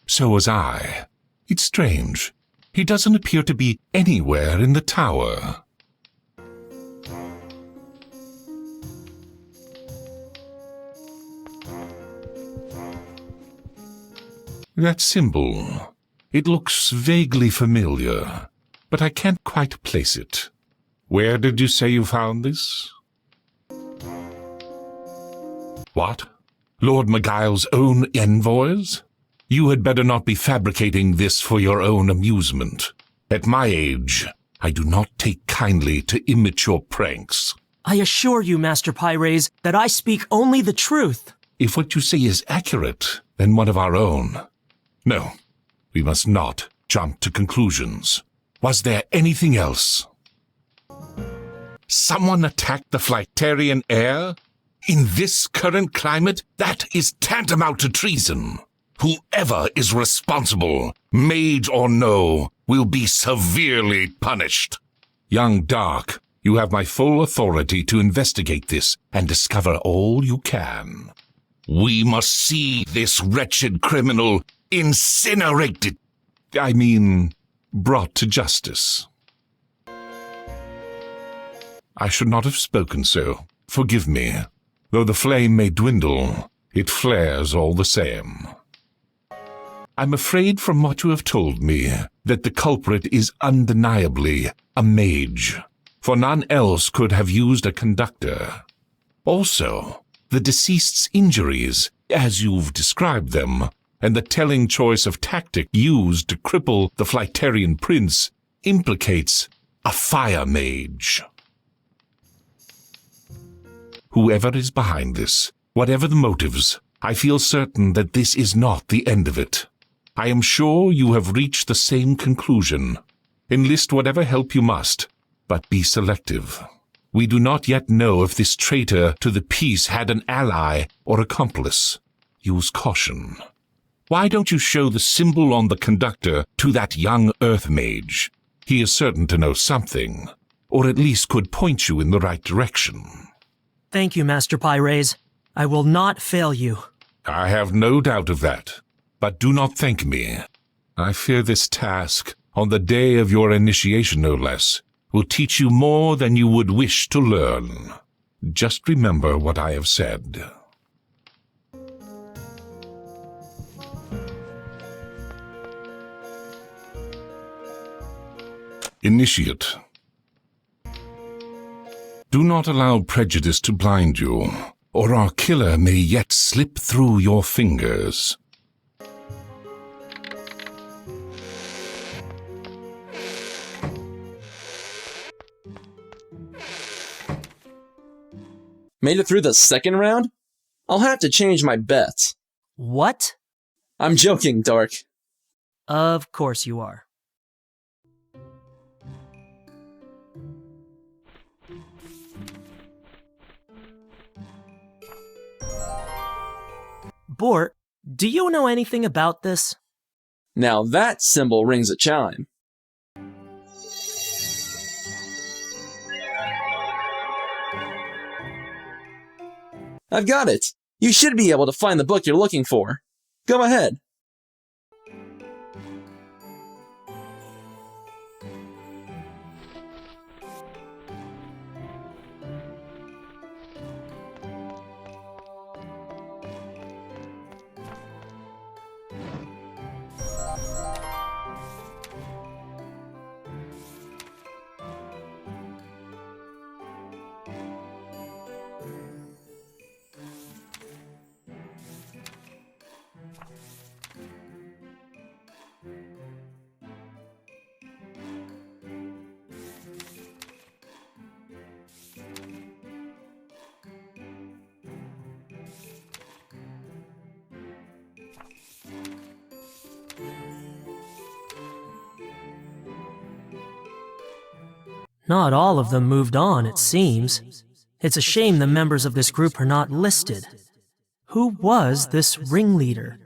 So was I. It's strange. He doesn't appear to be anywhere in the tower. That symbol. It looks vaguely familiar, but I can't quite place it. Where did you say you found this? What? Lord Maguile's own envoys? You had better not be fabricating this for your own amusement. At my age, I do not take kindly to immature pranks. I assure you, Master Pyres, that I speak only the truth. If what you say is accurate, then one of our own. No, we must not jump to conclusions. Was there anything else? Someone attacked the Flyterian heir? In this current climate, that is tantamount to treason. Whoever is responsible, mage or no, will be severely punished. Young Dark, you have my full authority to investigate this and discover all you can. We must see this wretched criminal incinerated. I mean, brought to justice. I should not have spoken so. Forgive me. Though the flame may dwindle, it flares all the same. I'm afraid from what you have told me that the culprit is undeniably a mage, for none else could have used a conductor. Also, the deceased's injuries, as you've described them, and the telling choice of tactic used to cripple the Flyterian prince implicates a fire mage. Whoever is behind this, whatever the motives, I feel certain that this is not the end of it. I am sure you have reached the same conclusion. Enlist whatever help you must, but be selective. We do not yet know if this traitor to the peace had an ally or accomplice. Use caution. Why don't you show the symbol on the conductor to that young Earth Mage? He is certain to know something, or at least could point you in the right direction. Thank you, Master Pyres. I will not fail you. I have no doubt of that, but do not thank me. I fear this task, on the day of your initiation no less, will teach you more than you would wish to learn. Just remember what I have said. Initiate. Do not allow prejudice to blind you, or our killer may yet slip through your fingers. Made it through the second round? I'll have to change my bet. What? I'm joking, Dark. Of course you are. Bort, do you know anything about this? Now that symbol rings a chime. I've got it! You should be able to find the book you're looking for. Go ahead. Not all of them moved on, it seems. It's a shame the members of this group are not listed. Who was this ringleader?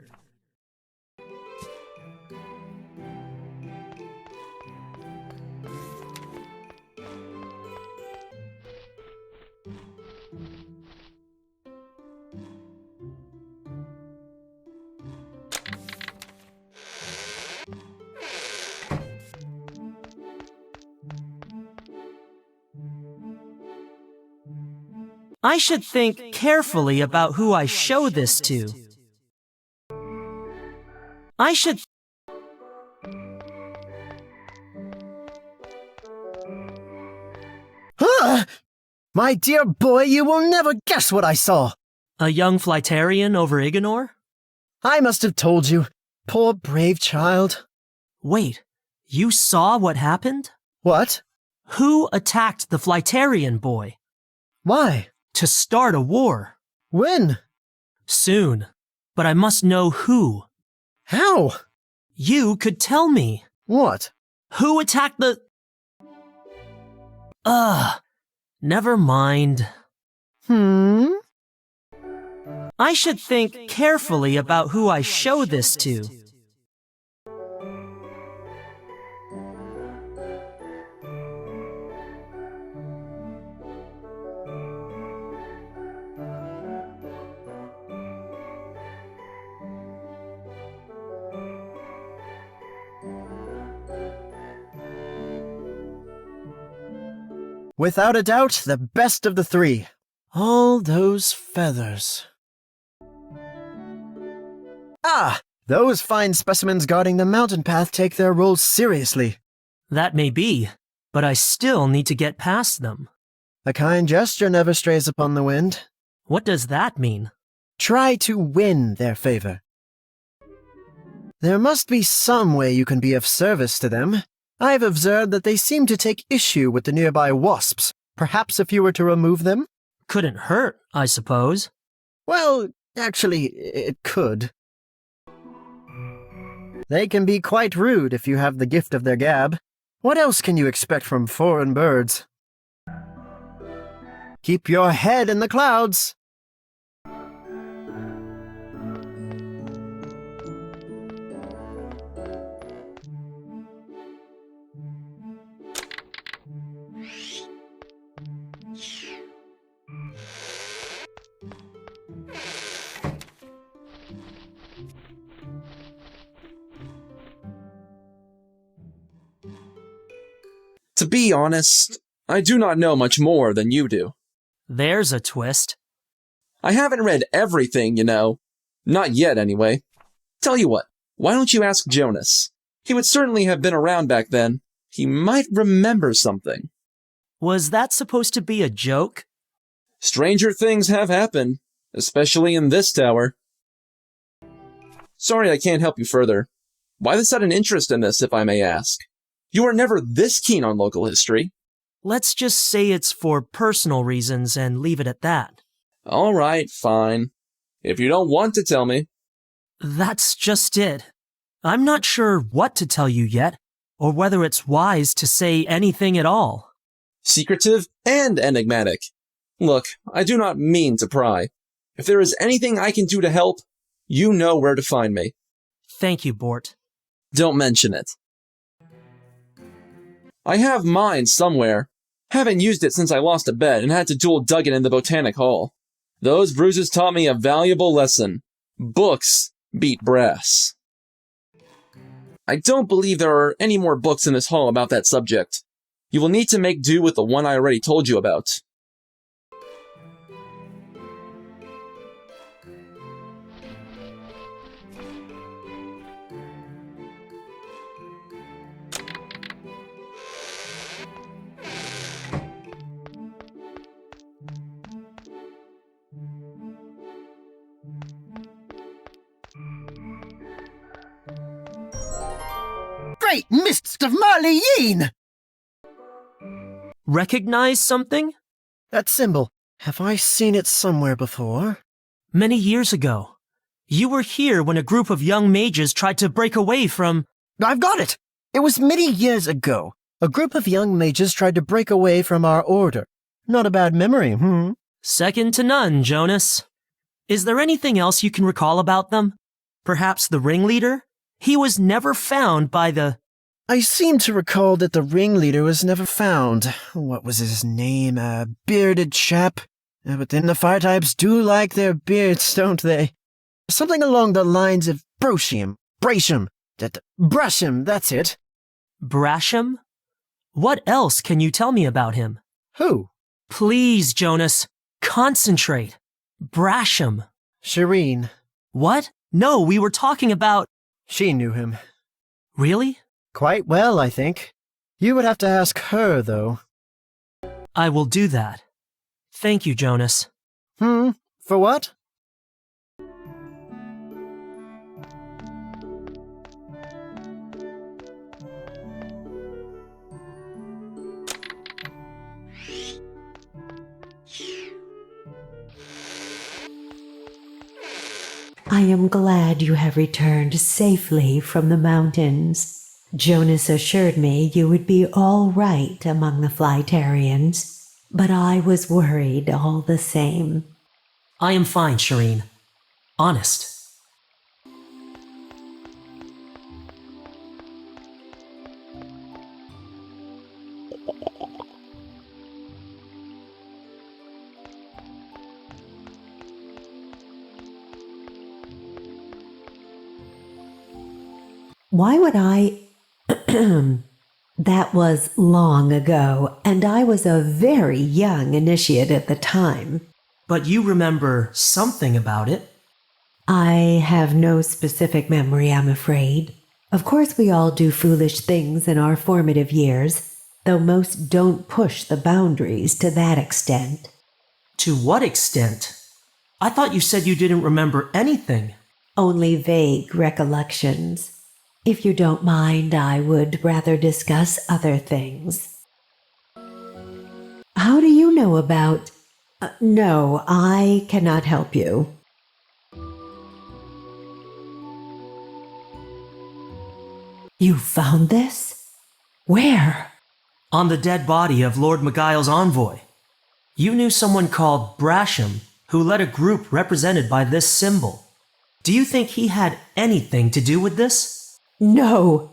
I should think carefully about who I show this to. I should... My dear boy, you will never guess what I saw. A young Flytarian over Ignor? I must have told you. Poor brave child. Wait, you saw what happened? What? Who attacked the Flytarian boy? Why? To start a war. When? Soon. But I must know who. How? You could tell me. What? Who attacked the... Never mind. I should think carefully about who I show this to. Without a doubt, the best of the three. All those feathers. Ah! Those fine specimens guarding the mountain path take their roles seriously. That may be, but I still need to get past them. A kind gesture never strays upon the wind. What does that mean? Try to win their favor. There must be some way you can be of service to them. I've observed that they seem to take issue with the nearby wasps. Perhaps if you were to remove them? couldn't hurt, I suppose. Well, actually, it could. They can be quite rude if you have the gift of their gab. What else can you expect from foreign birds? Keep your head in the clouds. To be honest, I do not know much more than you do. There's a twist. I haven't read everything, you know. Not yet, anyway. Tell you what, why don't you ask Jonas? He would certainly have been around back then. He might remember something. Was that supposed to be a joke? Stranger things have happened, especially in this tower. Sorry I can't help you further. Why the sudden interest in this, if I may ask? You were never this keen on local history. Let's just say it's for personal reasons and leave it at that. All right, fine. If you don't want to tell me. That's just it. I'm not sure what to tell you yet, or whether it's wise to say anything at all. Secretive and enigmatic. Look, I do not mean to pry. If there is anything I can do to help, you know where to find me. Thank you, Bort. Don't mention it. I have mine somewhere. Haven't used it since I lost a bet and had to duel Duggan in the Botanic Hall. Those bruises taught me a valuable lesson. Books beat brass. I don't believe there are any more books in this hall about that subject. You will need to make do with the one I already told you about. Great mists of Marleyeen! Recognize something? That symbol. Have I seen it somewhere before? Many years ago. You were here when a group of young mages tried to break away from... I've got it! It was many years ago. A group of young mages tried to break away from our order. Not a bad memory, Second to none, Jonas. Is there anything else you can recall about them? Perhaps the ringleader? He was never found by the... I seem to recall that the ringleader was never found. What was his name? A bearded chap? But then the fire types do like their beards, don't they? Something along the lines of Brasham, that's it. Brasham? What else can you tell me about him? Who? Please, Jonas, concentrate. Brasham. Shireen. What? No, we were talking about... She knew him. Really? Quite well, I think. You would have to ask her, though. I will do that. Thank you, Jonas. For what? I am glad you have returned safely from the mountains. Jonas assured me you would be all right among the Flytarians, but I was worried all the same. I am fine, Shireen. Honest. Why would I... That was long ago, and I was a very young initiate at the time. But you remember something about it? I have no specific memory, I'm afraid. Of course we all do foolish things in our formative years, though most don't push the boundaries to that extent. To what extent? I thought you said you didn't remember anything. Only vague recollections. If you don't mind, I would rather discuss other things. How do you know about... No, I cannot help you. You found this? Where? On the dead body of Lord Magail's envoy. You knew someone called Brasham who led a group represented by this symbol. Do you think he had anything to do with this? No,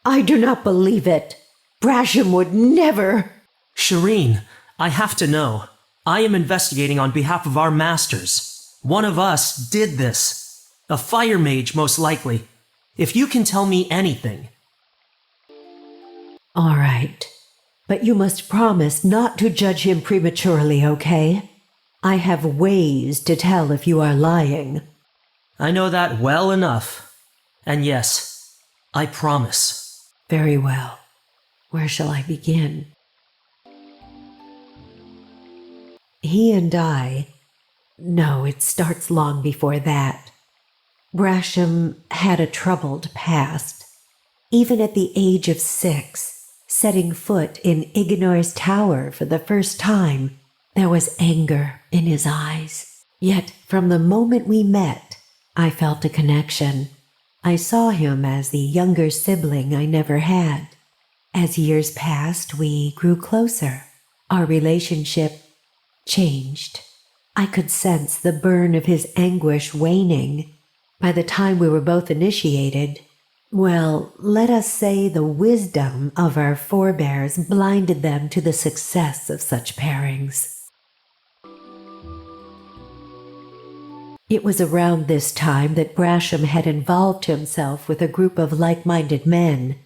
I do not believe it. Brasham would never. Shireen, I have to know. I am investigating on behalf of our masters. One of us did this. A fire mage, most likely. If you can tell me anything. All right. But you must promise not to judge him prematurely, okay? I have ways to tell if you are lying. I know that well enough. And yes, I promise. Very well. Where shall I begin? He and I... No, it starts long before that. Brasham had a troubled past. Even at the age of 6, setting foot in Igenor's tower for the first time, there was anger in his eyes. Yet, from the moment we met, I felt a connection. I saw him as the younger sibling I never had. As years passed, we grew closer. Our relationship changed. I could sense the burn of his anguish waning. By the time we were both initiated, well, let us say the wisdom of our forebears blinded them to the success of such pairings. It was around this time that Brasham had involved himself with a group of like-minded men.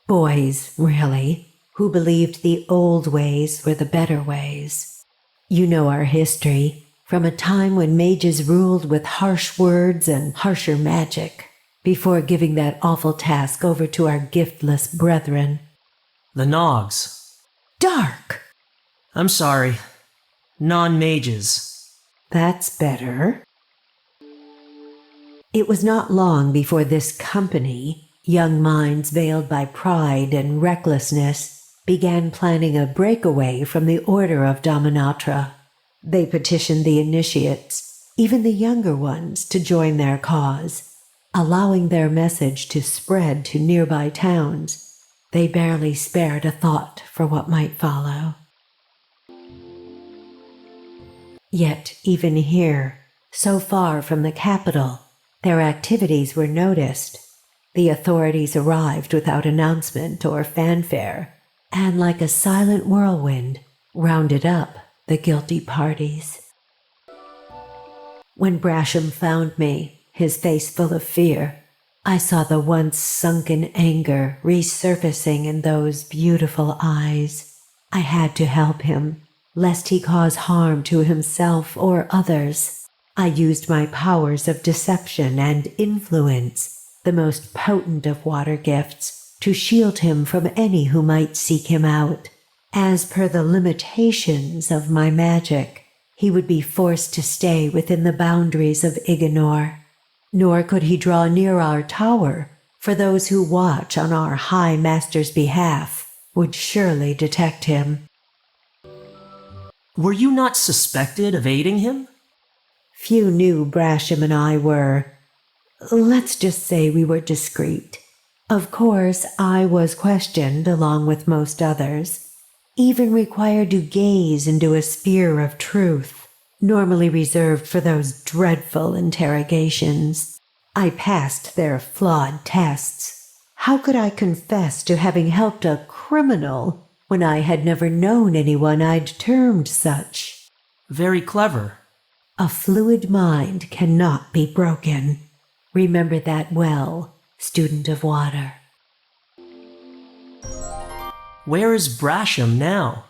Boys, really, who believed the old ways were the better ways. You know our history, from a time when mages ruled with harsh words and harsher magic, before giving that awful task over to our giftless brethren. The Nogs. Dark! I'm sorry. Non-mages. That's better. It was not long before this company, young minds veiled by pride and recklessness, began planning a breakaway from the Order of Dominatra. They petitioned the initiates, even the younger ones, to join their cause, allowing their message to spread to nearby towns. They barely spared a thought for what might follow. Yet, even here, so far from the capital, their activities were noticed. The authorities arrived without announcement or fanfare, and like a silent whirlwind, rounded up the guilty parties. When Brasham found me, his face full of fear, I saw the once sunken anger resurfacing in those beautiful eyes. I had to help him, lest he cause harm to himself or others. I used my powers of deception and influence, the most potent of water gifts, to shield him from any who might seek him out. As per the limitations of my magic, he would be forced to stay within the boundaries of Igenor. Nor could he draw near our tower, for those who watch on our High Master's behalf would surely detect him. Were you not suspected of aiding him? Few knew Brasham and I were. Let's just say we were discreet. Of course, I was questioned along with most others, even required to gaze into a sphere of truth, normally reserved for those dreadful interrogations. I passed their flawed tests. How could I confess to having helped a criminal when I had never known anyone I'd termed such? Very clever. A fluid mind cannot be broken. Remember that well, student of water. Where is Brasham now?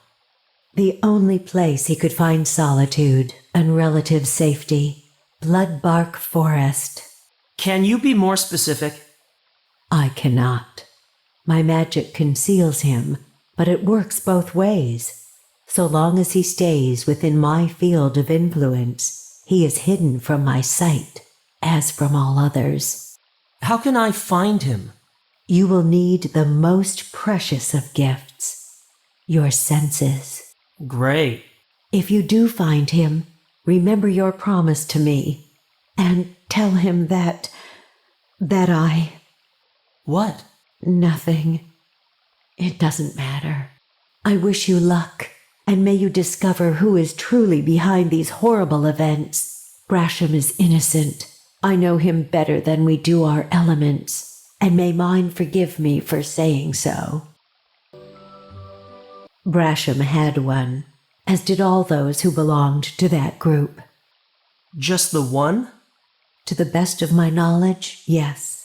The only place he could find solitude and relative safety. Bloodbark Forest. Can you be more specific? I cannot. My magic conceals him, but it works both ways. So long as he stays within my field of influence, he is hidden from my sight, as from all others. How can I find him? You will need the most precious of gifts, your senses. Great. If you do find him, remember your promise to me, and tell him that I... What? Nothing. It doesn't matter. I wish you luck, and may you discover who is truly behind these horrible events. Brasham is innocent. I know him better than we do our elements, and may mine forgive me for saying so. Brasham had one, as did all those who belonged to that group. Just the one? To the best of my knowledge, yes.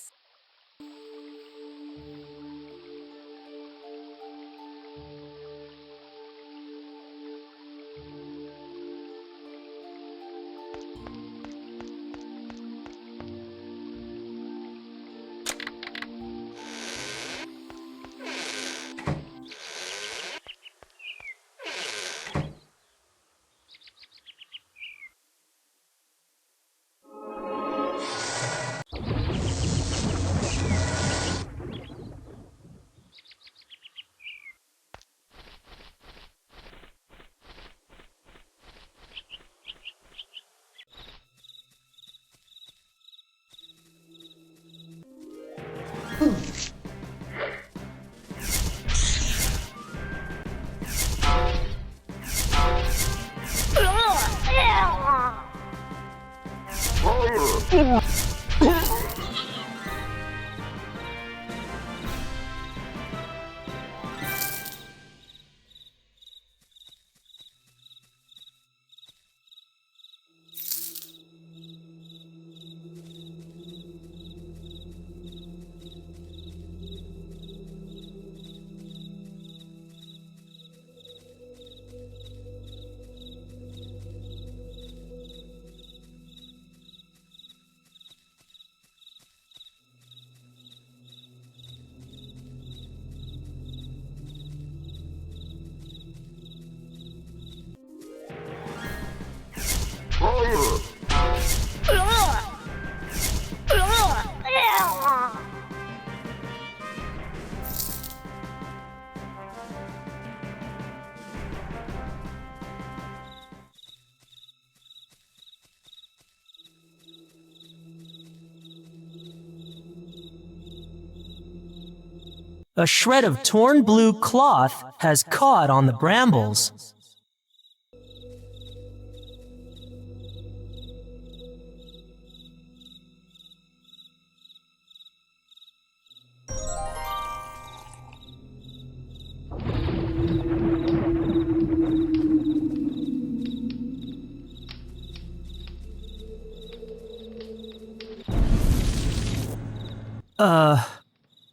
A shred of torn blue cloth has caught on the brambles.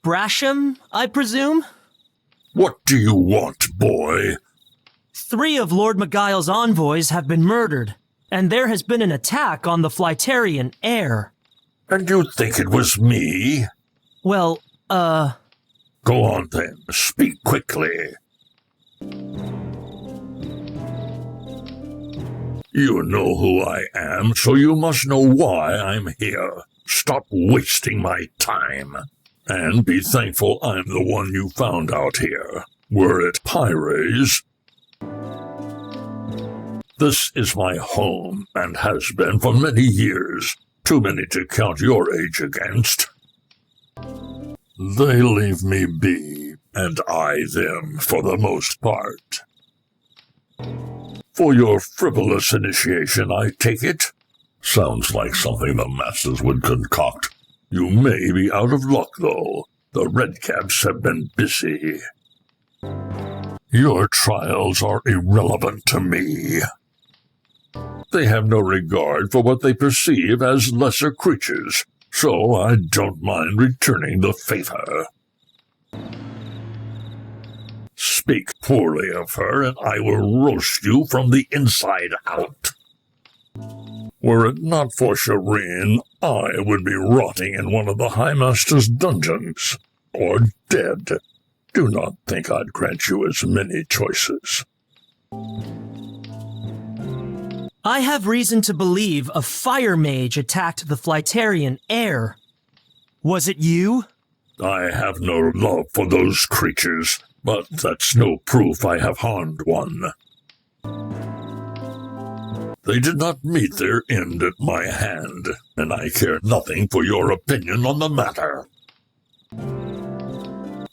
Brasham, I presume? What do you want, boy? 3 of Lord Magail's envoys have been murdered, and there has been an attack on the Flytarian heir. And you think it was me? Well, Go on then, speak quickly. You know who I am, so you must know why I'm here. Stop wasting my time. And be thankful I'm the one you found out here. Were it Pyres, this is my home, and has been for many years. Too many to count your age against. They leave me be, and I them for the most part. For your frivolous initiation, I take it? Sounds like something the masters would concoct. You may be out of luck, though. The Redcaps have been busy. Your trials are irrelevant to me. They have no regard for what they perceive as lesser creatures, so I don't mind returning the favor. Speak poorly of her, and I will roast you from the inside out. Were it not for Shireen, I would be rotting in one of the High Master's dungeons, or dead. Do not think I'd grant you as many choices. I have reason to believe a fire mage attacked the Flytarian heir. Was it you? I have no love for those creatures, but that's no proof I have harmed one. They did not meet their end at my hand, and I care nothing for your opinion on the matter.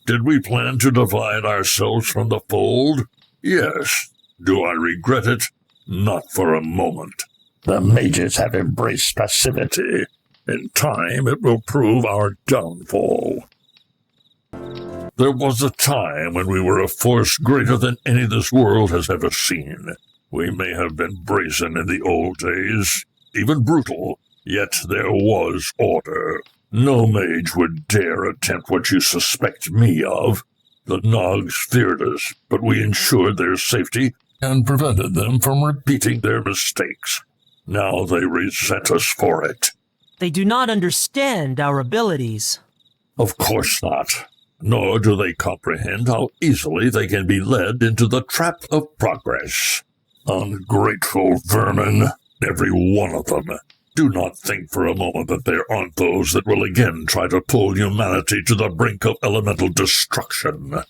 Did we plan to divide ourselves from the fold? Yes. Do I regret it? Not for a moment. The mages have embraced passivity. In time, it will prove our downfall. There was a time when we were a force greater than any this world has ever seen. We may have been brazen in the old days, even brutal, yet there was order. No mage would dare attempt what you suspect me of. The Nogs feared us, but we ensured their safety and prevented them from repeating their mistakes. Now they resent us for it. They do not understand our abilities. Of course not. Nor do they comprehend how easily they can be led into the trap of progress. Ungrateful vermin, every one of them. Do not think for a moment that there aren't those that will again try to pull humanity to the brink of elemental destruction.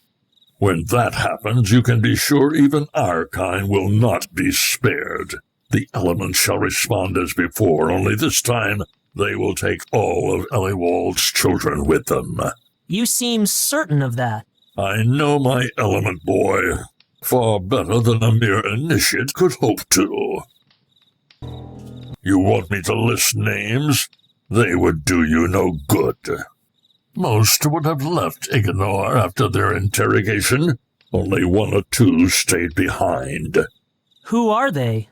When that happens, you can be sure even our kind will not be spared. The elements shall respond as before, only this time they will take all of Eliwald's children with them. You seem certain of that. I know my element, boy. Far better than a mere initiate could hope to. You want me to list names? They would do you no good. Most would have left Ignor after their interrogation. Only one or two stayed behind. Who are they?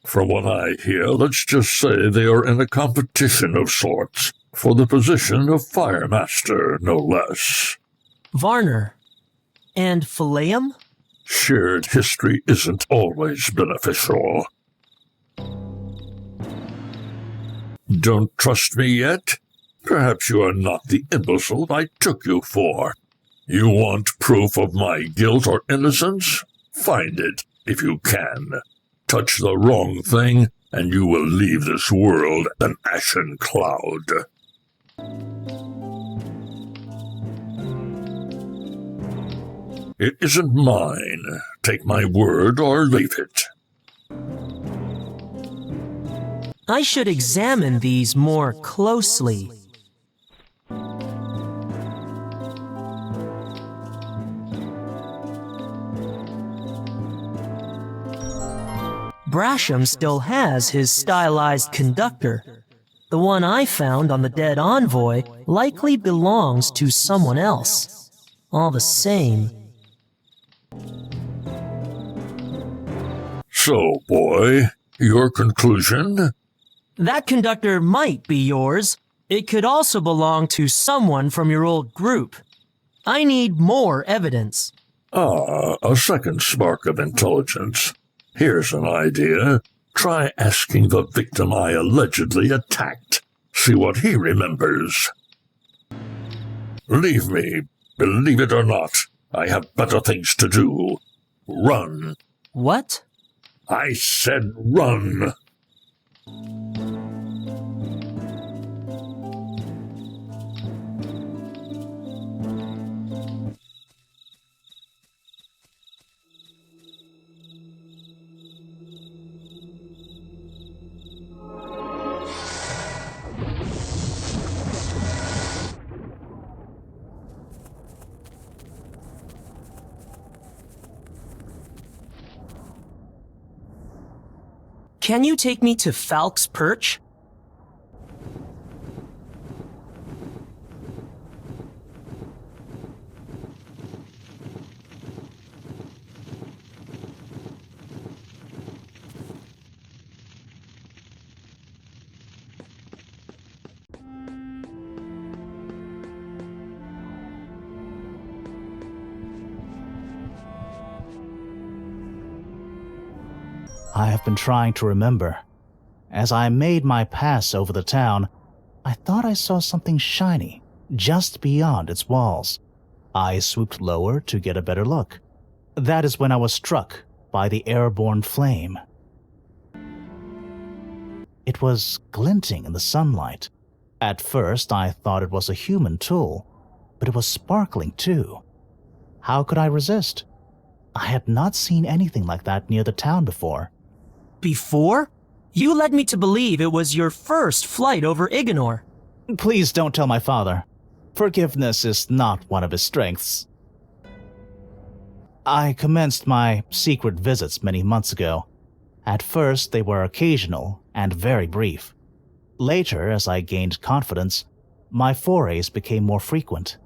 From what I hear, let's just say they are in a competition of sorts, for the position of Firemaster, no less. Varner. And Phileum? Shared history isn't always beneficial. Don't trust me yet? Perhaps you are not the imbecile I took you for. You want proof of my guilt or innocence? Find it, if you can. Touch the wrong thing, and you will leave this world an ashen cloud. It isn't mine. Take my word or leave it. I should examine these more closely. Brasham still has his stylized conductor. The one I found on the dead envoy likely belongs to someone else. All the same. So, boy, your conclusion? That conductor might be yours. It could also belong to someone from your old group. I need more evidence. Ah, a second spark of intelligence. Here's an idea. Try asking the victim I allegedly attacked. See what he remembers. Leave me. Believe it or not, I have better things to do. Run. What? I said run. Can you take me to Falk's Perch? I have been trying to remember. As I made my pass over the town, I thought I saw something shiny just beyond its walls. I swooped lower to get a better look. That is when I was struck by the airborne flame. It was glinting in the sunlight. At first, I thought it was a human tool, but it was sparkling too. How could I resist? I had not seen anything like that near the town before. Before? You led me to believe it was your first flight over Ignor. Please don't tell my father. Forgiveness is not one of his strengths. I commenced my secret visits many months ago. At first, they were occasional and very brief. Later, as I gained confidence, my forays became more frequent.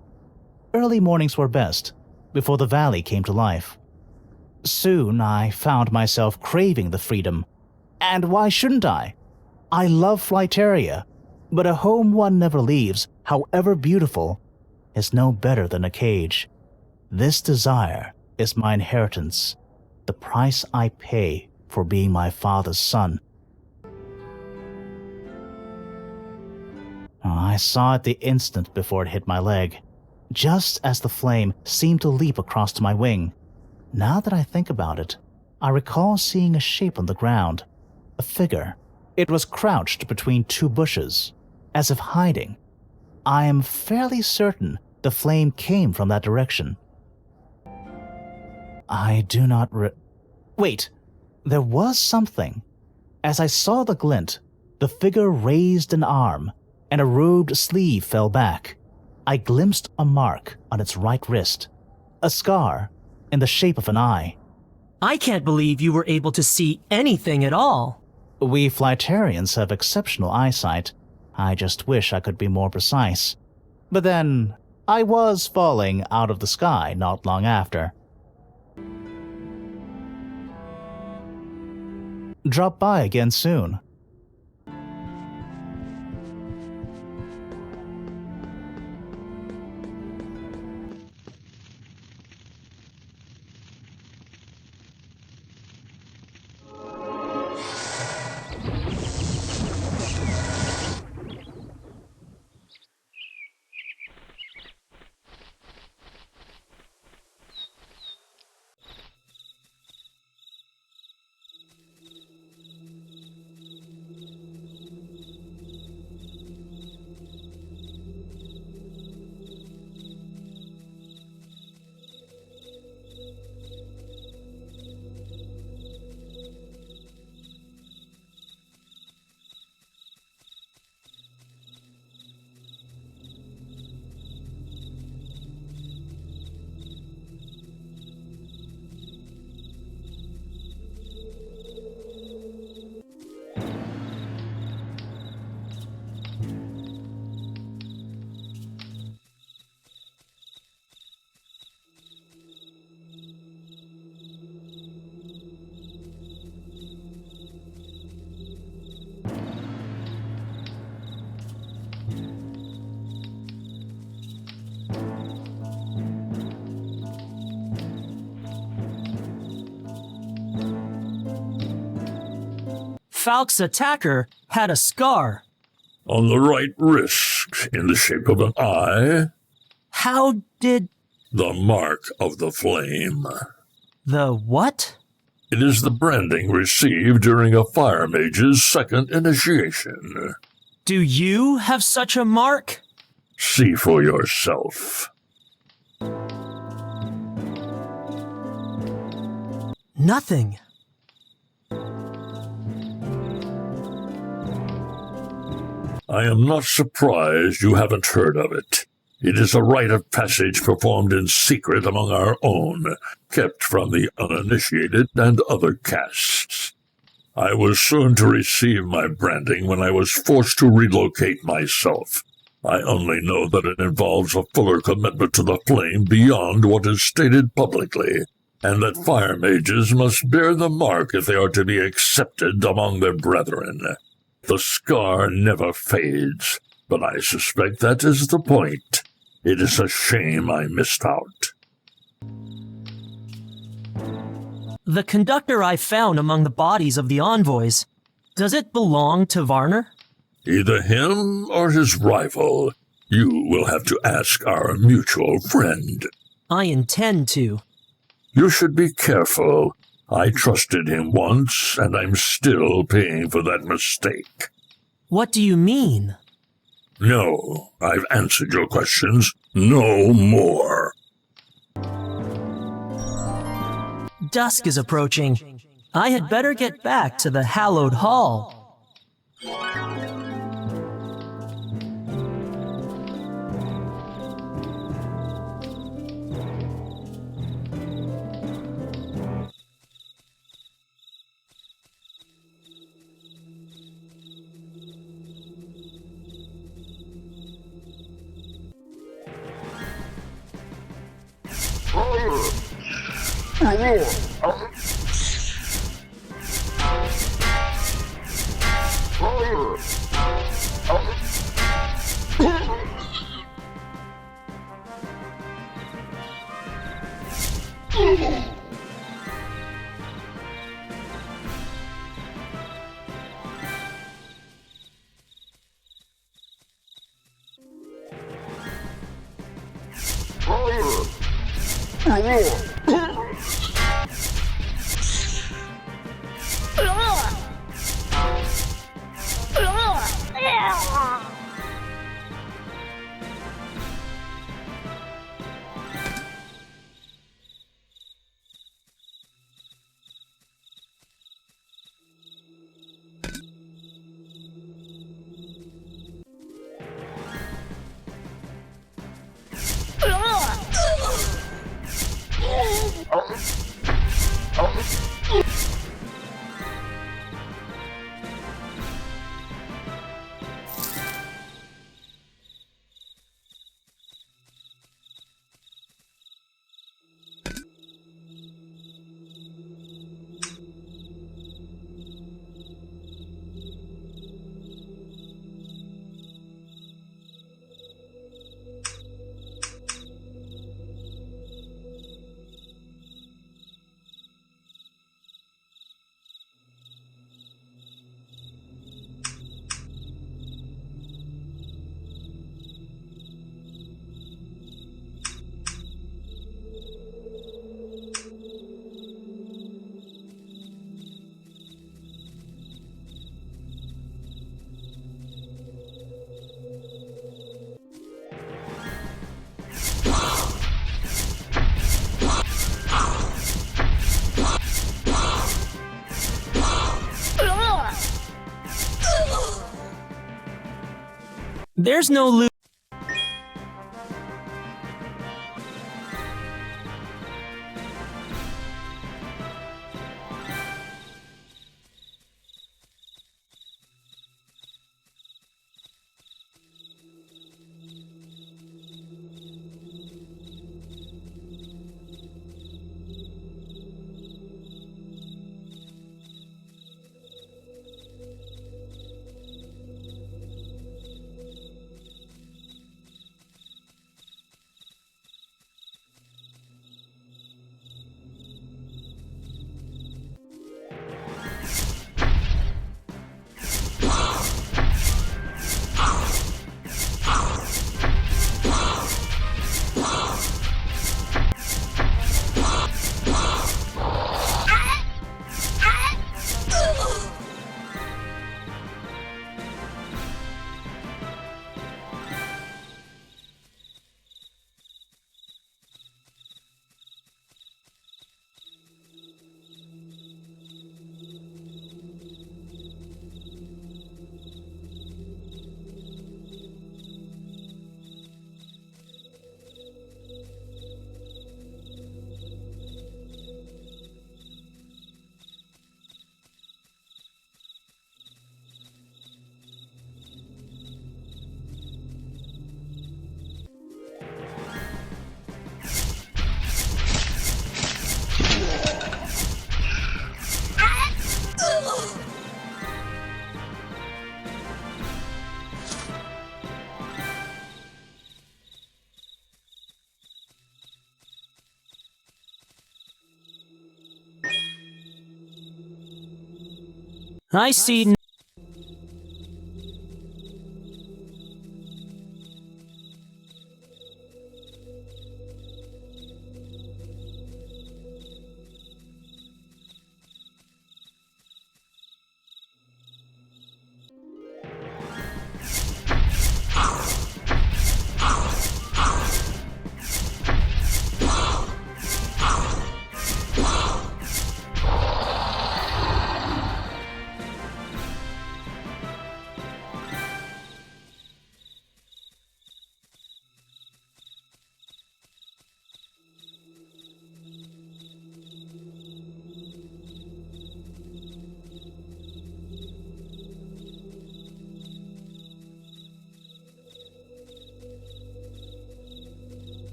Early mornings were best, before the valley came to life. Soon, I found myself craving the freedom. And why shouldn't I? I love Flyteria, but a home one never leaves, however beautiful, is no better than a cage. This desire is my inheritance, the price I pay for being my father's son. I saw it the instant before it hit my leg, just as the flame seemed to leap across to my wing. Now that I think about it, I recall seeing a shape on the ground, a figure. It was crouched between two bushes, as if hiding. I am fairly certain the flame came from that direction. I do not Wait, there was something. As I saw the glint, the figure raised an arm, and a robed sleeve fell back. I glimpsed a mark on its right wrist, a scar in the shape of an eye. I can't believe you were able to see anything at all. We Flyterians have exceptional eyesight. I just wish I could be more precise. But then, I was falling out of the sky not long after. Drop by again soon. Falk's attacker had a scar. On the right wrist, in the shape of an eye. How did... The mark of the flame. The what? It is the branding received during a fire mage's second initiation. Do you have such a mark? See for yourself. Nothing. I am not surprised you haven't heard of it. It is a rite of passage performed in secret among our own, kept from the uninitiated and other castes. I was soon to receive my branding when I was forced to relocate myself. I only know that it involves a fuller commitment to the flame beyond what is stated publicly, and that fire mages must bear the mark if they are to be accepted among their brethren. The scar never fades, but I suspect that is the point. It is a shame I missed out. The conductor I found among the bodies of the envoys, does it belong to Varner? Either him or his rival. You will have to ask our mutual friend. I intend to. You should be careful. I trusted him once, and I'm still paying for that mistake. What do you mean? No, I've answered your questions. No more. Dusk is approaching. I had better get back to the hallowed hall. There's no loot. I see.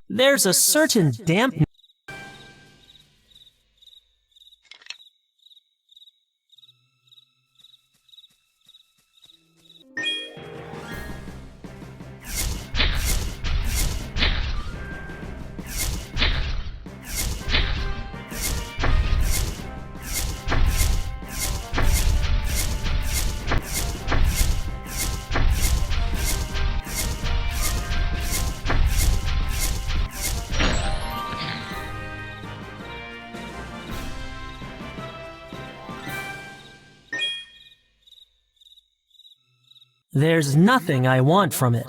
There's a certain dampness. There's nothing I want from it.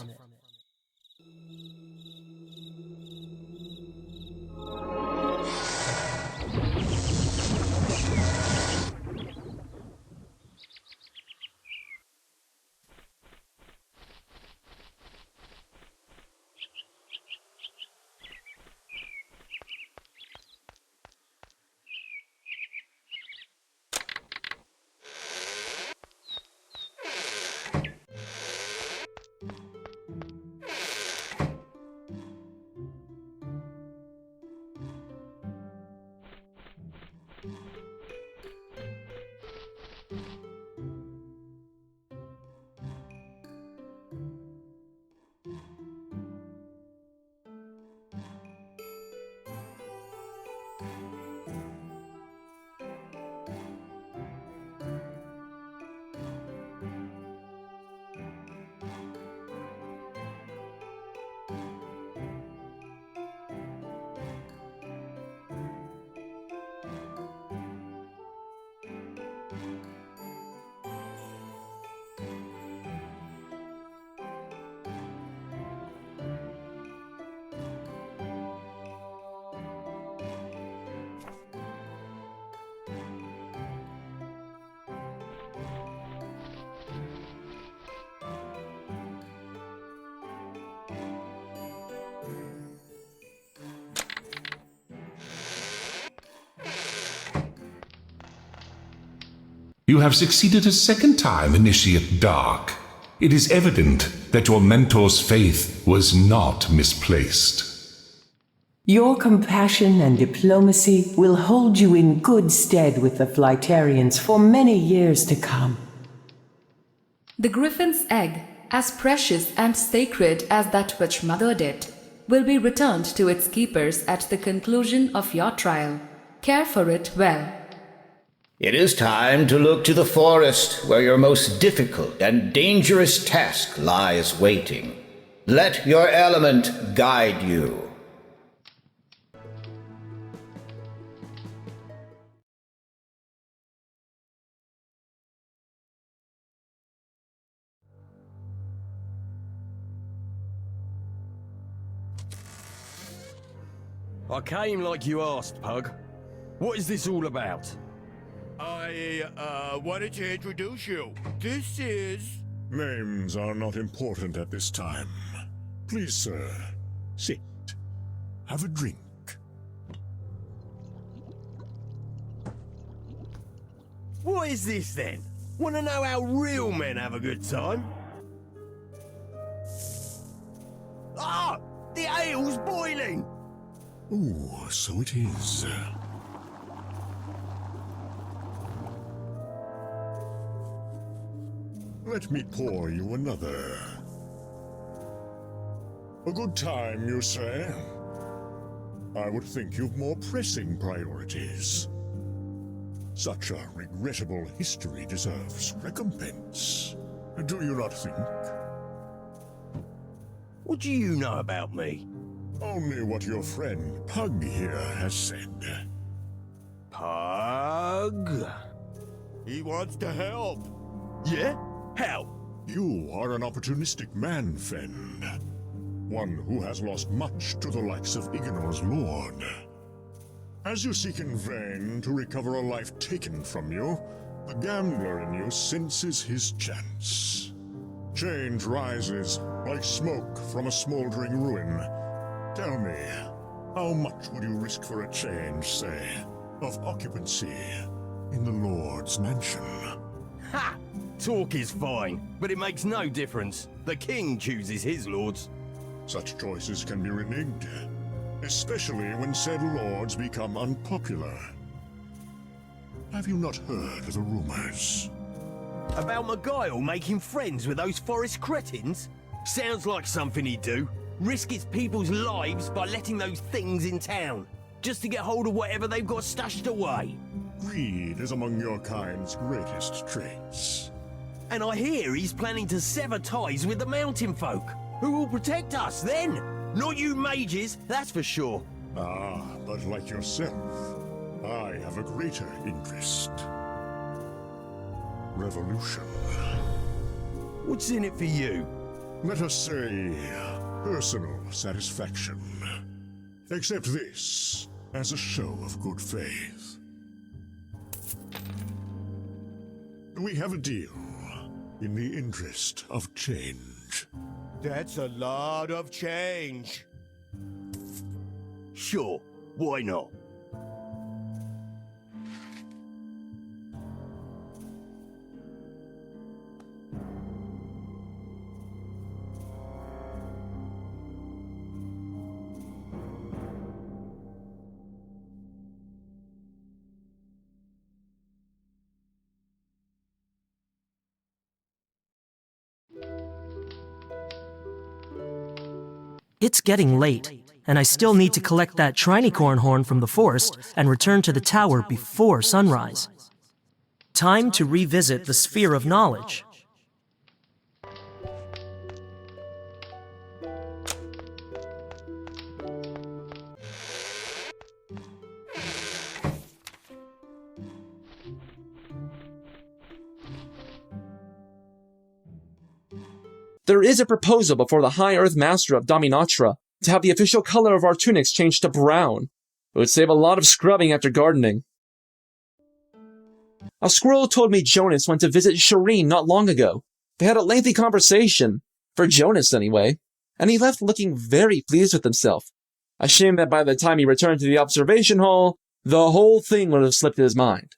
You have succeeded a second time, Initiate Dark. It is evident that your mentor's faith was not misplaced. Your compassion and diplomacy will hold you in good stead with the Flightarians for many years to come. The Griffin's egg, as precious and sacred as that which mothered it, will be returned to its keepers at the conclusion of your trial. Care for it well. It is time to look to the forest where your most difficult and dangerous task lies waiting. Let your element guide you. I came like you asked, Pug. What is this all about? I wanted to introduce you. This is... Names are not important at this time. Please, sir, sit. Have a drink. What is this, then? Want to know how real men have a good time? Ah! The ale's boiling! Ooh, so it is. Let me pour you another. A good time, you say? I would think you've more pressing priorities. Such a regrettable history deserves recompense. Do you not think? What do you know about me? Only what your friend Pug here has said. Pug? He wants to help. Yeah? How? You are an opportunistic man, Fend. One who has lost much to the likes of Ignor's lord. As you seek in vain to recover a life taken from you, the gambler in you senses his chance. Change rises like smoke from a smoldering ruin. Tell me, how much would you risk for a change, say, of occupancy in the Lord's mansion? Ha! Talk is fine, but it makes no difference. The king chooses his lords. Such choices can be reneged, especially when said lords become unpopular. Have you not heard the rumors? About Maguile making friends with those forest cretins? Sounds like something he'd do. Risk his people's lives by letting those things in town, just to get hold of whatever they've got stashed away. Greed is among your kind's greatest traits. And I hear he's planning to sever ties with the mountain folk. Who will protect us then? Not you mages, that's for sure. Ah, but like yourself, I have a greater interest. Revolution. What's in it for you? Let us say, personal satisfaction. Accept this as a show of good faith. We have a deal in the interest of change. That's a lot of change. Sure, why not? It's getting late, and I still need to collect that trinicorn horn from the forest and return to the tower before sunrise. Time to revisit the Sphere of Knowledge. There is a proposal before the High Earth Master of Dominatra to have the official color of our tunics changed to brown. It would save a lot of scrubbing after gardening. A squirrel told me Jonas went to visit Shireen not long ago. They had a lengthy conversation, for Jonas anyway, and he left looking very pleased with himself. A shame that by the time he returned to the observation hall, the whole thing would have slipped his mind.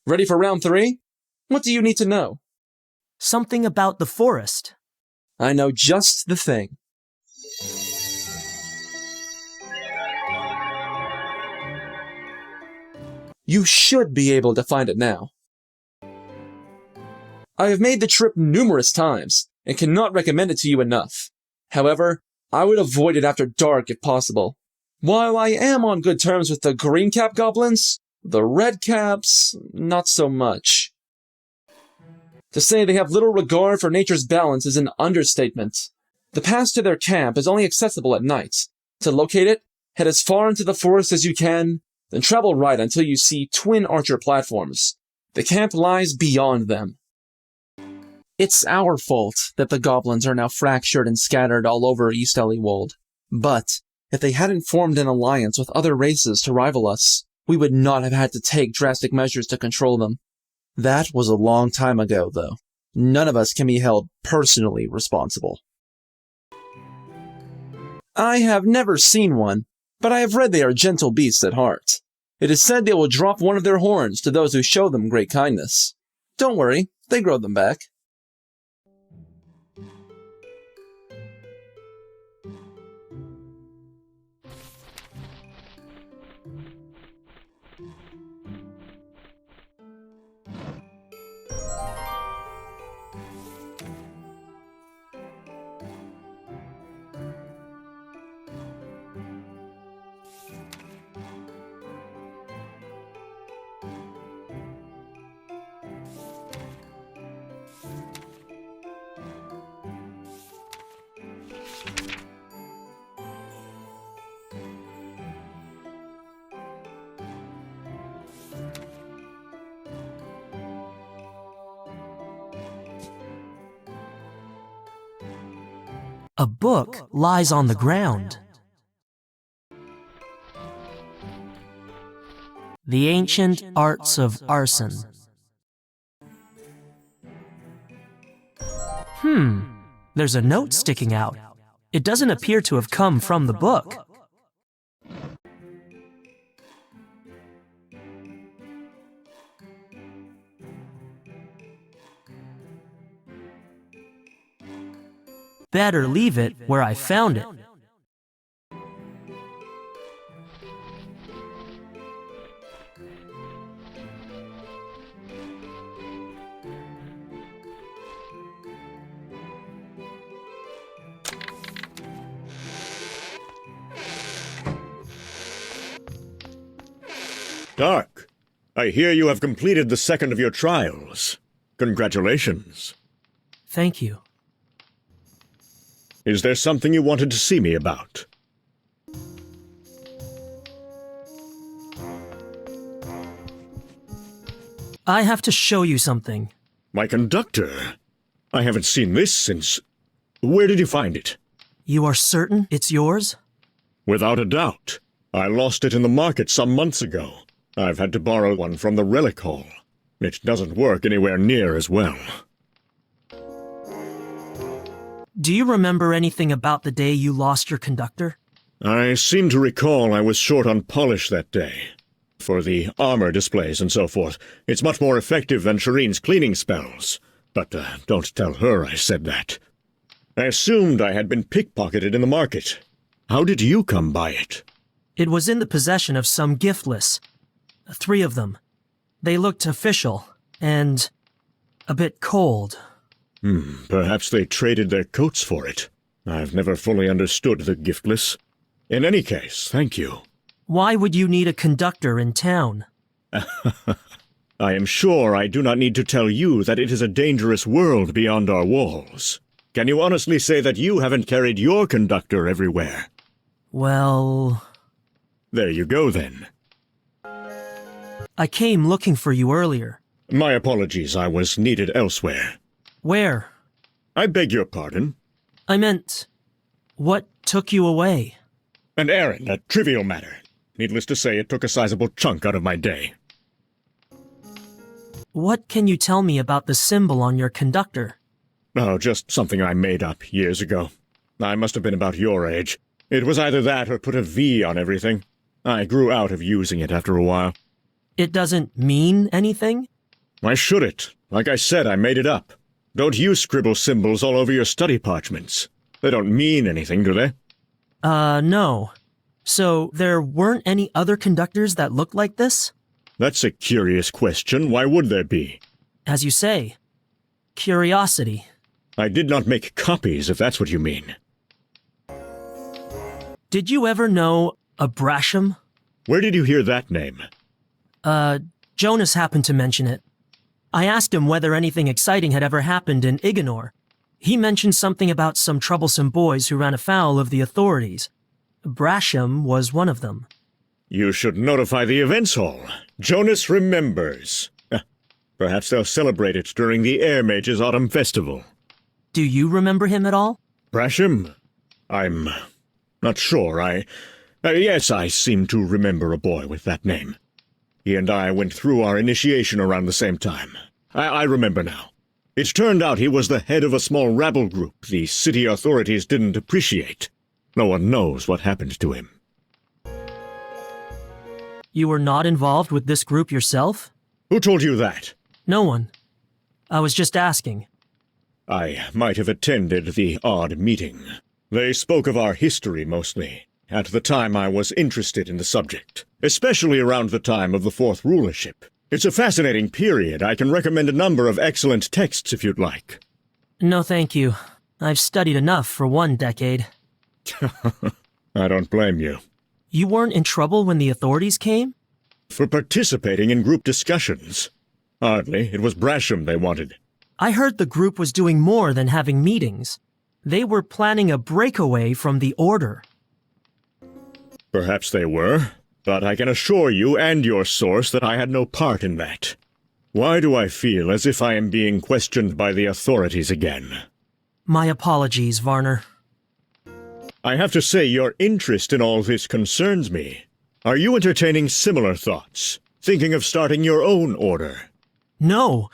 Ready for round 3? What do you need to know? Something about the forest. I know just the thing. You should be able to find it now. I have made the trip numerous times, and cannot recommend it to you enough. However, I would avoid it after dark if possible. While I am on good terms with the green cap goblins, the red caps, not so much. To say they have little regard for nature's balance is an understatement. The path to their camp is only accessible at night. To locate it, head as far into the forest as you can, then travel right until you see twin archer platforms. The camp lies beyond them. It's our fault that the goblins are now fractured and scattered all over East Elliewold. But if they hadn't formed an alliance with other races to rival us, we would not have had to take drastic measures to control them. That was a long time ago, though. None of us can be held personally responsible. I have never seen one, but I have read they are gentle beasts at heart. It is said they will drop one of their horns to those who show them great kindness. Don't worry, they grow them back. A book lies on the ground. The Ancient Arts of Arson. There's a note sticking out. It doesn't appear to have come from the book. better leave it where I found it. Dark, I hear you have completed the second of your trials. Congratulations. Thank you. Is there something you wanted to see me about? I have to show you something. My conductor? I haven't seen this since... Where did you find it? You are certain it's yours? Without a doubt. I lost it in the market some months ago. I've had to borrow one from the relic hall. It doesn't work anywhere near as well. Do you remember anything about the day you lost your conductor? I seem to recall I was short on polish that day. For the armor displays and so forth, it's much more effective than Shireen's cleaning spells. But don't tell her I said that. I assumed I had been pickpocketed in the market. How did you come by it? It was in the possession of some giftless. 3 of them. They looked official, and a bit cold. Perhaps they traded their coats for it. I've never fully understood the giftless. In any case, thank you. Why would you need a conductor in town? I am sure I do not need to tell you that it is a dangerous world beyond our walls. Can you honestly say that you haven't carried your conductor everywhere? Well... There you go, then. I came looking for you earlier. My apologies, I was needed elsewhere. Where? I beg your pardon? I meant, what took you away? An errand, a trivial matter. Needless to say, it took a sizable chunk out of my day. What can you tell me about the symbol on your conductor? Oh, just something I made up years ago. I must have been about your age. It was either that or put a V on everything. I grew out of using it after a while. It doesn't mean anything? Why should it? Like I said, I made it up. Don't you scribble symbols all over your study parchments. They don't mean anything, do they? No. So there weren't any other conductors that looked like this? That's a curious question. Why would there be? As you say, curiosity. I did not make copies, if that's what you mean. Did you ever know a Brasham? Where did you hear that name? Jonas happened to mention it. I asked him whether anything exciting had ever happened in Ignor. He mentioned something about some troublesome boys who ran afoul of the authorities. Brasham was one of them. You should notify the events hall. Jonas remembers. Perhaps they'll celebrate it during the Air Mage's Autumn Festival. Do you remember him at all? Brasham? I'm not sure. Yes, I seem to remember a boy with that name. He and I went through our initiation around the same time. I remember now. It turned out he was the head of a small rabble group the city authorities didn't appreciate. No one knows what happened to him. You were not involved with this group yourself? Who told you that? No one. I was just asking. I might have attended the odd meeting. They spoke of our history mostly. At the time I was interested in the subject, especially around the time of the Fourth Rulership. It's a fascinating period. I can recommend a number of excellent texts if you'd like. No, thank you. I've studied enough for 1 decade. I don't blame you. You weren't in trouble when the authorities came? For participating in group discussions. Hardly. It was Brasham they wanted. I heard the group was doing more than having meetings. They were planning a breakaway from the Order. Perhaps they were, but I can assure you and your source that I had no part in that. Why do I feel as if I am being questioned by the authorities again? My apologies, Varner. I have to say your interest in all this concerns me. Are you entertaining similar thoughts? Thinking of starting your own order? No,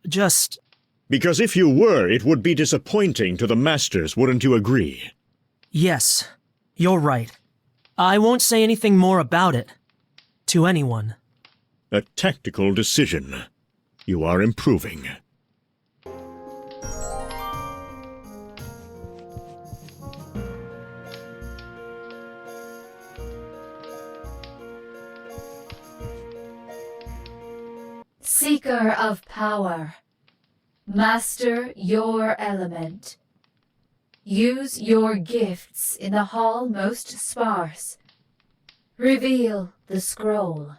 just... Because if you were, it would be disappointing to the Masters, wouldn't you agree? Yes, you're right. I won't say anything more about it. To anyone. A tactical decision. You are improving. Seeker of power, master your element. Use your gifts in the hall most sparse. Reveal the scroll.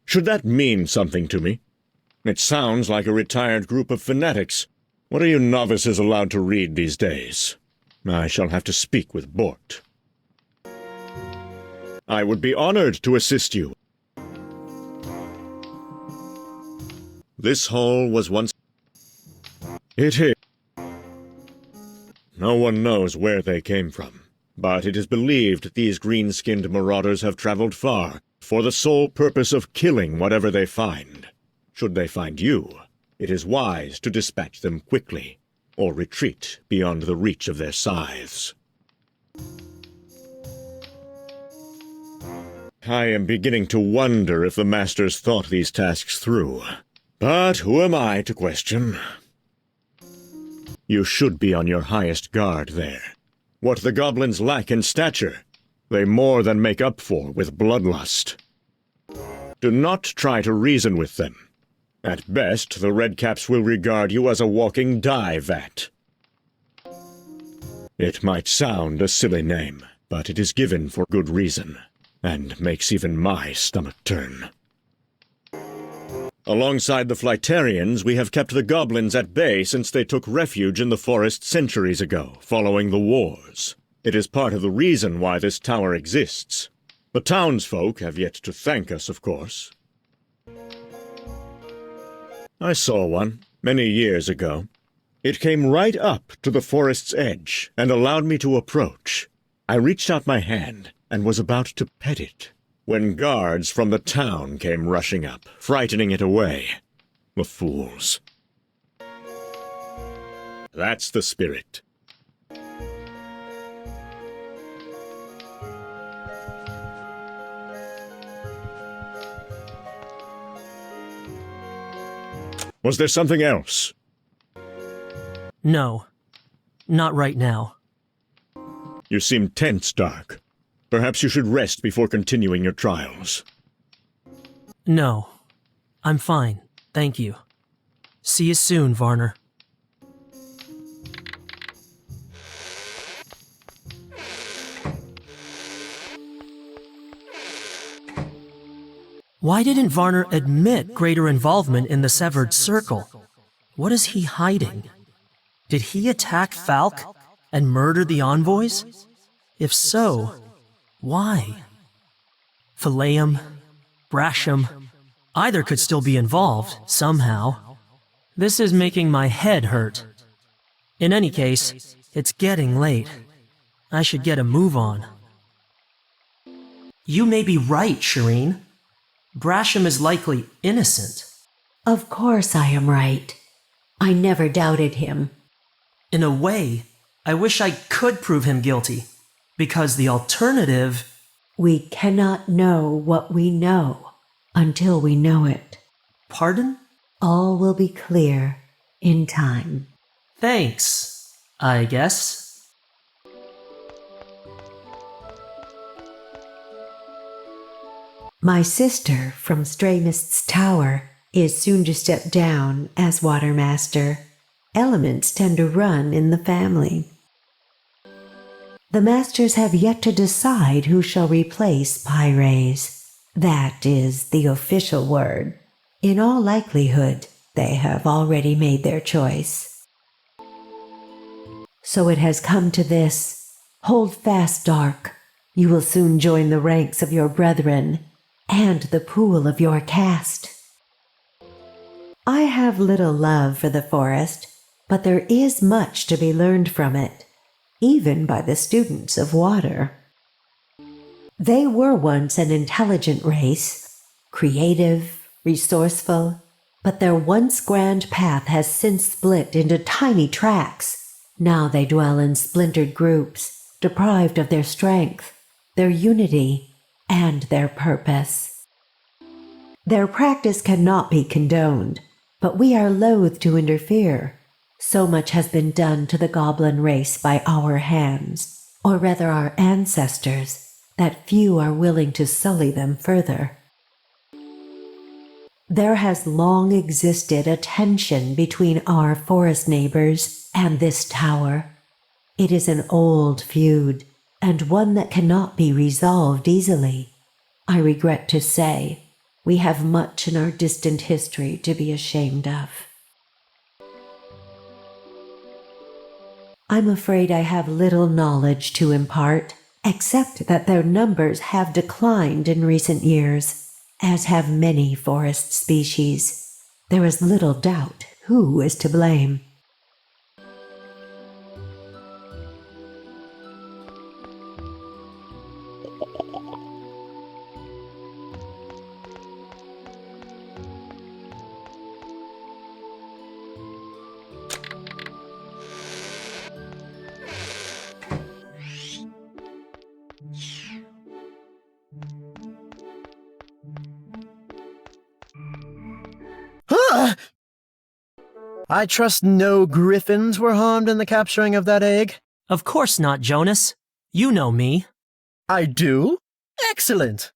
Should that mean something to me? It sounds like a retired group of fanatics. What are you novices allowed to read these days? I shall have to speak with Bort. I would be honored to assist you. This hall was once... It is. No one knows where they came from, but it is believed these green-skinned marauders have traveled far, for the sole purpose of killing whatever they find. Should they find you, it is wise to dispatch them quickly, or retreat beyond the reach of their scythes. I am beginning to wonder if the Masters thought these tasks through. But who am I to question? You should be on your highest guard there. What the goblins lack in stature, they more than make up for with bloodlust. Do not try to reason with them. At best, the Redcaps will regard you as a walking dye vat. It might sound a silly name, but it is given for good reason, and makes even my stomach turn. Alongside the Flightarians, we have kept the goblins at bay since they took refuge in the forest centuries ago, following the wars. It is part of the reason why this tower exists. The townsfolk have yet to thank us, of course. I saw one, many years ago. It came right up to the forest's edge and allowed me to approach. I reached out my hand and was about to pet it, when guards from the town came rushing up, frightening it away. The fools. That's the spirit. Was there something else? No. Not right now. You seem tense, Dark. Perhaps you should rest before continuing your trials. No. I'm fine, thank you. See you soon, Varner. Why didn't Varner admit greater involvement in the Severed Circle? What is he hiding? Did he attack Falk and murder the envoys? If so, why? Phileum, Brasham, either could still be involved, somehow. This is making my head hurt. In any case, it's getting late. I should get a move on. You may be right, Shireen. Brasham is likely innocent. Of course I am right. I never doubted him. In a way, I wish I could prove him guilty, because the alternative... We cannot know what we know until we know it. Pardon? All will be clear in time. Thanks, I guess. My sister from Stray Mist's tower is soon to step down as Watermaster. Elements tend to run in the family. The Masters have yet to decide who shall replace Pyres. That is the official word. In all likelihood, they have already made their choice. So it has come to this. Hold fast, Dark. You will soon join the ranks of your brethren and the pool of your caste. I have little love for the forest, but there is much to be learned from it, even by the students of water. They were once an intelligent race, creative, resourceful, but their once grand path has since split into tiny tracks. Now they dwell in splintered groups, deprived of their strength, their unity, and their purpose. Their practice cannot be condoned, but we are loath to interfere. So much has been done to the goblin race by our hands, or rather our ancestors, that few are willing to sully them further. There has long existed a tension between our forest neighbors and this tower. It is an old feud, and one that cannot be resolved easily. I regret to say, we have much in our distant history to be ashamed of. I'm afraid I have little knowledge to impart, except that their numbers have declined in recent years, as have many forest species. There is little doubt who is to blame. I trust no griffins were harmed in the capturing of that egg? Of course not, Jonas. You know me. I do? Excellent!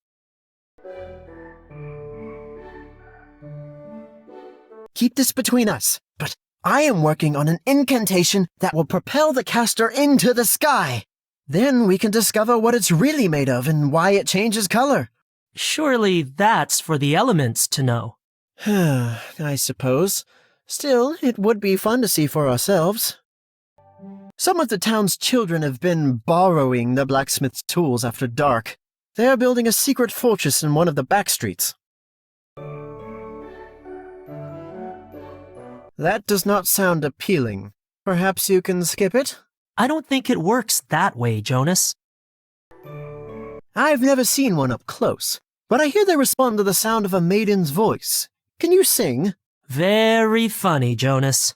Keep this between us, but I am working on an incantation that will propel the caster into the sky. Then we can discover what it's really made of and why it changes color. Surely that's for the elements to know. I suppose. Still, it would be fun to see for ourselves. Some of the town's children have been borrowing the blacksmith's tools after dark. They are building a secret fortress in one of the back streets. That does not sound appealing. Perhaps you can skip it? I don't think it works that way, Jonas. I've never seen one up close, but I hear they respond to the sound of a maiden's voice. Can you sing? Very funny, Jonas.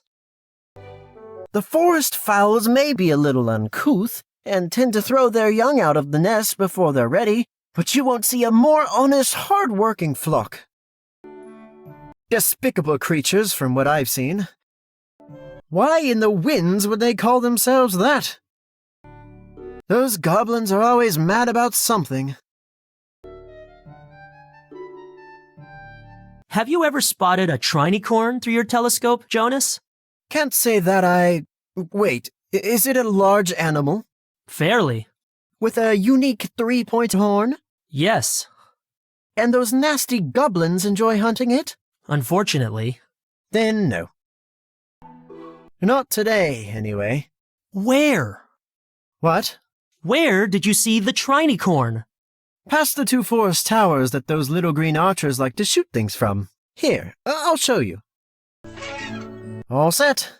The forest fowls may be a little uncouth and tend to throw their young out of the nest before they're ready, but you won't see a more honest, hard-working flock. Despicable creatures from what I've seen. Why in the winds would they call themselves that? Those goblins are always mad about something. Have you ever spotted a trinicorn through your telescope, Jonas? Can't say that I... Wait, is it a large animal? Fairly. With a unique 3-point horn? Yes. And those nasty goblins enjoy hunting it? Unfortunately. Then no. Not today, anyway. Where? What? Where did you see the trinicorn? Past the 2 forest towers that those little green archers like to shoot things from. Here, I'll show you. All set.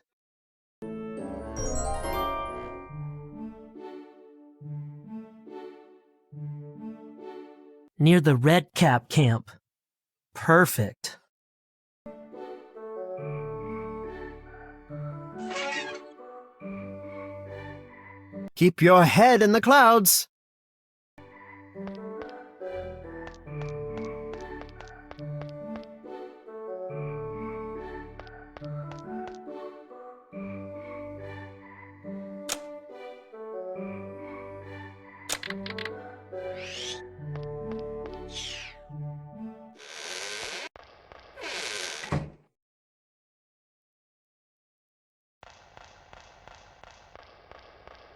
Near the Red Cap camp. Perfect. Keep your head in the clouds.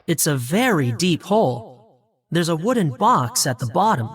It's a very deep hole. There's a wooden box at the bottom.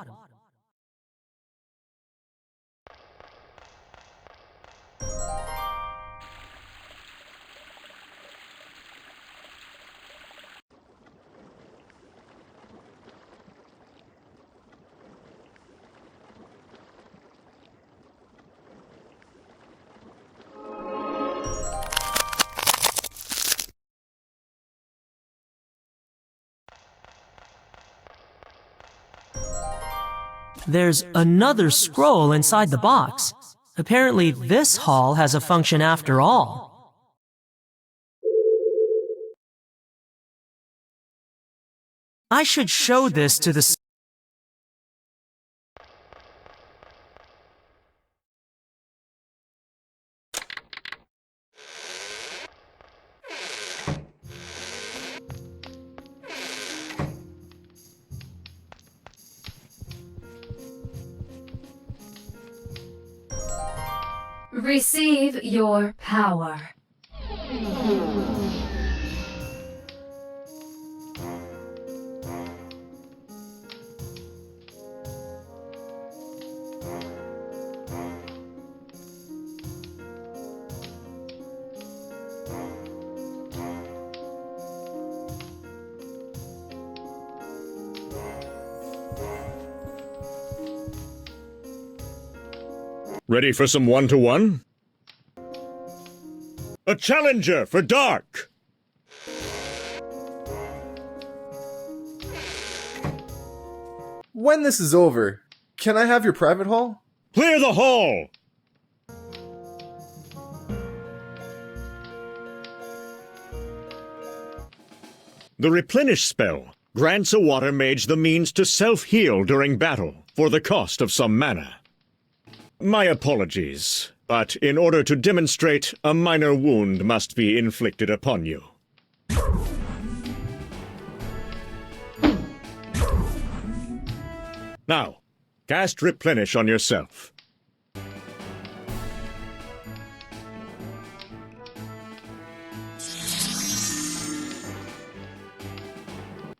There's another scroll inside the box. Apparently, this hall has a function after all. I should show this to the... Receive your power. Ready for some one-to-one? A challenger for Dark! When this is over, can I have your private hall? Clear the hall! The Replenish spell grants a water mage the means to self-heal during battle for the cost of some mana. My apologies, but in order to demonstrate, a minor wound must be inflicted upon you. Now, cast Replenish on yourself.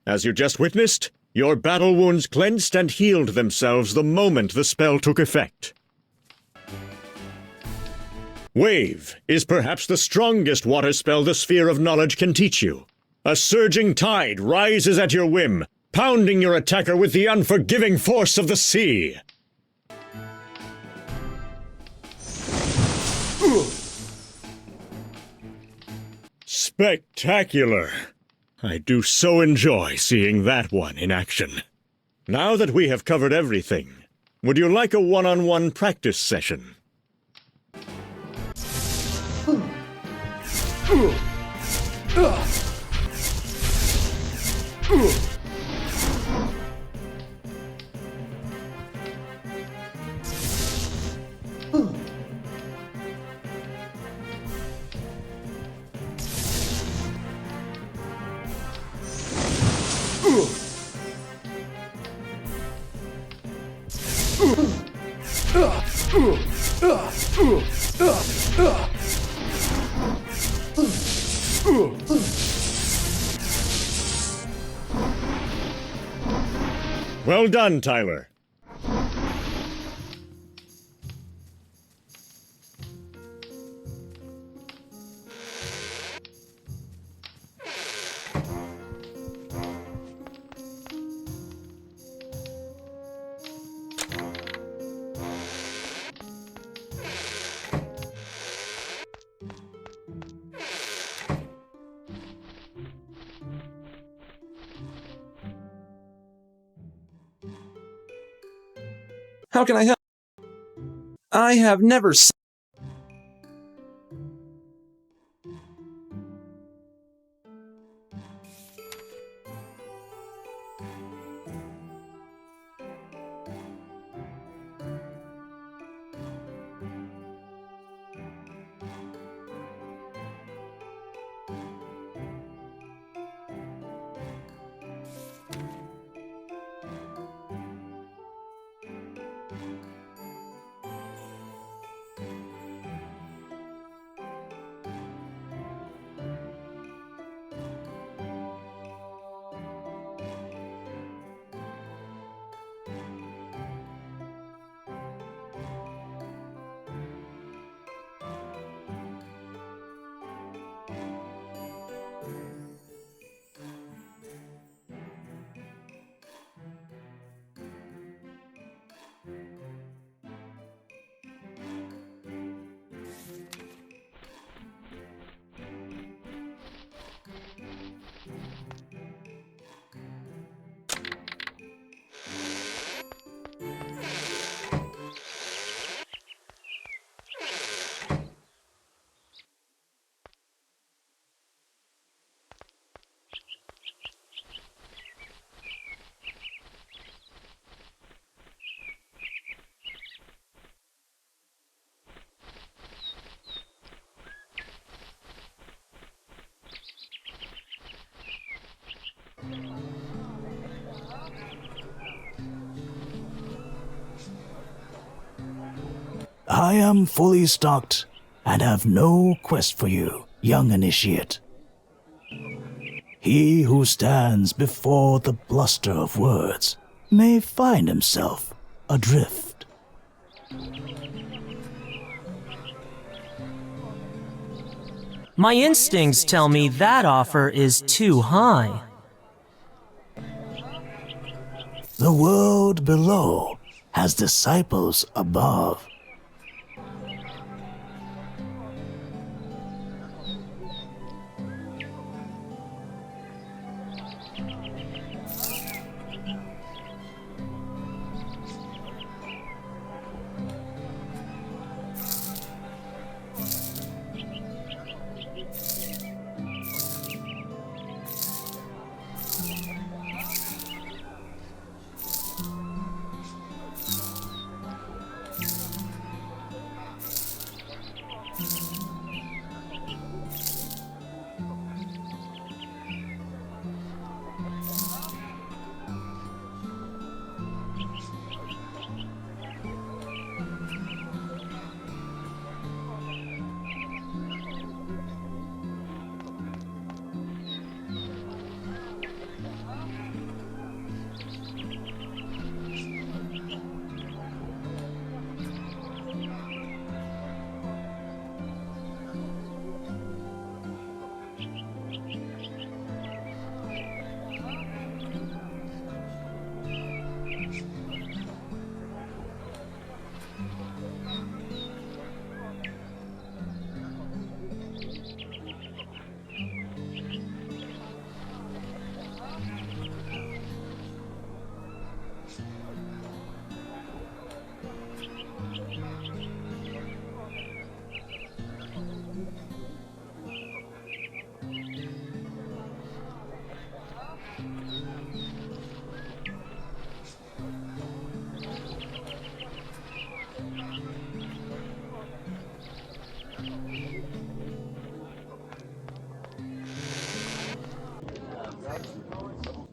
As you just witnessed, your battle wounds cleansed and healed themselves the moment the spell took effect. Wave is perhaps the strongest water spell the Sphere of Knowledge can teach you. A surging tide rises at your whim, pounding your attacker with the unforgiving force of the sea. Spectacular! I do so enjoy seeing that one in action. Now that we have covered everything, would you like a one-on-one practice session? Well done, Tyler. How can I help? I have never seen. I am fully stocked and have no quest for you, young initiate. He who stands before the bluster of words may find himself adrift. My instincts tell me that offer is too high. The world below has disciples above.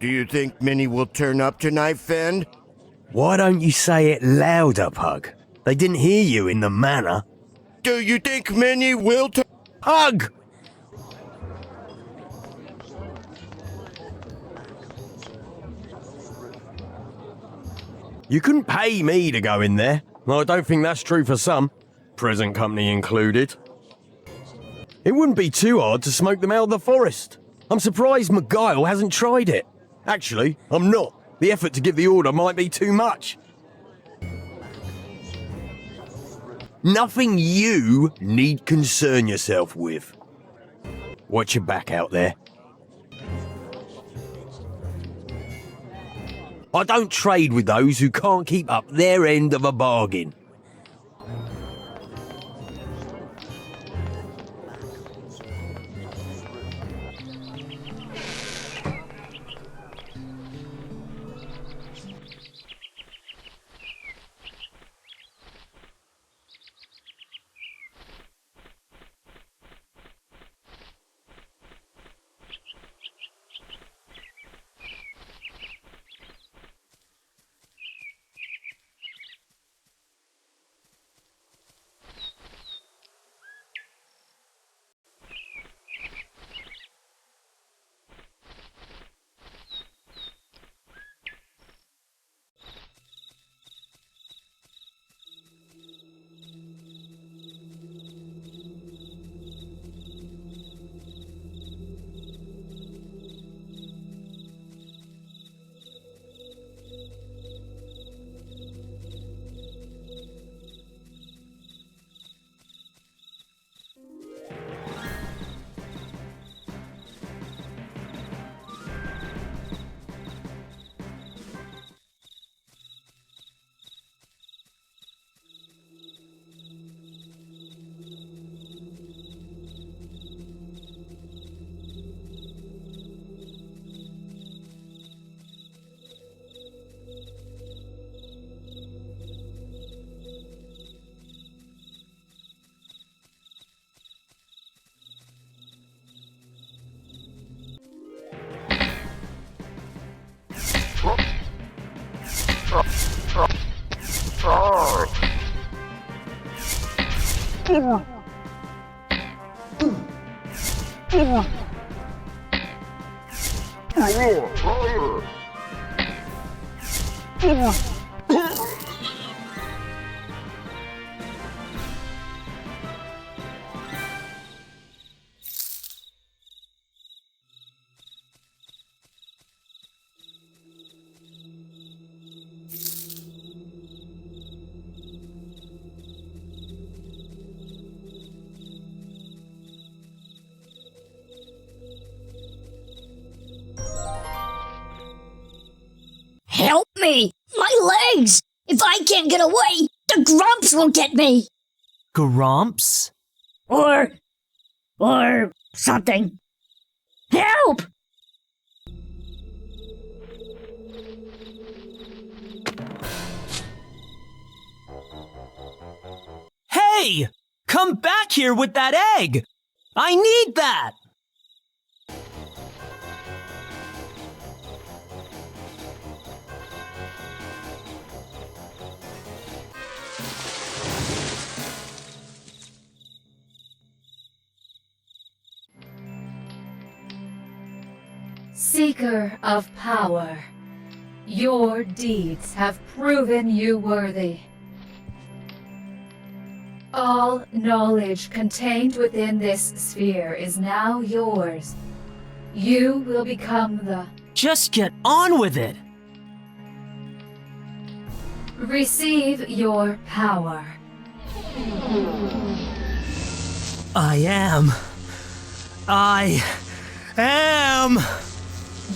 Do you think Minnie will turn up tonight, Fend? Why don't you say it louder, Pug? They didn't hear you in the manor. Do you think Minnie will turn... Pug! You couldn't pay me to go in there. I don't think that's true for some, present company included. It wouldn't be too hard to smoke them out of the forest. I'm surprised McGuile hasn't tried it. Actually, I'm not. The effort to give the order might be too much. Nothing you need concern yourself with. Watch your back out there. I don't trade with those who can't keep up their end of a bargain. Help me! My legs! If I can't get away, the grumps will get me! Grumps? Or something. Help! Hey! Come back here with that egg! I need that! Seeker of power, your deeds have proven you worthy. All knowledge contained within this sphere is now yours. You will become the... Just get on with it! Receive your power. I am.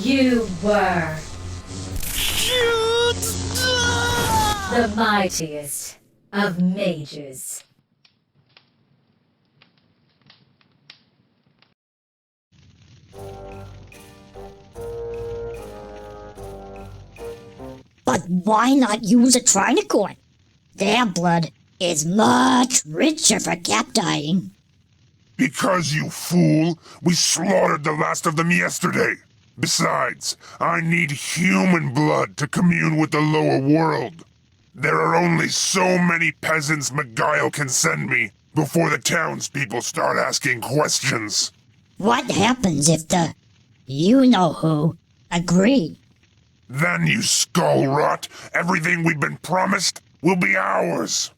You were the mightiest of mages. But why not use a trinicorn? Their blood is much richer for cap dyeing. Because, you fool, we slaughtered the last of them yesterday. Besides, I need human blood to commune with the lower world. There are only so many peasants Megile can send me before the townspeople start asking questions. What happens if the you-know-who agree? Then, you skull rot, everything we've been promised will be ours.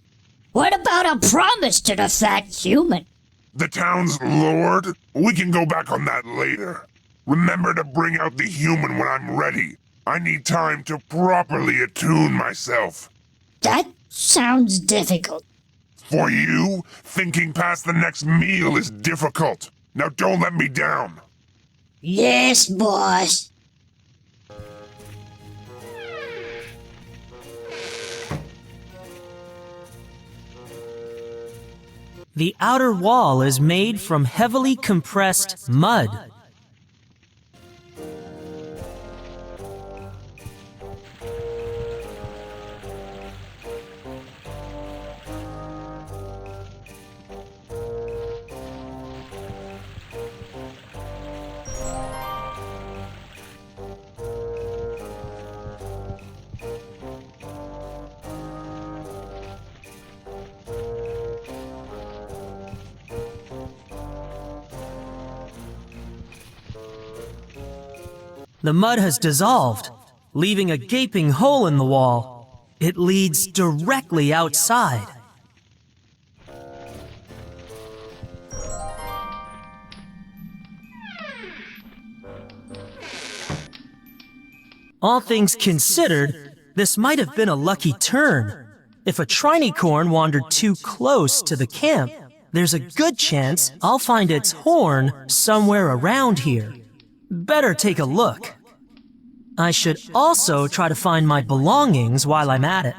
What about a promise to the fat human? The town's lord? We can go back on that later. Remember to bring out the human when I'm ready. I need time to properly attune myself. That sounds difficult. For you, thinking past the next meal is difficult. Now don't let me down. Yes, boss. The outer wall is made from heavily compressed mud. The mud has dissolved, leaving a gaping hole in the wall. It leads directly outside. All things considered, this might have been a lucky turn. If a trinicorn wandered too close to the camp, there's a good chance I'll find its horn somewhere around here. Better take a look. I should also try to find my belongings while I'm at it.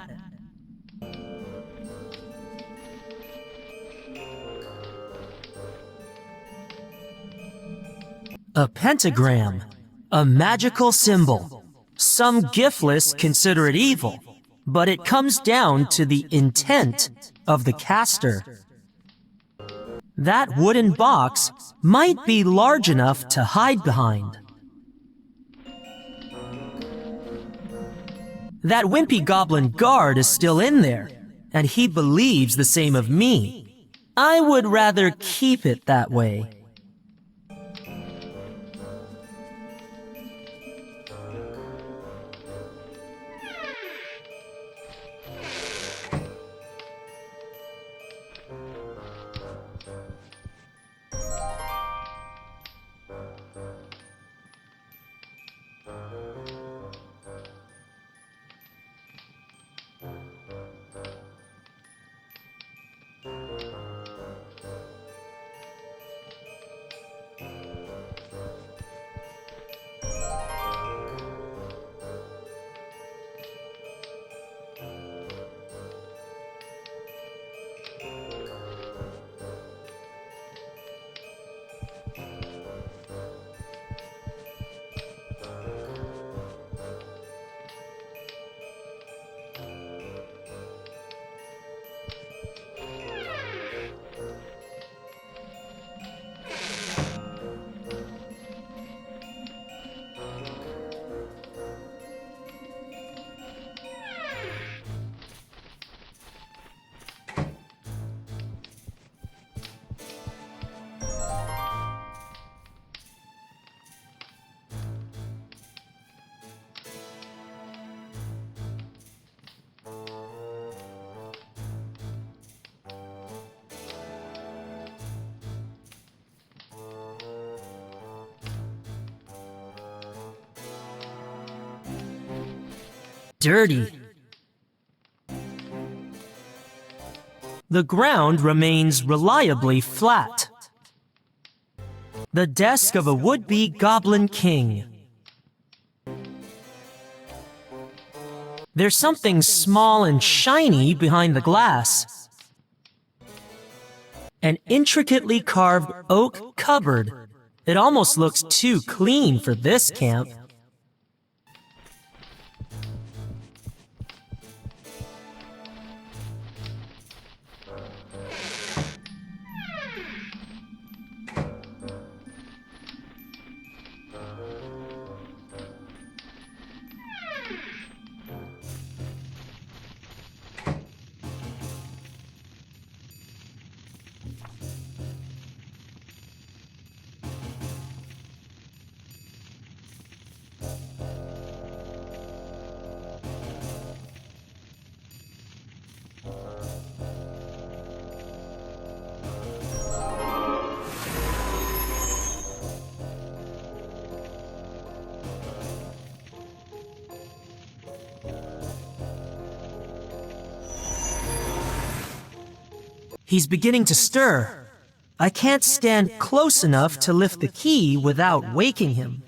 A pentagram, a magical symbol. Some giftless consider it evil, but it comes down to the intent of the caster. That wooden box might be large enough to hide behind. That wimpy goblin guard is still in there, and he believes the same of me. I would rather keep it that way. Dirty. The ground remains reliably flat. The desk of a would-be Goblin King. There's something small and shiny behind the glass. An intricately carved oak cupboard. It almost looks too clean for this camp. He's beginning to stir. I can't stand close enough to lift the key without waking him.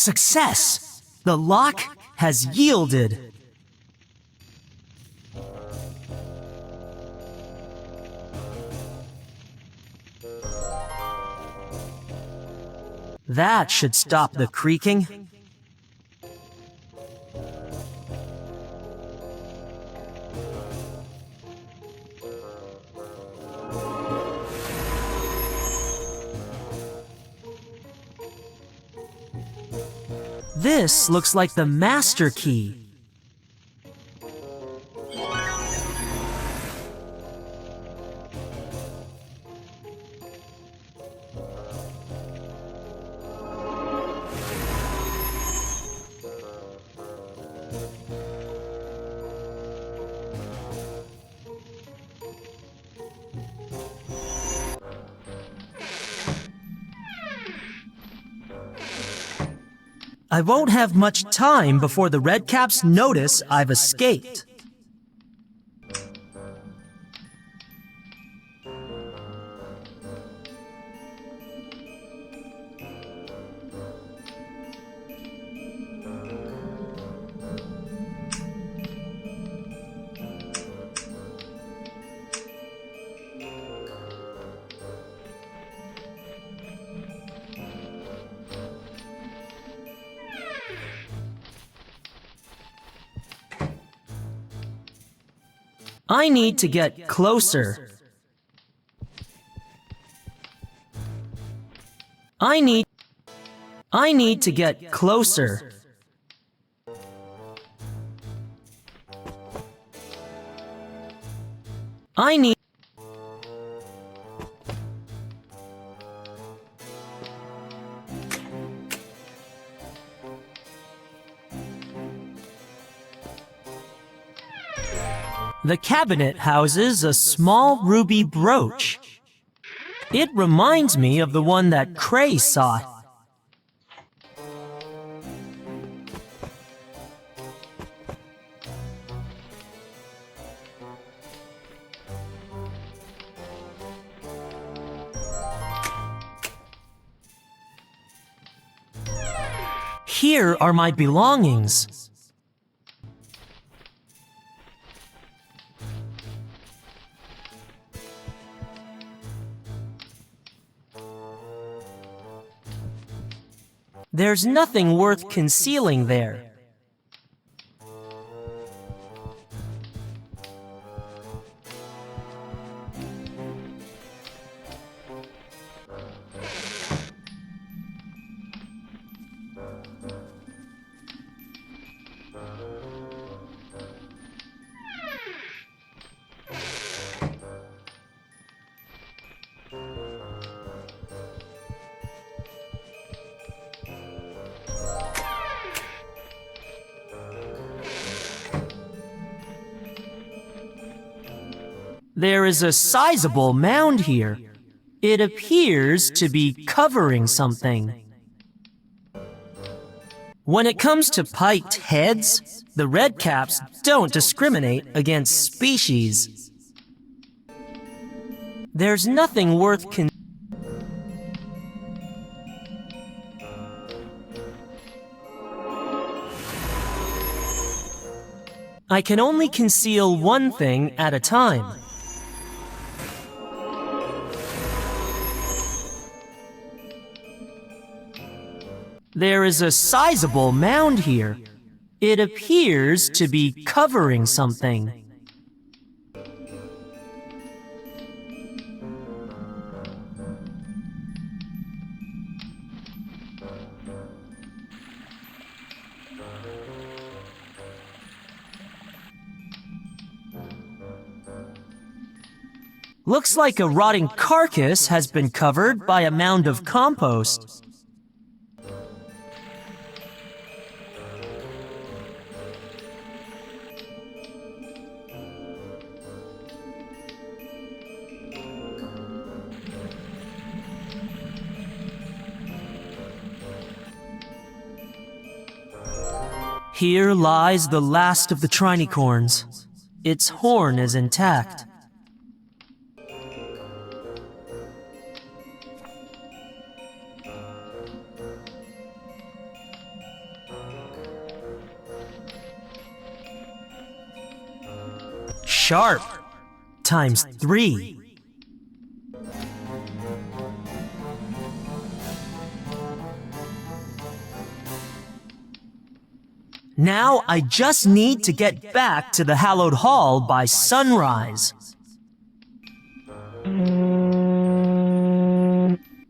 Success! The lock has yielded. That should stop the creaking. This looks like the master key. I won't have much time before the Redcaps notice I've escaped. I need to get closer. I need to get closer. I need The cabinet houses a small ruby brooch. It reminds me of the one that Cray sought. Here are my belongings. There's nothing worth concealing there. There is a sizable mound here. It appears to be covering something. When it comes to piked heads, the Redcaps don't discriminate against species. There's nothing worth I can only conceal one thing at a time. There is a sizable mound here. It appears to be covering something. Looks like a rotting carcass has been covered by a mound of compost. Here lies the last of the trinicorns. Its horn is intact. Sharp times 3. Now I just need to get back to the hallowed hall by sunrise.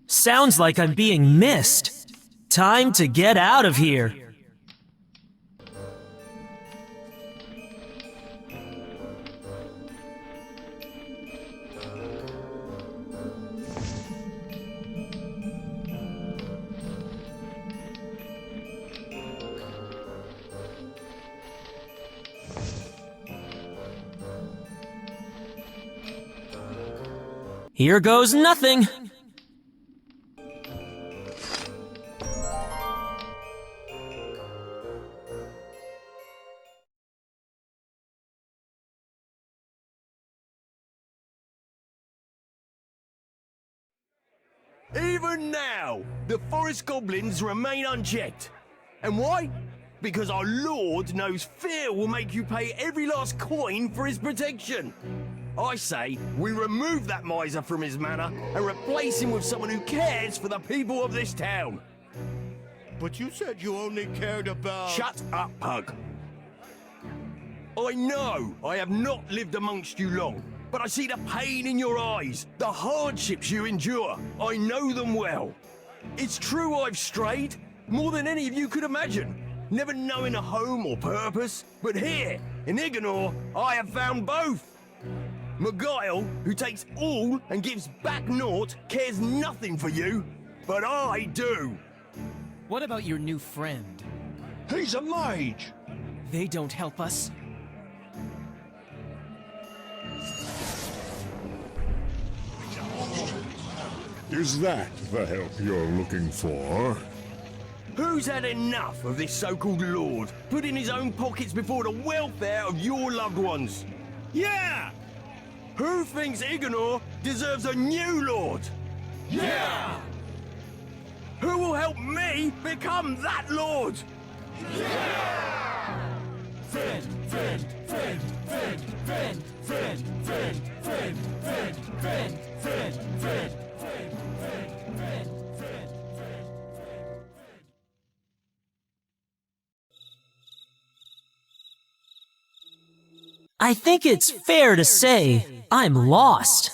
Sounds like I'm being missed. Time to get out of here. Here goes nothing. even now, the forest goblins remain unchecked. And why? Because our Lord knows fear will make you pay every last coin for his protection. I say we remove that miser from his manor and replace him with someone who cares for the people of this town. But you said you only cared about... Shut up, Pug. I know I have not lived amongst you long, but I see the pain in your eyes, the hardships you endure. I know them well. It's true I've strayed, more than any of you could imagine, never knowing a home or purpose. But here, in Ignor, I have found both. Miguel, who takes all and gives back naught, cares nothing for you, but I do. What about your new friend? He's a mage. They don't help us. Is that the help you're looking for? Who's had enough of this so-called lord, putting his own pockets before the welfare of your loved ones? Yeah! Who thinks Ignor deserves a new lord? Yeah! Who will help me become that lord? Yeah! Friend, friend, friend, friend, friend, friend, friend, friend, friend, friend, friend, friend. I think it's fair to say I'm lost.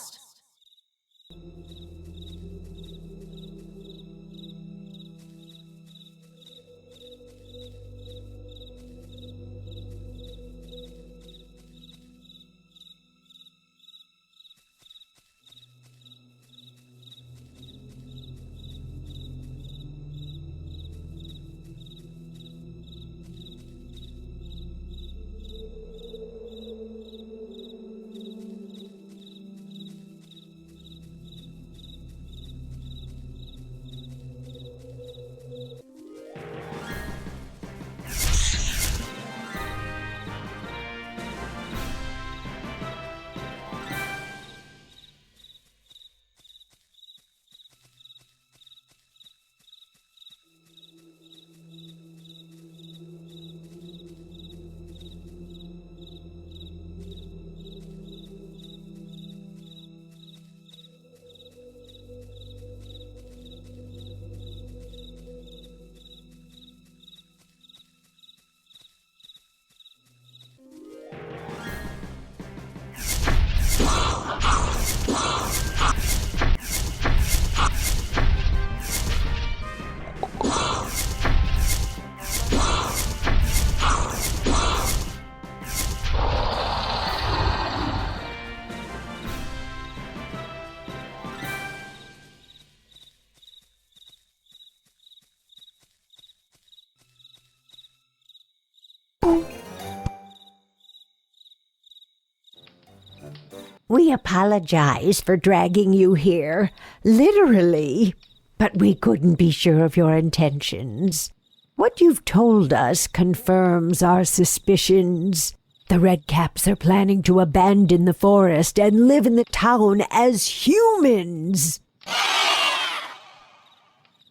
We apologize for dragging you here, literally, but we couldn't be sure of your intentions. What you've told us confirms our suspicions. The Redcaps are planning to abandon the forest and live in the town as humans.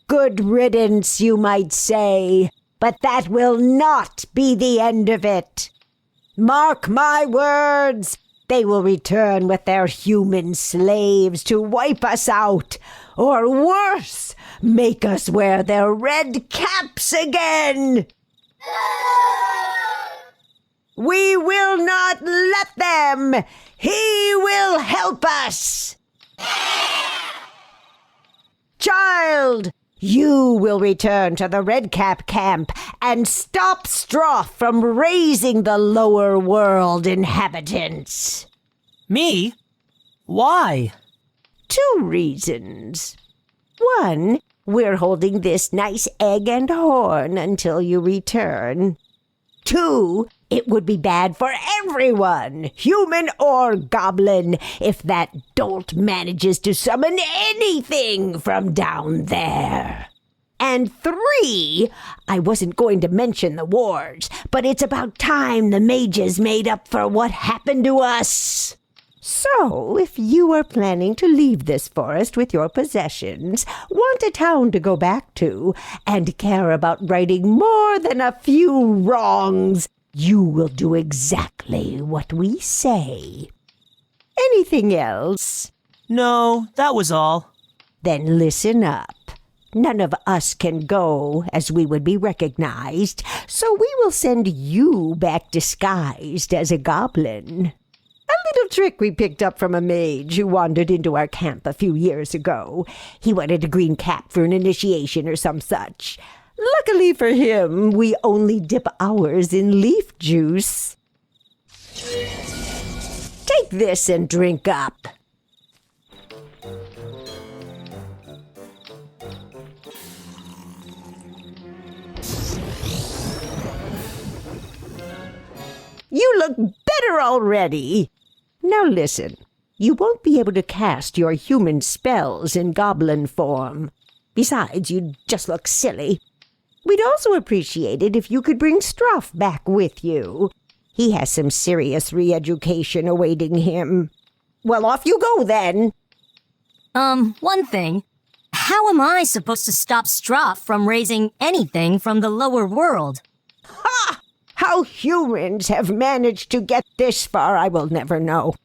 Good riddance, you might say, but that will not be the end of it. Mark my words. They will return with their human slaves to wipe us out, or worse, make us wear their red caps again. We will not let them. He will help us. Child, you will return to the Redcap camp and stop Stroth from raising the lower world inhabitants. Me? Why? 2 reasons. 1, we're holding this nice egg and horn until you return. 2, it would be bad for everyone, human or goblin, if that dolt manages to summon anything from down there. And 3, I wasn't going to mention the wars, but it's about time the mages made up for what happened to us. So, if you are planning to leave this forest with your possessions, want a town to go back to, and care about righting more than a few wrongs, you will do exactly what we say. Anything else? No, that was all. Then listen up. None of us can go, as we would be recognized, so we will send you back disguised as a goblin. A little trick we picked up from a mage who wandered into our camp a few years ago. He wanted a green cap for an initiation or some such. Luckily for him, we only dip ours in leaf juice. Take this and drink up. You look better already. Now listen, you won't be able to cast your human spells in goblin form. Besides, you'd just look silly. We'd also appreciate it if you could bring Struff back with you. He has some serious re-education awaiting him. Well, off you go then. One thing. How am I supposed to stop Struff from raising anything from the lower world? Ha! How humans have managed to get this far, I will never know.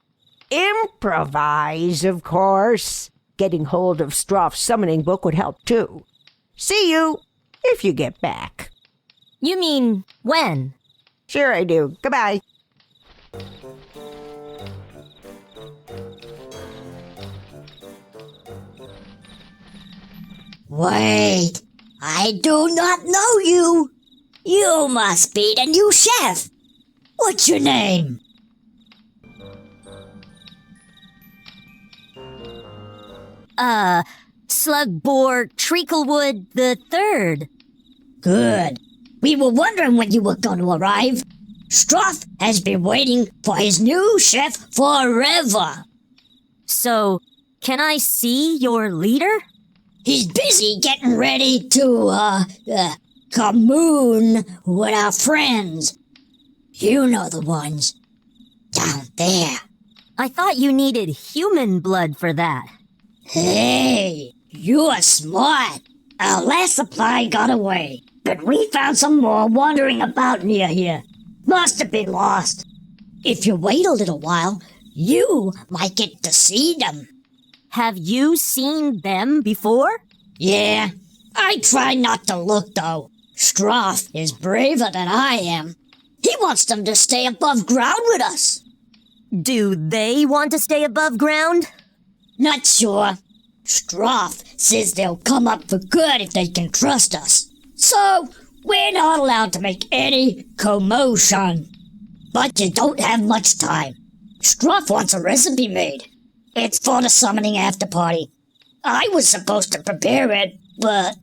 Improvise, of course. Getting hold of Struff's summoning book would help, too. See you, if you get back. You mean when? Sure I do. Goodbye. Wait, I do not know you. You must be the new chef. What's your name? Slugboar Treaclewood the Third. Good. We were wondering when you were going to arrive. Struff has been waiting for his new chef forever. So, can I see your leader? He's busy getting ready to, commune with our friends. You know the ones. Down there. I thought you needed human blood for that. Hey, you are smart. Our last supply got away, but we found some more wandering about near here. Must have been lost. If you wait a little while, you might get to see them. Have you seen them before? Yeah, I try not to look though. Struff is braver than I am. He wants them to stay above ground with us. Do they want to stay above ground? Not sure. Struff says they'll come up for good if they can trust us. So, we're not allowed to make any commotion. But you don't have much time. Struff wants a recipe made. It's for the summoning after party. I was supposed to prepare it, but,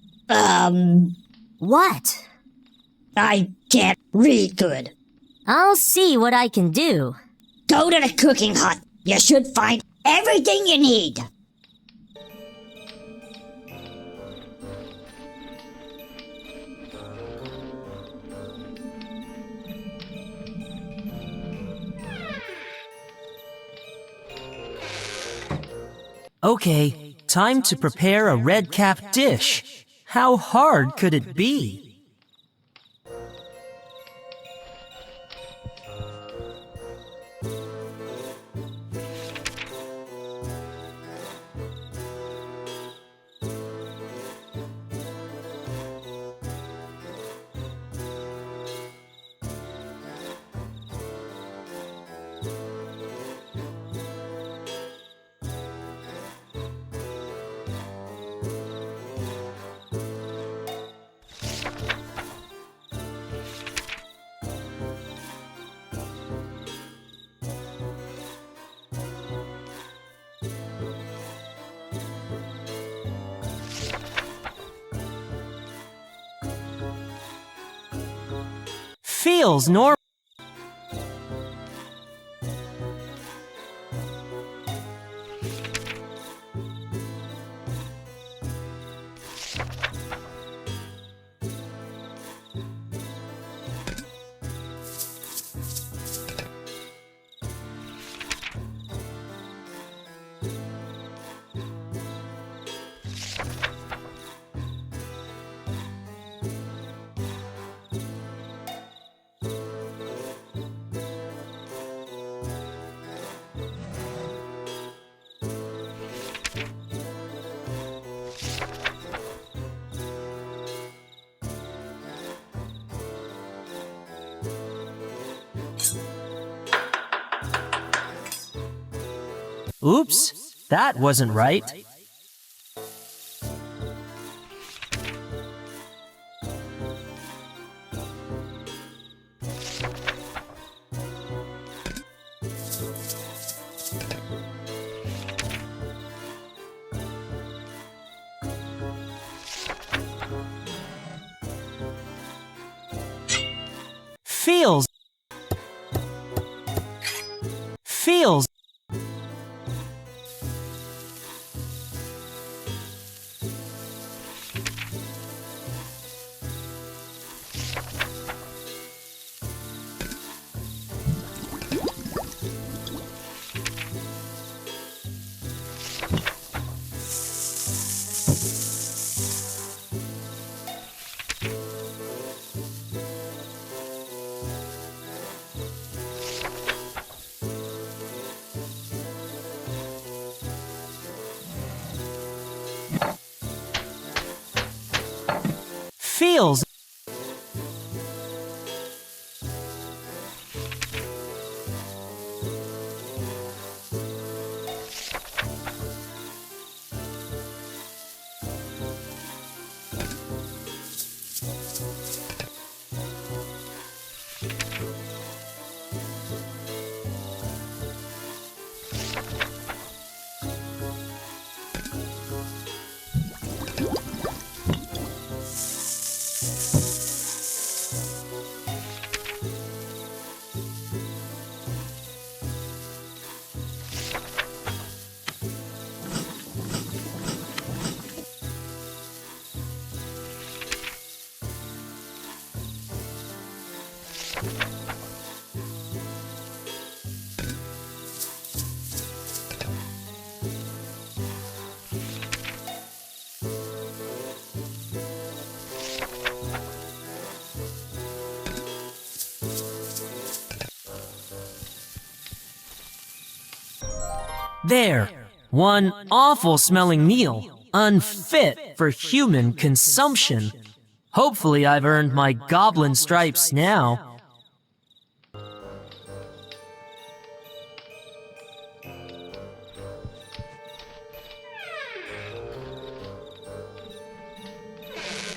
What? I can't read good. I'll see what I can do. Go to the cooking hut. You should find everything you need. Okay, time to prepare a red cap dish. How hard could it be? Feels normal. Oops, that wasn't right. Feels. Feels. Feels. There, one awful smelling meal, unfit for human consumption. Hopefully I've earned my goblin stripes now.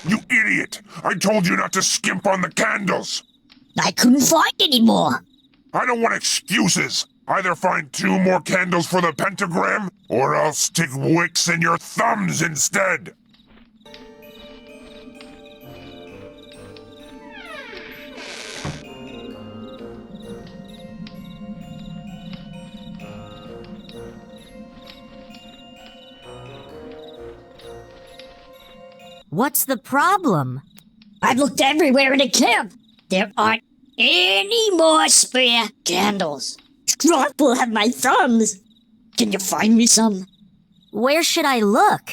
You idiot! I told you not to skimp on the candles! I couldn't find any more. I don't want excuses! Either find 2 more candles for the pentagram, or else stick wicks in your thumbs instead! What's the problem? I've looked everywhere in the camp. There aren't any more spare candles. Strop will have my thumbs. Can you find me some? Where should I look?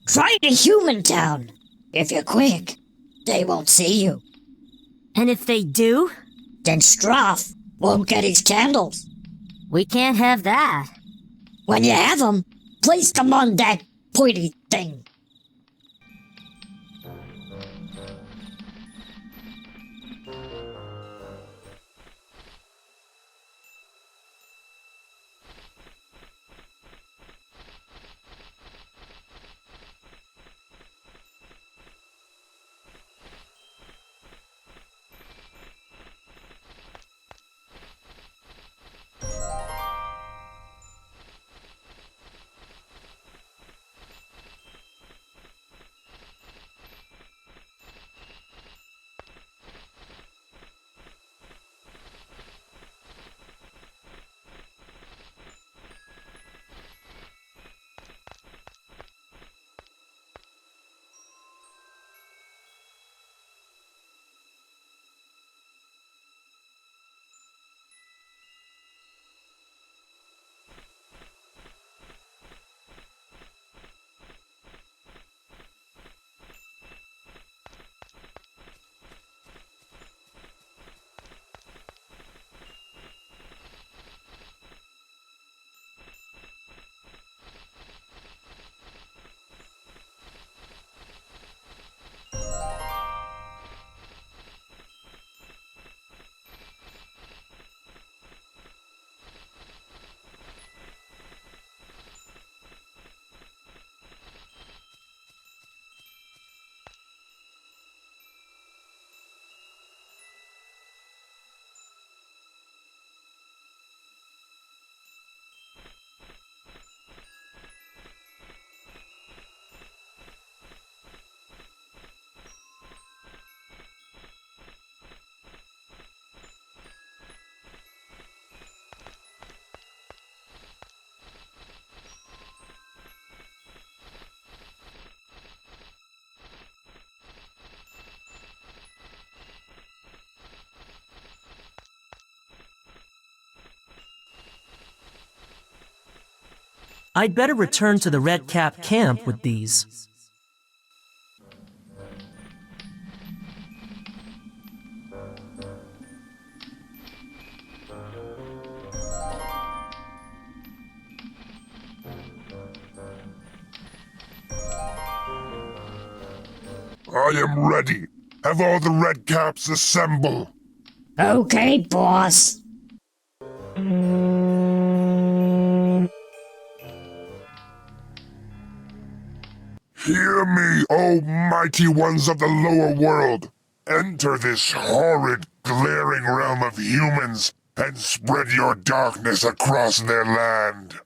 Try the human town. If you're quick, they won't see you. And if they do? Then Stroff won't get his candles. We can't have that. When you have them, place them on that pointy thing. I'd better return to the Red Cap camp with these. I am ready. Have all the red caps assemble. Okay, boss. Hear me, O mighty ones of the lower world. Enter this horrid, glaring realm of humans and spread your darkness across their land.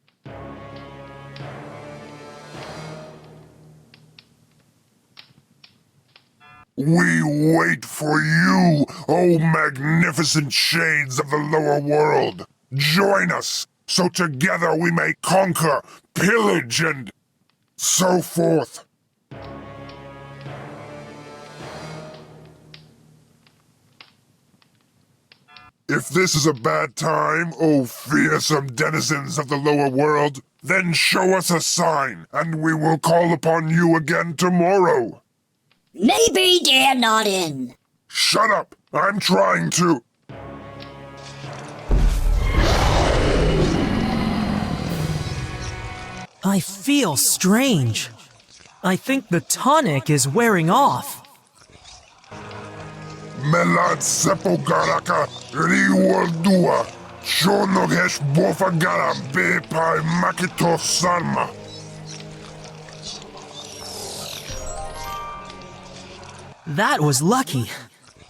We wait for you, O magnificent shades of the lower world. Join us, so together we may conquer, pillage, and so forth. If this is a bad time, O fearsome denizens of the lower world, then show us a sign, and we will call upon you again tomorrow. Maybe they're not in. Shut up! I'm trying to. I feel strange. I think the tonic is wearing off. Melad sepogaraka riwaldua. Shonogesh bofagara bepai makito sarma. That was lucky.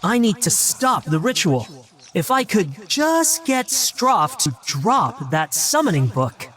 I need to stop the ritual. If I could just get Stroff to drop that summoning book.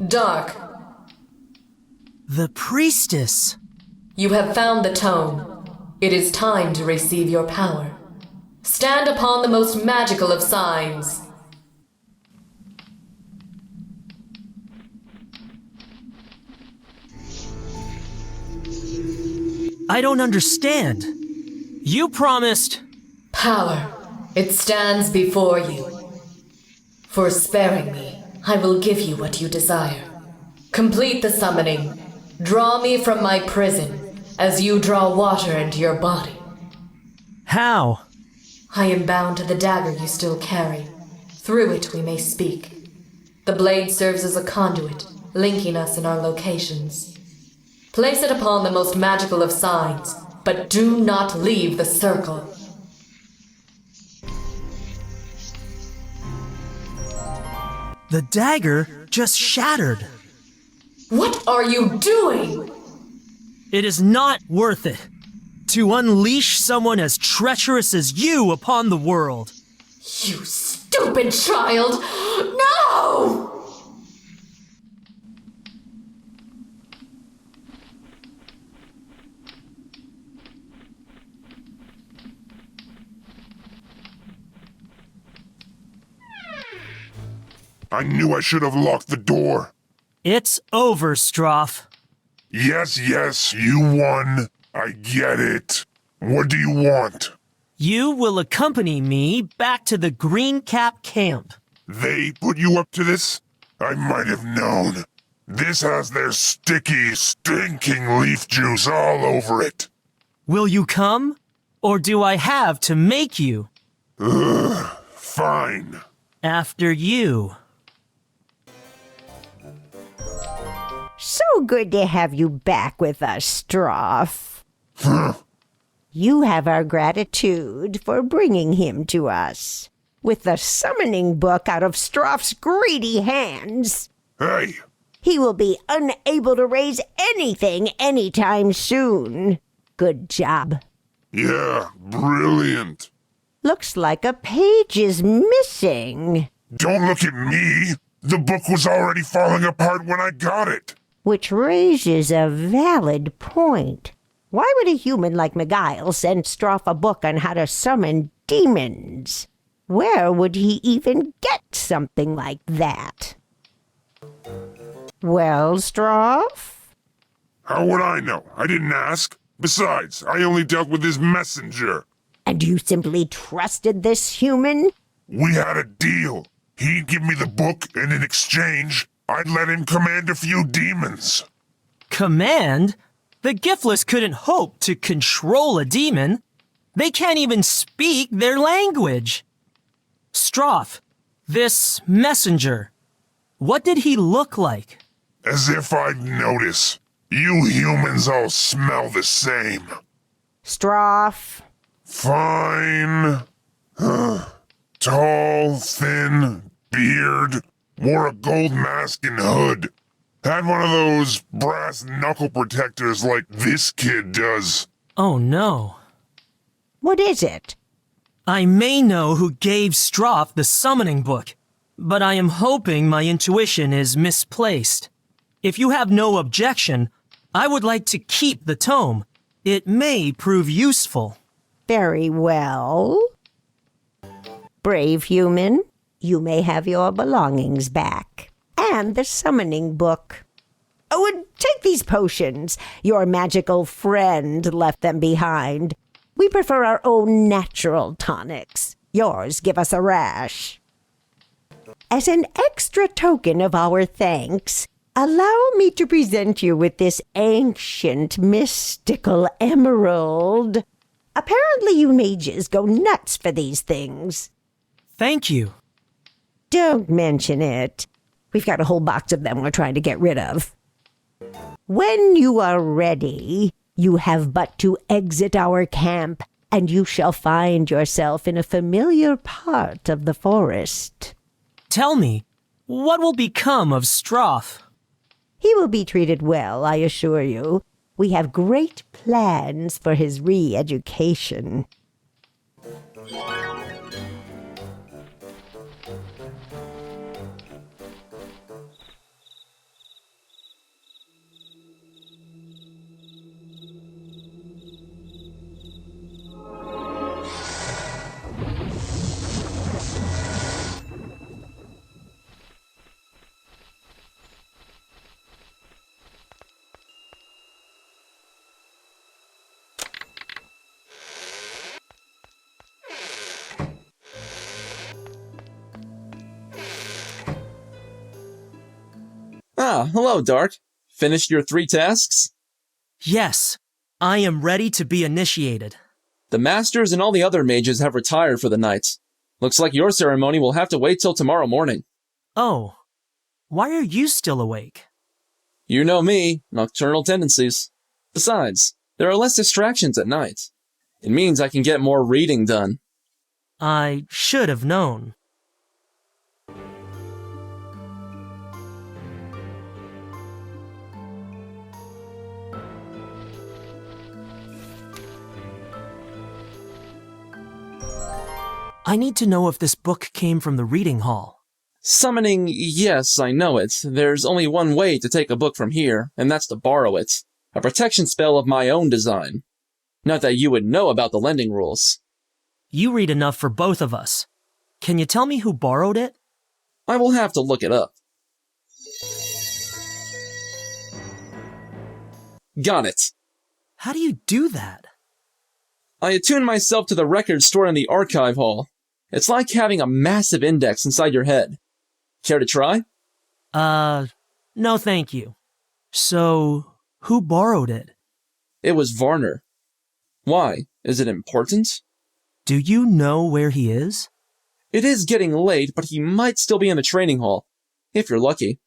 Dark. The priestess. You have found the tome. It is time to receive your power. Stand upon the most magical of signs. I don't understand. You promised... Power. It stands before you. For sparing me, I will give you what you desire. Complete the summoning. Draw me from my prison, as you draw water into your body. How? I am bound to the dagger you still carry. Through it we may speak. The blade serves as a conduit, linking us in our locations. Place it upon the most magical of signs, but do not leave the circle. The dagger just shattered. What are you doing? It is not worth it to unleash someone as treacherous as you upon the world. You stupid child! No! I knew I should have locked the door. It's over, Stroff. Yes, you won. I get it. What do you want? You will accompany me back to the Green Cap camp. They put you up to this? I might have known. This has their sticky, stinking leaf juice all over it. Will you come? Or do I have to make you? Ugh, fine. After you. So good to have you back with us, Stroff. You have our gratitude for bringing him to us. With the summoning book out of Stroff's greedy hands. Hey! He will be unable to raise anything anytime soon. Good job. Yeah, brilliant. Looks like a page is missing. Don't look at me. The book was already falling apart when I got it. Which raises a valid point. Why would a human like Miguel send Stroff a book on how to summon demons? Where would he even get something like that? Well, Stroff? How would I know? I didn't ask. Besides, I only dealt with his messenger. And you simply trusted this human? We had a deal. He'd give me the book, and in exchange, I'd let him command a few demons. Command? The Giftless couldn't hope to control a demon. They can't even speak their language. Stroff, this messenger, what did he look like? As if I'd notice. You humans all smell the same. Stroff. Fine. Tall, thin, beard, wore a gold mask and hood. Had one of those brass knuckle protectors like this kid does. Oh no. What is it? I may know who gave Stroff the summoning book, but I am hoping my intuition is misplaced. If you have no objection, I would like to keep the tome. It may prove useful. Very well. Brave human, you may have your belongings back. And the summoning book. Oh, and take these potions. Your magical friend left them behind. We prefer our own natural tonics. Yours give us a rash. As an extra token of our thanks, allow me to present you with this ancient, mystical emerald. Apparently you mages go nuts for these things. Thank you. Don't mention it. We've got a whole box of them we're trying to get rid of. When you are ready, you have but to exit our camp, and you shall find yourself in a familiar part of the forest. Tell me, what will become of Stroff? He will be treated well, I assure you. We have great plans for his re-education. Ah, hello, Dark. Finished your 3 tasks? Yes, I am ready to be initiated. The Masters and all the other mages have retired for the night. Looks like your ceremony will have to wait till tomorrow morning. Oh, why are you still awake? You know me, nocturnal tendencies. Besides, there are less distractions at night. It means I can get more reading done. I should have known. I need to know if this book came from the reading hall. Summoning, yes, I know it. There's only one way to take a book from here, and that's to borrow it. A protection spell of my own design. Not that you would know about the lending rules. You read enough for both of us. Can you tell me who borrowed it? I will have to look it up. Got it. How do you do that? I attune myself to the records stored in the archive hall. It's like having a massive index inside your head. Care to try? No thank you. So, who borrowed it? It was Varner. Why? Is it important? Do you know where he is? It is getting late, but he might still be in the training hall. If you're lucky.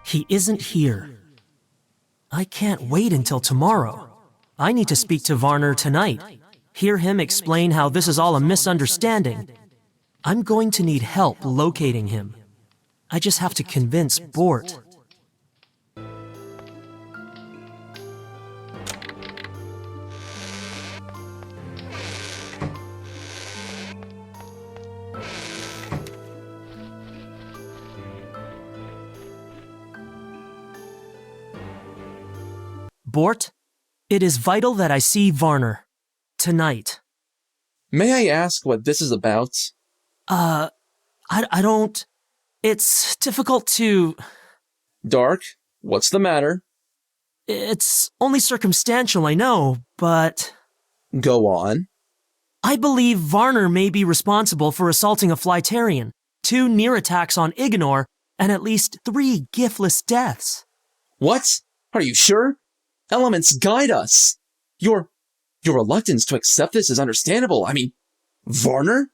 He isn't here. I can't wait until tomorrow. I need to speak to Varner tonight. Hear him explain how this is all a misunderstanding. I'm going to need help locating him. I just have to convince Bort. Bort, it is vital that I see Varner. Tonight. May I ask what this is about? I don't... It's difficult to... Dark, what's the matter? It's only circumstantial, I know, but... Go on. I believe Varner may be responsible for assaulting a Flytarian, 2 near attacks on Ignor, and at least 3 giftless deaths. What? Are you sure? Elements guide us. Your reluctance to accept this is understandable. I mean, Varner?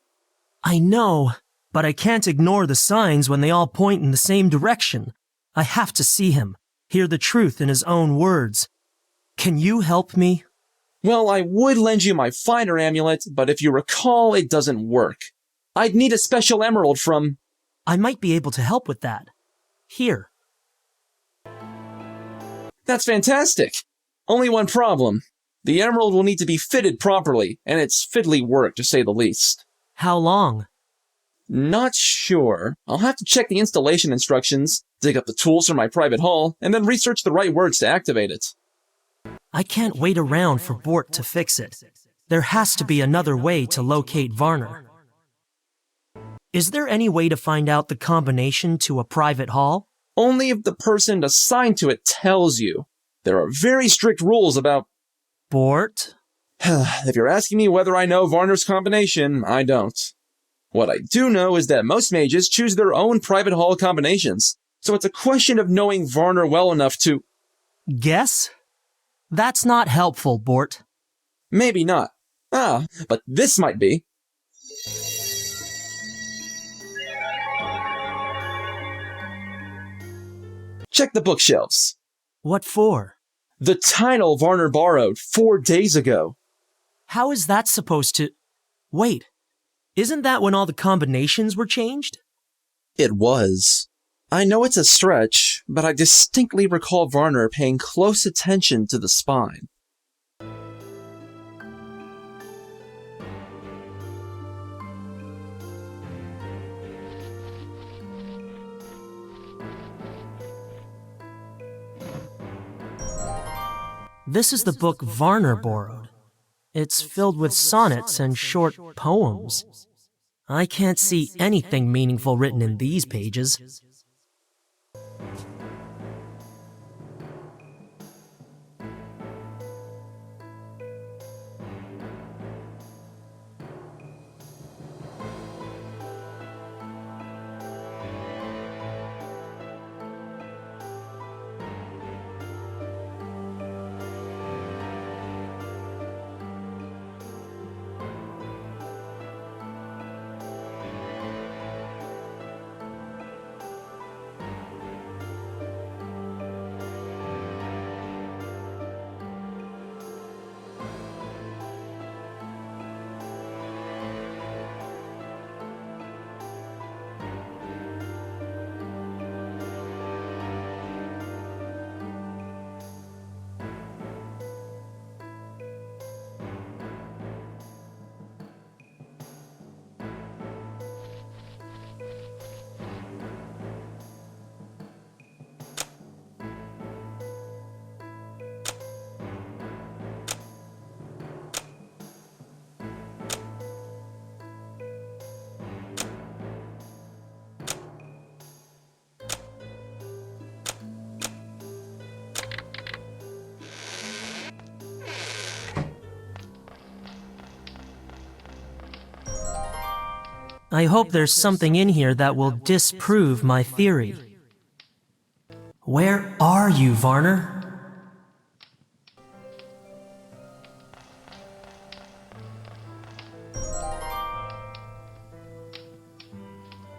I know, but I can't ignore the signs when they all point in the same direction. I have to see him, hear the truth in his own words. Can you help me? Well, I would lend you my finder amulet, but if you recall, it doesn't work. I'd need a special emerald from... I might be able to help with that. Here. That's fantastic. Only one problem. The emerald will need to be fitted properly, and it's fiddly work, to say the least. How long? Not sure. I'll have to check the installation instructions, dig up the tools from my private hall, and then research the right words to activate it. I can't wait around for Bort to fix it. There has to be another way to locate Varner. Is there any way to find out the combination to a private hall? Only if the person assigned to it tells you. There are very strict rules about... Bort? If you're asking me whether I know Varner's combination, I don't. What I do know is that most mages choose their own private hall combinations, so it's a question of knowing Varner well enough to... Guess? That's not helpful, Bort. Maybe not. But this might be. Check the bookshelves. What for? The title Varner borrowed 4 days ago. How is that supposed to... Wait, isn't that when all the combinations were changed? It was. I know it's a stretch, but I distinctly recall Varner paying close attention to the spine. This is the book Varner borrowed. It's filled with sonnets and short poems. I can't see anything meaningful written in these pages. I hope there's something in here that will disprove my theory. Where are you, Varner?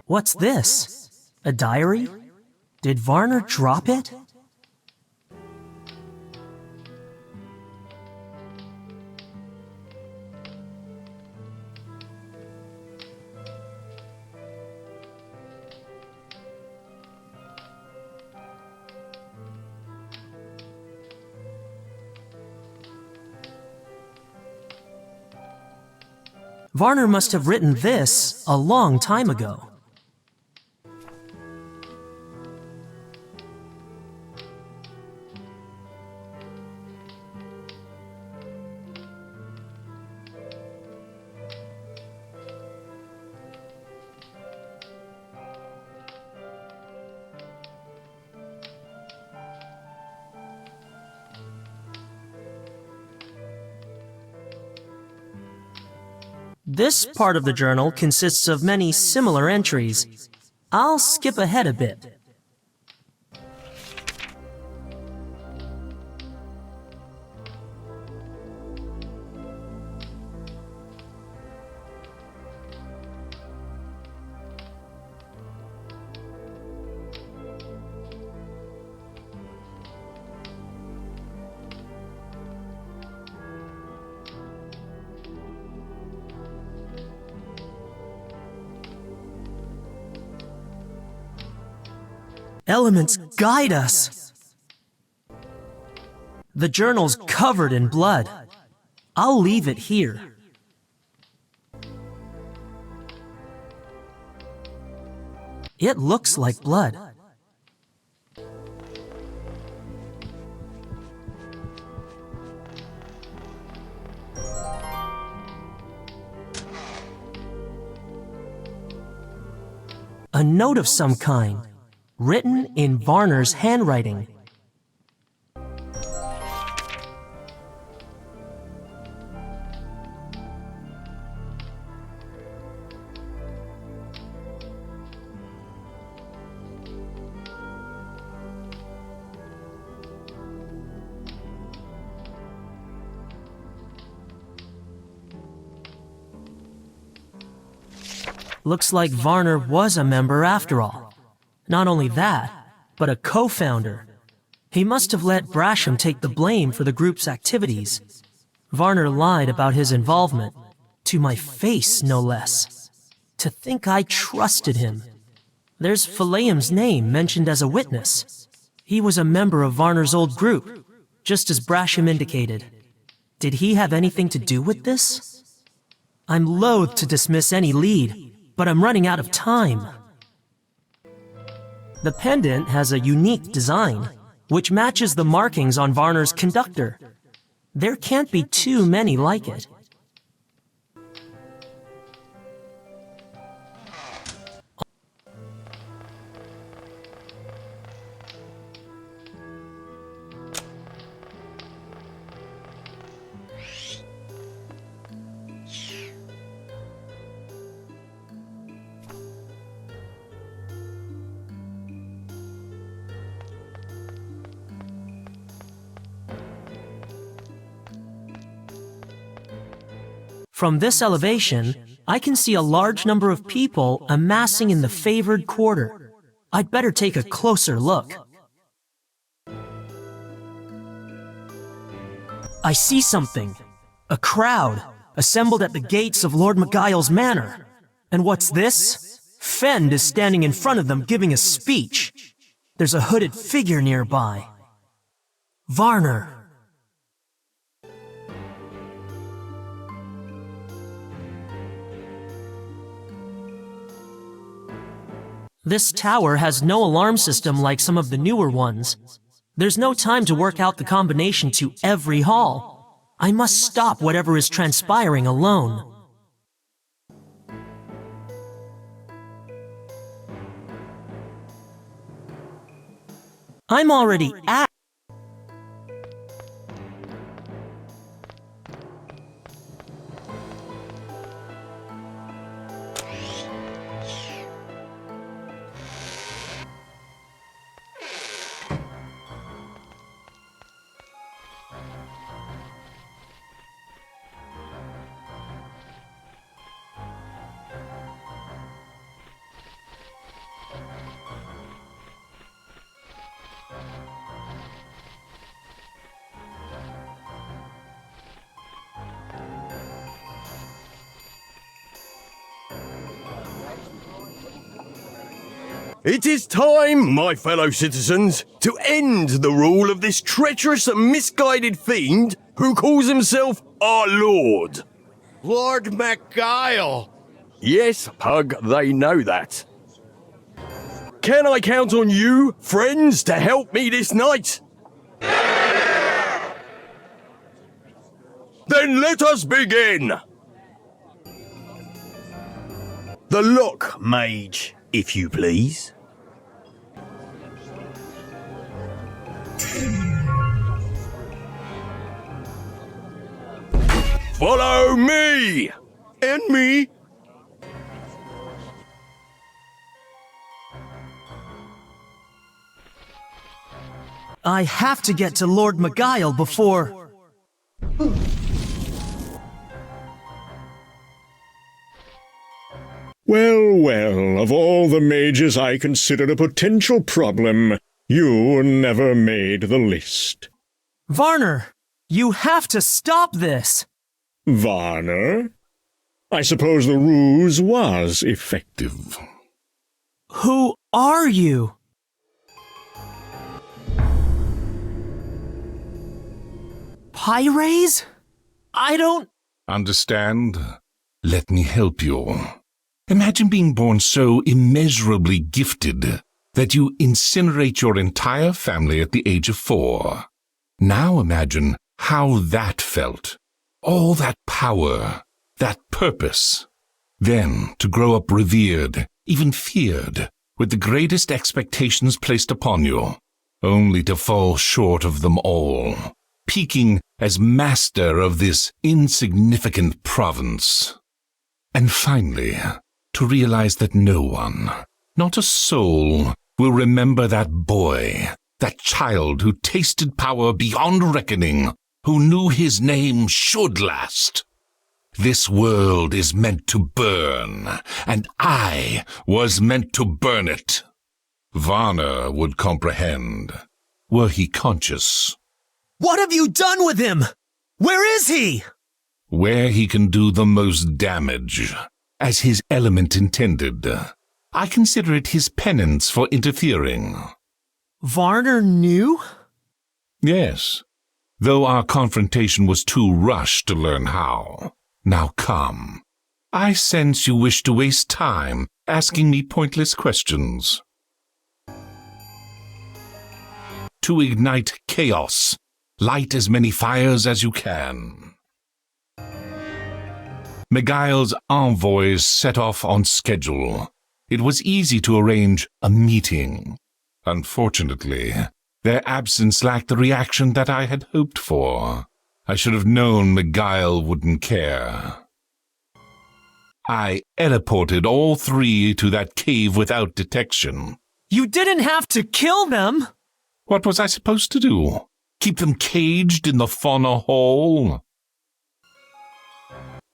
What's this? A diary? Did Varner drop it? Varner must have written this a long time ago. This part of the journal consists of many similar entries. I'll skip ahead a bit. Elements guide us! The journal's covered in blood. I'll leave it here. It looks like blood. A note of some kind, written in Varner's handwriting. Looks like Varner was a member after all. Not only that, but a co-founder. He must have let Brasham take the blame for the group's activities. Varner lied about his involvement, to my face no less. To think I trusted him. There's Phileum's name mentioned as a witness. He was a member of Varner's old group, just as Brasham indicated. Did he have anything to do with this? I'm loath to dismiss any lead, but I'm running out of time. The pendant has a unique design, which matches the markings on Varner's conductor. There can't be too many like it. From this elevation, I can see a large number of people amassing in the favored quarter. I'd better take a closer look. I see something. A crowd assembled at the gates of Lord Magail's manor. And what's this? Fend is standing in front of them giving a speech. There's a hooded figure nearby. Varner. This tower has no alarm system like some of the newer ones. There's no time to work out the combination to every hall. I must stop whatever is transpiring alone. I'm already at... It is time, my fellow citizens, to end the rule of this treacherous and misguided fiend who calls himself our Lord. Lord MacGuile! Yes, Pug, they know that. Can I count on you, friends, to help me this night? Then let us begin! The lock, Mage, if you please. Follow me! And me! I have to get to Lord McGuile before... Well, well, of all the mages I considered a potential problem, you never made the list. Varner, you have to stop this! Varner? I suppose the ruse was effective. Who are you? Pyres? I don't... Understand? Let me help you. Imagine being born so immeasurably gifted that you incinerate your entire family at the age of 4. Now imagine how that felt. All that power, that purpose. Then to grow up revered, even feared, with the greatest expectations placed upon you, only to fall short of them all, peaking as master of this insignificant province. And finally, to realize that no one, not a soul, will remember that boy, that child who tasted power beyond reckoning, who knew his name should last. This world is meant to burn, and I was meant to burn it. Varner would comprehend, were he conscious. What have you done with him? Where is he? Where he can do the most damage, as his element intended. I consider it his penance for interfering. Varner knew? Yes, though our confrontation was too rushed to learn how. Now come. I sense you wish to waste time asking me pointless questions. To ignite chaos, light as many fires as you can. McGuile's envoys set off on schedule. It was easy to arrange a meeting. Unfortunately, their absence lacked the reaction that I had hoped for. I should have known McGuile wouldn't care. I teleported all 3 to that cave without detection. You didn't have to kill them! What was I supposed to do? Keep them caged in the fauna hall?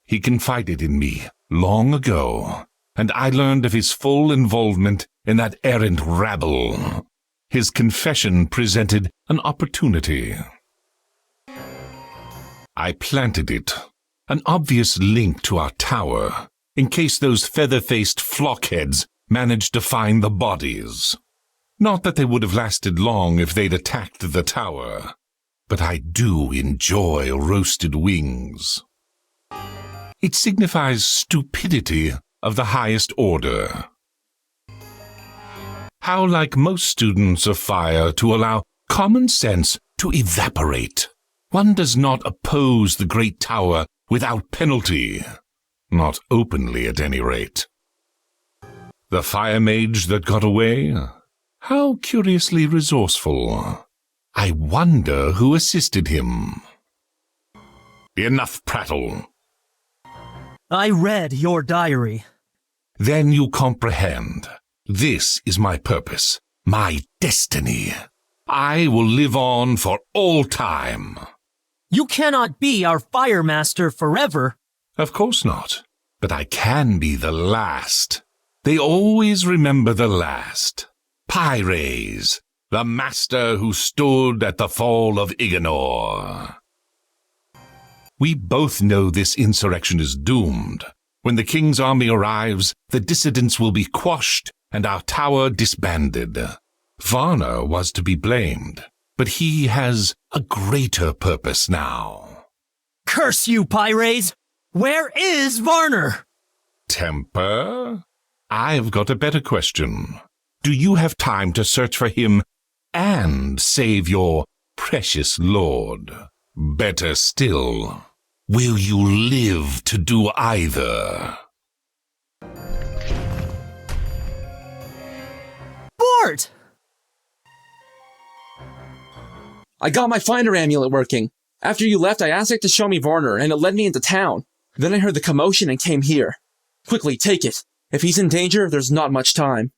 He confided in me long ago, and I learned of his full involvement in that errant rabble. His confession presented an opportunity. I planted it, an obvious link to our tower, in case those feather-faced flockheads managed to find the bodies. Not that they would have lasted long if they'd attacked the tower, but I do enjoy roasted wings. It signifies stupidity of the highest order. How like most students of fire to allow common sense to evaporate. One does not oppose the great tower without penalty. Not openly, at any rate. The fire mage that got away? How curiously resourceful. I wonder who assisted him. Enough prattle. I read your diary. Then you comprehend. This is my purpose, my destiny. I will live on for all time. You cannot be our fire master forever. Of course not. But I can be the last. They always remember the last. Pyres, the master who stood at the fall of Ignor. We both know this insurrection is doomed. When the king's army arrives, the dissidents will be quashed, and our tower disbanded. Varner was to be blamed, but he has a greater purpose now. Curse you, Pyres! Where is Varner? Temper? I've got a better question. Do you have time to search for him and save your precious lord? Better still, will you live to do either? Bort! I got my finder amulet working. After you left, I asked it to show me Varner, and it led me into town. Then I heard the commotion and came here. Quickly, take it. If he's in danger, there's not much time.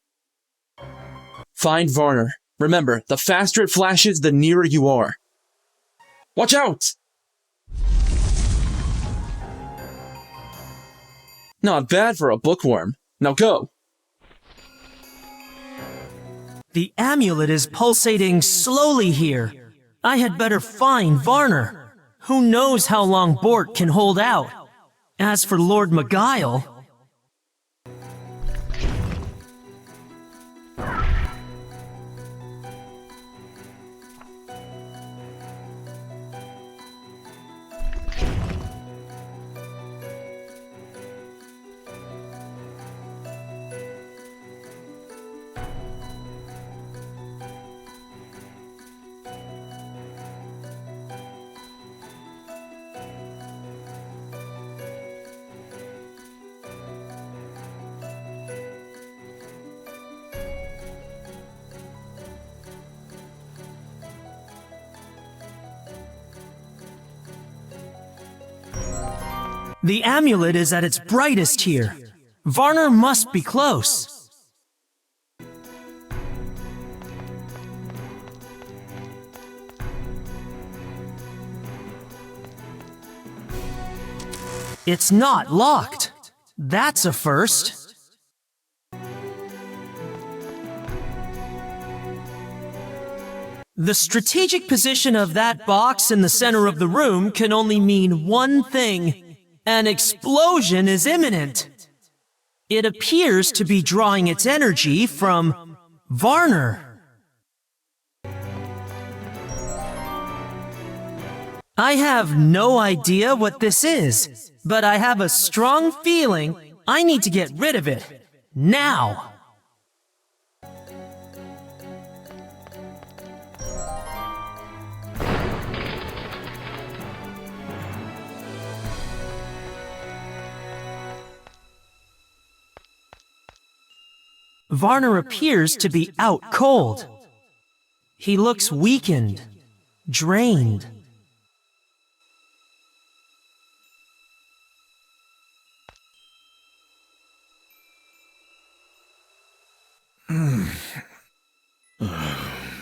Find Varner. Remember, the faster it flashes, the nearer you are. Watch out! Not bad for a bookworm. Now go. The amulet is pulsating slowly here. I had better find Varner. Who knows how long Bort can hold out? As for Lord Beguile... The amulet is at its brightest here. Varner must be close. It's not locked. That's a first. The strategic position of that box in the center of the room can only mean one thing. An explosion is imminent. It appears to be drawing its energy from Varner. I have no idea what this is, but I have a strong feeling I need to get rid of it. Now! Varner appears to be out cold. He looks weakened, drained.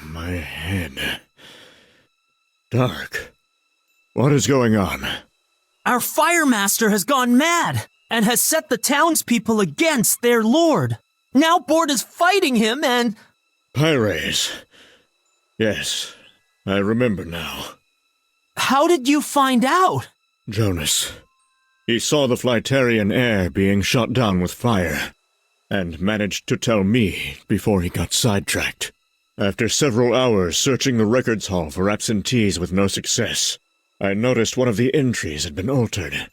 My head. Dark. What is going on? Our Firemaster has gone mad and has set the townspeople against their lord. Now Bort is fighting him and... Pyres. Yes, I remember now. How did you find out? Jonas. He saw the Flytarian heir being shot down with fire, and managed to tell me before he got sidetracked. After several hours searching the records hall for absentees with no success, I noticed one of the entries had been altered.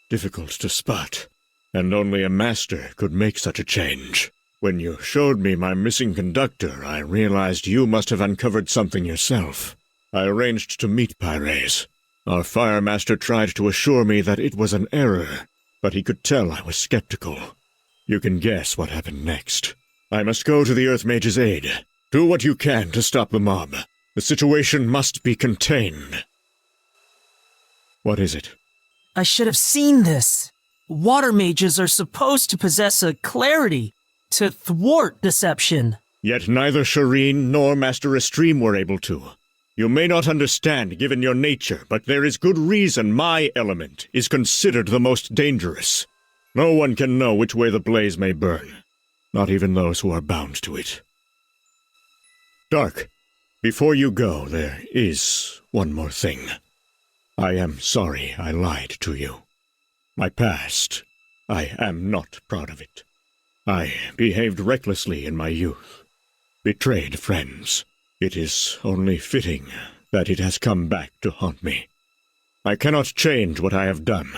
Difficult to spot, and only a master could make such a change. When you showed me my missing conductor, I realized you must have uncovered something yourself. I arranged to meet Pyres. Our Firemaster tried to assure me that it was an error, but he could tell I was skeptical. You can guess what happened next. I must go to the Earth Mage's aid. Do what you can to stop the mob. The situation must be contained. What is it? I should have seen this. Water mages are supposed to possess a clarity to thwart deception. Yet neither Shireen nor Master Estream were able to. You may not understand given your nature, but there is good reason my element is considered the most dangerous. No one can know which way the blaze may burn, not even those who are bound to it. Dark, before you go, there is one more thing. I am sorry I lied to you. My past, I am not proud of it. I behaved recklessly in my youth, betrayed friends. It is only fitting that it has come back to haunt me. I cannot change what I have done,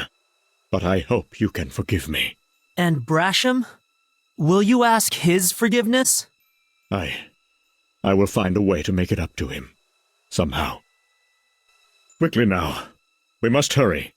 but I hope you can forgive me. And Brasham? Will you ask his forgiveness? I will find a way to make it up to him. Somehow. Quickly now. We must hurry.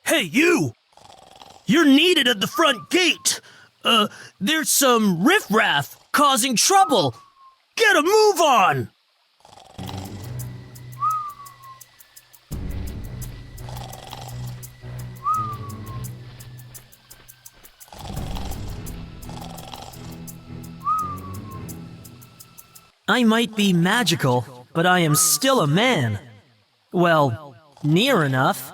Hey, you! You're needed at the front gate! There's some riffraff causing trouble! Get a move on! I might be magical, but I am still a man. Well, near enough.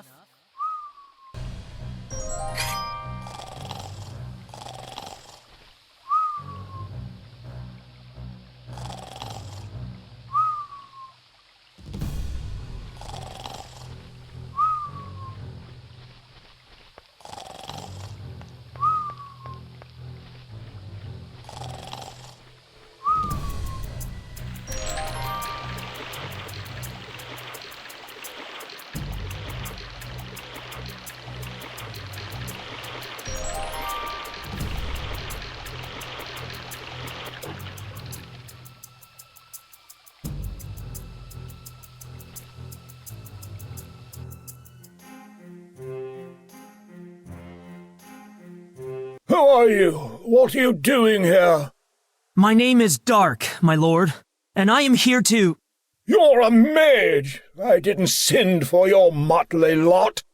Who are you? What are you doing here? My name is Dark, my lord, and I am here to— You're a mage! I didn't send for your motley lot.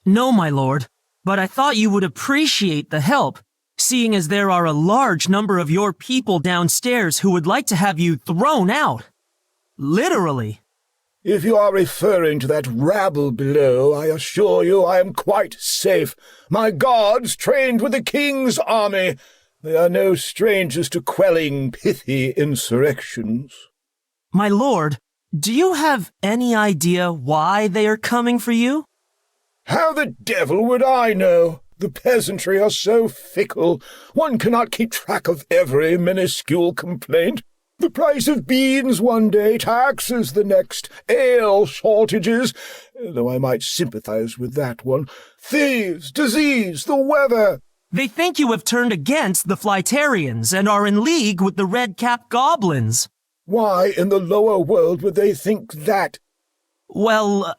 No, my lord, but I thought you would appreciate the help, seeing as there are a large number of your people downstairs who would like to have you thrown out. Literally. If you are referring to that rabble below, I assure you I am quite safe. My guards trained with the king's army. They are no strangers to quelling pithy insurrections. My lord, do you have any idea why they are coming for you? How the devil would I know? The peasantry are so fickle. One cannot keep track of every minuscule complaint. The price of beans one day, taxes the next, ale shortages, though I might sympathize with that one, thieves, disease, the weather. They think you have turned against the Flytarians and are in league with the red-cap goblins. Why in the lower world would they think that? Well,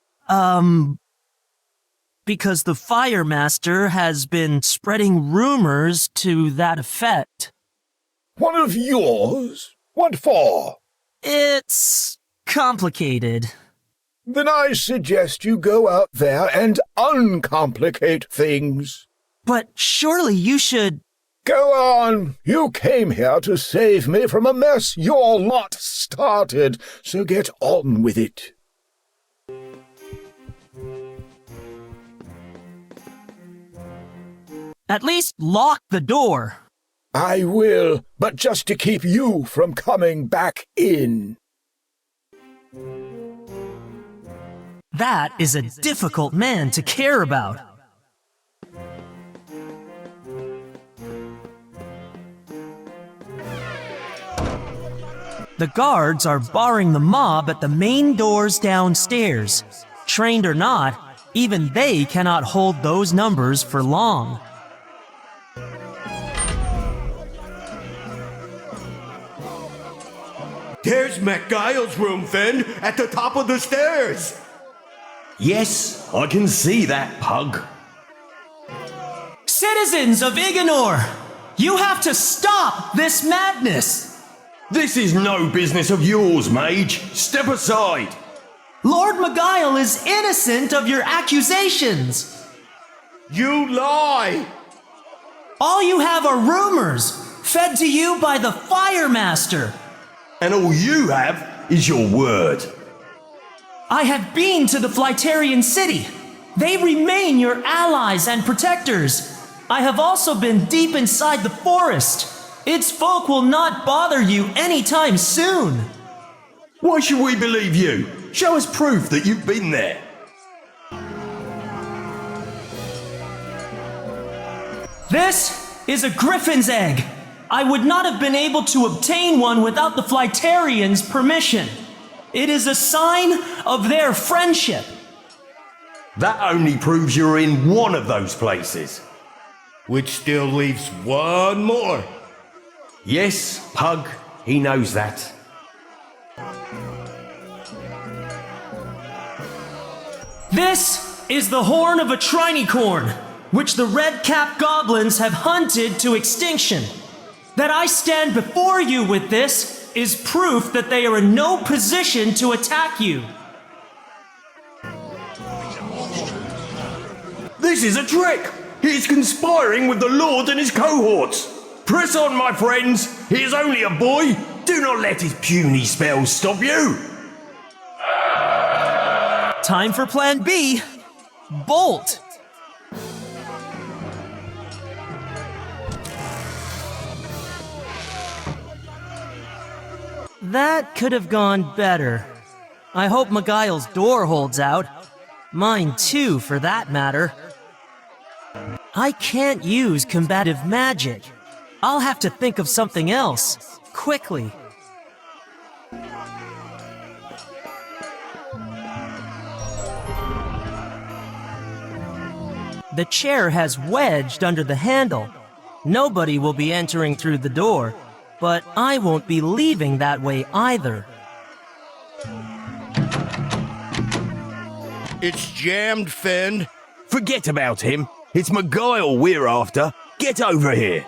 because the Fire Master has been spreading rumors to that effect. One of yours? What for? It's complicated. Then I suggest you go out there and uncomplicate things. But surely you should— Go on! You came here to save me from a mess your lot started, so get on with it. At least lock the door. I will, but just to keep you from coming back in. That is a difficult man to care about. The guards are barring the mob at the main doors downstairs. Trained or not, even they cannot hold those numbers for long. There's McGuile's room, Finn, at the top of the stairs. Yes, I can see that, Pug. Citizens of Ignor, you have to stop this madness! This is no business of yours, Mage. Step aside. Lord McGuile is innocent of your accusations. You lie! All you have are rumors, fed to you by the Fire Master. And all you have is your word. I have been to the Flytarian city. They remain your allies and protectors. I have also been deep inside the forest. Its folk will not bother you anytime soon. Why should we believe you? Show us proof that you've been there. This is a griffin's egg. I would not have been able to obtain one without the Flytarians' permission. It is a sign of their friendship. That only proves you're in one of those places. Which still leaves one more. Yes, Pug, he knows that. This is the horn of a trinicorn, which the red-capped goblins have hunted to extinction. That I stand before you with this is proof that they are in no position to attack you. This is a trick! He's conspiring with the Lord and his cohorts! Press on, my friends! He is only a boy! Do not let his puny spells stop you! Time for Plan B. Bolt! That could have gone better. I hope McGuile's door holds out. Mine too, for that matter. I can't use combative magic. I'll have to think of something else, quickly. The chair has wedged under the handle. Nobody will be entering through the door, but I won't be leaving that way either. It's jammed, Finn. Forget about him. It's McGuile we're after. Get over here.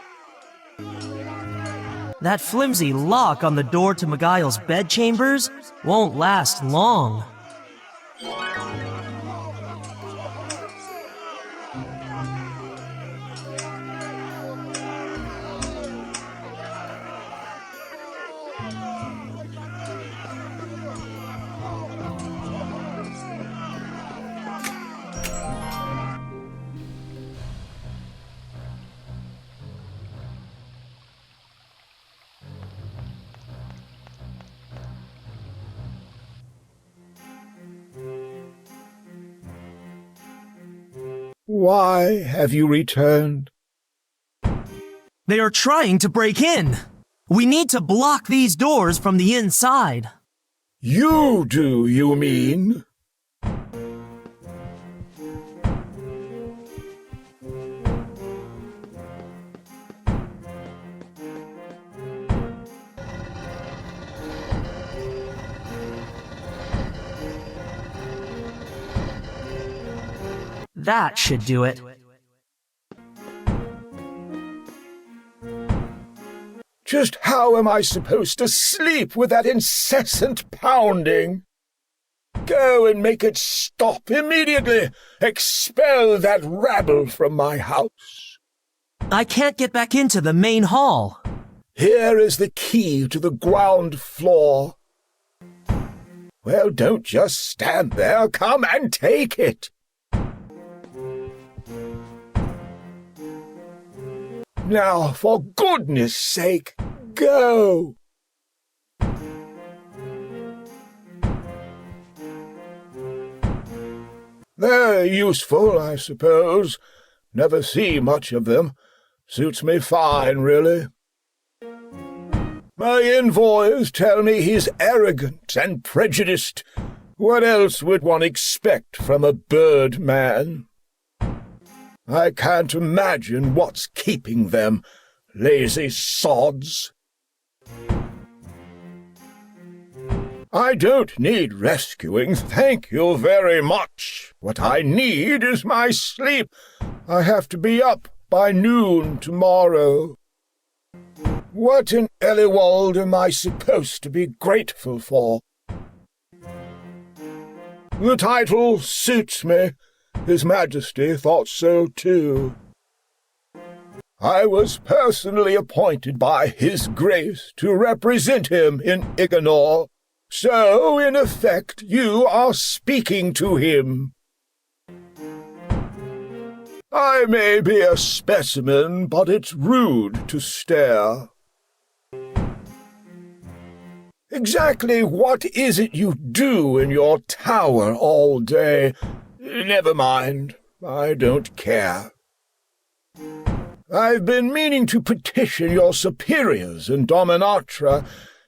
That flimsy lock on the door to McGuile's bedchambers won't last long. Why have you returned? They are trying to break in. We need to block these doors from the inside. You do, you mean? That should do it. Just how am I supposed to sleep with that incessant pounding? Go and make it stop immediately. Expel that rabble from my house. I can't get back into the main hall. Here is the key to the ground floor. Well, don't just stand there. Come and take it. Now, for goodness sake, go! They're useful, I suppose. Never see much of them. Suits me fine, really. My envoys tell me he's arrogant and prejudiced. What else would one expect from a bird man? I can't imagine what's keeping them, lazy sods. I don't need rescuing, thank you very much. What I need is my sleep. I have to be up by noon tomorrow. What in Eliwald am I supposed to be grateful for? The title suits me. His Majesty thought so too. I was personally appointed by His Grace to represent him in Iganor. So, in effect, you are speaking to him. I may be a specimen, but it's rude to stare. Exactly what is it you do in your tower all day? Never mind, I don't care. I've been meaning to petition your superiors in Dominatra.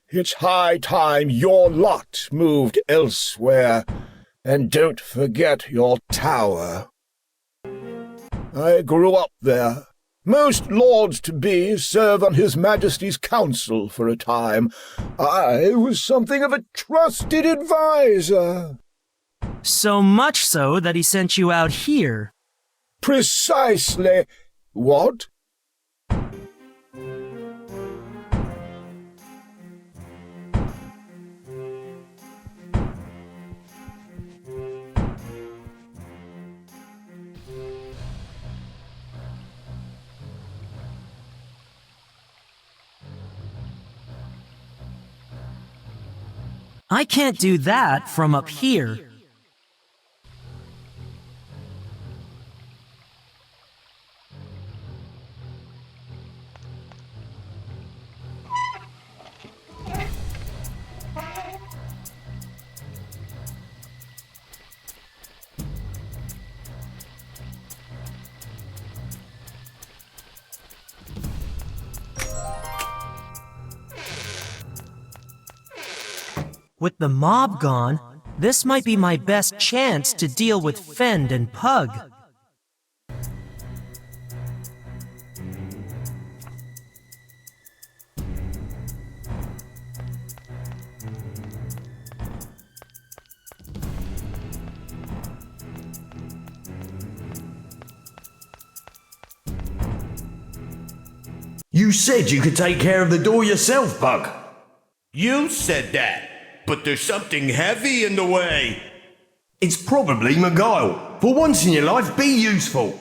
It's high time your lot moved elsewhere, and don't forget your tower. I grew up there. Most lords-to-be serve on His Majesty's council for a time. I was something of a trusted advisor. So much so that he sent you out here. Precisely. What? I can't do that from up here. With the mob gone, this might be my best chance to deal with Fend and Pug. You said you could take care of the door yourself, Pug. You said that, but there's something heavy in the way. It's probably Miguel. For once in your life, be useful.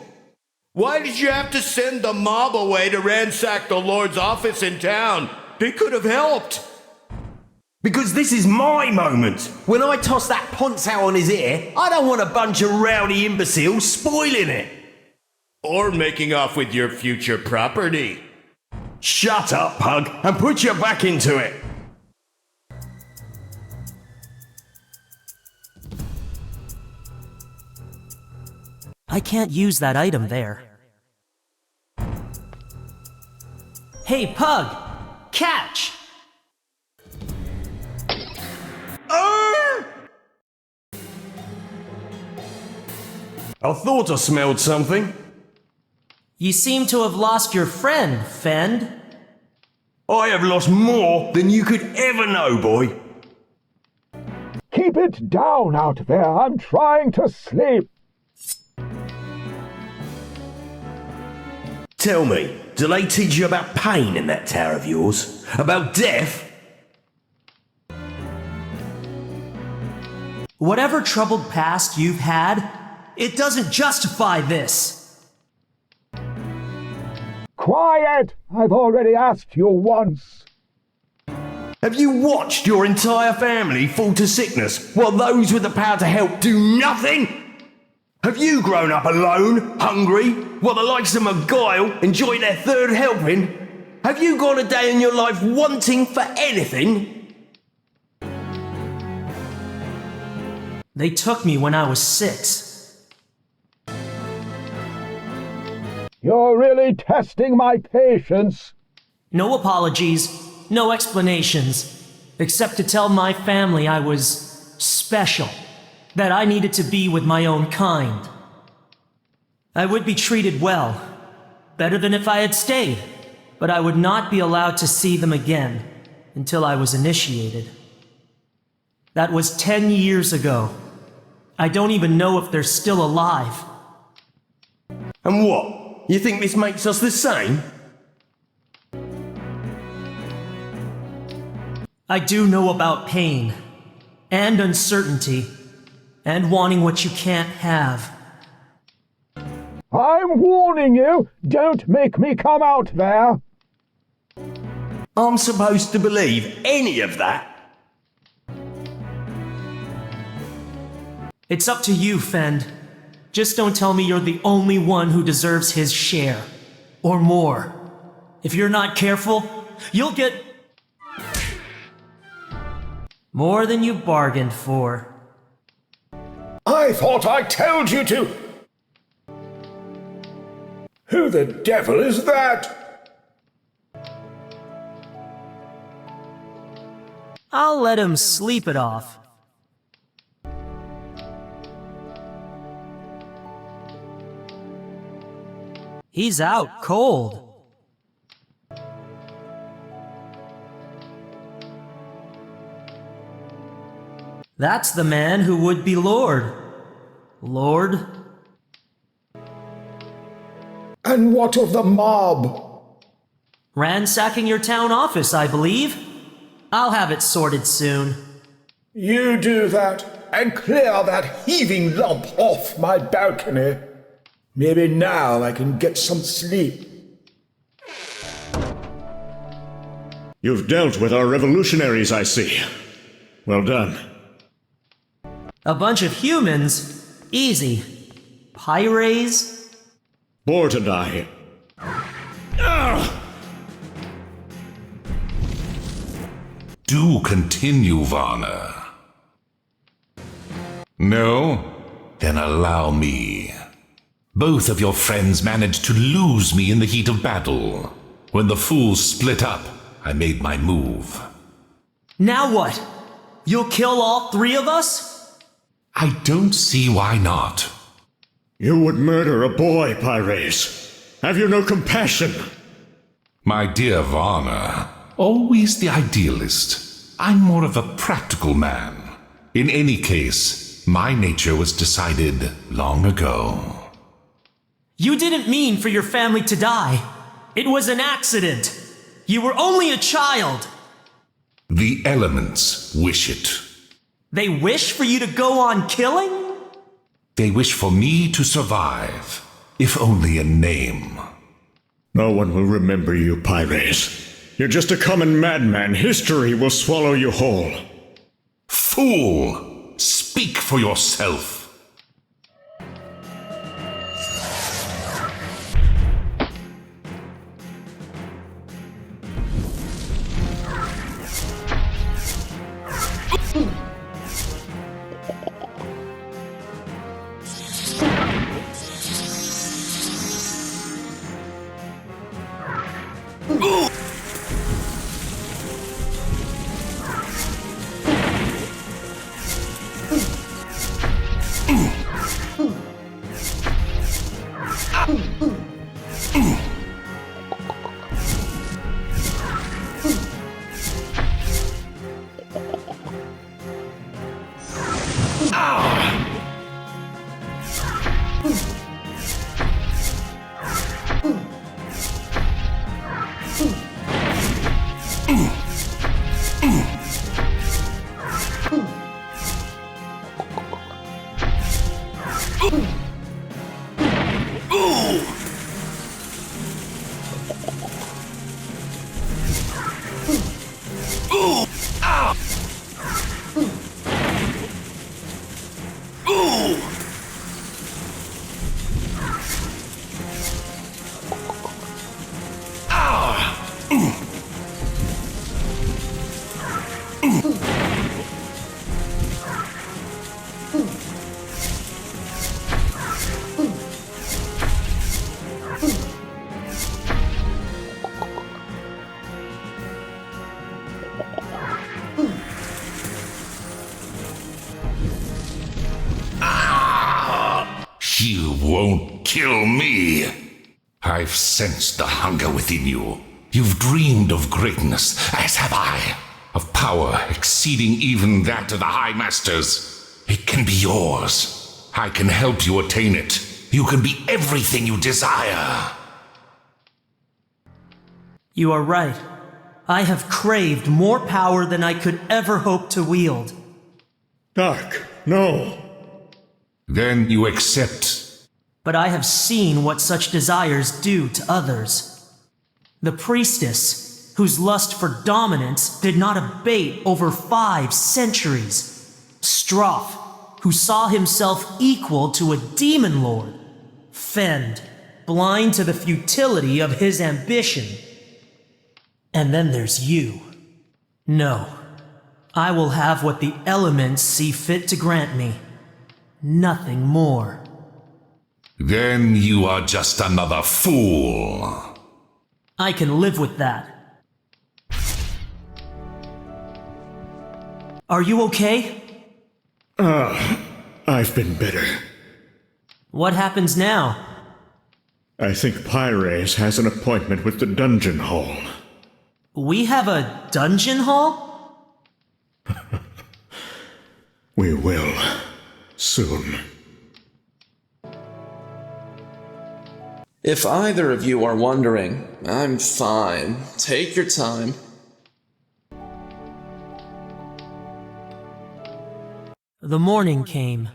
Why did you have to send the mob away to ransack the Lord's office in town? They could have helped. Because this is my moment. When I toss that ponce out on his ear, I don't want a bunch of rowdy imbeciles spoiling it. Or making off with your future property. Shut up, Pug, and put your back into it. I can't use that item there. Hey, Pug! Catch! I thought I smelled something. You seem to have lost your friend, Fend. I have lost more than you could ever know, boy. Keep it down out there. I'm trying to sleep. Tell me, do they teach you about pain in that tower of yours? About death? Whatever troubled past you've had, it doesn't justify this. Quiet! I've already asked you once. Have you watched your entire family fall to sickness while those with the power to help do nothing? Have you grown up alone, hungry, while the likes of Miguel enjoy their third helping? Have you gone a day in your life wanting for anything? They took me when I was 6. You're really testing my patience. No apologies. no explanations, except to tell my family I was special, that I needed to be with my own kind. I would be treated well, better than if I had stayed, but I would not be allowed to see them again until I was initiated. That was 10 years ago. I don't even know if they're still alive. And what? You think this makes us the same? I do know about pain, and uncertainty, and wanting what you can't have. I'm warning you, don't make me come out there. I'm supposed to believe any of that? It's up to you, Fend. Just don't tell me you're the only one who deserves his share. Or more. If you're not careful, you'll get more than you bargained for. I thought I told you to. Who the devil is that? I'll let him sleep it off. He's out cold. That's the man who would be Lord. Lord? And what of the mob? Ransacking your town office, I believe. I'll have it sorted soon. You do that, and clear that heaving lump off my balcony. Maybe now I can get some sleep. You've dealt with our revolutionaries, I see. Well done. A bunch of humans? Easy. Pyres? Bort and I. Do continue, Varner. No? Then allow me. Both of your friends managed to lose me in the heat of battle. When the fools split up, I made my move. Now what? You'll kill all three of us? I don't see why not. You would murder a boy, Pyres. Have you no compassion? My dear Varner, always the idealist. I'm more of a practical man. In any case, my nature was decided long ago. You didn't mean for your family to die. It was an accident. You were only a child. The elements wish it. They wish for you to go on killing? They wish for me to survive, if only in name. No one will remember you, Pyres. You're just a common madman. History will swallow you whole. Fool! Speak for yourself. You won't kill me. I've sensed the hunger within you. You've dreamed of greatness, as have I. Of power exceeding even that of the High Masters. It can be yours. I can help you attain it. You can be everything you desire. You are right. I have craved more power than I could ever hope to wield. Dark, no. Then you accept. But I have seen what such desires do to others. The priestess, whose lust for dominance did not abate over 5 centuries. Stroff, who saw himself equal to a demon lord. Fend, blind to the futility of his ambition. And then there's you. No, I will have what the elements see fit to grant me. Nothing more. Then you are just another fool. I can live with that. Are you okay? I've been better. What happens now? I think Pyres has an appointment with the dungeon hall. We have a dungeon hall? We will. Soon. If either of you are wondering, I'm fine. Take your time. The morning came,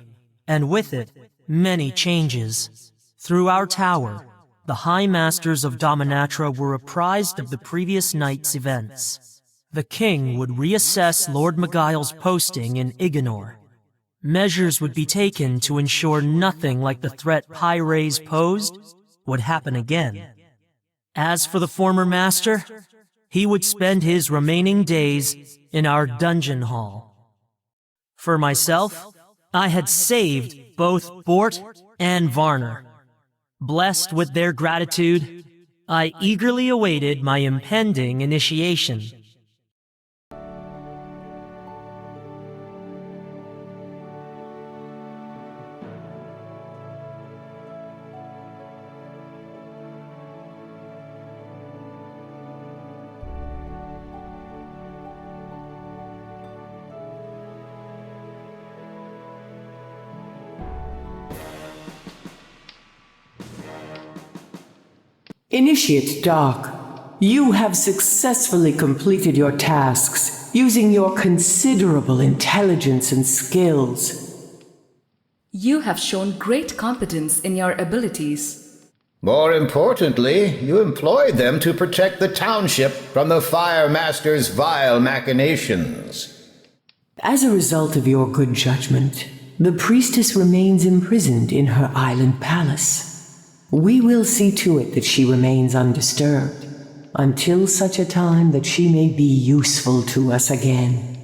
and with it, many changes. Through our tower, the High Masters of Dominatra were apprised of the previous night's events. The king would reassess Lord Magail's posting in Ignor. Measures would be taken to ensure nothing like the threat Pyres posed would happen again. As for the former master, he would spend his remaining days in our dungeon hall. For myself, I had saved both Bort and Varner. Blessed with their gratitude, I eagerly awaited my impending initiation. Initiate Dark, you have successfully completed your tasks using your considerable intelligence and skills. You have shown great competence in your abilities. More importantly, you employed them to protect the township from the Fire Master's vile machinations. As a result of your good judgment, the priestess remains imprisoned in her island palace. We will see to it that she remains undisturbed, until such a time that she may be useful to us again.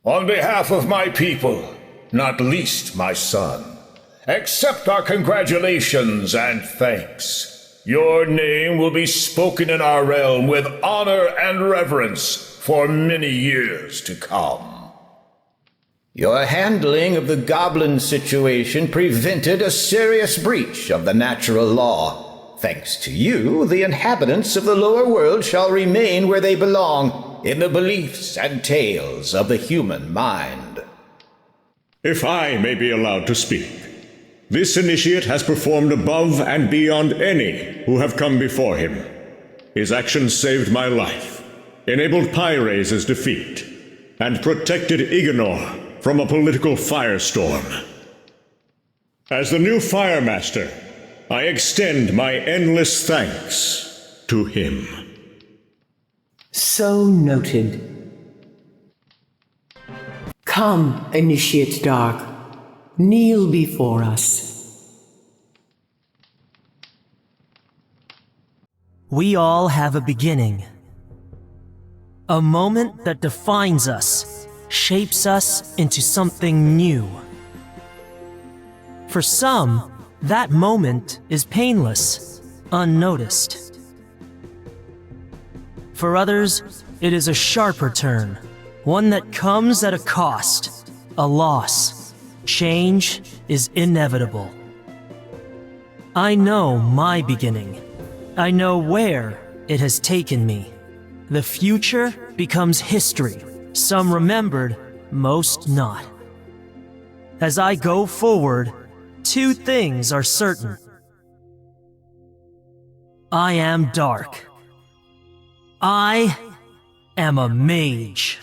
On behalf of my people, not least my son, accept our congratulations and thanks. Your name will be spoken in our realm with honor and reverence for many years to come. Your handling of the goblin situation prevented a serious breach of the natural law. Thanks to you, the inhabitants of the lower world shall remain where they belong, in the beliefs and tales of the human mind. If I may be allowed to speak, this initiate has performed above and beyond any who have come before him. His actions saved my life, enabled Pyres' defeat, and protected Ignor from a political firestorm. As the new Fire Master, I extend my endless thanks to him. So noted. Come, Initiate Dark. Kneel before us. We all have a beginning. A moment that defines us, shapes us into something new. For some, that moment is painless, unnoticed. For others, it is a sharper turn, one that comes at a cost, a loss. Change is inevitable. I know my beginning. I know where it has taken me. The future becomes history, some remembered, most not. As I go forward, two things are certain. I am dark. I am a mage.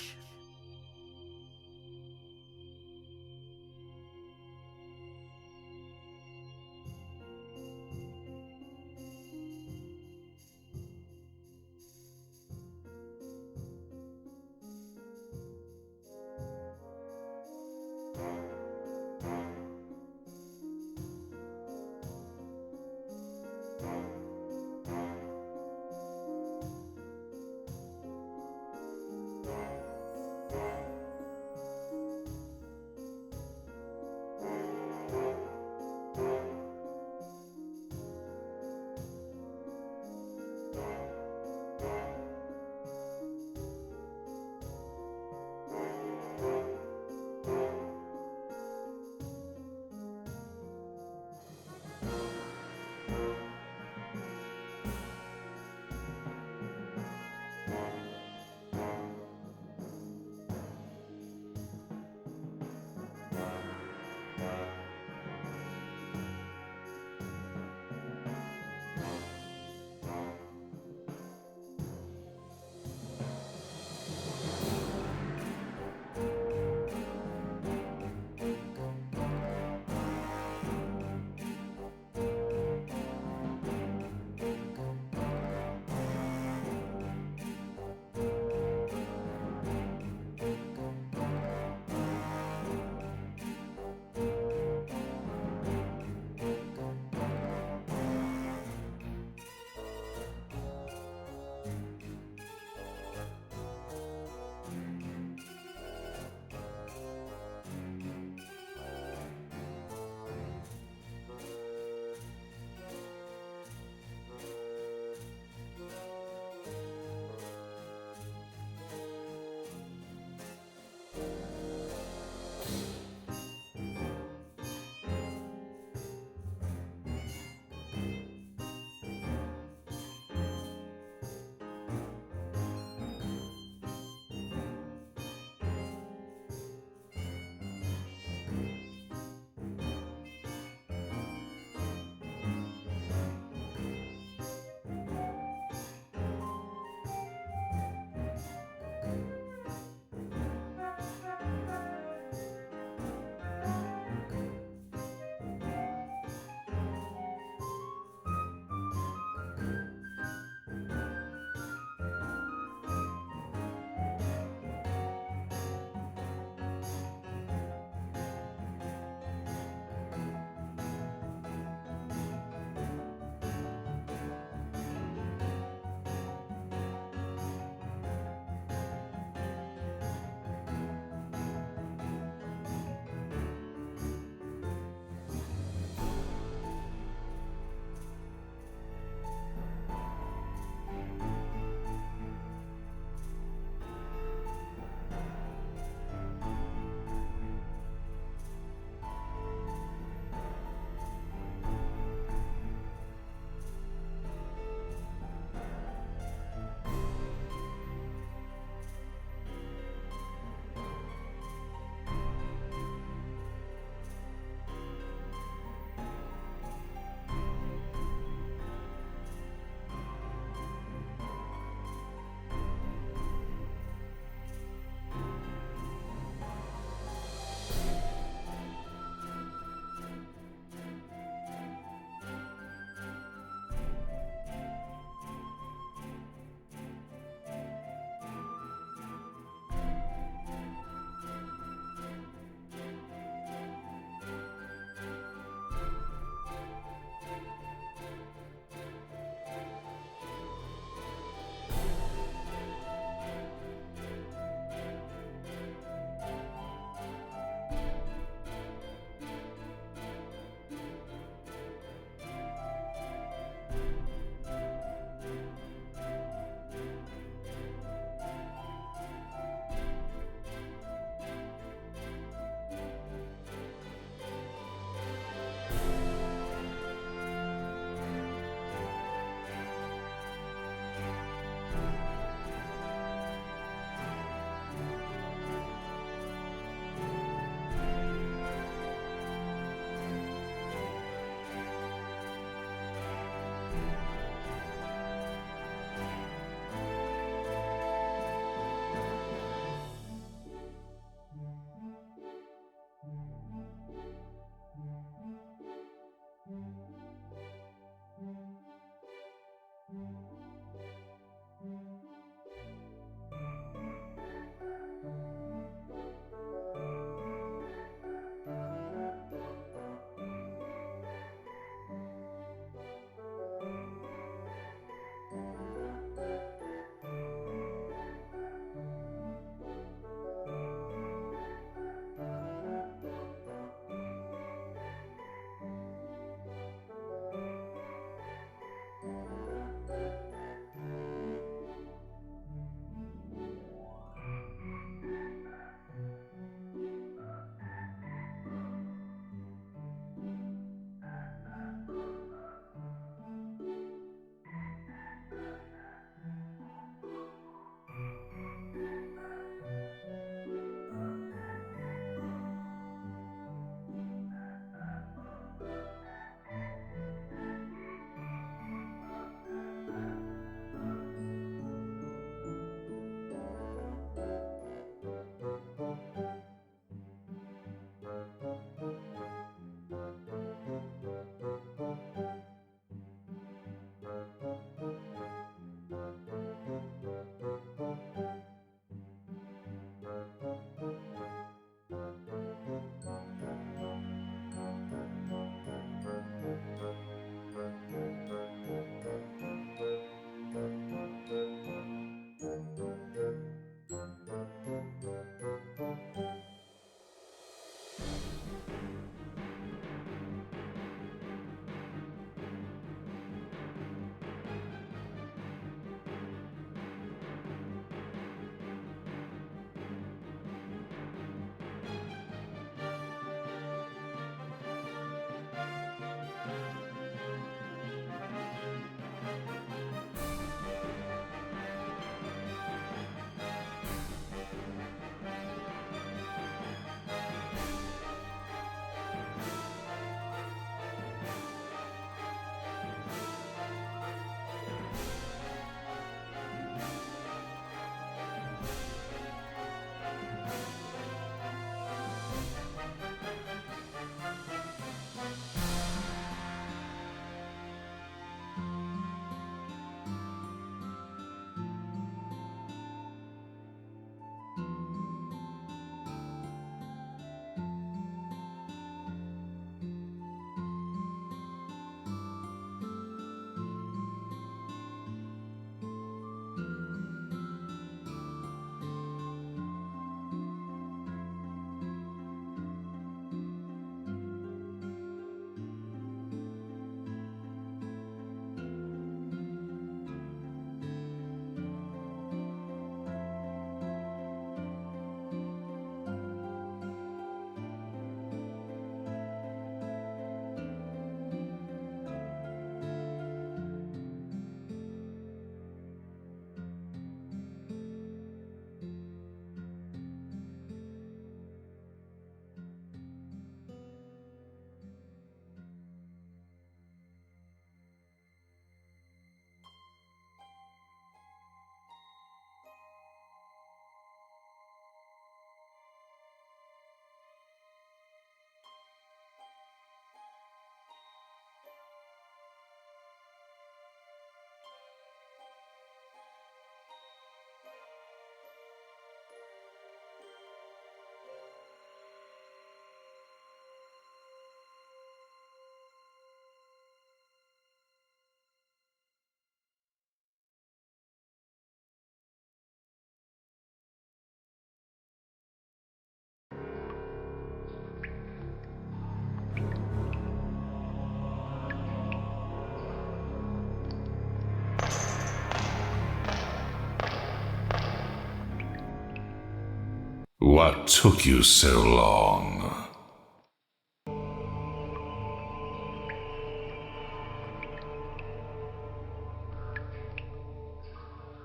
What took you so long?